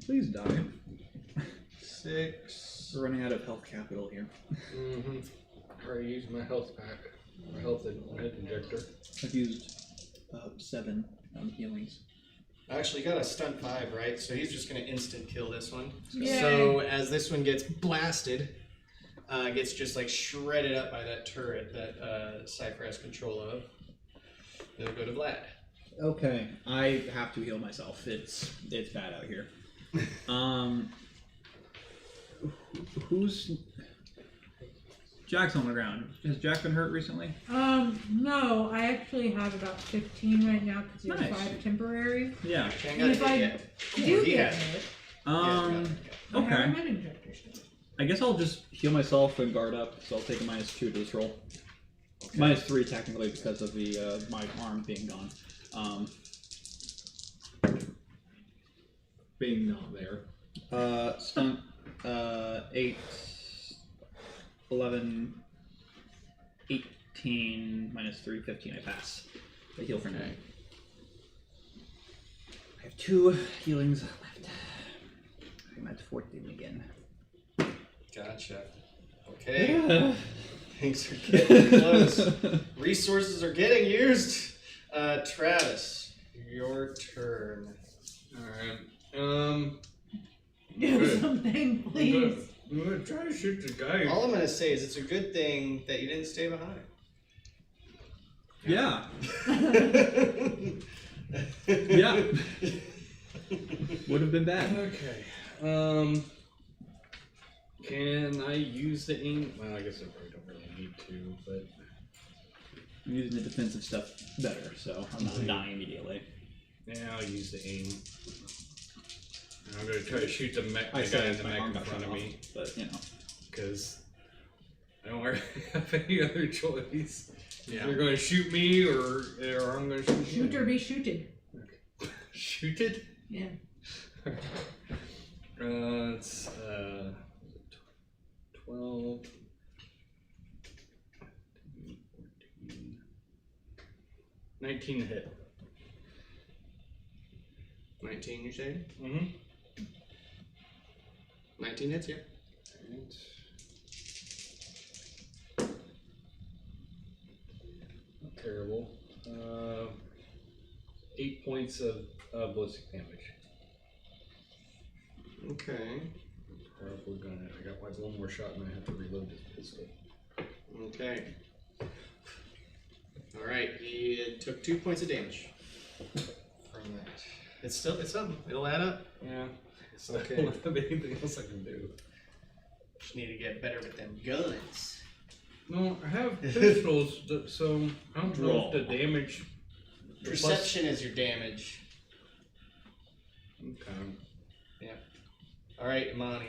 [SPEAKER 4] Please die.
[SPEAKER 1] 6.
[SPEAKER 4] We're running out of health capital here.
[SPEAKER 2] Mm-hmm. I already used my health pack. My health injector.
[SPEAKER 4] I've used 7 healings.
[SPEAKER 1] I actually got a stunt 5, right? So he's just going to instant kill this one.
[SPEAKER 5] Yay.
[SPEAKER 1] So as this one gets blasted, gets just like shredded up by that turret that Cypher has control of, it'll go to Vlad.
[SPEAKER 4] Okay, I have to heal myself. It's bad out here. Who's Jack's on the ground? Has Jack been hurt recently?
[SPEAKER 5] No, I actually have about 15 right now because you have
[SPEAKER 4] Nice.
[SPEAKER 5] 5 temporary.
[SPEAKER 4] Yeah.
[SPEAKER 1] Can't
[SPEAKER 5] And
[SPEAKER 1] get
[SPEAKER 5] if I
[SPEAKER 1] hit yet.
[SPEAKER 5] do
[SPEAKER 1] He
[SPEAKER 5] get
[SPEAKER 1] has.
[SPEAKER 5] hit,
[SPEAKER 1] He hasn't
[SPEAKER 4] Um.
[SPEAKER 1] gotten it yet.
[SPEAKER 5] I have a
[SPEAKER 4] Okay.
[SPEAKER 5] med injector still.
[SPEAKER 4] I guess I'll just heal myself and guard up. So I'll take a -2 to this roll. -3 technically because of the my arm being gone.
[SPEAKER 3] Being not there.
[SPEAKER 4] Stunt 8, 11, 18, -3, 15. I pass. I heal for now.
[SPEAKER 1] Okay.
[SPEAKER 4] I have 2 healings left. I'm at 14 again.
[SPEAKER 1] Gotcha. Okay. Things are getting close. Resources are getting used. Travis, your turn.
[SPEAKER 2] Alright.
[SPEAKER 5] Do
[SPEAKER 2] Good.
[SPEAKER 5] something, please.
[SPEAKER 2] I'm gonna try to shoot the guy.
[SPEAKER 1] All I'm gonna say is it's a good thing that you didn't stay behind.
[SPEAKER 4] Yeah. Yeah. Would have been bad.
[SPEAKER 2] Okay. Can I use the aim? Well, I guess I probably don't really need to, but
[SPEAKER 4] I'm using the defensive stuff better, so I'm not dying immediately.
[SPEAKER 2] yeah, I'll use the aim. And I'm gonna try to shoot the guy
[SPEAKER 4] said
[SPEAKER 2] in the
[SPEAKER 4] my
[SPEAKER 2] mech
[SPEAKER 4] arm
[SPEAKER 2] in
[SPEAKER 4] got
[SPEAKER 2] front
[SPEAKER 4] shot
[SPEAKER 2] of
[SPEAKER 4] off,
[SPEAKER 2] me,
[SPEAKER 4] but you know.
[SPEAKER 2] because I don't really have any other choice.
[SPEAKER 7] Yeah.
[SPEAKER 2] They're gonna shoot me, or I'm gonna shoot
[SPEAKER 5] Shoot
[SPEAKER 2] you.
[SPEAKER 5] or be shooted.
[SPEAKER 2] Shoot it.
[SPEAKER 5] Yeah.
[SPEAKER 2] It's 12, 14, 19 to hit.
[SPEAKER 1] 19, you say?
[SPEAKER 2] Mm-hmm.
[SPEAKER 1] 19 hits, yeah.
[SPEAKER 2] Not terrible. 8 points of ballistic damage.
[SPEAKER 1] Okay.
[SPEAKER 2] Probably gonna. I got like one more shot and I have to reload this pistol.
[SPEAKER 1] Okay. Alright, he took 2 points of damage from that. It's something. It'll add up.
[SPEAKER 2] Yeah. So
[SPEAKER 1] Okay.
[SPEAKER 2] I don't have anything else I can do.
[SPEAKER 1] Just need to get better with them guns.
[SPEAKER 2] No, I have pistols, so I don't know if the damage. the plus-
[SPEAKER 1] Perception is your damage.
[SPEAKER 2] Okay.
[SPEAKER 1] Alright, Imani.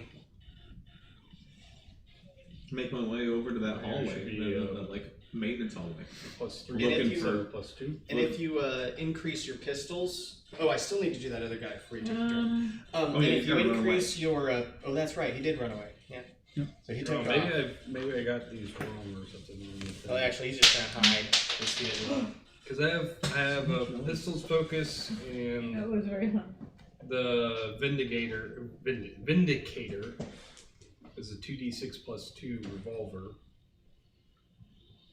[SPEAKER 3] Make my way over to that
[SPEAKER 2] Yeah, it
[SPEAKER 3] hallway,
[SPEAKER 2] should be,
[SPEAKER 3] the like maintenance hallway.
[SPEAKER 2] Plus
[SPEAKER 1] And
[SPEAKER 2] 3.
[SPEAKER 1] if
[SPEAKER 3] Looking
[SPEAKER 1] you-
[SPEAKER 3] for
[SPEAKER 2] plus 2.
[SPEAKER 1] And if you increase your pistols, I still need to do that other guy before you take your turn.
[SPEAKER 5] Um,
[SPEAKER 1] And
[SPEAKER 3] yeah,
[SPEAKER 1] if
[SPEAKER 3] he's
[SPEAKER 1] you
[SPEAKER 3] gotta run
[SPEAKER 1] increase your, that's right, he did run away. Yeah.
[SPEAKER 4] Yeah.
[SPEAKER 1] So he
[SPEAKER 2] Oh,
[SPEAKER 1] took off.
[SPEAKER 2] maybe I got these wrong or something.
[SPEAKER 1] Oh, actually, he's just gonna hide. Let's see it.
[SPEAKER 2] Because I have a pistols focus and
[SPEAKER 5] that was very long.
[SPEAKER 2] the Vindicator is a 2d6 plus 2 revolver.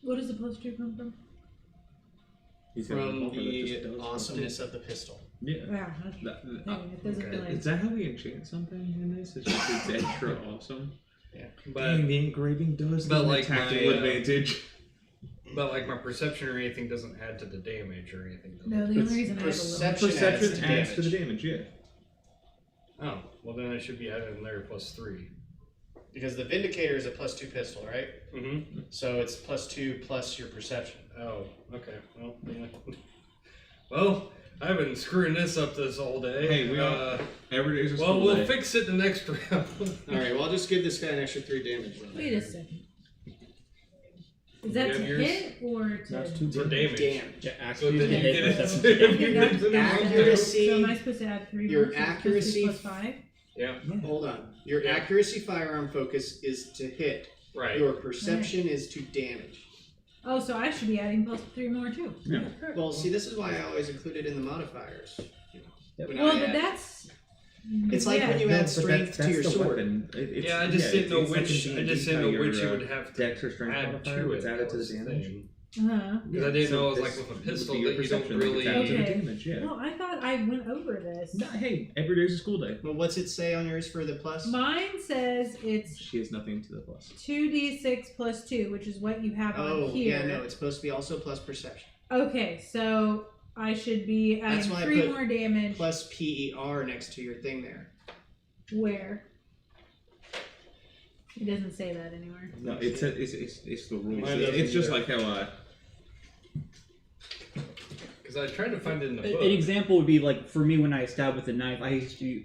[SPEAKER 5] What does the +2 come from?
[SPEAKER 3] He's got a
[SPEAKER 1] From
[SPEAKER 3] revolver that just
[SPEAKER 1] the
[SPEAKER 3] does
[SPEAKER 1] awesomeness of the pistol.
[SPEAKER 3] Yeah.
[SPEAKER 5] Yeah, that's
[SPEAKER 3] That,
[SPEAKER 5] thing. It doesn't
[SPEAKER 2] okay.
[SPEAKER 5] really.
[SPEAKER 3] is that how we enchant something in this? It's just it's extra awesome.
[SPEAKER 2] But
[SPEAKER 3] Dang, the engraving does
[SPEAKER 2] but
[SPEAKER 3] give me
[SPEAKER 2] like
[SPEAKER 3] tactical
[SPEAKER 2] my,
[SPEAKER 3] advantage.
[SPEAKER 2] but like my perception or anything doesn't add to the damage or anything. does
[SPEAKER 5] No,
[SPEAKER 2] it?
[SPEAKER 5] the
[SPEAKER 3] It's
[SPEAKER 5] only reason I have a
[SPEAKER 1] perception.
[SPEAKER 5] little.
[SPEAKER 3] Perception
[SPEAKER 1] adds
[SPEAKER 3] adds
[SPEAKER 1] to
[SPEAKER 3] to the damage, yeah.
[SPEAKER 2] Oh, well then I should be adding there plus 3.
[SPEAKER 1] Because the Vindicator is a +2 pistol, right?
[SPEAKER 2] Mm-hmm.
[SPEAKER 1] So it's +2 plus your perception.
[SPEAKER 2] Oh, okay. Well, yeah. Well, I've been screwing this up all day.
[SPEAKER 3] Hey, we all- Every day's a
[SPEAKER 2] Well,
[SPEAKER 3] school
[SPEAKER 2] we'll
[SPEAKER 3] day.
[SPEAKER 2] fix it the next round.
[SPEAKER 1] Alright, well, I'll just give this guy an extra 3 damage.
[SPEAKER 5] Wait a second. Is that
[SPEAKER 2] You
[SPEAKER 5] to
[SPEAKER 2] have yours?
[SPEAKER 5] hit or to?
[SPEAKER 4] That's too
[SPEAKER 2] For
[SPEAKER 4] big.
[SPEAKER 2] damage.
[SPEAKER 1] Damage.
[SPEAKER 4] Yeah,
[SPEAKER 2] So
[SPEAKER 4] actually,
[SPEAKER 2] then you
[SPEAKER 4] hit
[SPEAKER 2] get it.
[SPEAKER 4] perception.
[SPEAKER 2] If you get it,
[SPEAKER 1] Accuracy.
[SPEAKER 5] So am I supposed to add 3
[SPEAKER 1] Your
[SPEAKER 5] more? So it's supposed to
[SPEAKER 1] accuracy-
[SPEAKER 5] be +5?
[SPEAKER 2] Yeah,
[SPEAKER 1] Hold on. Your
[SPEAKER 2] Yeah.
[SPEAKER 1] accuracy firearm focus is to hit.
[SPEAKER 2] right.
[SPEAKER 1] Your perception is to damage.
[SPEAKER 5] Oh, so I should be adding +3 more too.
[SPEAKER 3] Yeah.
[SPEAKER 1] Well, see, this is why I always include it in the modifiers. When
[SPEAKER 5] Well,
[SPEAKER 1] I
[SPEAKER 5] but
[SPEAKER 1] add-
[SPEAKER 5] that's.
[SPEAKER 1] It's like when you
[SPEAKER 3] No,
[SPEAKER 1] add
[SPEAKER 3] but
[SPEAKER 1] strength to your
[SPEAKER 3] the
[SPEAKER 1] sword.
[SPEAKER 3] weapon. It's,
[SPEAKER 2] Yeah, I just didn't know
[SPEAKER 3] it's like
[SPEAKER 2] which.
[SPEAKER 3] in
[SPEAKER 2] I just
[SPEAKER 3] D&D
[SPEAKER 2] didn't
[SPEAKER 3] how
[SPEAKER 2] know which
[SPEAKER 3] your,
[SPEAKER 2] you would have to
[SPEAKER 3] Dex or strength
[SPEAKER 2] add
[SPEAKER 3] modifier
[SPEAKER 2] to
[SPEAKER 3] gets
[SPEAKER 2] it.
[SPEAKER 3] added to
[SPEAKER 2] was
[SPEAKER 3] the
[SPEAKER 2] the
[SPEAKER 3] damage.
[SPEAKER 2] thing.
[SPEAKER 5] Uh-huh.
[SPEAKER 2] Because I didn't know it was
[SPEAKER 3] this
[SPEAKER 2] like with a
[SPEAKER 3] would
[SPEAKER 2] pistol
[SPEAKER 3] be your
[SPEAKER 2] that you
[SPEAKER 3] perception,
[SPEAKER 2] don't
[SPEAKER 3] like,
[SPEAKER 2] really.
[SPEAKER 3] it's added to the
[SPEAKER 5] Okay.
[SPEAKER 3] damage, yeah.
[SPEAKER 5] No, I thought I went over this.
[SPEAKER 3] No, hey, every day's a school day.
[SPEAKER 1] Well, what's it say on yours for the plus?
[SPEAKER 5] Mine says it's
[SPEAKER 3] She has nothing to the plus.
[SPEAKER 5] 2d6 plus 2, which is what you have
[SPEAKER 1] Oh,
[SPEAKER 5] on here.
[SPEAKER 1] yeah, no, it's supposed to be also plus perception.
[SPEAKER 5] Okay, so I should be
[SPEAKER 1] That's
[SPEAKER 5] adding
[SPEAKER 1] why I
[SPEAKER 5] 3
[SPEAKER 1] put
[SPEAKER 5] more damage.
[SPEAKER 1] Plus PER next to your thing there.
[SPEAKER 5] Where? It doesn't say that anywhere.
[SPEAKER 3] No, it's the rules.
[SPEAKER 2] Mine
[SPEAKER 3] It's
[SPEAKER 2] doesn't
[SPEAKER 3] just
[SPEAKER 2] either.
[SPEAKER 3] like how
[SPEAKER 2] Because I tried to find it in the
[SPEAKER 4] An
[SPEAKER 2] book.
[SPEAKER 4] example would be like for me when I stab with a knife, I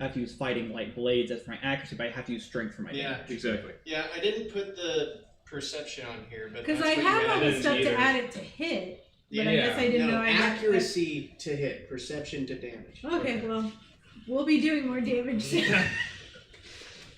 [SPEAKER 4] have to use fighting like blades as for my accuracy, but I have to use strength for my
[SPEAKER 1] Yeah.
[SPEAKER 4] damage.
[SPEAKER 3] exactly.
[SPEAKER 1] Yeah, I didn't put the perception on here, but
[SPEAKER 5] Because
[SPEAKER 1] that's
[SPEAKER 5] I
[SPEAKER 1] what you
[SPEAKER 5] have all
[SPEAKER 1] added.
[SPEAKER 5] the stuff
[SPEAKER 2] either.
[SPEAKER 5] to add it to hit, but I
[SPEAKER 2] Yeah.
[SPEAKER 5] guess I didn't
[SPEAKER 1] no,
[SPEAKER 5] know I got
[SPEAKER 1] accuracy to hit, perception to damage.
[SPEAKER 5] Okay, well, we'll be doing more damage soon.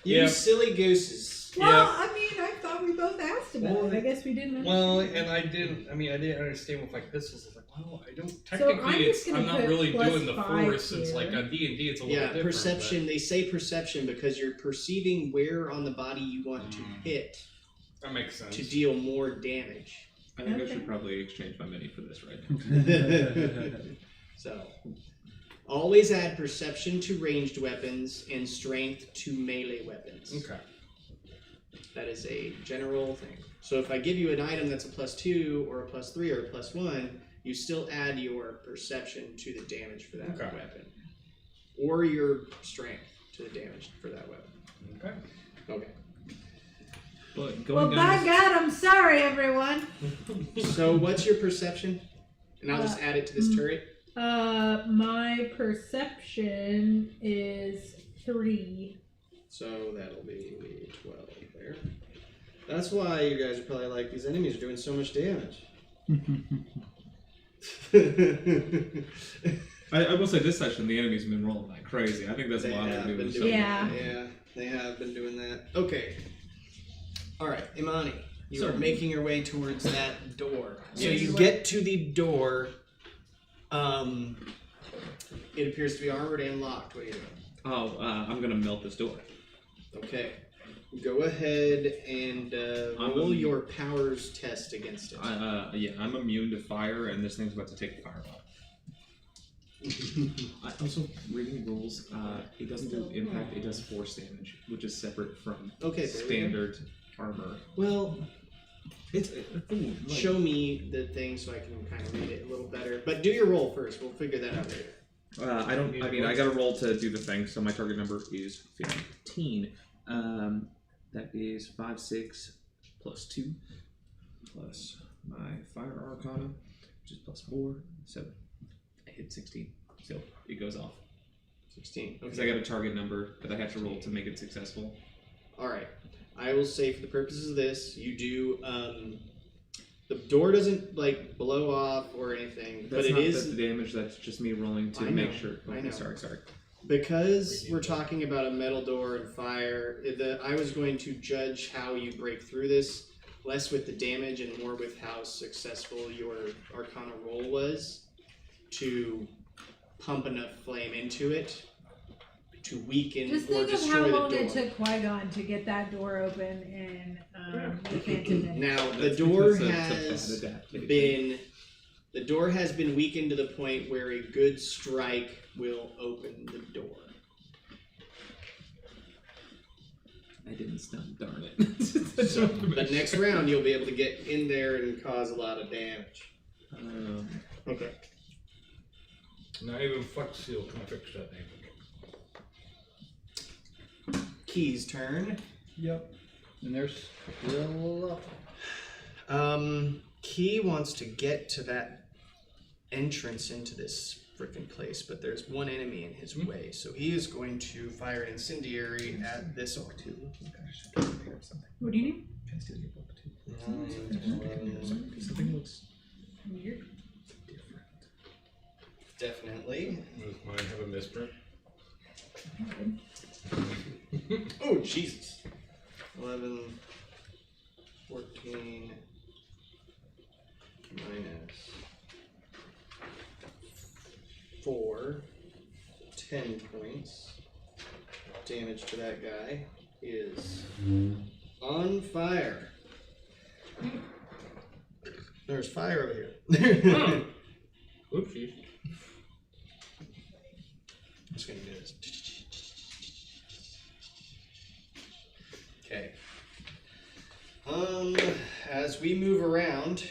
[SPEAKER 1] You
[SPEAKER 2] Yeah.
[SPEAKER 1] silly gooses.
[SPEAKER 5] Well,
[SPEAKER 2] Yeah.
[SPEAKER 5] I mean, I thought we both asked about
[SPEAKER 2] Well,
[SPEAKER 5] it. I guess we didn't.
[SPEAKER 2] Well, and I didn't understand with like pistols. I was like, well, I don't.
[SPEAKER 5] I'm
[SPEAKER 2] Technically,
[SPEAKER 5] just gonna
[SPEAKER 2] I'm not
[SPEAKER 5] put
[SPEAKER 2] really
[SPEAKER 5] plus
[SPEAKER 2] doing the
[SPEAKER 5] 5
[SPEAKER 2] force. Since like
[SPEAKER 5] here.
[SPEAKER 2] on D&D, it's a little
[SPEAKER 1] Yeah,
[SPEAKER 2] different.
[SPEAKER 1] perception. They say perception because you're perceiving where on the body you want to hit
[SPEAKER 2] That makes sense.
[SPEAKER 1] to deal more damage.
[SPEAKER 3] I think I
[SPEAKER 5] Okay.
[SPEAKER 3] should probably exchange my mini for this right now.
[SPEAKER 1] So, Always add perception to ranged weapons and strength to melee weapons.
[SPEAKER 7] Okay.
[SPEAKER 1] That is a general thing. So if I give you an item that's a +2 or a +3 or a +1, you still add your perception to the damage for that
[SPEAKER 7] Okay.
[SPEAKER 1] weapon. Or your strength to the damage for that weapon.
[SPEAKER 7] Okay.
[SPEAKER 1] Okay.
[SPEAKER 3] But
[SPEAKER 5] Well,
[SPEAKER 3] going
[SPEAKER 5] by
[SPEAKER 3] down.
[SPEAKER 5] God, I'm sorry, everyone.
[SPEAKER 1] So what's your perception? And I'll just add it to this turret.
[SPEAKER 5] My perception is 3.
[SPEAKER 1] So that'll be 12 there. That's why you guys are probably like, these enemies are doing so much damage.
[SPEAKER 3] I will say this session, the enemies have been rolling like crazy. I think that's
[SPEAKER 1] They
[SPEAKER 3] why
[SPEAKER 1] have
[SPEAKER 3] they're
[SPEAKER 1] been
[SPEAKER 3] doing
[SPEAKER 1] doing
[SPEAKER 3] so.
[SPEAKER 5] Yeah.
[SPEAKER 1] that. Yeah, they have been doing that. Okay. All right, Imani, you
[SPEAKER 3] So-
[SPEAKER 1] are making your way towards that door. So
[SPEAKER 3] Yes.
[SPEAKER 1] you get to the door. It appears to be armored and locked. What are you doing?
[SPEAKER 3] Oh, I'm gonna melt this door.
[SPEAKER 1] Okay. Go ahead and roll
[SPEAKER 3] I'm-
[SPEAKER 1] your powers test against it.
[SPEAKER 3] Yeah, I'm immune to fire, and this thing's about to take the fireball. I also reading the rules. It doesn't do impact; it does force damage, which is separate from
[SPEAKER 1] Okay, there we go.
[SPEAKER 3] standard armor.
[SPEAKER 1] Well,
[SPEAKER 3] It's
[SPEAKER 1] show me the thing so I can kind of read it a little better. But do your roll first. We'll figure that out later.
[SPEAKER 3] I don't. I mean, I got to roll to do the thing. So my target number is 15. That is 5, 6, +2, plus my fire arcana, which is +4, 7. I hit 16, so it goes off.
[SPEAKER 1] 16.
[SPEAKER 3] Because I got a target number that I have to roll to make it successful.
[SPEAKER 1] All right. I will say for the purposes of this, you do. The door doesn't like blow off or anything,
[SPEAKER 3] That's
[SPEAKER 1] but it
[SPEAKER 3] not
[SPEAKER 1] is
[SPEAKER 3] the damage. That's just me rolling to
[SPEAKER 1] I
[SPEAKER 3] make
[SPEAKER 1] know,
[SPEAKER 3] sure.
[SPEAKER 1] I
[SPEAKER 3] Okay,
[SPEAKER 1] know.
[SPEAKER 3] sorry.
[SPEAKER 1] because we're talking about a metal door and fire. I was going to judge how you break through this, less with the damage and more with how successful your Arcana roll was to pump enough flame into it to weaken
[SPEAKER 5] Just
[SPEAKER 1] or
[SPEAKER 5] think of
[SPEAKER 1] destroy
[SPEAKER 5] how
[SPEAKER 1] the
[SPEAKER 5] long
[SPEAKER 1] door.
[SPEAKER 5] it took Qui-Gon to get that door open in the Phantom Menace.
[SPEAKER 1] Now the
[SPEAKER 3] That's
[SPEAKER 1] door
[SPEAKER 3] because of
[SPEAKER 1] has
[SPEAKER 3] bad adaptation.
[SPEAKER 1] been weakened to the point where a good strike will open the door.
[SPEAKER 3] I didn't stun. Darn it.
[SPEAKER 1] The next round you'll be able to get in there and cause a lot of damage. Okay.
[SPEAKER 7] Not even Flex Seal can fix that thing.
[SPEAKER 1] Key's turn.
[SPEAKER 4] Yep. And there's still up.
[SPEAKER 1] Key wants to get to that entrance into this freaking place, but there's one enemy in his way, so he is going to fire an incendiary at this one.
[SPEAKER 5] What do you need?
[SPEAKER 3] Something looks
[SPEAKER 5] Weird.
[SPEAKER 1] Definitely.
[SPEAKER 7] Does mine have a misprint?
[SPEAKER 1] Oh, Jesus. 11, 14, minus 4, 10 points. Damage to that guy is on fire. There's fire over here.
[SPEAKER 7] Oopsies.
[SPEAKER 1] I'm just gonna do this. Okay. As we move around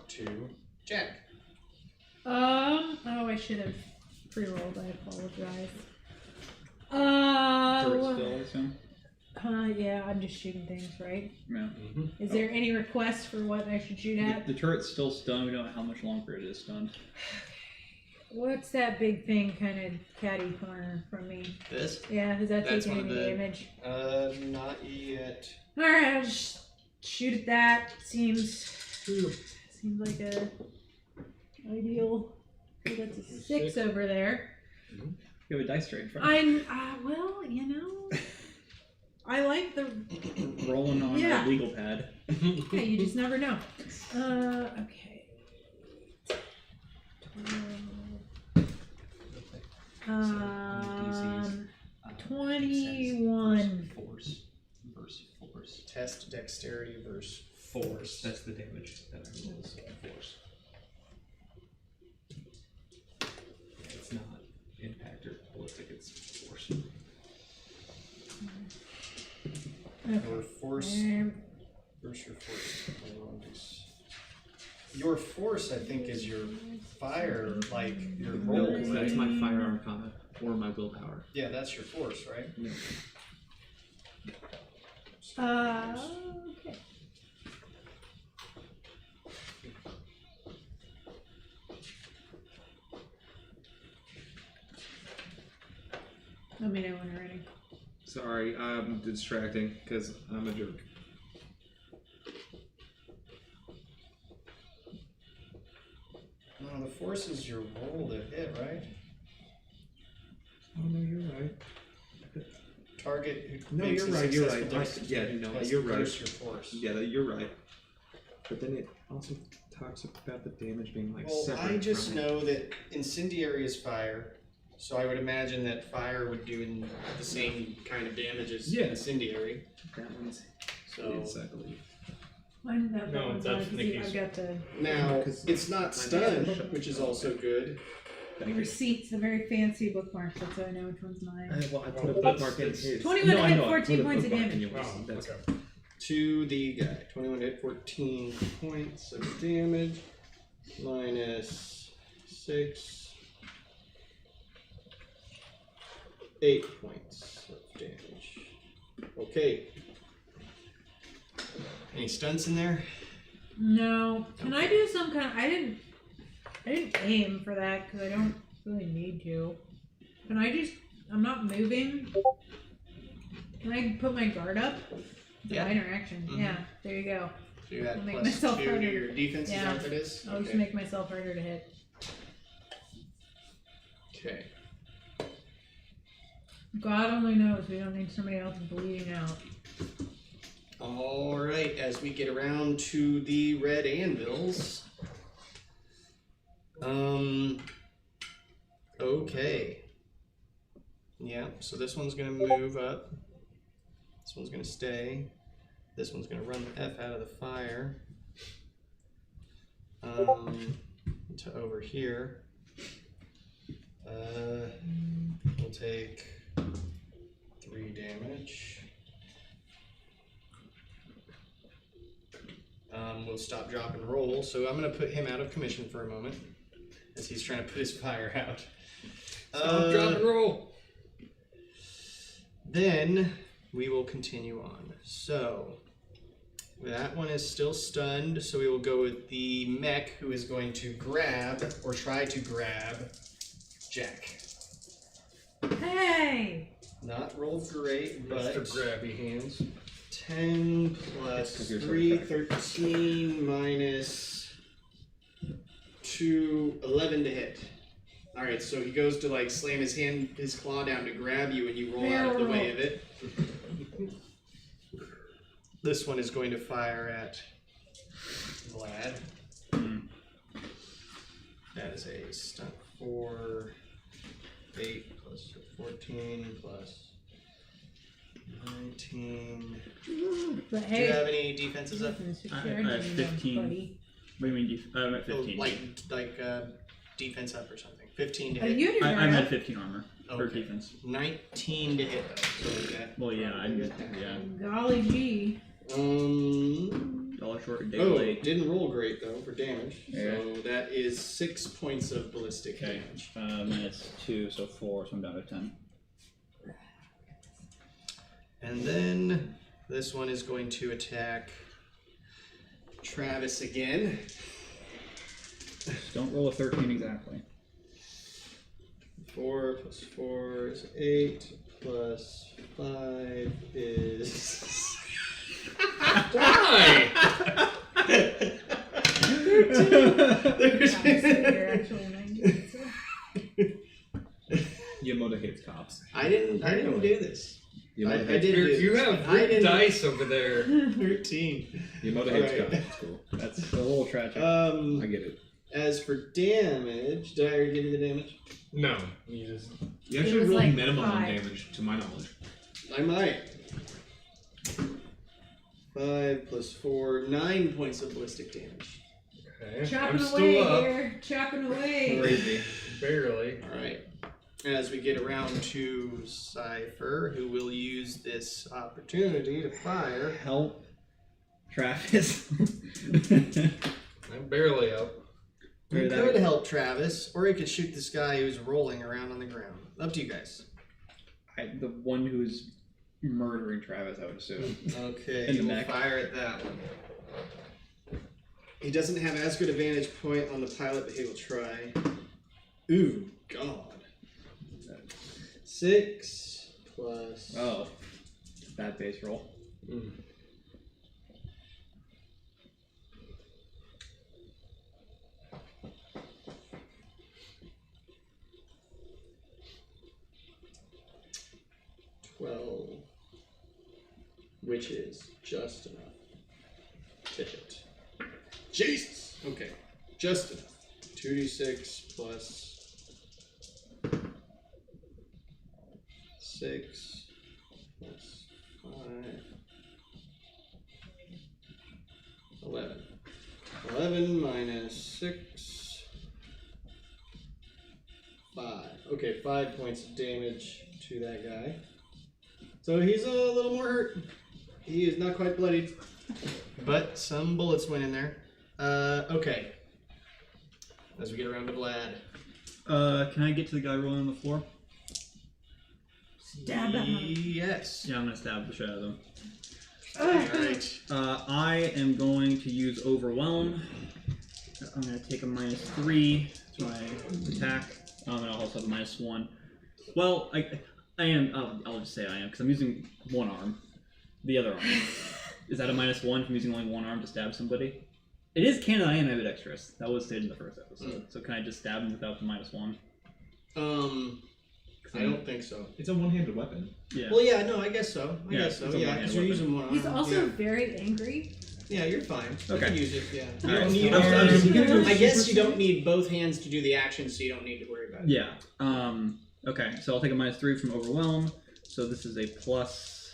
[SPEAKER 1] to Jack.
[SPEAKER 5] Oh, I should have pre-rolled. I apologize.
[SPEAKER 4] Turret still, I assume?
[SPEAKER 5] Yeah, I'm just shooting things, right?
[SPEAKER 4] Yeah.
[SPEAKER 5] Is there any request for what I should shoot at?
[SPEAKER 4] The turret's still stunned. We don't know how much longer it is stunned.
[SPEAKER 5] What's that big thing kind of catty corner from me?
[SPEAKER 1] This?
[SPEAKER 5] Yeah, is that
[SPEAKER 1] That's
[SPEAKER 5] taking
[SPEAKER 1] one of
[SPEAKER 5] any
[SPEAKER 1] the-
[SPEAKER 5] damage?
[SPEAKER 1] Not yet.
[SPEAKER 5] Alright, I'll just shoot at that. Seems like a ideal. Okay, that's a 6 over there.
[SPEAKER 4] You have a dice tray in front.
[SPEAKER 5] I'm well, you know, I like the.
[SPEAKER 4] Rolling on
[SPEAKER 5] Yeah.
[SPEAKER 4] a legal pad.
[SPEAKER 5] Yeah, you just never know. Okay. 21.
[SPEAKER 3] Force versus force.
[SPEAKER 1] Test dexterity versus
[SPEAKER 3] Force. That's the damage that I roll. Force. It's not.
[SPEAKER 1] Your force. Where's your force? Your force, I think, is your fire, like your
[SPEAKER 3] No,
[SPEAKER 1] roll.
[SPEAKER 3] because that's my fire arcana or my willpower.
[SPEAKER 1] Yeah, that's your force, right?
[SPEAKER 3] Yeah.
[SPEAKER 5] Okay. Let me know when you're ready.
[SPEAKER 3] Sorry, I'm distracting because I'm a jerk.
[SPEAKER 1] No, the force is your roll to hit, right?
[SPEAKER 3] Oh no, you're right.
[SPEAKER 1] Target. Who
[SPEAKER 3] No,
[SPEAKER 1] makes
[SPEAKER 3] you're
[SPEAKER 1] a
[SPEAKER 3] right. You're
[SPEAKER 1] successful
[SPEAKER 3] right.
[SPEAKER 1] dex
[SPEAKER 3] Yeah,
[SPEAKER 1] saving
[SPEAKER 3] no,
[SPEAKER 1] plus
[SPEAKER 3] you're right.
[SPEAKER 1] plus your force.
[SPEAKER 3] Yeah, you're right. But then it also talks about the damage being like
[SPEAKER 1] Well,
[SPEAKER 3] separate
[SPEAKER 1] I just
[SPEAKER 3] from it.
[SPEAKER 1] know that incendiary is fire, so I would imagine that fire would do the same kind of damage as
[SPEAKER 3] Yeah.
[SPEAKER 1] incendiary.
[SPEAKER 3] That one's
[SPEAKER 1] So
[SPEAKER 3] hits, I believe.
[SPEAKER 5] Mine, that
[SPEAKER 2] No,
[SPEAKER 5] one's
[SPEAKER 2] that's
[SPEAKER 5] on, 'cause
[SPEAKER 2] Nikki's.
[SPEAKER 5] I've got the
[SPEAKER 1] now
[SPEAKER 3] Because
[SPEAKER 1] it's not stunned, which is also good.
[SPEAKER 3] Thank you.
[SPEAKER 5] receipts, the very fancy bookmarks. That's how I know which one's mine.
[SPEAKER 3] Well, I put a
[SPEAKER 2] Well,
[SPEAKER 3] bookmark in
[SPEAKER 2] that's-
[SPEAKER 3] his.
[SPEAKER 5] 21
[SPEAKER 3] no, I
[SPEAKER 5] hit,
[SPEAKER 3] know, I
[SPEAKER 5] 14
[SPEAKER 3] put a
[SPEAKER 5] points of
[SPEAKER 3] bookmark in
[SPEAKER 5] damage.
[SPEAKER 3] yours.
[SPEAKER 2] Oh,
[SPEAKER 3] That's
[SPEAKER 2] okay.
[SPEAKER 1] To the guy, 21 hit, 14 points of damage, minus 6, 8 points of damage. Okay. Any stunts in there?
[SPEAKER 5] No. Can I do some kind of? I didn't aim for that because I don't really need to. Can I just? I'm not moving. Can I put my guard up? It's a
[SPEAKER 1] Yeah.
[SPEAKER 5] minor action.
[SPEAKER 1] Mhm.
[SPEAKER 5] Yeah. There you go.
[SPEAKER 1] So you had
[SPEAKER 5] I'll make
[SPEAKER 1] plus
[SPEAKER 5] myself
[SPEAKER 1] 2 to
[SPEAKER 5] harder.
[SPEAKER 1] your defense,
[SPEAKER 5] Yeah.
[SPEAKER 1] is that what that is?
[SPEAKER 5] I'll just make myself harder to hit.
[SPEAKER 1] Okay.
[SPEAKER 5] God only knows we don't need somebody else bleeding out.
[SPEAKER 1] Alright, as we get around to the red anvils. Okay. Yeah, so this one's gonna move up. This one's gonna stay. This one's gonna run the F out of the fire. To over here. We'll take 3 damage. We'll stop, drop, and roll. So I'm going to put him out of commission for a moment as he's trying to put his fire out.
[SPEAKER 2] Stop, drop, and roll.
[SPEAKER 1] Then we will continue on. So that one is still stunned. So we will go with the mech, who is going to grab or try to grab Jack.
[SPEAKER 5] Hey!
[SPEAKER 1] Not rolled great, but
[SPEAKER 2] Mr. Grabby Hands.
[SPEAKER 1] 10 plus 3, 13 minus 2, 11 to hit. Alright, so he goes to like slam his claw down to grab you and you roll out of the way of it. This one is going to fire at Vlad. That is a stunt 4, 8 plus 14 plus 19.
[SPEAKER 5] But
[SPEAKER 1] Do
[SPEAKER 5] hey,
[SPEAKER 1] you have any defenses up?
[SPEAKER 4] I have 15.
[SPEAKER 5] Buddy.
[SPEAKER 4] What do you mean? I'm at
[SPEAKER 1] Oh,
[SPEAKER 4] 15.
[SPEAKER 1] like defense up or something. 15 to
[SPEAKER 5] Oh,
[SPEAKER 1] hit.
[SPEAKER 5] you did
[SPEAKER 4] I'm
[SPEAKER 5] right
[SPEAKER 4] at 15 armor for
[SPEAKER 1] Okay.
[SPEAKER 4] defense.
[SPEAKER 1] 19 to hit though. So that
[SPEAKER 4] Well, yeah,
[SPEAKER 1] probably
[SPEAKER 4] yeah.
[SPEAKER 5] Golly gee.
[SPEAKER 4] Dollar short, day
[SPEAKER 1] Oh,
[SPEAKER 4] late.
[SPEAKER 1] didn't roll great though for damage.
[SPEAKER 4] Yeah.
[SPEAKER 1] So that is 6 points of ballistic
[SPEAKER 4] Okay.
[SPEAKER 1] damage.
[SPEAKER 4] Minus 2, so 4, so I'm down to 10.
[SPEAKER 1] And then this one is going to attack Travis again.
[SPEAKER 4] Just don't roll a 13 exactly.
[SPEAKER 1] 4 plus 4 is 8 plus 5 is.
[SPEAKER 2] Why?
[SPEAKER 5] You're actually 19, so.
[SPEAKER 3] YMODA hates cops.
[SPEAKER 1] I didn't do this.
[SPEAKER 3] YMODA
[SPEAKER 1] I
[SPEAKER 3] hates,
[SPEAKER 1] did do
[SPEAKER 2] You
[SPEAKER 1] this.
[SPEAKER 2] have
[SPEAKER 1] I
[SPEAKER 2] weird
[SPEAKER 1] didn't-
[SPEAKER 2] dice over there.
[SPEAKER 1] 13.
[SPEAKER 3] YMODA hates
[SPEAKER 1] Alright.
[SPEAKER 3] cops. It's cool.
[SPEAKER 4] That's a little tragic.
[SPEAKER 3] I get it.
[SPEAKER 1] As for damage, did I already give you the damage?
[SPEAKER 2] No, you just.
[SPEAKER 3] You actually
[SPEAKER 5] was
[SPEAKER 3] rolled
[SPEAKER 5] like
[SPEAKER 3] minimum on
[SPEAKER 5] 5.
[SPEAKER 3] damage, to my knowledge.
[SPEAKER 1] I might. 5 plus 4, 9 points of ballistic damage.
[SPEAKER 2] Okay.
[SPEAKER 5] Chopping
[SPEAKER 2] I'm
[SPEAKER 5] away
[SPEAKER 2] still up.
[SPEAKER 5] here. Chopping away.
[SPEAKER 4] Crazy.
[SPEAKER 2] Barely.
[SPEAKER 1] Alright. as we get around to Cypher, who will use this opportunity to fire.
[SPEAKER 4] Help, Travis.
[SPEAKER 7] I'm barely up.
[SPEAKER 1] He could help Travis, or he could shoot this guy who's rolling around on the ground. Up to you guys.
[SPEAKER 4] The one who's murdering Travis, I would assume.
[SPEAKER 1] Okay,
[SPEAKER 4] In the
[SPEAKER 1] he will
[SPEAKER 4] neck.
[SPEAKER 1] fire at that one. He doesn't have as good a vantage point on the pilot, but he will try. Ooh, God. 6 plus.
[SPEAKER 4] Oh, bad base roll.
[SPEAKER 7] Mm.
[SPEAKER 1] Which is just enough to hit. Jesus! Okay, just enough. 2d6 plus 6 plus 5. 11. 11 minus 6. 5. Okay, 5 points of damage to that guy. So he's a little more hurt. He is not quite bloodied, but some bullets went in there. Okay. As we get around to Vlad.
[SPEAKER 4] Can I get to the guy rolling on the floor?
[SPEAKER 5] Stab that mother.
[SPEAKER 1] Yes.
[SPEAKER 4] Yeah, I'm gonna stab the shit out of him.
[SPEAKER 1] Alright.
[SPEAKER 4] I am going to use Overwhelm. I'm gonna take a -3 to my attack. And I'll also have a -1. Well, I am. I'll just say I am because I'm using one arm. The other arm. Is that a -1 from using only one arm to stab somebody? It is canon. I am ambidextrous. That was stated in the first episode. So can I just stab him without the -1?
[SPEAKER 1] I don't think so.
[SPEAKER 3] It's a one-handed weapon.
[SPEAKER 4] Yeah.
[SPEAKER 1] Well, yeah, no, I guess so. I
[SPEAKER 4] Yeah,
[SPEAKER 1] guess so.
[SPEAKER 4] it's a
[SPEAKER 1] Yeah,
[SPEAKER 4] one-handed
[SPEAKER 1] because you're
[SPEAKER 4] weapon.
[SPEAKER 1] using one arm.
[SPEAKER 5] He's also
[SPEAKER 1] Yeah,
[SPEAKER 5] very angry.
[SPEAKER 1] yeah, you're fine. You
[SPEAKER 4] Okay.
[SPEAKER 1] can use it. Yeah. You
[SPEAKER 4] Alright.
[SPEAKER 1] don't need. I guess you don't need both hands to do the action, so you don't need to worry about it.
[SPEAKER 4] Yeah. Okay, so I'll take a -3 from Overwhelm. So this is a plus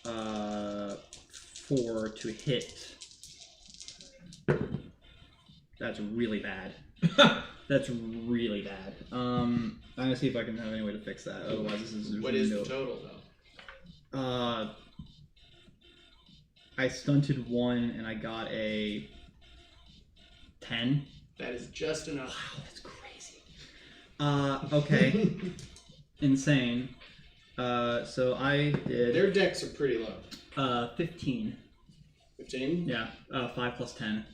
[SPEAKER 4] 4 to hit. That's really bad. That's really bad. I'm gonna see if I can have any way to fix that. Otherwise, this is
[SPEAKER 1] What is the total though?
[SPEAKER 4] I stunted 1 and I got a 10.
[SPEAKER 1] That is just enough.
[SPEAKER 4] Wow, that's crazy. Okay. Insane. So I did
[SPEAKER 1] Their decks are pretty low.
[SPEAKER 4] 15.
[SPEAKER 1] 15.
[SPEAKER 4] Yeah, 5 plus 10.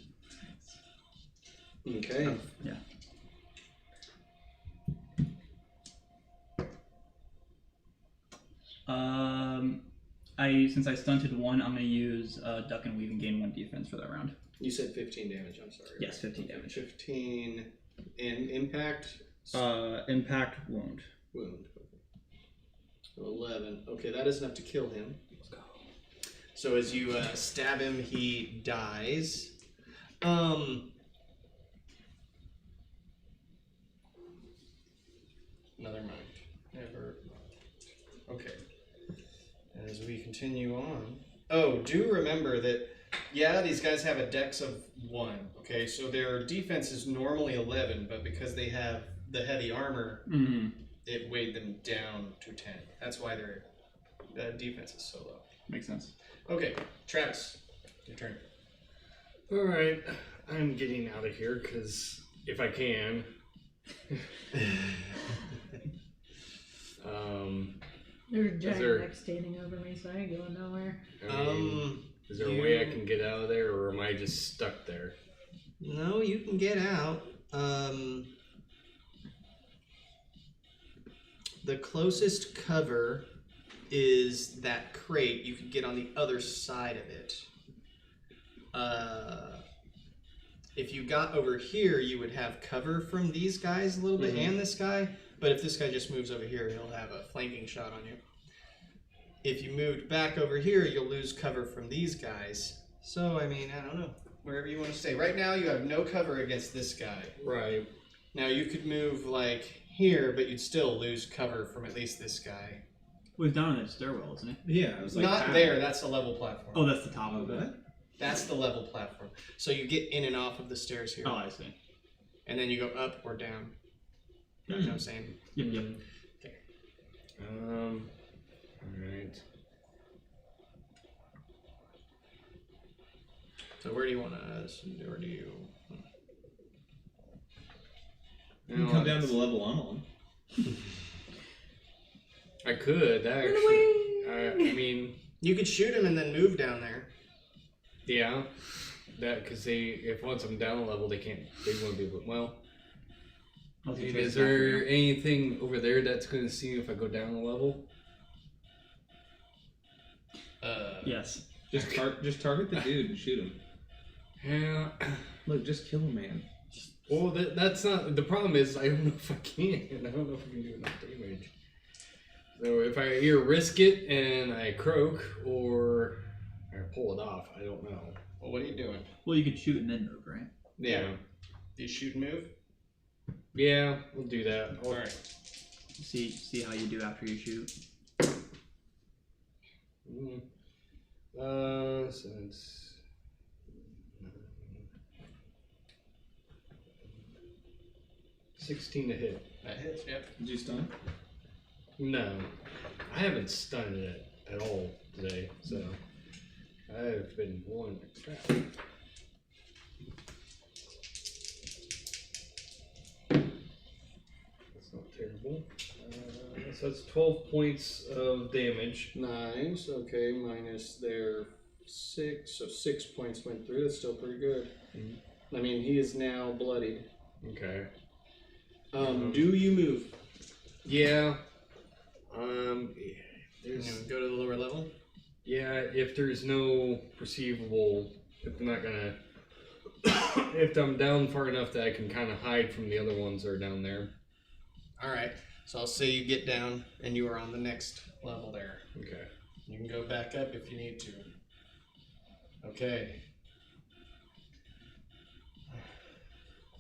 [SPEAKER 1] Okay.
[SPEAKER 4] Yeah. Since I stunted 1, I'm gonna use duck and weave and gain 1 defense for that round.
[SPEAKER 1] You said 15 damage. I'm sorry.
[SPEAKER 4] Yes, 15 damage.
[SPEAKER 1] 15 and impact.
[SPEAKER 4] Impact wound.
[SPEAKER 1] Wound. 11. Okay, that is enough to kill him.
[SPEAKER 4] Let's go.
[SPEAKER 1] So as you stab him, he dies. Never mind. Never mind. Okay. As we continue on. Oh, do remember that, yeah, these guys have a dex of 1. Okay, so their defense is normally 11, but because they have the heavy armor, it weighed them down to 10. That's why their defense is so low.
[SPEAKER 4] Makes sense.
[SPEAKER 1] Okay, Travis, your turn.
[SPEAKER 7] Alright, I'm getting out of here because if I can.
[SPEAKER 5] There's a giant
[SPEAKER 7] there-
[SPEAKER 5] neck standing over me, so I ain't going nowhere.
[SPEAKER 7] I mean, is there a way I can get out of there, or am I just stuck there?
[SPEAKER 1] No, you can get out. The closest cover is that crate. You could get on the other side of it. If you got over here, you would have cover from these guys a little bit and this guy. But if this guy just moves over here, he'll have a flanking shot on you. If you moved back over here, you'll lose cover from these guys. So, I mean, I don't know. Wherever you want to stay. Right now, you have no cover against this guy.
[SPEAKER 7] Right.
[SPEAKER 1] Now, you could move, like, here, but you'd still lose cover from at least this guy.
[SPEAKER 4] Well, he's down in that stairwell, isn't he?
[SPEAKER 3] Yeah, I was like,
[SPEAKER 1] Not
[SPEAKER 3] how?
[SPEAKER 1] there. That's a level platform.
[SPEAKER 4] Oh, that's the top of it.
[SPEAKER 3] What?
[SPEAKER 1] That's the level platform. So you get in and off of the stairs here.
[SPEAKER 4] Oh, I see.
[SPEAKER 1] And then you go up or down. You know what I'm saying?
[SPEAKER 4] Yep, yep.
[SPEAKER 7] Alright.
[SPEAKER 1] So where do you want to? Where do you?
[SPEAKER 3] You can come down to the level I'm on.
[SPEAKER 7] I could, actually. I mean,
[SPEAKER 1] You could shoot him and then move down there.
[SPEAKER 7] yeah. That, because if once I'm down a level, they won't be able, well.
[SPEAKER 4] I'll
[SPEAKER 7] I mean,
[SPEAKER 4] trace
[SPEAKER 7] is
[SPEAKER 4] that for
[SPEAKER 7] there
[SPEAKER 4] you.
[SPEAKER 7] anything over there that's going to see if I go down a level?
[SPEAKER 4] Yes.
[SPEAKER 3] Just target the dude and shoot him.
[SPEAKER 7] Yeah.
[SPEAKER 3] Look, just kill a man.
[SPEAKER 7] Well, that's not, the problem is I don't know if I can. I don't know if I can do enough damage. So if I either risk it and I croak or I pull it off, I don't know.
[SPEAKER 1] Well, what are you doing?
[SPEAKER 4] Well, you could shoot and then move, right?
[SPEAKER 7] Yeah.
[SPEAKER 1] Do you shoot and move?
[SPEAKER 7] Yeah, we'll do that.
[SPEAKER 1] All right.
[SPEAKER 4] See how you do after you shoot.
[SPEAKER 7] So it's 16 to hit.
[SPEAKER 1] That hits. Yep.
[SPEAKER 3] Did you stun?
[SPEAKER 7] No, I haven't stunned it at all today, so I've been one crap. That's not terrible. So that's 12 points of damage.
[SPEAKER 1] Nice. Okay, minus their 6, so 6 points went through. That's still pretty good. I mean, he is now bloodied.
[SPEAKER 7] Okay.
[SPEAKER 1] Do you move?
[SPEAKER 7] Yeah.
[SPEAKER 1] You go to the lower level.
[SPEAKER 7] Yeah, if there's no perceivable, if I'm not gonna, if I'm down far enough that I can kind of hide from the other ones that are down there.
[SPEAKER 1] All right. So I'll say you get down, and you are on the next level there.
[SPEAKER 7] Okay.
[SPEAKER 1] You can go back up if you need to. Okay.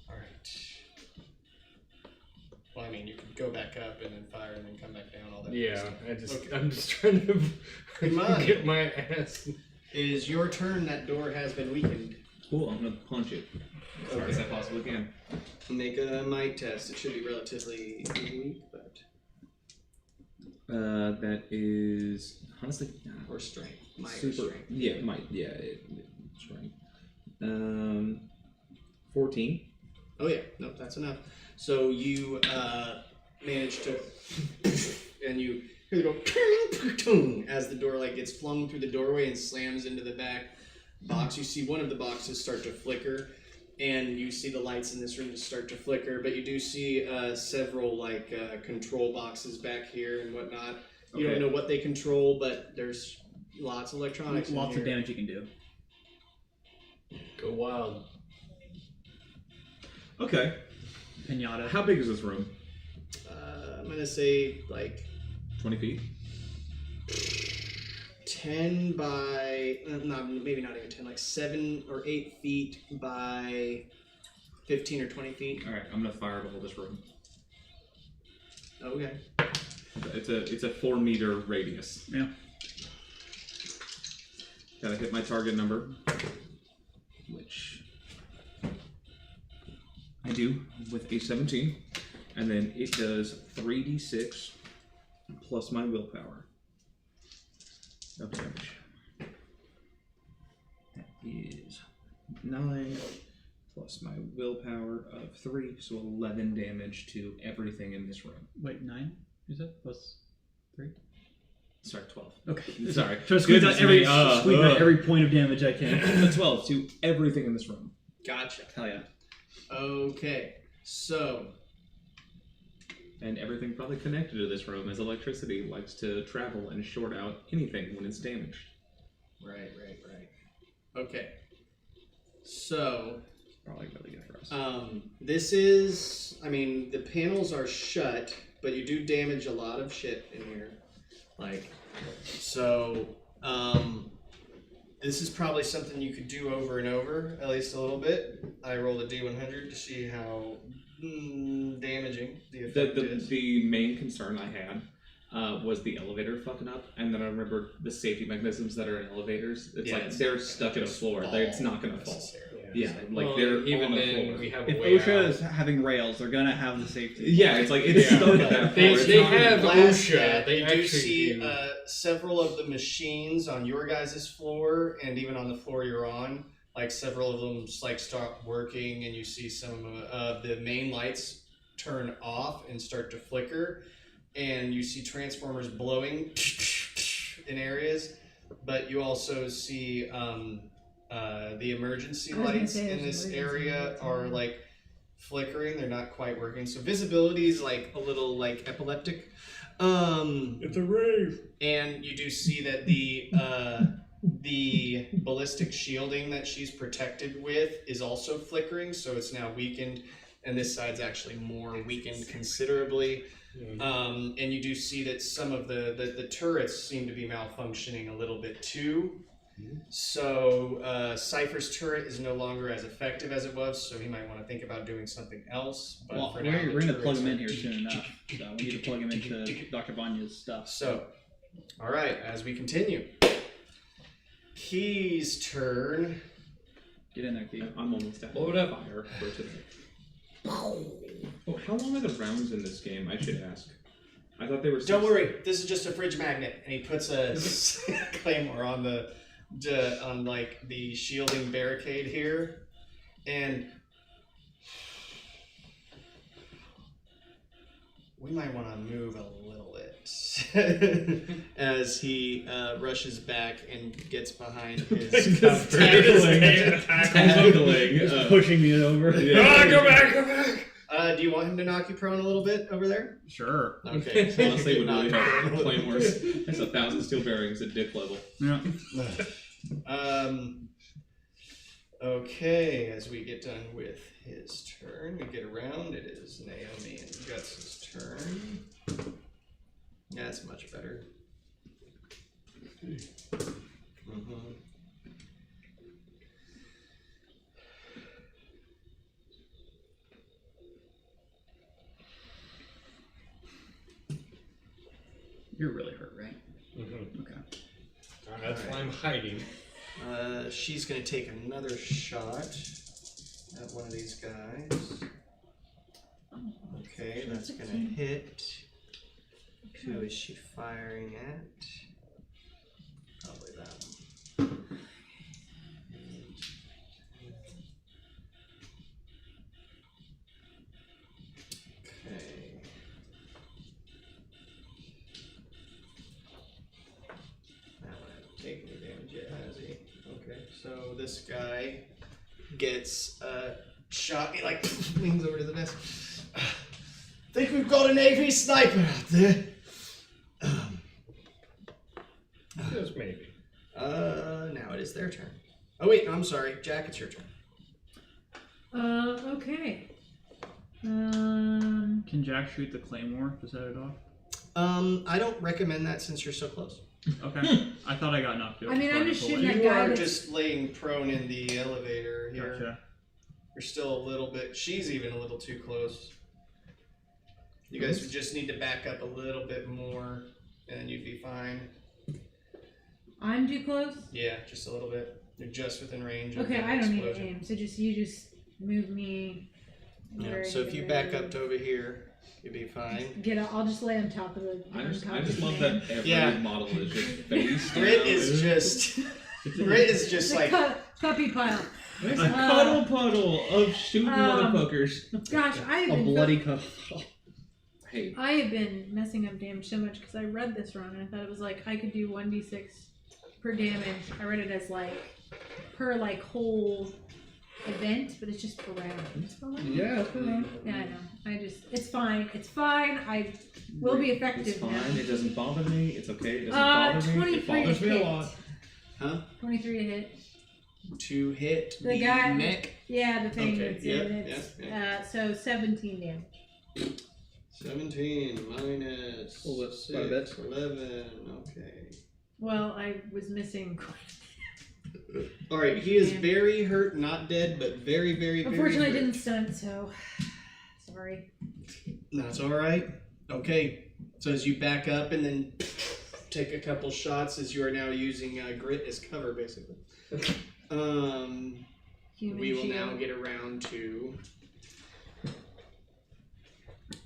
[SPEAKER 1] All right. Well, I mean, you could go back up and then fire and then come back down. All that.
[SPEAKER 7] Yeah,
[SPEAKER 1] stuff.
[SPEAKER 7] I'm just trying to
[SPEAKER 1] Come on.
[SPEAKER 7] get my ass.
[SPEAKER 1] It is your turn. That door has been weakened.
[SPEAKER 3] Cool, I'm gonna punch it as hard as I possibly can.
[SPEAKER 1] Make a might test. It should be relatively weak, but
[SPEAKER 3] That is honestly
[SPEAKER 1] or strength. Might or
[SPEAKER 3] super.
[SPEAKER 1] strength.
[SPEAKER 3] Yeah, might. Yeah, strength. 14.
[SPEAKER 1] Oh yeah, nope, that's enough. So you manage to, and you hear the go as the door like gets flung through the doorway and slams into the back box. You see one of the boxes start to flicker, and you see the lights in this room just start to flicker. But you do see several like control boxes back here and whatnot. You
[SPEAKER 4] Okay.
[SPEAKER 1] don't know what they control, but there's lots of electronics.
[SPEAKER 4] Lots
[SPEAKER 1] in
[SPEAKER 4] of
[SPEAKER 1] here.
[SPEAKER 4] damage you can do.
[SPEAKER 7] Go wild.
[SPEAKER 3] Okay.
[SPEAKER 4] Pinata.
[SPEAKER 3] How big is this room?
[SPEAKER 1] I'm gonna say like
[SPEAKER 3] 20 feet.
[SPEAKER 1] 10 by, maybe not even 10, like 7 or 8 feet by 15 or 20 feet.
[SPEAKER 3] All right, I'm gonna fireball this room.
[SPEAKER 1] Okay.
[SPEAKER 3] It's a 4 meter radius.
[SPEAKER 4] Yeah.
[SPEAKER 3] Gotta hit my target number, which I do with a 17, and then it does 3d6 plus my willpower of damage. That is 9 plus my willpower of 3, so 11 damage to everything in this room.
[SPEAKER 4] Wait, 9? You said plus 3?
[SPEAKER 3] Sorry, 12.
[SPEAKER 4] Okay.
[SPEAKER 3] Sorry.
[SPEAKER 4] Try to squeeze
[SPEAKER 3] Goodness
[SPEAKER 4] out every
[SPEAKER 3] me.
[SPEAKER 4] squeeze out every point of damage I can.
[SPEAKER 3] 12 to everything in this room.
[SPEAKER 1] Gotcha.
[SPEAKER 3] Hell yeah.
[SPEAKER 1] Okay. So,
[SPEAKER 3] And everything probably connected to this room, as electricity likes to travel and short out anything when it's damaged.
[SPEAKER 1] right. Okay. So,
[SPEAKER 3] Probably really good for us.
[SPEAKER 1] this is, I mean, the panels are shut, but you do damage a lot of shit in here. Like, so, this is probably something you could do over and over, at least a little bit. I rolled a D100 to see how damaging the effect is.
[SPEAKER 3] The main concern I had was the elevator fucking up, and then I remembered the safety mechanisms that are in elevators. It's
[SPEAKER 1] Yeah,
[SPEAKER 3] like
[SPEAKER 1] it's
[SPEAKER 3] they're
[SPEAKER 1] not
[SPEAKER 3] stuck in a
[SPEAKER 1] just
[SPEAKER 3] floor.
[SPEAKER 1] fall
[SPEAKER 3] It's not going to fall.
[SPEAKER 1] necessarily.
[SPEAKER 3] Yeah,
[SPEAKER 7] so-
[SPEAKER 3] like
[SPEAKER 7] well,
[SPEAKER 3] they're
[SPEAKER 7] even
[SPEAKER 3] on the
[SPEAKER 7] then
[SPEAKER 3] floor.
[SPEAKER 7] we have a
[SPEAKER 4] If
[SPEAKER 7] way
[SPEAKER 4] OSHA
[SPEAKER 7] out.
[SPEAKER 4] is having rails, they're gonna have the safety.
[SPEAKER 3] Yeah, it's like it's
[SPEAKER 7] Yeah.
[SPEAKER 3] stuck at that
[SPEAKER 7] They-
[SPEAKER 3] floor. It's
[SPEAKER 7] they
[SPEAKER 3] not-
[SPEAKER 7] have
[SPEAKER 1] Blast
[SPEAKER 7] OSHA,
[SPEAKER 1] that,
[SPEAKER 7] they
[SPEAKER 1] you do
[SPEAKER 7] actually
[SPEAKER 1] see
[SPEAKER 7] do.
[SPEAKER 1] several of the machines on your guys' floor, and even on the floor you're on. Like several of them just like start working, and you see some of the main lights turn off and start to flicker, and you see transformers blowing in areas. But you also see the emergency
[SPEAKER 5] I was gonna
[SPEAKER 1] lights
[SPEAKER 5] say
[SPEAKER 1] in
[SPEAKER 5] there's
[SPEAKER 1] this
[SPEAKER 5] emergency
[SPEAKER 1] area
[SPEAKER 5] lights,
[SPEAKER 1] are
[SPEAKER 5] yeah.
[SPEAKER 1] like flickering. They're not quite working. So visibility is like a little like epileptic.
[SPEAKER 7] It's a rave.
[SPEAKER 1] And you do see that the ballistic shielding that she's protected with is also flickering, so it's now weakened, and this side's actually more weakened considerably. And you do see that some of the turrets seem to be malfunctioning a little bit too. So Cypher's turret is no longer as effective as it was, so he might want to think about doing something else. But
[SPEAKER 4] Well,
[SPEAKER 1] for
[SPEAKER 4] we're
[SPEAKER 1] now, the
[SPEAKER 4] going to plug
[SPEAKER 1] turrets
[SPEAKER 4] him in
[SPEAKER 1] are-
[SPEAKER 4] here soon enough. So we need to plug him into Dr. Vanya's stuff.
[SPEAKER 1] So, all right, as we continue, Key's turn.
[SPEAKER 4] Get in there, Keith.
[SPEAKER 3] I'm almost at
[SPEAKER 7] Blow it up.
[SPEAKER 3] fire for today. Oh, how long are the rounds in this game? I should ask. I thought they were.
[SPEAKER 1] Don't worry, this is just a fridge magnet, and he puts a claymore on on like the shielding barricade here, and we might want to move a little bit as he rushes back and gets behind his cover.
[SPEAKER 3] Tackling.
[SPEAKER 4] Pushing me over.
[SPEAKER 7] Go back!
[SPEAKER 1] Do you want him to knock you prone a little bit over there?
[SPEAKER 4] Sure.
[SPEAKER 1] Okay.
[SPEAKER 3] Honestly, would really
[SPEAKER 1] Knock
[SPEAKER 3] help.
[SPEAKER 1] you prone.
[SPEAKER 3] Claymores. That's 1,000 steel bearings at dick level.
[SPEAKER 4] Yeah.
[SPEAKER 1] Okay, as we get done with his turn, we get around. It is Naomi and Guts' turn. That's much better. Mm-hmm.
[SPEAKER 4] You're really hurt, right?
[SPEAKER 7] Mm-hmm.
[SPEAKER 4] Okay.
[SPEAKER 7] That's why I'm hiding.
[SPEAKER 1] She's going to take another shot at one of these guys. Okay, that's going to hit. Who is she firing at? Probably that one. Okay. That one hasn't taken any damage yet, has he? Okay, so this guy gets shot. He like leans over to the desk. Think we've got a Navy sniper out there.
[SPEAKER 7] Just maybe.
[SPEAKER 1] Now it is their turn. Oh wait, no, I'm sorry, Jack. It's your turn.
[SPEAKER 5] Okay.
[SPEAKER 4] Can Jack shoot the claymore to set it off?
[SPEAKER 1] I don't recommend that since you're so close.
[SPEAKER 4] Okay. I thought I got knocked out.
[SPEAKER 5] I mean, I'm just shooting that
[SPEAKER 1] You
[SPEAKER 5] guy
[SPEAKER 1] are
[SPEAKER 5] that's-
[SPEAKER 1] just laying prone in the elevator here.
[SPEAKER 4] Gotcha.
[SPEAKER 1] You're still a little bit. She's even a little too close. You guys would just need to back up a little bit more, and you'd be fine.
[SPEAKER 5] I'm too close.
[SPEAKER 1] Yeah, just a little bit. You're just within range. Of
[SPEAKER 5] Okay,
[SPEAKER 1] the
[SPEAKER 5] I don't need to
[SPEAKER 1] explosion.
[SPEAKER 5] aim. So you just move me.
[SPEAKER 1] Yeah.
[SPEAKER 5] where
[SPEAKER 1] So if you back up to over here, you'd be fine.
[SPEAKER 5] I'll just lay on top of the.
[SPEAKER 3] I
[SPEAKER 5] on
[SPEAKER 3] just
[SPEAKER 5] top
[SPEAKER 3] love
[SPEAKER 5] of the
[SPEAKER 3] that every
[SPEAKER 1] Yeah.
[SPEAKER 3] model is just face.
[SPEAKER 1] Grit is just. Grit is just like.
[SPEAKER 5] Puppy pile.
[SPEAKER 3] It's a cuddle puddle of shooting motherfuckers.
[SPEAKER 5] Gosh, I have
[SPEAKER 4] A
[SPEAKER 5] been
[SPEAKER 4] bloody cut.
[SPEAKER 3] Hey,
[SPEAKER 5] I have been messing up damage so much because I read this wrong and I thought it was like I could do 1d6 per damage. I read it as like per like whole event, but it's just per round. It's per round?
[SPEAKER 3] yeah,
[SPEAKER 5] Yeah, I know. It's fine. It's fine. I will be effective
[SPEAKER 3] it's fine.
[SPEAKER 5] now.
[SPEAKER 3] It doesn't bother me. It's okay. It doesn't bother me.
[SPEAKER 5] 23
[SPEAKER 3] It bothers
[SPEAKER 5] to
[SPEAKER 3] me a
[SPEAKER 5] hit.
[SPEAKER 3] lot.
[SPEAKER 1] Huh?
[SPEAKER 5] 23 to hit.
[SPEAKER 1] To hit
[SPEAKER 5] The guy-
[SPEAKER 1] neck.
[SPEAKER 5] Yeah, the thing
[SPEAKER 1] Okay,
[SPEAKER 5] that's
[SPEAKER 1] yeah,
[SPEAKER 5] in it.
[SPEAKER 1] yeah,
[SPEAKER 5] So 17 damage.
[SPEAKER 1] 17 minus
[SPEAKER 4] Oh, that's quite a bit.
[SPEAKER 1] 6, 11. Okay.
[SPEAKER 5] Well, I was missing.
[SPEAKER 1] All right. He is
[SPEAKER 5] Yeah.
[SPEAKER 1] very hurt, not dead, but very, very, very.
[SPEAKER 5] Unfortunately, I
[SPEAKER 1] hurt.
[SPEAKER 5] didn't stunt, so sorry.
[SPEAKER 1] That's all right. Okay. So as you back up and then take a couple shots, as you are now using grit as cover, basically.
[SPEAKER 5] Human
[SPEAKER 1] we will
[SPEAKER 5] shield.
[SPEAKER 1] now get around to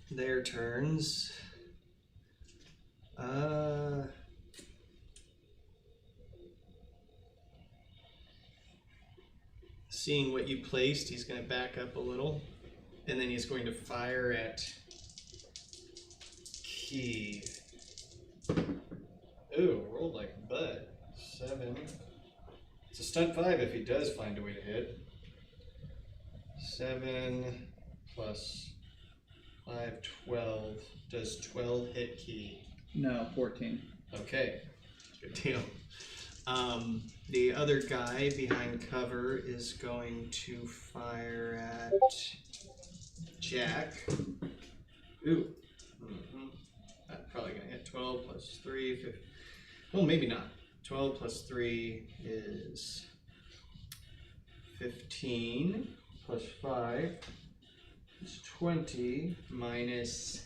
[SPEAKER 1] their turns. Seeing what you placed, he's going to back up a little, and then he's going to fire at Key. Ooh, rolled like butt. 7. It's a stunt 5 if he does find a way to hit. 7 plus 5, 12. Does 12 hit Key?
[SPEAKER 4] No, 14.
[SPEAKER 1] Okay, good deal. The other guy behind cover is going to fire at Jack. Ooh. That's probably going to hit 12 plus 3. 15. Well, maybe not. 12 plus 3 is 15 plus 5 is 20 minus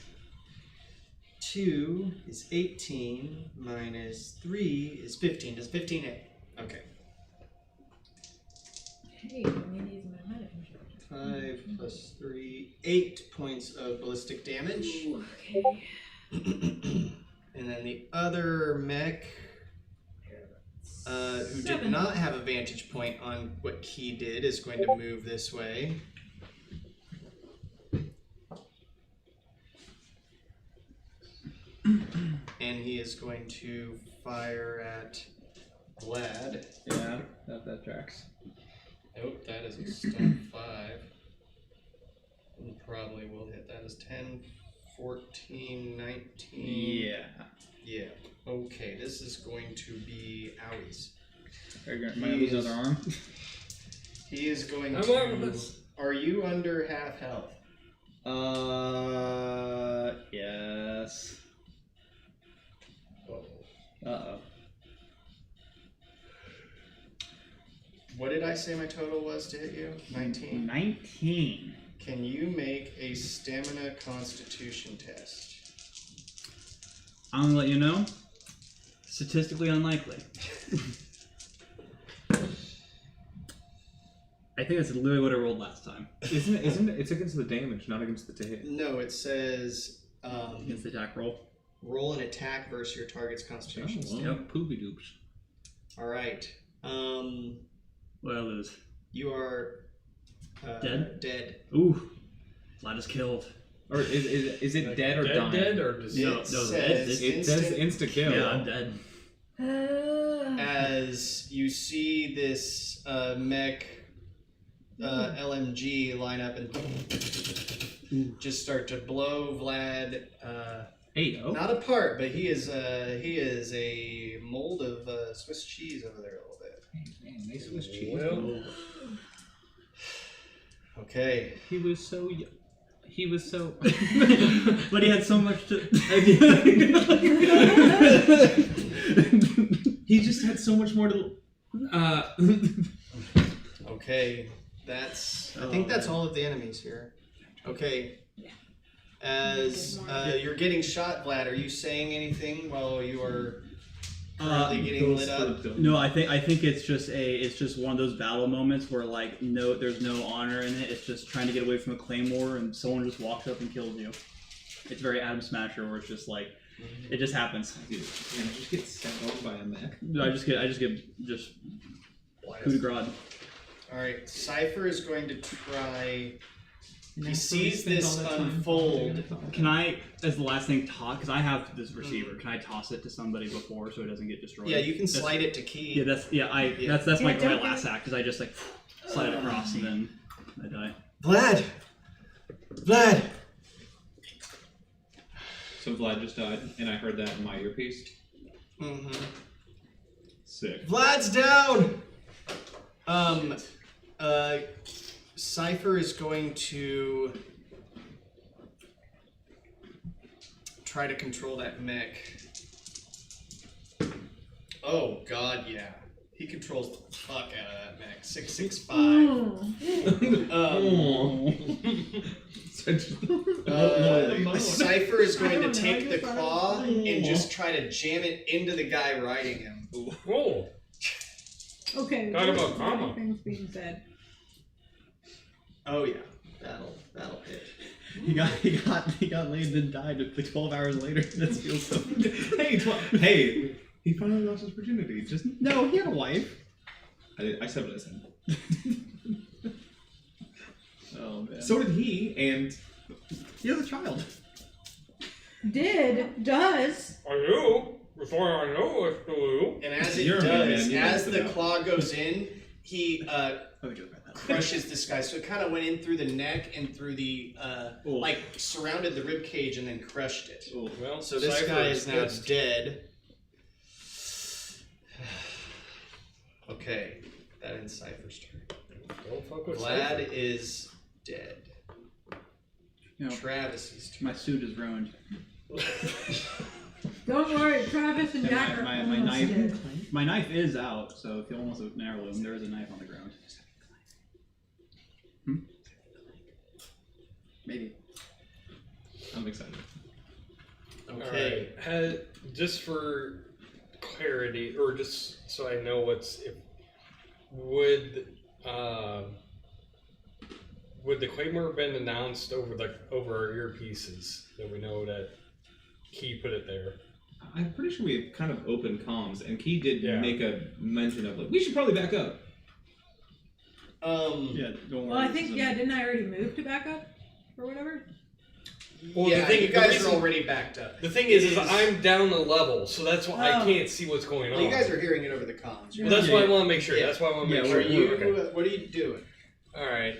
[SPEAKER 1] 2 is 18 minus 3 is 15. Does 15 hit? Okay.
[SPEAKER 5] Hey, let me use my meta controller.
[SPEAKER 1] 5 plus 3, 8 points of ballistic damage.
[SPEAKER 5] Ooh, okay.
[SPEAKER 1] And then the other mech, who did
[SPEAKER 5] 7.
[SPEAKER 1] not have a vantage point on what Key did, is going to move this way. And he is going to fire at Vlad.
[SPEAKER 3] Yeah, that tracks.
[SPEAKER 1] Nope, that is a stunt 5. And probably will hit. That is 10, 14, 19.
[SPEAKER 3] Yeah.
[SPEAKER 1] Yeah. Okay, this is going to be owies.
[SPEAKER 3] Are you gonna lose another arm?
[SPEAKER 1] He is going
[SPEAKER 7] I'm
[SPEAKER 1] to.
[SPEAKER 7] armless.
[SPEAKER 1] Are you under half health?
[SPEAKER 4] Yes. Uh-oh.
[SPEAKER 1] What did I say my total was to hit you? 19.
[SPEAKER 4] 19.
[SPEAKER 1] Can you make a stamina constitution test?
[SPEAKER 4] I'm gonna let you know. Statistically unlikely. I think that's literally what I rolled last time.
[SPEAKER 3] Isn't it? It's against the damage, not against the hit.
[SPEAKER 1] No, it says
[SPEAKER 4] Against the attack roll.
[SPEAKER 1] roll an attack versus your target's constitution.
[SPEAKER 3] Oh, well,
[SPEAKER 4] Yep.
[SPEAKER 3] poopy doops.
[SPEAKER 1] All right.
[SPEAKER 4] What did I lose?
[SPEAKER 1] You are
[SPEAKER 4] Dead?
[SPEAKER 1] Dead.
[SPEAKER 4] Ooh. Vlad is killed.
[SPEAKER 3] Or is it
[SPEAKER 7] Like
[SPEAKER 3] dead or dying?
[SPEAKER 7] Dead or just
[SPEAKER 4] No,
[SPEAKER 1] It
[SPEAKER 4] no,
[SPEAKER 1] says
[SPEAKER 3] It says insta kill.
[SPEAKER 4] Yeah, I'm dead.
[SPEAKER 1] As you see this mech LMG line up and just start to blow Vlad
[SPEAKER 3] 8-0.
[SPEAKER 1] not apart, but he is a mold of Swiss cheese over there a little bit.
[SPEAKER 3] Man, nice Swiss cheese.
[SPEAKER 7] Well,
[SPEAKER 1] Okay.
[SPEAKER 3] He was so.
[SPEAKER 4] But he had so much to.
[SPEAKER 3] He just had so much more to.
[SPEAKER 1] Okay. I think that's all of the enemies here. Okay.
[SPEAKER 5] Yeah.
[SPEAKER 1] As you're getting shot, Vlad, are you saying anything while you are currently getting lit up?
[SPEAKER 4] No, I think it's just one of those battle moments where like there's no honor in it. It's just trying to get away from a claymore and someone just walks up and kills you. It's very Adam Smasher where it's just like it just happens.
[SPEAKER 3] Dude, man, just get sent over by a mech.
[SPEAKER 4] I just get coup de grace.
[SPEAKER 1] All right. Cypher is going to try. He
[SPEAKER 3] That's where we
[SPEAKER 1] sees
[SPEAKER 3] spent
[SPEAKER 1] this
[SPEAKER 3] all that time
[SPEAKER 1] unfold.
[SPEAKER 4] Can I, as the last thing, because I have this receiver, can I toss it to somebody before so it doesn't get destroyed?
[SPEAKER 1] Yeah, you can slide it to Key.
[SPEAKER 4] Yeah, that's
[SPEAKER 1] Yeah.
[SPEAKER 4] my
[SPEAKER 5] don't
[SPEAKER 4] last act because I just like slide it across and then I die.
[SPEAKER 1] Vlad.
[SPEAKER 3] So Vlad just died, and I heard that in my earpiece.
[SPEAKER 1] Mm-hmm.
[SPEAKER 3] Sick.
[SPEAKER 1] Vlad's down. Cypher is going to try to control that mech. Oh God, yeah. He controls the fuck out of that mech. 665. Cypher is going to take the claw and just try to jam it into the guy riding him.
[SPEAKER 7] Whoa.
[SPEAKER 5] Okay.
[SPEAKER 7] Talk about karma.
[SPEAKER 5] Things being said.
[SPEAKER 1] Oh yeah, that'll hit.
[SPEAKER 4] He got laid and died like 12 hours later. That feels so.
[SPEAKER 3] Hey, he finally lost his virginity. Just
[SPEAKER 4] No, he had a wife.
[SPEAKER 3] I said what I said.
[SPEAKER 4] Oh man.
[SPEAKER 3] So did he, and
[SPEAKER 4] he has a child.
[SPEAKER 5] Does.
[SPEAKER 7] I knew. Before I know it's blue.
[SPEAKER 1] And as it
[SPEAKER 3] You're a man,
[SPEAKER 1] does,
[SPEAKER 3] you
[SPEAKER 1] as
[SPEAKER 3] know
[SPEAKER 1] the
[SPEAKER 3] that.
[SPEAKER 1] claw goes in, he
[SPEAKER 4] Let me get back that.
[SPEAKER 1] crushes this guy. So it kind of went in through the neck and through the
[SPEAKER 4] Ooh.
[SPEAKER 1] like surrounded the rib cage and then crushed it.
[SPEAKER 4] Ooh.
[SPEAKER 7] Well,
[SPEAKER 1] So this
[SPEAKER 7] Cypher
[SPEAKER 1] guy is now
[SPEAKER 7] pissed.
[SPEAKER 1] dead. Okay, that ends Cypher's turn.
[SPEAKER 7] Don't fuck with
[SPEAKER 1] Vlad
[SPEAKER 7] Cypher.
[SPEAKER 1] is dead.
[SPEAKER 4] You know,
[SPEAKER 1] Travis's turn.
[SPEAKER 4] my suit is ruined.
[SPEAKER 5] Don't worry, Travis and
[SPEAKER 4] And
[SPEAKER 5] Jack are
[SPEAKER 4] my
[SPEAKER 5] almost
[SPEAKER 4] knife.
[SPEAKER 5] dead.
[SPEAKER 4] My knife is out, so if you almost an heirloom, there is a knife on the ground. Maybe.
[SPEAKER 3] I'm excited.
[SPEAKER 1] Okay.
[SPEAKER 7] Alright, just for clarity, or just so I know would the Claymore been announced over our earpieces that we know that Key put it there?
[SPEAKER 3] I'm pretty sure we have kind of open comms, and Key did
[SPEAKER 7] Yeah.
[SPEAKER 3] make a mention of like we should probably back up.
[SPEAKER 4] Yeah, don't worry.
[SPEAKER 5] Well, I
[SPEAKER 4] this
[SPEAKER 5] think,
[SPEAKER 4] is a-
[SPEAKER 5] yeah, didn't I already move to backup? Or whatever?
[SPEAKER 7] Well,
[SPEAKER 1] yeah,
[SPEAKER 7] the thing,
[SPEAKER 1] you guys
[SPEAKER 7] the reason-
[SPEAKER 1] are already backed up.
[SPEAKER 7] The thing is I'm down a level, so that's why I
[SPEAKER 5] Oh.
[SPEAKER 7] can't see what's going on.
[SPEAKER 1] Well, you guys are hearing it over the comms.
[SPEAKER 7] Well, that's
[SPEAKER 4] Yeah.
[SPEAKER 7] why I want to make sure.
[SPEAKER 1] Yeah.
[SPEAKER 7] That's why I want to
[SPEAKER 4] Yeah,
[SPEAKER 7] make
[SPEAKER 1] Are
[SPEAKER 7] sure.
[SPEAKER 1] you?
[SPEAKER 7] Okay.
[SPEAKER 1] What are you doing?
[SPEAKER 7] All right.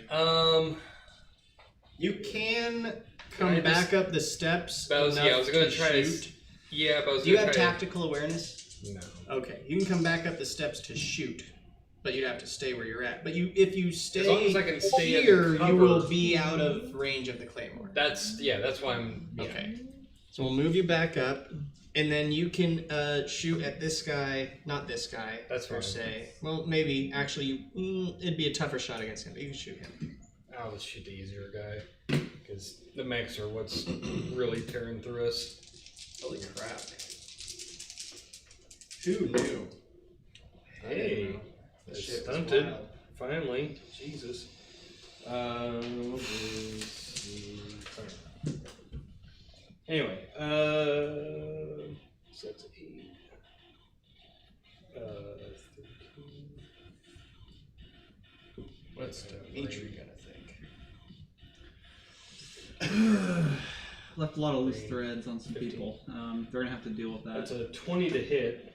[SPEAKER 1] You can
[SPEAKER 7] I
[SPEAKER 1] come
[SPEAKER 7] just-
[SPEAKER 1] back up the steps.
[SPEAKER 7] I was
[SPEAKER 1] enough
[SPEAKER 7] gonna
[SPEAKER 1] to
[SPEAKER 7] try to.
[SPEAKER 1] shoot.
[SPEAKER 7] Yeah, but I was
[SPEAKER 1] Do you
[SPEAKER 7] gonna
[SPEAKER 1] have
[SPEAKER 7] try to-
[SPEAKER 1] tactical awareness?
[SPEAKER 7] No.
[SPEAKER 1] Okay, you can come back up the steps to shoot, but you'd have to stay where you're at. But if you stay
[SPEAKER 7] As long as I can stay in
[SPEAKER 1] here,
[SPEAKER 7] the
[SPEAKER 1] you will
[SPEAKER 7] cover.
[SPEAKER 1] be out of range of the claymore.
[SPEAKER 7] That's why I'm. Yeah.
[SPEAKER 1] Okay, so we'll move you back up, and then you can shoot at this guy, not this guy.
[SPEAKER 7] That's
[SPEAKER 1] per
[SPEAKER 7] fine.
[SPEAKER 1] se. Well, maybe actually, it'd be a tougher shot against him. But you can shoot him.
[SPEAKER 7] I'll shoot the easier guy because the mechs are what's really tearing through us.
[SPEAKER 1] Holy crap! Who knew?
[SPEAKER 7] Hey,
[SPEAKER 1] That
[SPEAKER 7] it's
[SPEAKER 1] shit was
[SPEAKER 7] stunted.
[SPEAKER 1] wild.
[SPEAKER 7] Finally, Jesus. Let's see. Anyway, so that's 8. 13.
[SPEAKER 1] What's Dimitri gonna think?
[SPEAKER 4] Left a lot of loose threads on some people. They're gonna have to deal with that.
[SPEAKER 7] That's a 20 to hit.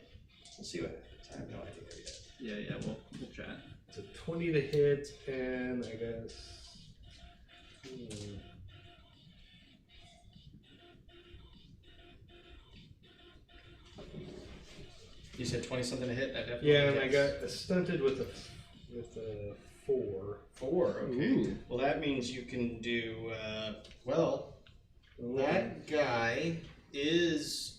[SPEAKER 1] We'll see what happens. I have no idea yet.
[SPEAKER 4] Yeah, we'll chat.
[SPEAKER 7] It's a 20 to hit, and I guess.
[SPEAKER 1] You said 20 something to hit. That definitely.
[SPEAKER 7] Yeah, and I
[SPEAKER 1] hits.
[SPEAKER 7] got stunted with a 4.
[SPEAKER 1] 4. Okay.
[SPEAKER 3] Ooh.
[SPEAKER 1] Well, that means you can do. That guy is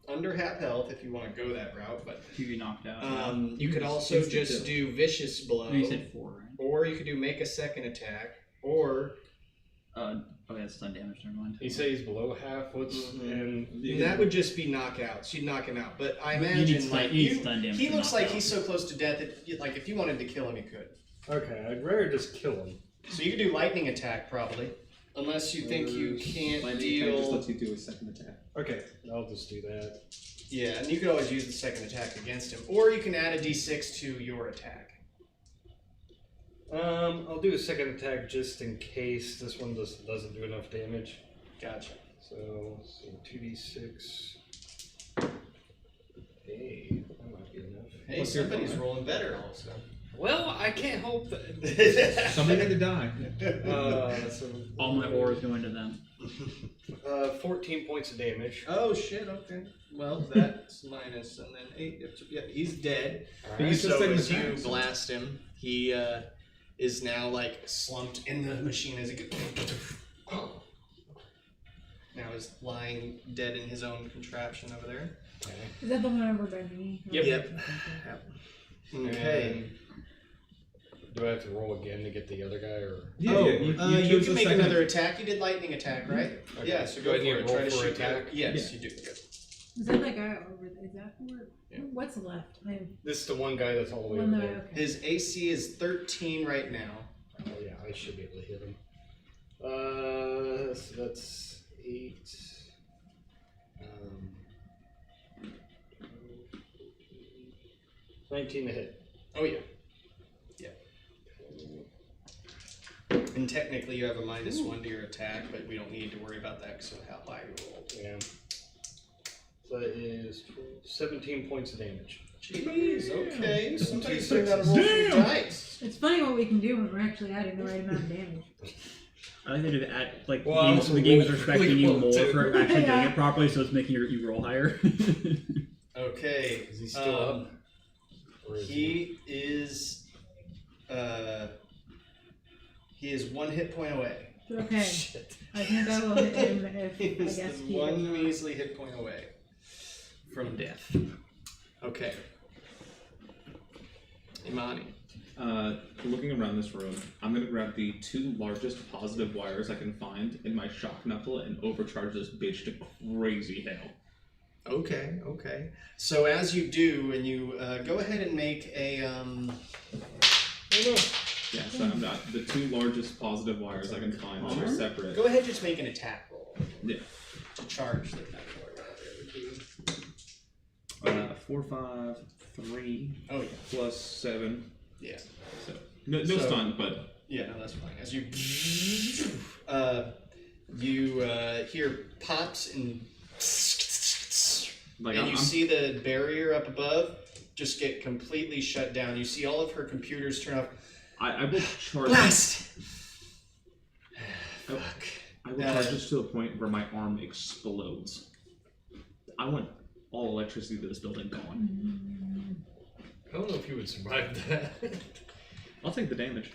[SPEAKER 1] under half health if you want to go that route, but
[SPEAKER 4] You get knocked out.
[SPEAKER 1] you could also
[SPEAKER 3] instant
[SPEAKER 1] just
[SPEAKER 3] kill.
[SPEAKER 1] do vicious blow,
[SPEAKER 4] No, you said 4, right?
[SPEAKER 1] or you could do make a second attack, or
[SPEAKER 4] Oh, that's stun damage. Never mind.
[SPEAKER 7] He says below half. What's and
[SPEAKER 1] and that would just be knockouts. You'd knock him out. But I
[SPEAKER 4] You need
[SPEAKER 1] imagine
[SPEAKER 4] stun-
[SPEAKER 1] like
[SPEAKER 4] you need
[SPEAKER 1] you,
[SPEAKER 4] stun damage
[SPEAKER 1] he
[SPEAKER 4] to
[SPEAKER 1] looks
[SPEAKER 4] knock
[SPEAKER 1] like
[SPEAKER 4] out.
[SPEAKER 1] he's so close to death that like if you wanted to kill him, you could.
[SPEAKER 7] okay, I'd rather just kill him.
[SPEAKER 1] So you could do lightning attack probably, unless you think you can't
[SPEAKER 3] Lightning attack just
[SPEAKER 1] deal.
[SPEAKER 3] lets you do a second attack.
[SPEAKER 7] Okay, I'll just do that.
[SPEAKER 1] Yeah, and you could always use the second attack against him, or you can add a d6 to your attack.
[SPEAKER 7] I'll do a second attack just in case this one doesn't do enough damage.
[SPEAKER 1] Gotcha.
[SPEAKER 7] So 2d6. Hey, that might be enough.
[SPEAKER 1] Hey,
[SPEAKER 3] What's your
[SPEAKER 1] somebody's
[SPEAKER 3] thought?
[SPEAKER 1] rolling better also.
[SPEAKER 7] Well, I can't hope that.
[SPEAKER 3] Somebody had to die.
[SPEAKER 7] So,
[SPEAKER 4] All my auras go into them.
[SPEAKER 7] 14 points of damage.
[SPEAKER 1] Oh shit! Okay. Well, that's minus, and then 8. Yeah, he's dead.
[SPEAKER 7] All
[SPEAKER 3] But
[SPEAKER 7] right.
[SPEAKER 3] you said
[SPEAKER 1] So
[SPEAKER 3] second
[SPEAKER 1] as you
[SPEAKER 3] attack, so-
[SPEAKER 1] blast him, he is now like slumped in the machine as it goes. Now is lying dead in his own contraption over there.
[SPEAKER 7] Okay.
[SPEAKER 5] Is that the one over by me?
[SPEAKER 7] Yep.
[SPEAKER 1] Okay.
[SPEAKER 7] And do I have to roll again to get the other guy, or?
[SPEAKER 3] Yeah,
[SPEAKER 1] Oh,
[SPEAKER 3] yeah,
[SPEAKER 1] you
[SPEAKER 3] chose
[SPEAKER 1] can
[SPEAKER 3] the
[SPEAKER 1] make
[SPEAKER 3] second
[SPEAKER 1] another attack. You did lightning attack, right?
[SPEAKER 7] Okay.
[SPEAKER 1] Yeah. So
[SPEAKER 7] Do
[SPEAKER 1] go
[SPEAKER 7] I
[SPEAKER 1] for
[SPEAKER 7] need to
[SPEAKER 1] it.
[SPEAKER 7] roll
[SPEAKER 1] Try to
[SPEAKER 7] for
[SPEAKER 1] shoot
[SPEAKER 7] attack?
[SPEAKER 1] Yes,
[SPEAKER 3] Yeah.
[SPEAKER 1] you do. Good.
[SPEAKER 5] Is that that guy over there? Is that where?
[SPEAKER 1] Yeah.
[SPEAKER 5] What's left? I have
[SPEAKER 7] This is the one guy that's all the way
[SPEAKER 5] one
[SPEAKER 7] over
[SPEAKER 5] that I,
[SPEAKER 7] there.
[SPEAKER 5] okay.
[SPEAKER 1] His AC is 13 right now.
[SPEAKER 7] Oh yeah, I should be able to hit him. So that's 8. 19 to hit.
[SPEAKER 1] Oh yeah. Yeah. And technically you have a -1 to your attack, but we don't need to worry about that because of how high you rolled.
[SPEAKER 7] Yeah. So that is 17 points of damage.
[SPEAKER 1] Jeez, okay. Somebody's
[SPEAKER 7] Two
[SPEAKER 1] learned how to roll some
[SPEAKER 3] Damn.
[SPEAKER 1] dice.
[SPEAKER 5] It's funny what we can do when we're actually adding the right amount of damage.
[SPEAKER 4] I like they do that. Like
[SPEAKER 7] Well,
[SPEAKER 4] the game is
[SPEAKER 7] roll
[SPEAKER 4] respecting
[SPEAKER 7] really
[SPEAKER 4] you
[SPEAKER 7] well,
[SPEAKER 4] more
[SPEAKER 7] too.
[SPEAKER 4] for actually doing
[SPEAKER 5] Yeah.
[SPEAKER 4] it properly, so it's making you roll higher.
[SPEAKER 1] Okay.
[SPEAKER 7] Is he still up? Or is
[SPEAKER 1] He is he is 1 hit point away.
[SPEAKER 5] Okay,
[SPEAKER 7] Shit.
[SPEAKER 5] I think I will hit him if
[SPEAKER 1] He
[SPEAKER 5] I
[SPEAKER 1] is
[SPEAKER 5] guess he
[SPEAKER 1] one
[SPEAKER 5] does not.
[SPEAKER 1] measly hit point away from death. Okay. Imani.
[SPEAKER 3] Looking around this room, I'm gonna grab the 2 largest positive wires I can find in my shock knuckle and overcharge this bitch to crazy hell.
[SPEAKER 1] Okay, okay. So as you do, and you go ahead and make a
[SPEAKER 3] Yeah, so I'm not the 2 largest positive wires I can find that are separate.
[SPEAKER 1] go ahead, just make an attack roll
[SPEAKER 3] Yeah.
[SPEAKER 1] to charge the knuckle.
[SPEAKER 3] 4, 5, 3
[SPEAKER 1] Oh yeah,
[SPEAKER 3] plus 7.
[SPEAKER 1] yeah.
[SPEAKER 3] So no
[SPEAKER 1] So-
[SPEAKER 3] stun, but
[SPEAKER 1] Yeah, no, that's fine. As you hear pops and
[SPEAKER 3] like
[SPEAKER 1] and
[SPEAKER 3] I'm,
[SPEAKER 1] you see the barrier up above just get completely shut down. You see all of her computers turn off.
[SPEAKER 3] I will charge.
[SPEAKER 1] Blast!
[SPEAKER 3] I, I will charge this to the point where my arm explodes. I want all electricity to this building gone.
[SPEAKER 7] I don't know if you would survive that.
[SPEAKER 3] I'll take the damage.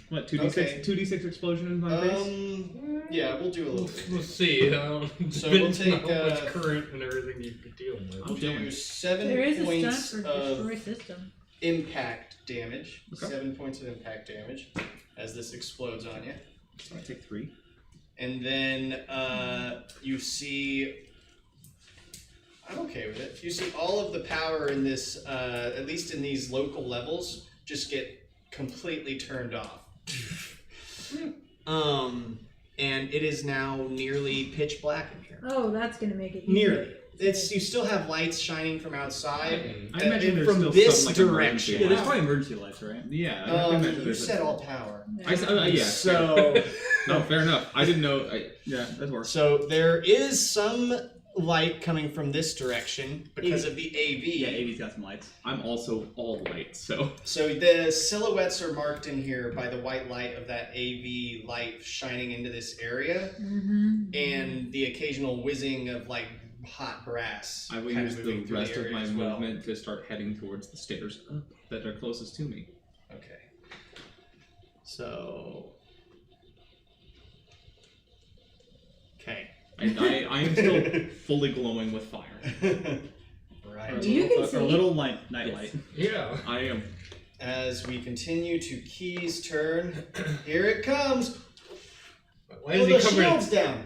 [SPEAKER 3] What, 2d6
[SPEAKER 1] Okay.
[SPEAKER 3] 2d6 explosion in my face?
[SPEAKER 1] Yeah, we'll do a little bit.
[SPEAKER 7] We'll see.
[SPEAKER 1] So
[SPEAKER 7] Depends
[SPEAKER 1] we'll
[SPEAKER 7] on
[SPEAKER 1] take,
[SPEAKER 7] how much current and everything you'd be dealing with.
[SPEAKER 3] I'm
[SPEAKER 1] We'll do
[SPEAKER 3] doing.
[SPEAKER 1] 7
[SPEAKER 5] There is a
[SPEAKER 1] points
[SPEAKER 5] stunt for
[SPEAKER 1] of
[SPEAKER 5] destroy system.
[SPEAKER 1] impact damage.
[SPEAKER 3] Okay.
[SPEAKER 1] 7 points of impact damage as this explodes on you.
[SPEAKER 3] So I take 3.
[SPEAKER 1] And then you see. I'm okay with it. You see all of the power in this, at least in these local levels, just get completely turned off. And it is now nearly pitch black in here.
[SPEAKER 5] Oh, that's gonna make it easier.
[SPEAKER 1] Nearly. It's you still have lights shining from outside.
[SPEAKER 3] I imagine there's
[SPEAKER 1] from
[SPEAKER 3] still
[SPEAKER 1] this
[SPEAKER 3] some, like,
[SPEAKER 1] direction.
[SPEAKER 3] emergency
[SPEAKER 4] Yeah, there's
[SPEAKER 3] lights.
[SPEAKER 4] probably emergency lights, right?
[SPEAKER 3] Yeah, I imagine
[SPEAKER 1] You
[SPEAKER 3] there's
[SPEAKER 1] said all power.
[SPEAKER 3] I said, yeah.
[SPEAKER 1] So,
[SPEAKER 3] No, fair enough. I didn't know.
[SPEAKER 4] Yeah, that works.
[SPEAKER 1] so there is some light coming from this direction because of the AV.
[SPEAKER 4] Yeah, AV's got some lights.
[SPEAKER 3] I'm also all light, so
[SPEAKER 1] So the silhouettes are marked in here by the white light of that AV light shining into this area,
[SPEAKER 5] Mm-hmm.
[SPEAKER 1] and the occasional whizzing of like hot brass.
[SPEAKER 3] I will
[SPEAKER 1] kind
[SPEAKER 3] use
[SPEAKER 1] moving
[SPEAKER 3] the
[SPEAKER 1] through
[SPEAKER 3] rest of
[SPEAKER 1] area
[SPEAKER 3] my
[SPEAKER 1] as well.
[SPEAKER 3] movement to start heading towards the stairs up that are closest to me.
[SPEAKER 1] Okay. So. Okay.
[SPEAKER 3] And I am still fully glowing with fire.
[SPEAKER 1] Right.
[SPEAKER 5] You can
[SPEAKER 4] a
[SPEAKER 5] see.
[SPEAKER 4] little light, night light.
[SPEAKER 7] Yeah.
[SPEAKER 3] I am.
[SPEAKER 1] As we continue to Key's turn, here it comes.
[SPEAKER 7] Why
[SPEAKER 1] Pull
[SPEAKER 7] is
[SPEAKER 1] the
[SPEAKER 7] he covered?
[SPEAKER 1] shields down.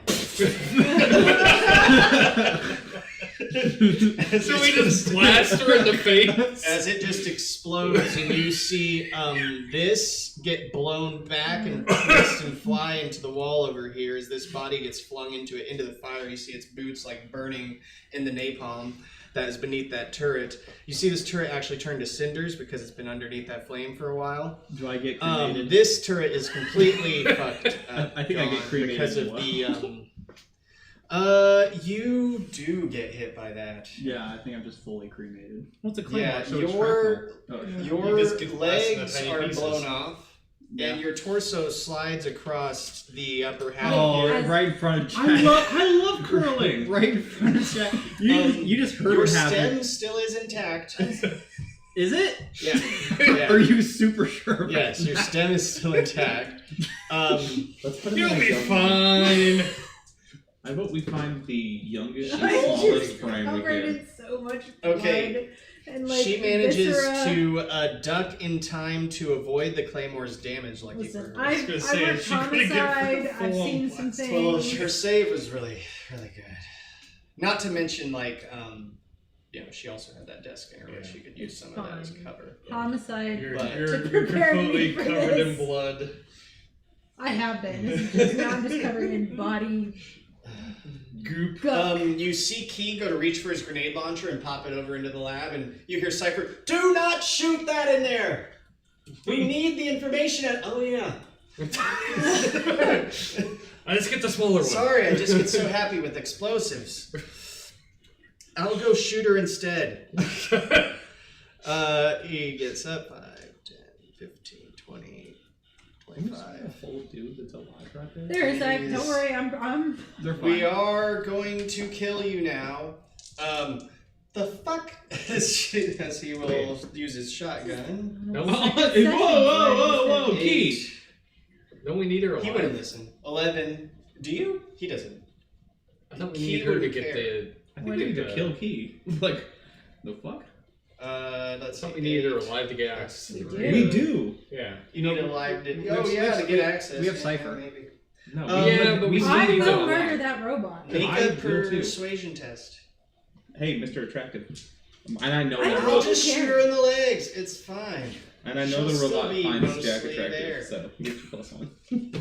[SPEAKER 7] So we just blast her in the face.
[SPEAKER 1] As it just explodes, and you see this get blown back and twist and fly into the wall over here. As this body gets flung into the fire, you see its boots like burning in the napalm that is beneath that turret. You see this turret actually turn to cinders because it's been underneath that flame for a while.
[SPEAKER 4] Do I get cremated?
[SPEAKER 1] This turret is completely fucked.
[SPEAKER 4] I think I get
[SPEAKER 1] gone
[SPEAKER 4] cremated
[SPEAKER 1] because
[SPEAKER 4] as
[SPEAKER 1] of
[SPEAKER 4] well.
[SPEAKER 1] you do get hit by that.
[SPEAKER 4] Yeah, I think I'm just fully cremated.
[SPEAKER 3] What's a claymore?
[SPEAKER 1] Yeah,
[SPEAKER 3] So it's
[SPEAKER 1] your
[SPEAKER 3] shrapnel.
[SPEAKER 1] your
[SPEAKER 7] You just get blasted
[SPEAKER 1] legs
[SPEAKER 7] in tiny
[SPEAKER 1] are
[SPEAKER 7] pieces.
[SPEAKER 1] blown off, and your torso slides across the upper half.
[SPEAKER 4] Oh,
[SPEAKER 1] here.
[SPEAKER 4] right in front of Jack.
[SPEAKER 3] I love curling.
[SPEAKER 4] right in front of Jack. You just heard
[SPEAKER 1] Your
[SPEAKER 4] it happen.
[SPEAKER 1] stem still is intact.
[SPEAKER 4] Is it?
[SPEAKER 1] Yeah. Yeah.
[SPEAKER 4] Are you super sure about
[SPEAKER 1] Yes, your
[SPEAKER 4] that?
[SPEAKER 1] stem is still intact.
[SPEAKER 7] You'll be fine.
[SPEAKER 3] I vote we find the youngest and
[SPEAKER 5] I
[SPEAKER 3] smallest
[SPEAKER 5] just
[SPEAKER 3] frame we
[SPEAKER 5] covered
[SPEAKER 3] can.
[SPEAKER 5] in so much
[SPEAKER 1] Okay.
[SPEAKER 5] blood. And like
[SPEAKER 1] She manages
[SPEAKER 5] viscera.
[SPEAKER 1] to duck in time to avoid the Claymore's damage, like
[SPEAKER 5] Listen,
[SPEAKER 1] you've heard.
[SPEAKER 5] I've
[SPEAKER 7] gonna say,
[SPEAKER 5] worked
[SPEAKER 7] she could've get
[SPEAKER 5] homicide. I've
[SPEAKER 7] full-on
[SPEAKER 5] seen some
[SPEAKER 7] blast.
[SPEAKER 1] Well,
[SPEAKER 5] things.
[SPEAKER 1] her save was really, really good. Not to mention, like, she also had that desk in her where she could use some of that as
[SPEAKER 5] Fine.
[SPEAKER 1] cover.
[SPEAKER 5] Homicide.
[SPEAKER 7] You're,
[SPEAKER 1] But-
[SPEAKER 7] you're,
[SPEAKER 5] To
[SPEAKER 7] you're
[SPEAKER 5] prepare me
[SPEAKER 7] completely
[SPEAKER 5] for
[SPEAKER 7] covered
[SPEAKER 5] this.
[SPEAKER 7] in blood.
[SPEAKER 5] I have been. This is just now I'm just covered in body
[SPEAKER 7] Goop.
[SPEAKER 5] guck.
[SPEAKER 1] You see Key go to reach for his grenade launcher and pop it over into the lab, and you hear Cypher, "Do not shoot that in there! We need the information at..." Oh, yeah.
[SPEAKER 7] I just get the smaller one.
[SPEAKER 1] Sorry, I just get so happy with explosives. I'll go shoot her instead. He gets up 5, 10, 15, 20, 25.
[SPEAKER 3] whole dude that's alive right there.
[SPEAKER 5] There, Zach. Don't worry. I'm.
[SPEAKER 3] They're fine.
[SPEAKER 1] We are going to kill you now. The fuck? As he will use his shotgun.
[SPEAKER 7] No,
[SPEAKER 3] Whoa, Key.
[SPEAKER 1] 8.
[SPEAKER 7] Don't we need her alive?
[SPEAKER 1] He wouldn't listen. 11. Do you? He doesn't.
[SPEAKER 7] I thought we
[SPEAKER 1] Key
[SPEAKER 7] need her to
[SPEAKER 1] wouldn't
[SPEAKER 7] get
[SPEAKER 1] care.
[SPEAKER 7] the.
[SPEAKER 3] I think we need to kill Key. Like, the fuck?
[SPEAKER 1] Let's
[SPEAKER 7] I thought
[SPEAKER 1] see.
[SPEAKER 7] we needed her
[SPEAKER 1] 8.
[SPEAKER 7] alive to get access.
[SPEAKER 5] We
[SPEAKER 7] to
[SPEAKER 5] do.
[SPEAKER 7] her.
[SPEAKER 3] We do.
[SPEAKER 7] Yeah.
[SPEAKER 1] You need a live.
[SPEAKER 3] we
[SPEAKER 1] Oh
[SPEAKER 3] have-
[SPEAKER 1] yeah, to get access.
[SPEAKER 3] we have
[SPEAKER 1] Yeah,
[SPEAKER 3] Cypher.
[SPEAKER 1] maybe.
[SPEAKER 3] No.
[SPEAKER 7] Yeah, but we still
[SPEAKER 5] I
[SPEAKER 7] need
[SPEAKER 5] will
[SPEAKER 7] to
[SPEAKER 5] murder that robot.
[SPEAKER 1] Make
[SPEAKER 3] I
[SPEAKER 1] a
[SPEAKER 3] will too.
[SPEAKER 1] persuasion test.
[SPEAKER 3] Hey, Mr. Attractive. And I know
[SPEAKER 5] I
[SPEAKER 3] that
[SPEAKER 5] don't
[SPEAKER 1] I'll
[SPEAKER 3] robot.
[SPEAKER 1] just shoot her in the legs. It's fine.
[SPEAKER 3] And I know
[SPEAKER 1] She'll
[SPEAKER 3] the
[SPEAKER 1] still
[SPEAKER 3] robot
[SPEAKER 1] be
[SPEAKER 3] finds Jack
[SPEAKER 1] mostly
[SPEAKER 3] attractive,
[SPEAKER 1] there.
[SPEAKER 3] so you get your +1.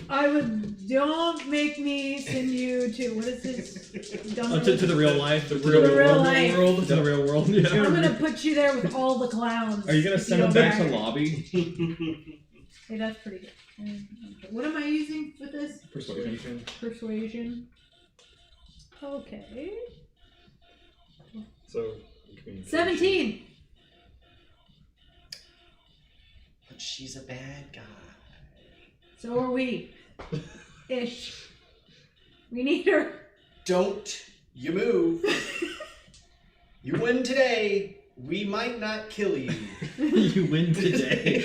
[SPEAKER 5] I would. Don't make me send you to what is this? Dumb
[SPEAKER 4] To the real life.
[SPEAKER 7] The
[SPEAKER 5] real life.
[SPEAKER 4] world. To the real world. Yeah.
[SPEAKER 5] I'm gonna put you there with all the clowns.
[SPEAKER 3] Are you gonna
[SPEAKER 5] if
[SPEAKER 3] send
[SPEAKER 5] don't
[SPEAKER 3] him back to
[SPEAKER 5] mind.
[SPEAKER 3] lobby?
[SPEAKER 5] Hey, that's pretty good. Okay. What am I using with this?
[SPEAKER 3] Persuasion.
[SPEAKER 5] Persuasion. Okay.
[SPEAKER 7] So.
[SPEAKER 5] 17.
[SPEAKER 1] But she's a bad guy.
[SPEAKER 5] So are we. Ish. We need her.
[SPEAKER 1] Don't you move. You win today. We might not kill you.
[SPEAKER 4] You win today.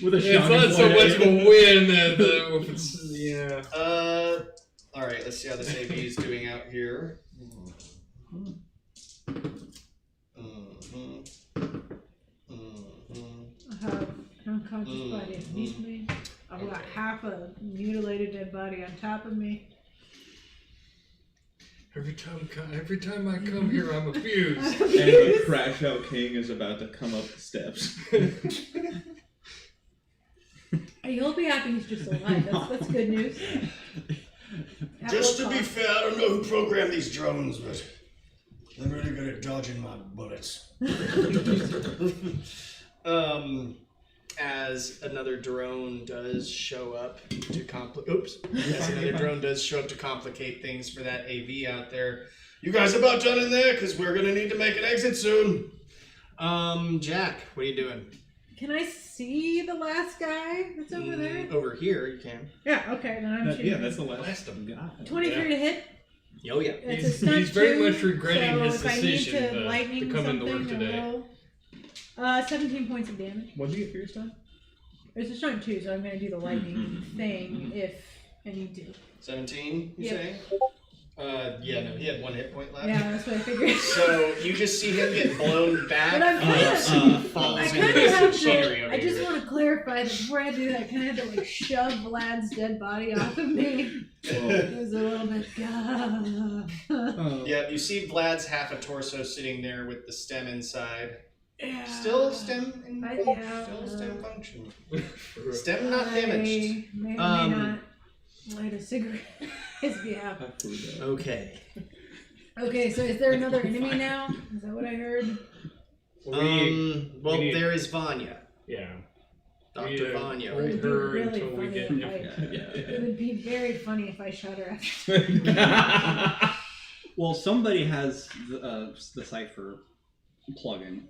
[SPEAKER 4] With a
[SPEAKER 7] It's
[SPEAKER 4] shotgun
[SPEAKER 7] not so
[SPEAKER 4] point
[SPEAKER 7] much
[SPEAKER 4] at
[SPEAKER 7] of a
[SPEAKER 4] you.
[SPEAKER 7] win if it's, yeah.
[SPEAKER 1] All right. Let's see how this AV is doing out here.
[SPEAKER 5] I have an unconscious body underneath me. I've got half a mutilated dead body on top of me.
[SPEAKER 7] Every time I come here, I'm abused.
[SPEAKER 3] And the crash out king is about to come up the steps.
[SPEAKER 5] You'll be happy he's just alive. That's good news. At
[SPEAKER 1] Just
[SPEAKER 5] what
[SPEAKER 1] to be
[SPEAKER 5] cost?
[SPEAKER 1] fair, I don't know who programmed these drones, but they're really good at dodging my bullets. As another drone does show up to complicate things for that AV out there. You guys about done in there? Because we're gonna need to make an exit soon. Jack, what are you doing?
[SPEAKER 5] Can I see the last guy that's over there?
[SPEAKER 1] Over here, you can.
[SPEAKER 5] Yeah, okay, then I'm shooting.
[SPEAKER 3] Yeah, that's the last of God.
[SPEAKER 5] 23 to hit.
[SPEAKER 1] Oh yeah.
[SPEAKER 5] That's
[SPEAKER 7] He's-
[SPEAKER 5] a stunt
[SPEAKER 7] he's very
[SPEAKER 5] two,
[SPEAKER 7] much regretting
[SPEAKER 5] so
[SPEAKER 7] his
[SPEAKER 5] if I need
[SPEAKER 7] decision
[SPEAKER 5] to
[SPEAKER 7] to
[SPEAKER 5] lightning
[SPEAKER 7] come into
[SPEAKER 5] something,
[SPEAKER 7] work today.
[SPEAKER 5] I will. 17 points of damage.
[SPEAKER 3] What did you get for your stunt?
[SPEAKER 5] It's a stunt 2, so I'm going to do the lightning thing if I need to.
[SPEAKER 1] 17, you
[SPEAKER 5] Yep.
[SPEAKER 1] say? Yeah, no, he had 1 hit point left.
[SPEAKER 5] Yeah, that's what I figured.
[SPEAKER 1] So you just see him get blown back.
[SPEAKER 5] But I'm
[SPEAKER 1] as
[SPEAKER 5] kinda-
[SPEAKER 1] he falls
[SPEAKER 5] I
[SPEAKER 1] into
[SPEAKER 5] kind of
[SPEAKER 1] this
[SPEAKER 5] have
[SPEAKER 1] machinery
[SPEAKER 5] to.
[SPEAKER 1] over
[SPEAKER 5] I just
[SPEAKER 1] here.
[SPEAKER 5] want to clarify that before I do that, I kind of had to like shove Vlad's dead body off of me. It was a little bit.
[SPEAKER 1] Yeah, you see Vlad's half a torso sitting there with the stem inside.
[SPEAKER 5] Yeah.
[SPEAKER 1] Still stem in,
[SPEAKER 5] yeah.
[SPEAKER 1] still stem function. Stem not damaged.
[SPEAKER 5] I may or may not light a cigarette. His behalf.
[SPEAKER 1] Okay.
[SPEAKER 5] Okay, so is there another enemy now? Is that what I heard?
[SPEAKER 1] Well,
[SPEAKER 7] we need-
[SPEAKER 1] there is Vanya.
[SPEAKER 7] Yeah.
[SPEAKER 1] Dr. Vanya.
[SPEAKER 5] It would
[SPEAKER 1] Right?
[SPEAKER 5] be
[SPEAKER 7] her
[SPEAKER 5] really
[SPEAKER 7] until we
[SPEAKER 5] funny
[SPEAKER 7] get-
[SPEAKER 5] if it would be very funny if I shot her after.
[SPEAKER 4] Well, somebody has the Cypher plugin.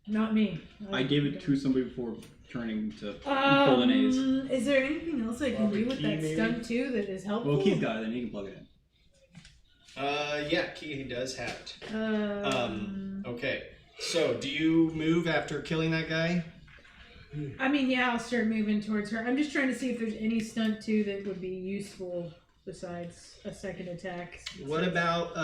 [SPEAKER 5] Not me.
[SPEAKER 4] I gave it to somebody before turning to
[SPEAKER 5] Um,
[SPEAKER 4] Bolognese.
[SPEAKER 5] Is there anything else I can do with that
[SPEAKER 7] Barbecue,
[SPEAKER 5] stunt too that is helpful?
[SPEAKER 4] Well, Keith's got it, then he can plug it in.
[SPEAKER 1] Yeah, he does have it.
[SPEAKER 5] Um,
[SPEAKER 1] Okay. So, do you move after killing that guy?
[SPEAKER 5] I mean, yeah, I'll start moving towards her. I'm just trying to see if there's any stunt too that would be useful besides a second attack.
[SPEAKER 1] What about,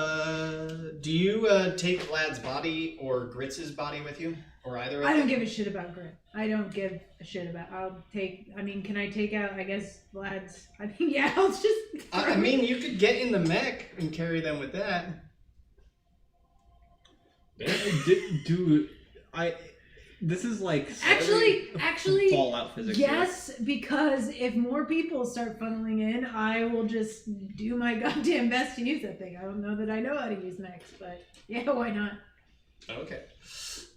[SPEAKER 1] do you take Vlad's body or Gritz's body with you? Or either of
[SPEAKER 5] I don't
[SPEAKER 1] them?
[SPEAKER 5] give a shit about Grit. I don't give a shit about. I'll take. I mean, can I take out? I guess Vlad's. I mean, yeah. I'll just.
[SPEAKER 1] I mean, you could get in the mech and carry them with that.
[SPEAKER 3] This is like
[SPEAKER 5] Actually,
[SPEAKER 3] Fallout physics.
[SPEAKER 5] yes, because if more people start funneling in, I will just do my goddamn best to use that thing. I don't know that I know how to use Nex, but yeah, why not?
[SPEAKER 1] Okay.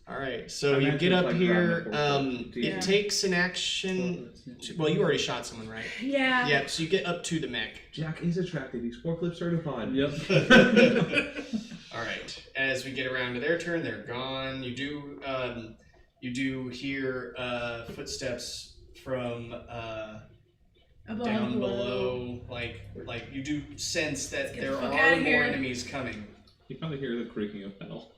[SPEAKER 1] All right. So
[SPEAKER 3] I'm
[SPEAKER 1] you
[SPEAKER 3] actually,
[SPEAKER 1] get up
[SPEAKER 3] like,
[SPEAKER 1] here.
[SPEAKER 3] grabbing the
[SPEAKER 1] It
[SPEAKER 5] Yeah.
[SPEAKER 1] takes an action. Well, you already shot someone, right?
[SPEAKER 5] Yeah.
[SPEAKER 1] Yeah. So you get up to the mech.
[SPEAKER 3] Jack is attractive. He's forklift certified.
[SPEAKER 4] Yep.
[SPEAKER 1] All right. As we get around to their turn, they're gone. You do hear footsteps from down below. Like you do sense that
[SPEAKER 5] get
[SPEAKER 1] there
[SPEAKER 5] the fuck
[SPEAKER 1] are
[SPEAKER 5] outta
[SPEAKER 1] more
[SPEAKER 5] here.
[SPEAKER 1] enemies coming.
[SPEAKER 3] You probably hear the creaking of metal.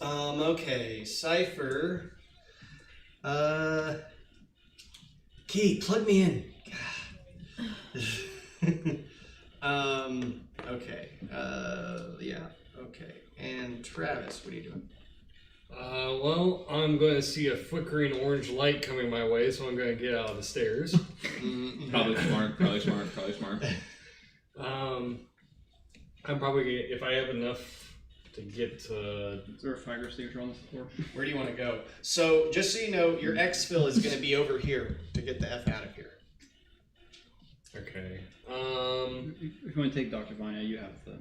[SPEAKER 1] Okay, Cypher. Key, plug me in. Okay. Yeah. Okay. And Travis, what are you doing?
[SPEAKER 7] Well, I'm going to see a flickering orange light coming my way, so I'm going to get out of the stairs.
[SPEAKER 3] Probably smart. Probably smart.
[SPEAKER 7] I'm probably if I have enough to get to.
[SPEAKER 4] Is there a fire extinguisher on this floor?
[SPEAKER 1] Where do you want to go? So, just so you know, your exfil is going to be over here to get the F out of here.
[SPEAKER 7] Okay.
[SPEAKER 4] If you want to take Dr. Vanya, you have the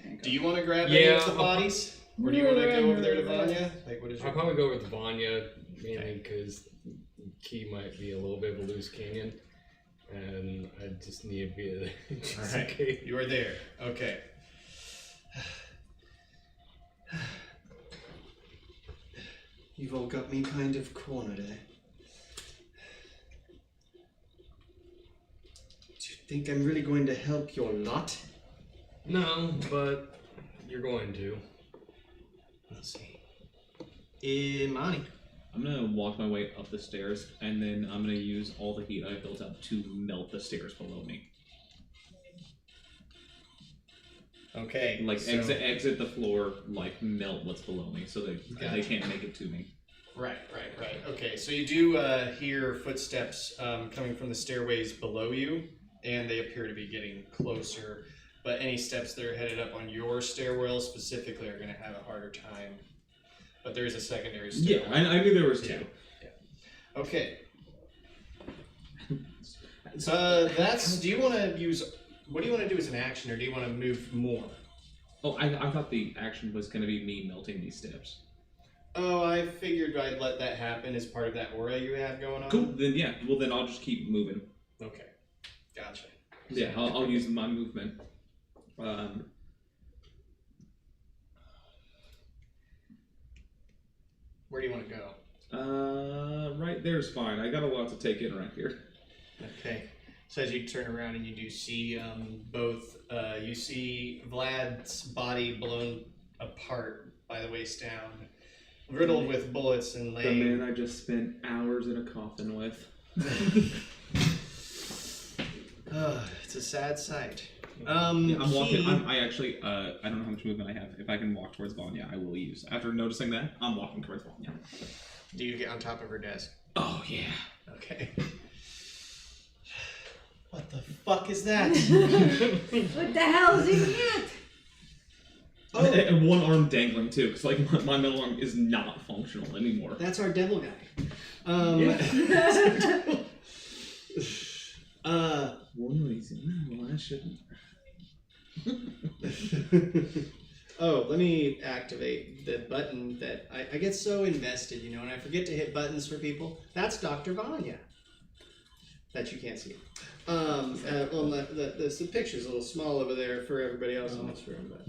[SPEAKER 4] handcuff.
[SPEAKER 1] Do you want to grab any
[SPEAKER 7] Yeah,
[SPEAKER 1] of the bodies? Or do you want to go over there to Vanya? Like, what is your...
[SPEAKER 7] I'll probably go with Vanya, mainly because Key might be a little bit of a loose canyon, and I just need to be
[SPEAKER 1] All right.
[SPEAKER 7] okay.
[SPEAKER 1] You are there. Okay. You've all got me kind of cornered, eh? Do you think I'm really going to help your lot?
[SPEAKER 7] No, but you're going to.
[SPEAKER 1] Let's see. Imani.
[SPEAKER 3] I'm gonna walk my way up the stairs, and then I'm gonna use all the heat I've built up to melt the stairs below me.
[SPEAKER 1] Okay.
[SPEAKER 3] Like
[SPEAKER 1] so-
[SPEAKER 3] exit the floor, like melt what's below me, so that they can't make it to me.
[SPEAKER 1] Right. Okay, so you do hear footsteps coming from the stairways below you, and they appear to be getting closer. But any steps that are headed up on your stairwell specifically are going to have a harder time. But there is a secondary
[SPEAKER 3] Yeah,
[SPEAKER 1] stairwell.
[SPEAKER 3] I knew there was two.
[SPEAKER 1] Yeah. Okay. So that's. Do you want to use? What do you want to do as an action, or do you want to move more?
[SPEAKER 3] Oh, I thought the action was gonna be me melting these steps.
[SPEAKER 1] Oh, I figured I'd let that happen as part of that aura you have going on.
[SPEAKER 3] Cool. Then yeah. Well, then I'll just keep moving.
[SPEAKER 1] Okay. Gotcha.
[SPEAKER 3] Yeah, I'll use my movement.
[SPEAKER 1] Where do you want to go?
[SPEAKER 3] Right there's fine. I got a lot to take in right here.
[SPEAKER 1] Okay. So as you turn around and you do see both, you see Vlad's body blown apart by the waist down, riddled with bullets and
[SPEAKER 3] The
[SPEAKER 1] laying.
[SPEAKER 3] man I just spent hours in a coffin with.
[SPEAKER 1] It's a sad sight.
[SPEAKER 3] Yeah, I'm walking.
[SPEAKER 1] Key-
[SPEAKER 3] I actually. I don't know how much movement I have. If I can walk towards Vanya, I will use. After noticing that, I'm walking towards Vanya.
[SPEAKER 1] Do you get on top of her desk?
[SPEAKER 3] Oh yeah.
[SPEAKER 1] Okay. What the fuck is that?
[SPEAKER 5] What the hell is in that?
[SPEAKER 1] Oh.
[SPEAKER 3] And one arm dangling too, because like my middle arm is not functional anymore.
[SPEAKER 1] That's our devil guy.
[SPEAKER 3] One reason. Well, I shouldn't.
[SPEAKER 1] Oh, let me activate the button that I get so invested, and I forget to hit buttons for people. That's Dr. Vanya. That you can't see. The picture's a little small over there for everybody else in this room, but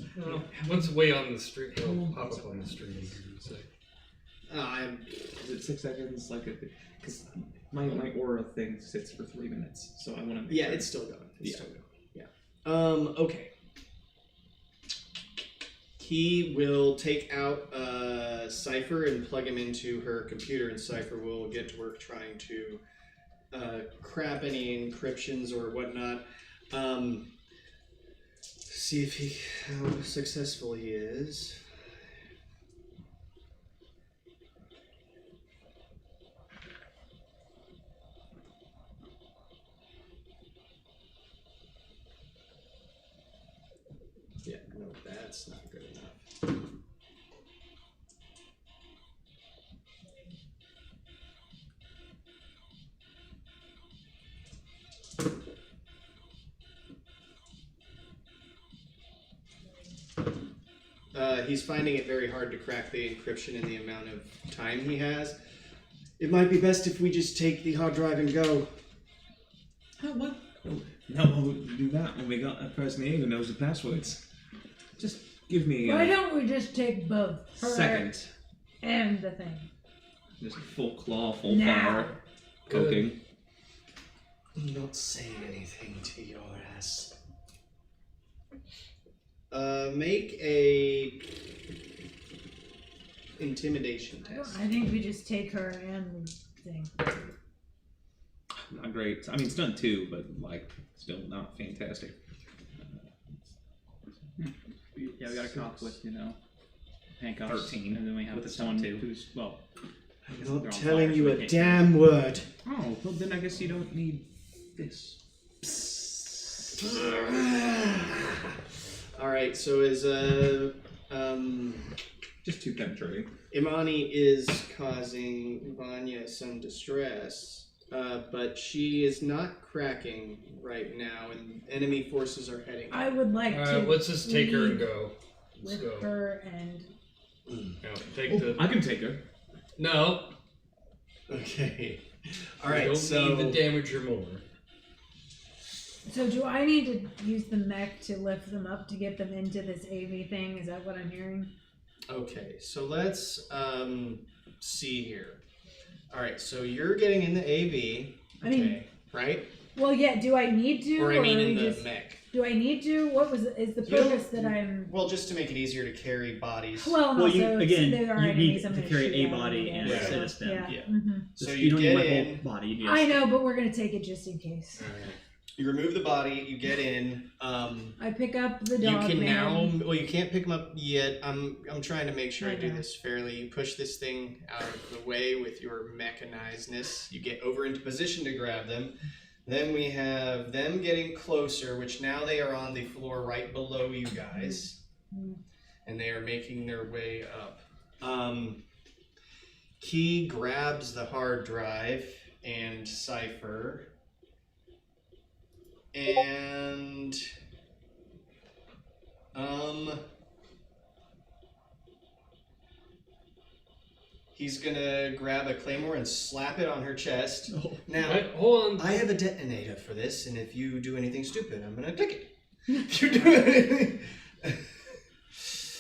[SPEAKER 7] Once way on the street, it'll pop up on the street. So.
[SPEAKER 3] Is it 6 seconds? Like, because my aura thing sits for 3 minutes, so I want to make
[SPEAKER 1] yeah,
[SPEAKER 3] sure.
[SPEAKER 1] it's still going. It's
[SPEAKER 3] Yeah.
[SPEAKER 1] still going. Yeah. Okay. Key will take out Cypher and plug him into her computer, and Cypher will get to work trying to crap any encryptions or whatnot. See if how successful he is. Yeah, no, that's not good enough. He's finding it very hard to crack the encryption in the amount of time he has. It might be best if we just take the hard drive and go.
[SPEAKER 3] What? No, we'll do that when we got a person here who knows the passwords. Just give me
[SPEAKER 5] Why don't we just take both? Her
[SPEAKER 3] second.
[SPEAKER 5] and the thing.
[SPEAKER 3] Just full claw, full
[SPEAKER 5] Now.
[SPEAKER 3] fire. Poking.
[SPEAKER 1] Not saying anything to your ass. Make a intimidation test.
[SPEAKER 5] I think we just take her and the thing.
[SPEAKER 3] Not great. I mean, it's done 2, but like, still not fantastic.
[SPEAKER 4] Yeah, we got a cop with, handcuffs.
[SPEAKER 3] 13.
[SPEAKER 4] And then we have
[SPEAKER 3] With
[SPEAKER 4] this
[SPEAKER 3] the
[SPEAKER 4] one
[SPEAKER 3] stun, too.
[SPEAKER 4] who's, well...
[SPEAKER 1] I'm
[SPEAKER 4] they're
[SPEAKER 1] not
[SPEAKER 4] on
[SPEAKER 1] telling
[SPEAKER 4] fire,
[SPEAKER 1] you
[SPEAKER 4] so
[SPEAKER 1] a
[SPEAKER 4] we can't-
[SPEAKER 1] damn word.
[SPEAKER 3] Oh, well then I guess you don't need this.
[SPEAKER 1] Alright, so is
[SPEAKER 3] Just 2 penetrating.
[SPEAKER 1] Imani is causing Vanya some distress, but she is not cracking right now, and enemy forces are heading.
[SPEAKER 5] I would like to.
[SPEAKER 7] Alright, let's just take her and
[SPEAKER 5] lead
[SPEAKER 7] go. Let's
[SPEAKER 5] with
[SPEAKER 7] go.
[SPEAKER 5] her and.
[SPEAKER 7] No, take
[SPEAKER 3] Oh,
[SPEAKER 7] the.
[SPEAKER 3] I can take her.
[SPEAKER 7] No.
[SPEAKER 1] Okay.
[SPEAKER 7] We
[SPEAKER 1] Alright,
[SPEAKER 7] don't
[SPEAKER 1] so
[SPEAKER 7] need the damage her more.
[SPEAKER 5] So do I need to use the mech to lift them up to get them into this AV thing? Is that what I'm hearing?
[SPEAKER 1] okay, so let's see here. Alright, so you're getting in the AV.
[SPEAKER 5] I mean-
[SPEAKER 1] okay, right?
[SPEAKER 5] Well, yeah. Do I need to,
[SPEAKER 1] Or I mean
[SPEAKER 5] are
[SPEAKER 1] in
[SPEAKER 5] we
[SPEAKER 1] the
[SPEAKER 5] just?
[SPEAKER 1] mech.
[SPEAKER 5] Do I need to? What was is the
[SPEAKER 1] You don't-
[SPEAKER 5] purpose that I'm?
[SPEAKER 1] Well, just to make it easier to carry bodies.
[SPEAKER 5] Well, no.
[SPEAKER 4] Well, you,
[SPEAKER 5] so
[SPEAKER 4] again,
[SPEAKER 5] there are
[SPEAKER 4] you
[SPEAKER 5] enemies
[SPEAKER 4] need
[SPEAKER 5] I'm
[SPEAKER 4] to
[SPEAKER 5] gonna
[SPEAKER 4] carry
[SPEAKER 5] shoot
[SPEAKER 4] a
[SPEAKER 5] at,
[SPEAKER 4] body
[SPEAKER 5] I
[SPEAKER 4] and
[SPEAKER 5] guess.
[SPEAKER 4] assist them.
[SPEAKER 5] Yeah.
[SPEAKER 1] Yeah.
[SPEAKER 5] Mhm.
[SPEAKER 1] So
[SPEAKER 4] Just-
[SPEAKER 1] you
[SPEAKER 4] don't
[SPEAKER 1] get
[SPEAKER 4] need my
[SPEAKER 1] in.
[SPEAKER 4] whole body. You
[SPEAKER 5] I
[SPEAKER 4] just,
[SPEAKER 5] know, but we're gonna take it just in case.
[SPEAKER 1] You remove the body, you get in.
[SPEAKER 5] I pick up the
[SPEAKER 1] You
[SPEAKER 5] dog
[SPEAKER 1] can
[SPEAKER 5] man.
[SPEAKER 1] now. Well, you can't pick them up yet. I'm trying to make sure I
[SPEAKER 5] I
[SPEAKER 1] do
[SPEAKER 5] know.
[SPEAKER 1] this fairly. You push this thing out of the way with your mechanizedness. You get over into position to grab them. Then we have them getting closer, which now they are on the floor right below you guys, and they are making their way up. Key grabs the hard drive and Cypher. And he's gonna grab a claymore and slap it on her chest.
[SPEAKER 4] Oh.
[SPEAKER 1] Now,
[SPEAKER 7] Right, hold on.
[SPEAKER 1] I have a detonator for this, and if you do anything stupid, I'm gonna pick it. If you do anything.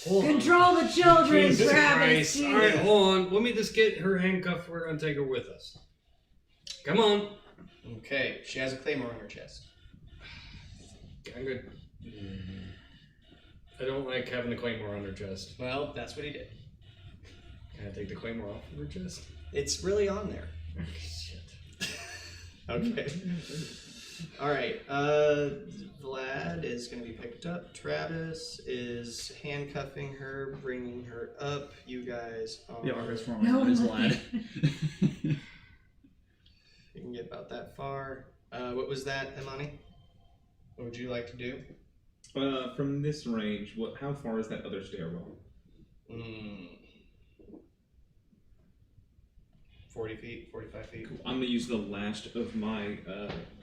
[SPEAKER 7] Hold on.
[SPEAKER 5] Control the children,
[SPEAKER 7] Jesus
[SPEAKER 5] Travis.
[SPEAKER 7] Christ. Alright, hold on. Let me just get her handcuffed. We're going to take her with us. Come on.
[SPEAKER 1] Okay, she has a claymore on her chest.
[SPEAKER 7] I'm good. I don't like having the claymore on her chest.
[SPEAKER 1] Well, that's what he did.
[SPEAKER 7] Can I take the claymore off of her chest?
[SPEAKER 1] It's really on there.
[SPEAKER 7] Shit.
[SPEAKER 1] Okay. All right. Vlad is going to be picked up. Travis is handcuffing her, bringing her up. You guys are.
[SPEAKER 4] The artist form
[SPEAKER 5] No,
[SPEAKER 4] is
[SPEAKER 5] nothing.
[SPEAKER 4] lad.
[SPEAKER 1] You can get about that far. What was that, Imani? What would you like to do?
[SPEAKER 3] From this range, how far is that other stairwell?
[SPEAKER 1] 40 feet, 45 feet.
[SPEAKER 3] I'm gonna use the last of my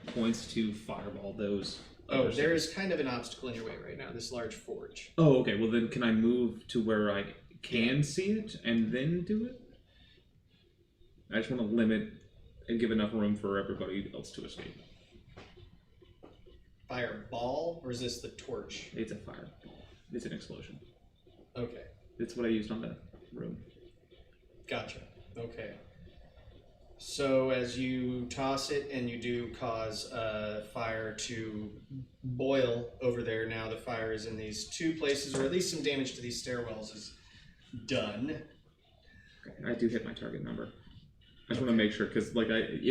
[SPEAKER 3] points to fireball those.
[SPEAKER 1] Oh,
[SPEAKER 3] other
[SPEAKER 1] there
[SPEAKER 3] stairs.
[SPEAKER 1] is kind of an obstacle in your way right now. This large forge.
[SPEAKER 3] Oh, okay. Well, then can I move to where I can see it and then do it? I just want to limit and give enough room for everybody else to escape.
[SPEAKER 1] Fireball, or is this the torch?
[SPEAKER 3] It's a fireball. It's an explosion.
[SPEAKER 1] Okay,
[SPEAKER 3] It's what I used on the room.
[SPEAKER 1] gotcha. Okay. So as you toss it and you do cause fire to boil over there, now the fire is in these two places, or at least some damage to these stairwells is done.
[SPEAKER 3] Okay, I do hit my target number. I just want to make sure, because if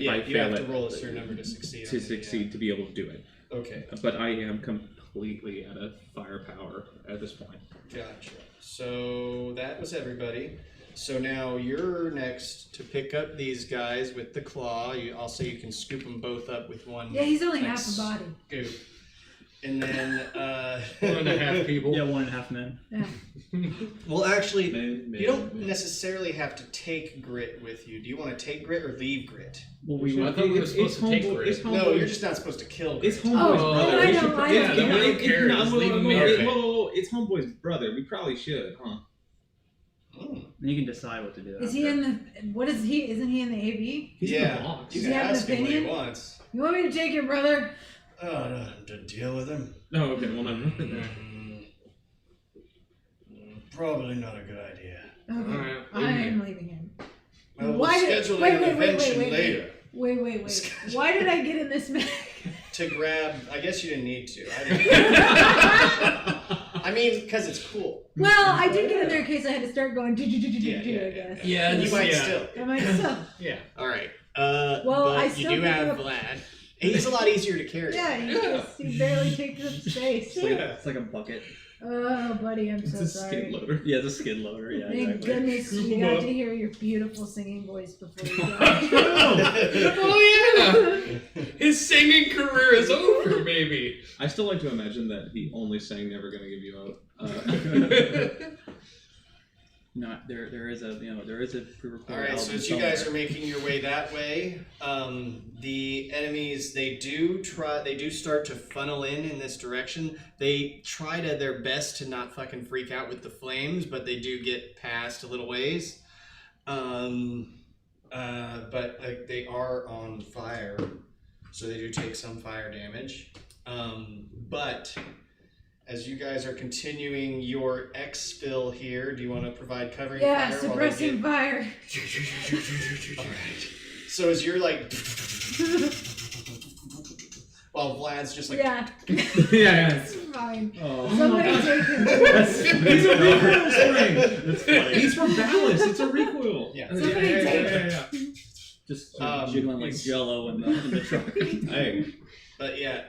[SPEAKER 3] I
[SPEAKER 1] you
[SPEAKER 3] fail
[SPEAKER 1] have to
[SPEAKER 3] it,
[SPEAKER 1] roll a certain number to succeed.
[SPEAKER 3] to succeed, to be able to do it.
[SPEAKER 1] Okay,
[SPEAKER 3] But I am completely out of firepower at this point.
[SPEAKER 1] gotcha. So that was everybody. So now you're next to pick up these guys with the claw. I'll say you can scoop them both up with one.
[SPEAKER 5] Yeah, he's only half
[SPEAKER 1] nice
[SPEAKER 5] a body.
[SPEAKER 1] Scoop. And then
[SPEAKER 7] 1.5 people.
[SPEAKER 4] Yeah, 1.5 men.
[SPEAKER 5] Yeah.
[SPEAKER 1] well, actually,
[SPEAKER 6] Man,
[SPEAKER 1] you don't necessarily have to take grit with you. Do you want to take grit or leave grit?
[SPEAKER 4] Well, we
[SPEAKER 7] I thought we were supposed to take grit.
[SPEAKER 1] No, you're just not supposed to kill grit.
[SPEAKER 3] It's Homeboy's
[SPEAKER 7] Oh,
[SPEAKER 3] brother.
[SPEAKER 5] I
[SPEAKER 3] We
[SPEAKER 5] know,
[SPEAKER 3] should
[SPEAKER 5] I
[SPEAKER 3] probably-
[SPEAKER 7] Yeah, then we don't care. Just leave him there.
[SPEAKER 3] Whoa, it's Homeboy's brother. We probably should, huh?
[SPEAKER 1] Mm.
[SPEAKER 4] You can decide what to do.
[SPEAKER 5] Is he in the? What is he? Isn't he in the AV?
[SPEAKER 3] He's in the
[SPEAKER 1] Yeah,
[SPEAKER 3] box.
[SPEAKER 1] you
[SPEAKER 5] Does
[SPEAKER 1] can
[SPEAKER 5] he have an
[SPEAKER 1] ask him what he
[SPEAKER 5] opinion?
[SPEAKER 1] wants.
[SPEAKER 5] You want me to take your brother?
[SPEAKER 1] To deal with him?
[SPEAKER 3] No, okay, well, no.
[SPEAKER 1] Probably not a good idea.
[SPEAKER 5] Okay,
[SPEAKER 7] Alright,
[SPEAKER 5] I am leaving him.
[SPEAKER 1] Well,
[SPEAKER 5] Why
[SPEAKER 1] we'll
[SPEAKER 5] did-
[SPEAKER 1] schedule
[SPEAKER 5] wait,
[SPEAKER 1] an
[SPEAKER 5] wait, wait,
[SPEAKER 1] intervention
[SPEAKER 5] wait, wait,
[SPEAKER 1] later
[SPEAKER 5] Wait. Why did I get in this bag?
[SPEAKER 1] to grab. I guess you didn't need to. I mean, because it's cool.
[SPEAKER 5] Well, I did get in there in case I had to start going. I
[SPEAKER 1] Yeah.
[SPEAKER 5] guess.
[SPEAKER 7] Yeah,
[SPEAKER 1] You might
[SPEAKER 7] yeah.
[SPEAKER 1] still.
[SPEAKER 5] I might still.
[SPEAKER 7] Yeah.
[SPEAKER 1] All right.
[SPEAKER 5] Well,
[SPEAKER 1] but
[SPEAKER 5] I
[SPEAKER 1] you
[SPEAKER 5] still
[SPEAKER 1] do
[SPEAKER 5] pick
[SPEAKER 1] have
[SPEAKER 5] up-
[SPEAKER 1] Vlad. He's a lot easier to carry.
[SPEAKER 5] Yeah, he barely takes up space.
[SPEAKER 4] It's like a bucket.
[SPEAKER 5] Oh, buddy, I'm
[SPEAKER 3] It's
[SPEAKER 5] so
[SPEAKER 3] a
[SPEAKER 5] sorry.
[SPEAKER 3] skid loader.
[SPEAKER 4] Yeah, it's a skid loader. Yeah,
[SPEAKER 5] Thank
[SPEAKER 4] exactly.
[SPEAKER 5] goodness we got to hear your beautiful singing voice before you go.
[SPEAKER 7] Oh yeah! His singing career is over, maybe.
[SPEAKER 3] I still like to imagine that he only sang "Never Gonna Give You Up."
[SPEAKER 4] No, there is a pre-recorded.
[SPEAKER 1] All right. So
[SPEAKER 4] album
[SPEAKER 1] as you guys are
[SPEAKER 4] somewhere.
[SPEAKER 1] making your way that way, the enemies they do start to funnel in this direction. They try their best to not fucking freak out with the flames, but they do get past a little ways. But they are on fire, so they do take some fire damage. But as you guys are continuing your exfil here, do you want to provide covering
[SPEAKER 5] Yeah,
[SPEAKER 1] fire? while they
[SPEAKER 5] suppressing fire.
[SPEAKER 1] Alright. So as you're like while Vlad's just like
[SPEAKER 5] Yeah,
[SPEAKER 3] yeah.
[SPEAKER 5] it's fine.
[SPEAKER 4] Oh.
[SPEAKER 5] Somebody take him.
[SPEAKER 3] He's a recoil spring.
[SPEAKER 4] That's funny.
[SPEAKER 3] He's from Dallas. It's a recoil.
[SPEAKER 1] Yeah.
[SPEAKER 5] Somebody take
[SPEAKER 3] yeah.
[SPEAKER 4] Just
[SPEAKER 1] Um,
[SPEAKER 4] jiggling like Jello in the truck.
[SPEAKER 3] Hey,
[SPEAKER 1] but yeah,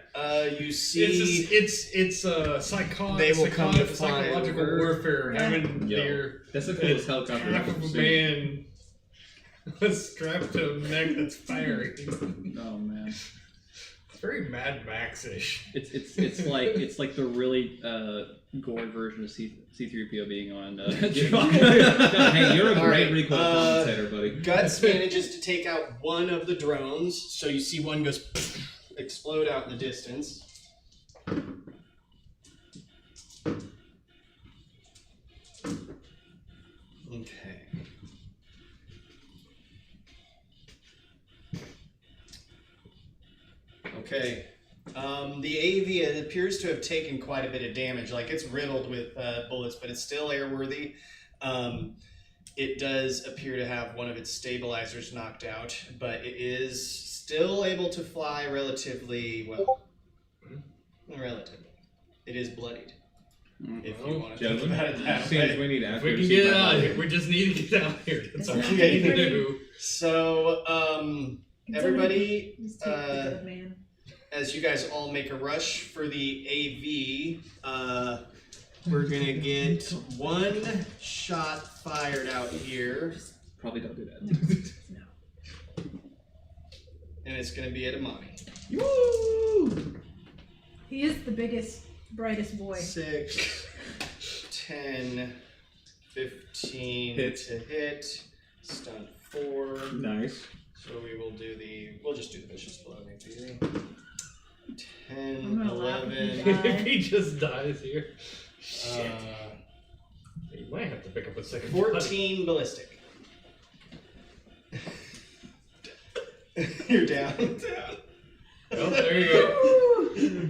[SPEAKER 1] you see
[SPEAKER 7] It's psychological.
[SPEAKER 1] They will come to fly
[SPEAKER 7] psychological
[SPEAKER 1] over.
[SPEAKER 7] warfare.
[SPEAKER 5] Yeah.
[SPEAKER 7] Having
[SPEAKER 3] Yo,
[SPEAKER 7] their
[SPEAKER 3] that's the coolest helicopter
[SPEAKER 7] half
[SPEAKER 3] I've
[SPEAKER 7] of
[SPEAKER 3] ever
[SPEAKER 7] a
[SPEAKER 3] seen.
[SPEAKER 7] man strapped to a neck that's fiery.
[SPEAKER 4] Oh man,
[SPEAKER 7] It's very Mad Max-ish.
[SPEAKER 4] it's like the really gored version of C3PO being on truck.
[SPEAKER 3] Hey, you're a
[SPEAKER 1] All
[SPEAKER 3] great
[SPEAKER 1] right,
[SPEAKER 3] recoil commentator, buddy.
[SPEAKER 1] Guts manages to take out one of the drones, so you see one goes explode out in the distance. Okay. Okay. The AV it appears to have taken quite a bit of damage. Like it's riddled with bullets, but it's still airworthy. It does appear to have one of its stabilizers knocked out, but it is still able to fly relatively well. Relatively. It is bloodied. If you want to think
[SPEAKER 3] Gentlemen,
[SPEAKER 1] about it that
[SPEAKER 3] seems
[SPEAKER 1] way.
[SPEAKER 3] we need
[SPEAKER 7] If we
[SPEAKER 3] accuracy.
[SPEAKER 7] can get it
[SPEAKER 3] by
[SPEAKER 7] out of
[SPEAKER 3] body.
[SPEAKER 7] here, we just need to get out of here. That's all we
[SPEAKER 1] Okay.
[SPEAKER 7] need to do.
[SPEAKER 1] So,
[SPEAKER 5] Can
[SPEAKER 1] everybody,
[SPEAKER 5] somebody just take the dead man?
[SPEAKER 1] as you guys all make a rush for the AV, we're gonna get one shot fired out here,
[SPEAKER 3] Probably don't do that.
[SPEAKER 5] No.
[SPEAKER 1] and it's gonna be at Amani.
[SPEAKER 5] He is the biggest, brightest boy.
[SPEAKER 1] 6, 10, 15
[SPEAKER 3] Hit.
[SPEAKER 1] to hit, stun 4.
[SPEAKER 3] Nice.
[SPEAKER 1] So we'll just do the vicious blow, maybe. 10,
[SPEAKER 5] I'm gonna laugh if you
[SPEAKER 1] 11.
[SPEAKER 5] die.
[SPEAKER 7] If he just dies here, shit.
[SPEAKER 1] Uh,
[SPEAKER 7] You might have to pick up a second.
[SPEAKER 1] 14 ballistic. You're down.
[SPEAKER 7] Oh, there you go.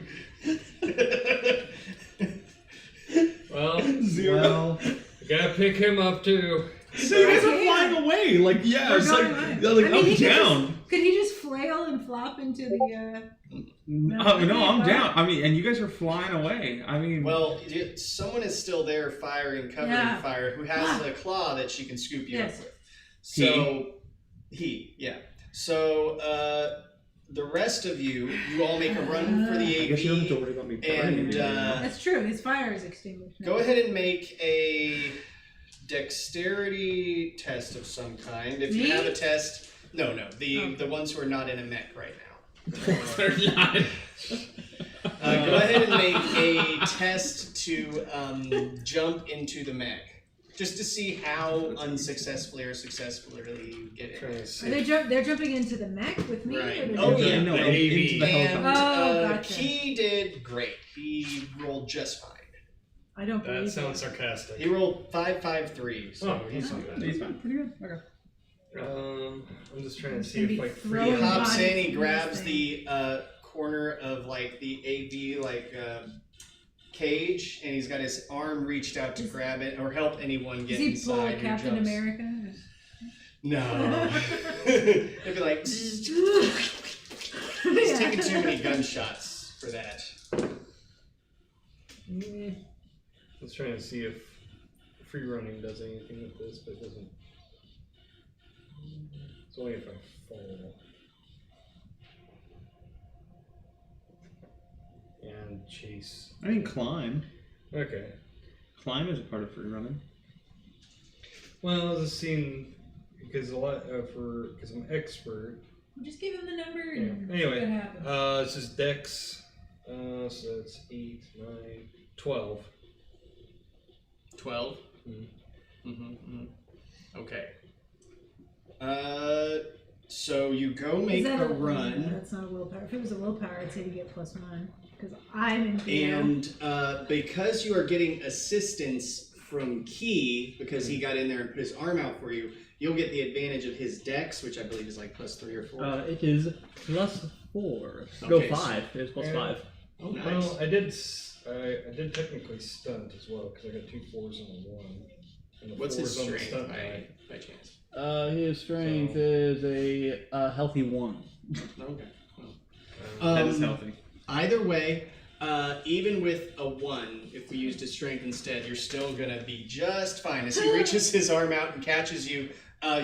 [SPEAKER 7] Well,
[SPEAKER 4] Well,
[SPEAKER 7] you gotta pick him up too.
[SPEAKER 3] So you guys are flying away. Like, yeah,
[SPEAKER 5] We're
[SPEAKER 3] it's
[SPEAKER 5] going
[SPEAKER 3] like,
[SPEAKER 5] away.
[SPEAKER 3] they're like
[SPEAKER 5] I mean,
[SPEAKER 3] up
[SPEAKER 5] he could
[SPEAKER 3] down.
[SPEAKER 5] Could he just flail and flop into the?
[SPEAKER 3] Oh, no, I'm down. I mean, and you guys are flying away. I mean,
[SPEAKER 1] Well, someone is still there firing, covering
[SPEAKER 5] Yeah.
[SPEAKER 1] fire, who has a claw that she can scoop you
[SPEAKER 5] Yes.
[SPEAKER 1] up with. So, yeah. So, the rest of you all make a run for the
[SPEAKER 3] I guess you don't have to
[SPEAKER 1] AV,
[SPEAKER 3] worry about me
[SPEAKER 1] and
[SPEAKER 3] burning you anymore.
[SPEAKER 5] That's true. His fire is extinguished. now.
[SPEAKER 1] go ahead and make a dexterity test of some kind. If you
[SPEAKER 5] Me?
[SPEAKER 1] have a test, no,
[SPEAKER 5] Oh.
[SPEAKER 1] the ones who are not in a mech right now.
[SPEAKER 3] They're not.
[SPEAKER 1] Go ahead and make a test to jump into the mech. Just to see how unsuccessfully or successfully you get
[SPEAKER 7] Trying to
[SPEAKER 1] it.
[SPEAKER 7] see.
[SPEAKER 5] Are they're jumping into the mech with me?
[SPEAKER 1] Right.
[SPEAKER 5] Or they're
[SPEAKER 1] Oh,
[SPEAKER 5] jumping-
[SPEAKER 1] yeah.
[SPEAKER 3] No,
[SPEAKER 7] The
[SPEAKER 3] into the
[SPEAKER 7] AV.
[SPEAKER 1] And
[SPEAKER 3] helicopter.
[SPEAKER 5] gotcha.
[SPEAKER 1] he did great. He rolled just fine.
[SPEAKER 5] I don't believe
[SPEAKER 7] That sounds
[SPEAKER 5] it.
[SPEAKER 7] sarcastic.
[SPEAKER 1] He rolled 553. So
[SPEAKER 7] Oh, he's not bad.
[SPEAKER 3] He's fine. Pretty good. Okay.
[SPEAKER 7] I'm just trying to
[SPEAKER 5] It's
[SPEAKER 7] see
[SPEAKER 5] gonna
[SPEAKER 7] if
[SPEAKER 5] be
[SPEAKER 7] like free.
[SPEAKER 5] throwing
[SPEAKER 1] hops
[SPEAKER 5] bodies
[SPEAKER 1] in, he
[SPEAKER 5] from
[SPEAKER 1] grabs
[SPEAKER 5] this
[SPEAKER 1] the corner of like the AV cage, and he's got his arm reached out to grab it or help anyone get
[SPEAKER 5] Does he
[SPEAKER 1] inside.
[SPEAKER 5] pull
[SPEAKER 1] who
[SPEAKER 5] Captain
[SPEAKER 1] jumps.
[SPEAKER 5] America?
[SPEAKER 1] No. It'd be like, he's taking too many gunshots for that.
[SPEAKER 7] I was trying to see if free running does anything with this, but it doesn't. It's only if I fall. And chase.
[SPEAKER 3] I mean, climb.
[SPEAKER 7] Okay.
[SPEAKER 3] Climb is a part of free running.
[SPEAKER 7] Well, I was just seeing because because I'm expert.
[SPEAKER 5] Just give him the number
[SPEAKER 7] Yeah.
[SPEAKER 5] and see
[SPEAKER 7] Anyway,
[SPEAKER 5] what happens.
[SPEAKER 7] it's just Dex. So that's 8, 9, 12.
[SPEAKER 1] 12?
[SPEAKER 7] Mhm.
[SPEAKER 1] Okay. So you go make
[SPEAKER 5] Is that
[SPEAKER 1] a run.
[SPEAKER 5] That's not a willpower. If it was a willpower, I'd say you get +1 because I'm in fear.
[SPEAKER 1] And because you are getting assistance from Key, because he got in there and put his arm out for you, you'll get the advantage of his dex, which I believe is like +3 or 4.
[SPEAKER 4] It is +4.
[SPEAKER 1] Okay,
[SPEAKER 4] Go
[SPEAKER 1] so-
[SPEAKER 4] 5. It's +5.
[SPEAKER 1] Oh, nice.
[SPEAKER 7] Well, I did technically stunt as well because I got 2 4s and a 1. And the
[SPEAKER 1] What's
[SPEAKER 7] 4's
[SPEAKER 1] his
[SPEAKER 7] on the
[SPEAKER 1] strength
[SPEAKER 7] stunt die.
[SPEAKER 1] by chance?
[SPEAKER 4] His strength
[SPEAKER 7] So-
[SPEAKER 4] is a healthy 1.
[SPEAKER 1] Okay.
[SPEAKER 3] That is
[SPEAKER 1] Um,
[SPEAKER 3] healthy.
[SPEAKER 1] Either way, even with a 1, if we used his strength instead, you're still going to be just fine. As he reaches his arm out and catches you,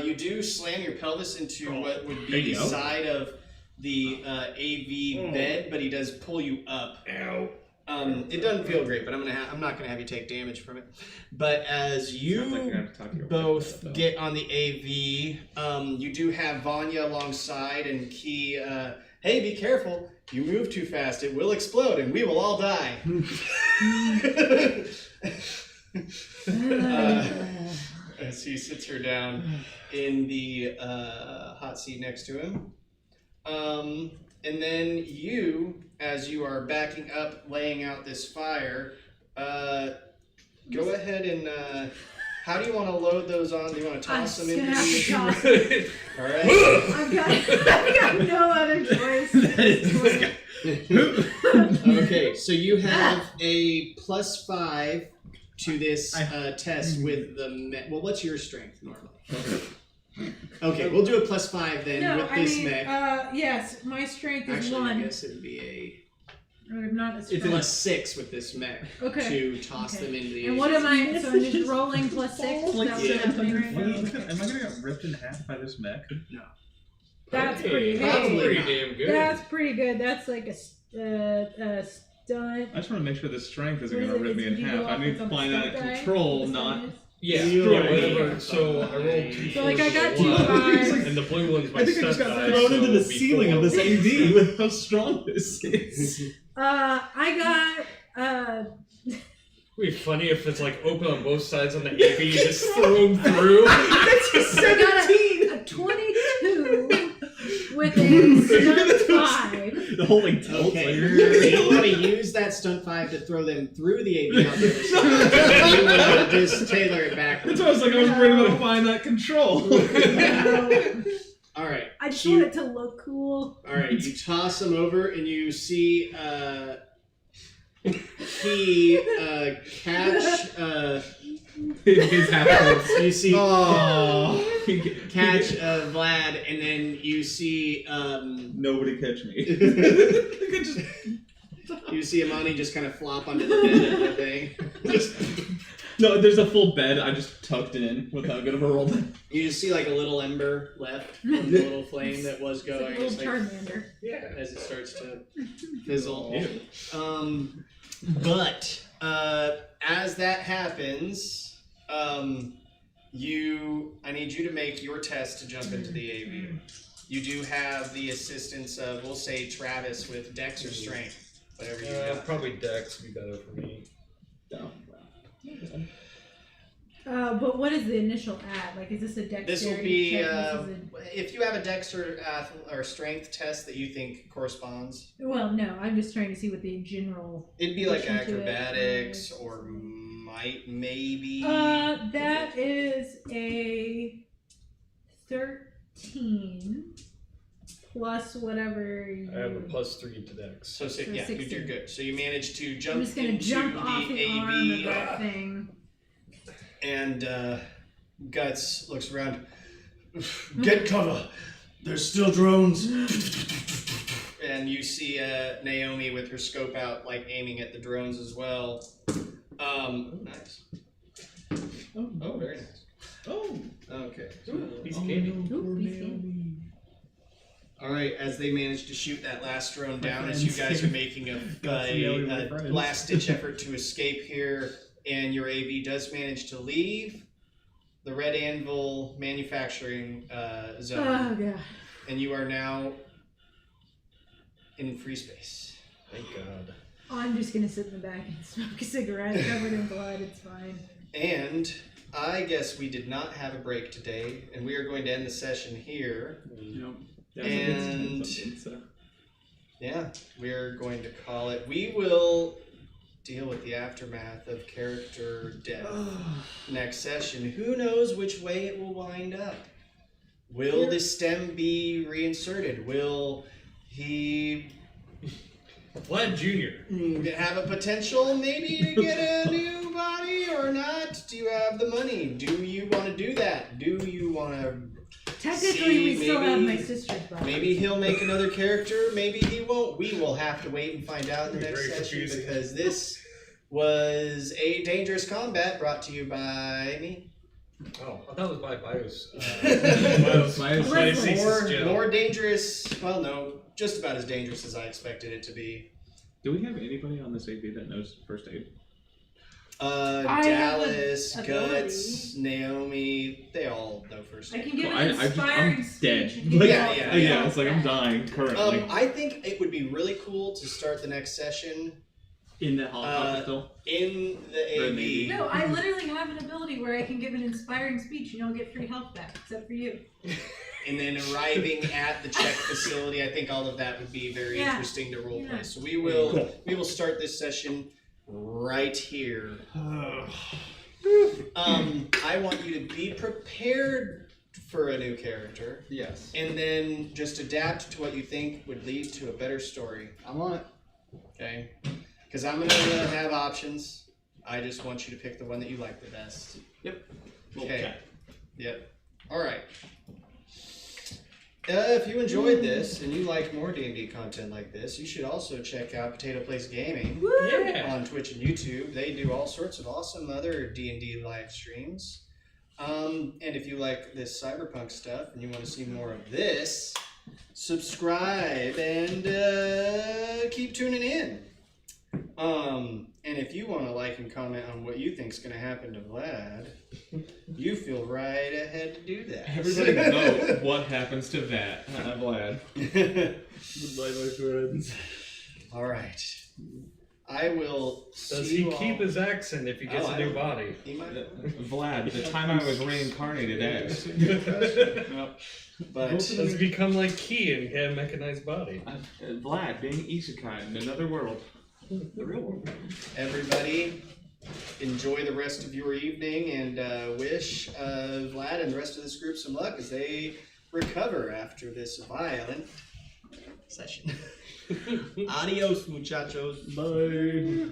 [SPEAKER 1] you do slam your pelvis into what would
[SPEAKER 3] There
[SPEAKER 1] be
[SPEAKER 3] you
[SPEAKER 1] the
[SPEAKER 3] go.
[SPEAKER 1] side of the AV bed, but he does pull you up.
[SPEAKER 7] Ow.
[SPEAKER 1] It doesn't feel great, but I'm not gonna have you take damage from it. But as you
[SPEAKER 3] Sounds like you're gonna have to talk to your wife
[SPEAKER 1] both
[SPEAKER 3] about that,
[SPEAKER 1] get on the AV, you do have Vanya alongside and Key. Hey, be careful! You move too fast, it will explode, and we will all die. As he sits her down in the hot seat next to him. And then you, as you are backing up, laying out this fire, go ahead and how do you want to load those on? Do you want to
[SPEAKER 5] I'm
[SPEAKER 1] toss
[SPEAKER 5] just
[SPEAKER 1] them
[SPEAKER 5] gonna
[SPEAKER 1] into
[SPEAKER 5] have to
[SPEAKER 1] the...
[SPEAKER 5] toss.
[SPEAKER 1] All right.
[SPEAKER 5] I've got no other choice.
[SPEAKER 1] Okay, so you have a +5 to this test with the well, what's your strength normally? Okay, we'll do a +5 then
[SPEAKER 5] No,
[SPEAKER 1] with this
[SPEAKER 5] I mean,
[SPEAKER 1] mech.
[SPEAKER 5] yes, my strength is
[SPEAKER 1] Actually,
[SPEAKER 5] 1.
[SPEAKER 1] I guess it would be
[SPEAKER 5] I'm not as
[SPEAKER 1] a
[SPEAKER 5] strong.
[SPEAKER 1] +6 with this mech
[SPEAKER 5] Okay.
[SPEAKER 1] to toss
[SPEAKER 5] Okay.
[SPEAKER 1] them into the
[SPEAKER 5] And what am I? So I'm just rolling +6. Is
[SPEAKER 3] Like
[SPEAKER 5] that what's happening right now?
[SPEAKER 3] Am I gonna get ripped in half by this mech?
[SPEAKER 5] That's
[SPEAKER 7] Hey,
[SPEAKER 5] pretty.
[SPEAKER 7] that's
[SPEAKER 1] Probably
[SPEAKER 7] pretty
[SPEAKER 1] not.
[SPEAKER 7] damn good.
[SPEAKER 5] That's pretty good. That's like a stunt.
[SPEAKER 3] I just want to make sure the strength isn't
[SPEAKER 5] What is
[SPEAKER 3] gonna
[SPEAKER 5] it?
[SPEAKER 3] rip me
[SPEAKER 5] Did
[SPEAKER 3] in
[SPEAKER 5] you
[SPEAKER 3] half.
[SPEAKER 5] go
[SPEAKER 3] I
[SPEAKER 5] off
[SPEAKER 3] need
[SPEAKER 5] with
[SPEAKER 3] to
[SPEAKER 5] some
[SPEAKER 3] find that
[SPEAKER 5] stunt die?
[SPEAKER 3] control,
[SPEAKER 5] What the
[SPEAKER 3] not.
[SPEAKER 5] stunt is?
[SPEAKER 7] Yeah,
[SPEAKER 3] Destroy.
[SPEAKER 7] whatever. So I rolled 2
[SPEAKER 5] So, like, I got
[SPEAKER 7] 4s and a
[SPEAKER 5] 2
[SPEAKER 7] 1,
[SPEAKER 5] 5s.
[SPEAKER 7] and the blue one's my
[SPEAKER 3] I think I just
[SPEAKER 7] stunt
[SPEAKER 3] got
[SPEAKER 7] die,
[SPEAKER 3] thrown into the
[SPEAKER 7] so
[SPEAKER 3] ceiling of this
[SPEAKER 7] before-
[SPEAKER 3] AV with how strong this is.
[SPEAKER 5] I got
[SPEAKER 7] It'd be funny if it's like open on both sides on the AV, you just throw them through.
[SPEAKER 5] I got a 22 with a stunt 5.
[SPEAKER 3] The whole thing tilts.
[SPEAKER 1] Okay,
[SPEAKER 3] Like,
[SPEAKER 1] you want to use that stunt 5 to throw them through the AV on the other side. You want to just tailor it backwards.
[SPEAKER 3] That's why I was like, I was worried about to find that control.
[SPEAKER 1] All right.
[SPEAKER 5] I just
[SPEAKER 1] you-
[SPEAKER 5] want it to look cool.
[SPEAKER 1] All right, you toss them over, and you see he catch.
[SPEAKER 3] His half corpse.
[SPEAKER 1] You see
[SPEAKER 3] Oh.
[SPEAKER 1] catch Vlad, and then you see
[SPEAKER 3] Nobody catch me.
[SPEAKER 1] you see Amani just kind of flop onto the bed of the thing. Just,
[SPEAKER 3] No, there's a full bed. I just tucked it in with how good of a roll.
[SPEAKER 1] you just see like a little ember left from the little flame that was
[SPEAKER 5] It's like
[SPEAKER 1] going.
[SPEAKER 5] a little
[SPEAKER 1] It's like,
[SPEAKER 5] Charmander.
[SPEAKER 1] yeah, as it starts to fizzle.
[SPEAKER 3] Ew.
[SPEAKER 1] But as that happens, I need you to make your test to jump into the AV. You do have the assistance of, we'll say, Travis with Dex or Strength. Whatever you got.
[SPEAKER 7] Probably Dex would be better for me.
[SPEAKER 3] Oh,
[SPEAKER 5] But what is the initial add? Like, is this a dexterity
[SPEAKER 1] This will be
[SPEAKER 5] check?
[SPEAKER 1] if you have a dex or strength test that you think corresponds.
[SPEAKER 5] Well, no, I'm just trying to see what the general.
[SPEAKER 1] It'd be like
[SPEAKER 5] Addition to it,
[SPEAKER 1] acrobatics or might maybe.
[SPEAKER 5] That is a 13 plus whatever.
[SPEAKER 7] I have a +3 to Dex.
[SPEAKER 1] So
[SPEAKER 5] So
[SPEAKER 1] yeah,
[SPEAKER 5] 16.
[SPEAKER 1] you're good. So you managed to jump
[SPEAKER 5] I'm just gonna
[SPEAKER 1] into
[SPEAKER 5] jump off the arm of
[SPEAKER 1] AV,
[SPEAKER 5] that thing.
[SPEAKER 1] and Guts looks around. Get cover. There's still drones. And you see Naomi with her scope out, like aiming at the drones as well. Nice. Oh, very nice.
[SPEAKER 3] Oh.
[SPEAKER 1] Okay.
[SPEAKER 7] Piece of candy.
[SPEAKER 5] Ooh, piece of candy.
[SPEAKER 1] All right. As they manage to shoot that last drone down, as
[SPEAKER 4] friends.
[SPEAKER 1] you guys are making a
[SPEAKER 4] my friends.
[SPEAKER 1] last-ditch effort to escape here, and your AV does manage to leave the Red Anvil manufacturing zone,
[SPEAKER 5] Oh god.
[SPEAKER 1] and you are now in free space.
[SPEAKER 7] Thank God.
[SPEAKER 5] I'm just gonna sit in the back and smoke a cigarette covered in blood. It's fine.
[SPEAKER 1] And I guess we did not have a break today, and we are going to end the session here.
[SPEAKER 3] Nope.
[SPEAKER 1] And-
[SPEAKER 3] So.
[SPEAKER 1] Yeah, we're going to call it. We will deal with the aftermath of character death next session. Who knows which way it will wind up? Will the stem be reinserted? Will he
[SPEAKER 7] Vlad Jr.
[SPEAKER 1] have a potential maybe to get a new body or not? Do you have the money? Do you want to do that? Do you want to...
[SPEAKER 5] Technically, we still have
[SPEAKER 1] maybe-
[SPEAKER 5] my sister's body.
[SPEAKER 1] Maybe he'll make another character, maybe he won't. We will have to wait and find out in the next
[SPEAKER 7] Very
[SPEAKER 1] session
[SPEAKER 7] confusing.
[SPEAKER 1] because this was a dangerous combat brought to you by me.
[SPEAKER 7] Oh, I thought it was by Bios.
[SPEAKER 5] Leslie.
[SPEAKER 1] More dangerous, well, no, just about as dangerous as I expected it to be.
[SPEAKER 3] Do we have anybody on this AV that knows first aid?
[SPEAKER 5] I have
[SPEAKER 1] Dallas,
[SPEAKER 5] an
[SPEAKER 1] Guts, Naomi, they all know first
[SPEAKER 5] I
[SPEAKER 1] aid.
[SPEAKER 5] can give
[SPEAKER 3] Well,
[SPEAKER 5] an inspiring
[SPEAKER 3] I'm
[SPEAKER 5] speech.
[SPEAKER 3] dead.
[SPEAKER 5] and give
[SPEAKER 3] Like,
[SPEAKER 5] it
[SPEAKER 1] Yeah,
[SPEAKER 5] all
[SPEAKER 1] yeah,
[SPEAKER 5] the
[SPEAKER 1] yeah.
[SPEAKER 3] It's like I'm dying currently.
[SPEAKER 1] I think it would be really cool to start the next session
[SPEAKER 4] In the helicopter still.
[SPEAKER 1] in the
[SPEAKER 3] Or
[SPEAKER 1] AV.
[SPEAKER 3] maybe-
[SPEAKER 5] No, I literally have an ability where I can give an inspiring speech and don't get free health back, except for you.
[SPEAKER 1] And then arriving at the check facility, I think all of that would be very
[SPEAKER 5] Yeah.
[SPEAKER 1] interesting to roleplay.
[SPEAKER 5] Yeah.
[SPEAKER 1] So we will start this session right here. I want you to be prepared for a new character,
[SPEAKER 4] Yes.
[SPEAKER 1] and then just adapt to what you think would lead to a better story.
[SPEAKER 4] I'm on it.
[SPEAKER 1] Okay? Because I'm gonna have options. I just want you to pick the one that you like the best. Okay. Yep. All right. If you enjoyed this and you like more D&D content like this, you should also check out Potato Place Gaming
[SPEAKER 7] Yeah.
[SPEAKER 1] on Twitch and YouTube. They do all sorts of awesome other D&D live streams. And if you like this cyberpunk stuff and you want to see more of this, subscribe and keep tuning in. And if you want to like and comment on what you think's going to happen to Vlad, you feel right ahead to do that.
[SPEAKER 3] Everybody vote what happens to that. Vlad.
[SPEAKER 7] Goodbye, my friends.
[SPEAKER 1] All right. I will
[SPEAKER 7] Does
[SPEAKER 1] see
[SPEAKER 7] he
[SPEAKER 1] you all.
[SPEAKER 7] keep his accent if he gets
[SPEAKER 1] Oh,
[SPEAKER 7] a
[SPEAKER 1] I
[SPEAKER 7] new
[SPEAKER 1] don't-
[SPEAKER 7] body?
[SPEAKER 1] He might,
[SPEAKER 3] Vlad, the time I was reincarnated as.
[SPEAKER 1] but
[SPEAKER 7] Does he become like Key and get a mechanized body?
[SPEAKER 3] Vlad being isekai in another world.
[SPEAKER 4] The real world.
[SPEAKER 1] everybody, enjoy the rest of your evening and wish Vlad and the rest of this group some luck as they recover after this violent session. Adios, muchachos.
[SPEAKER 4] Bye.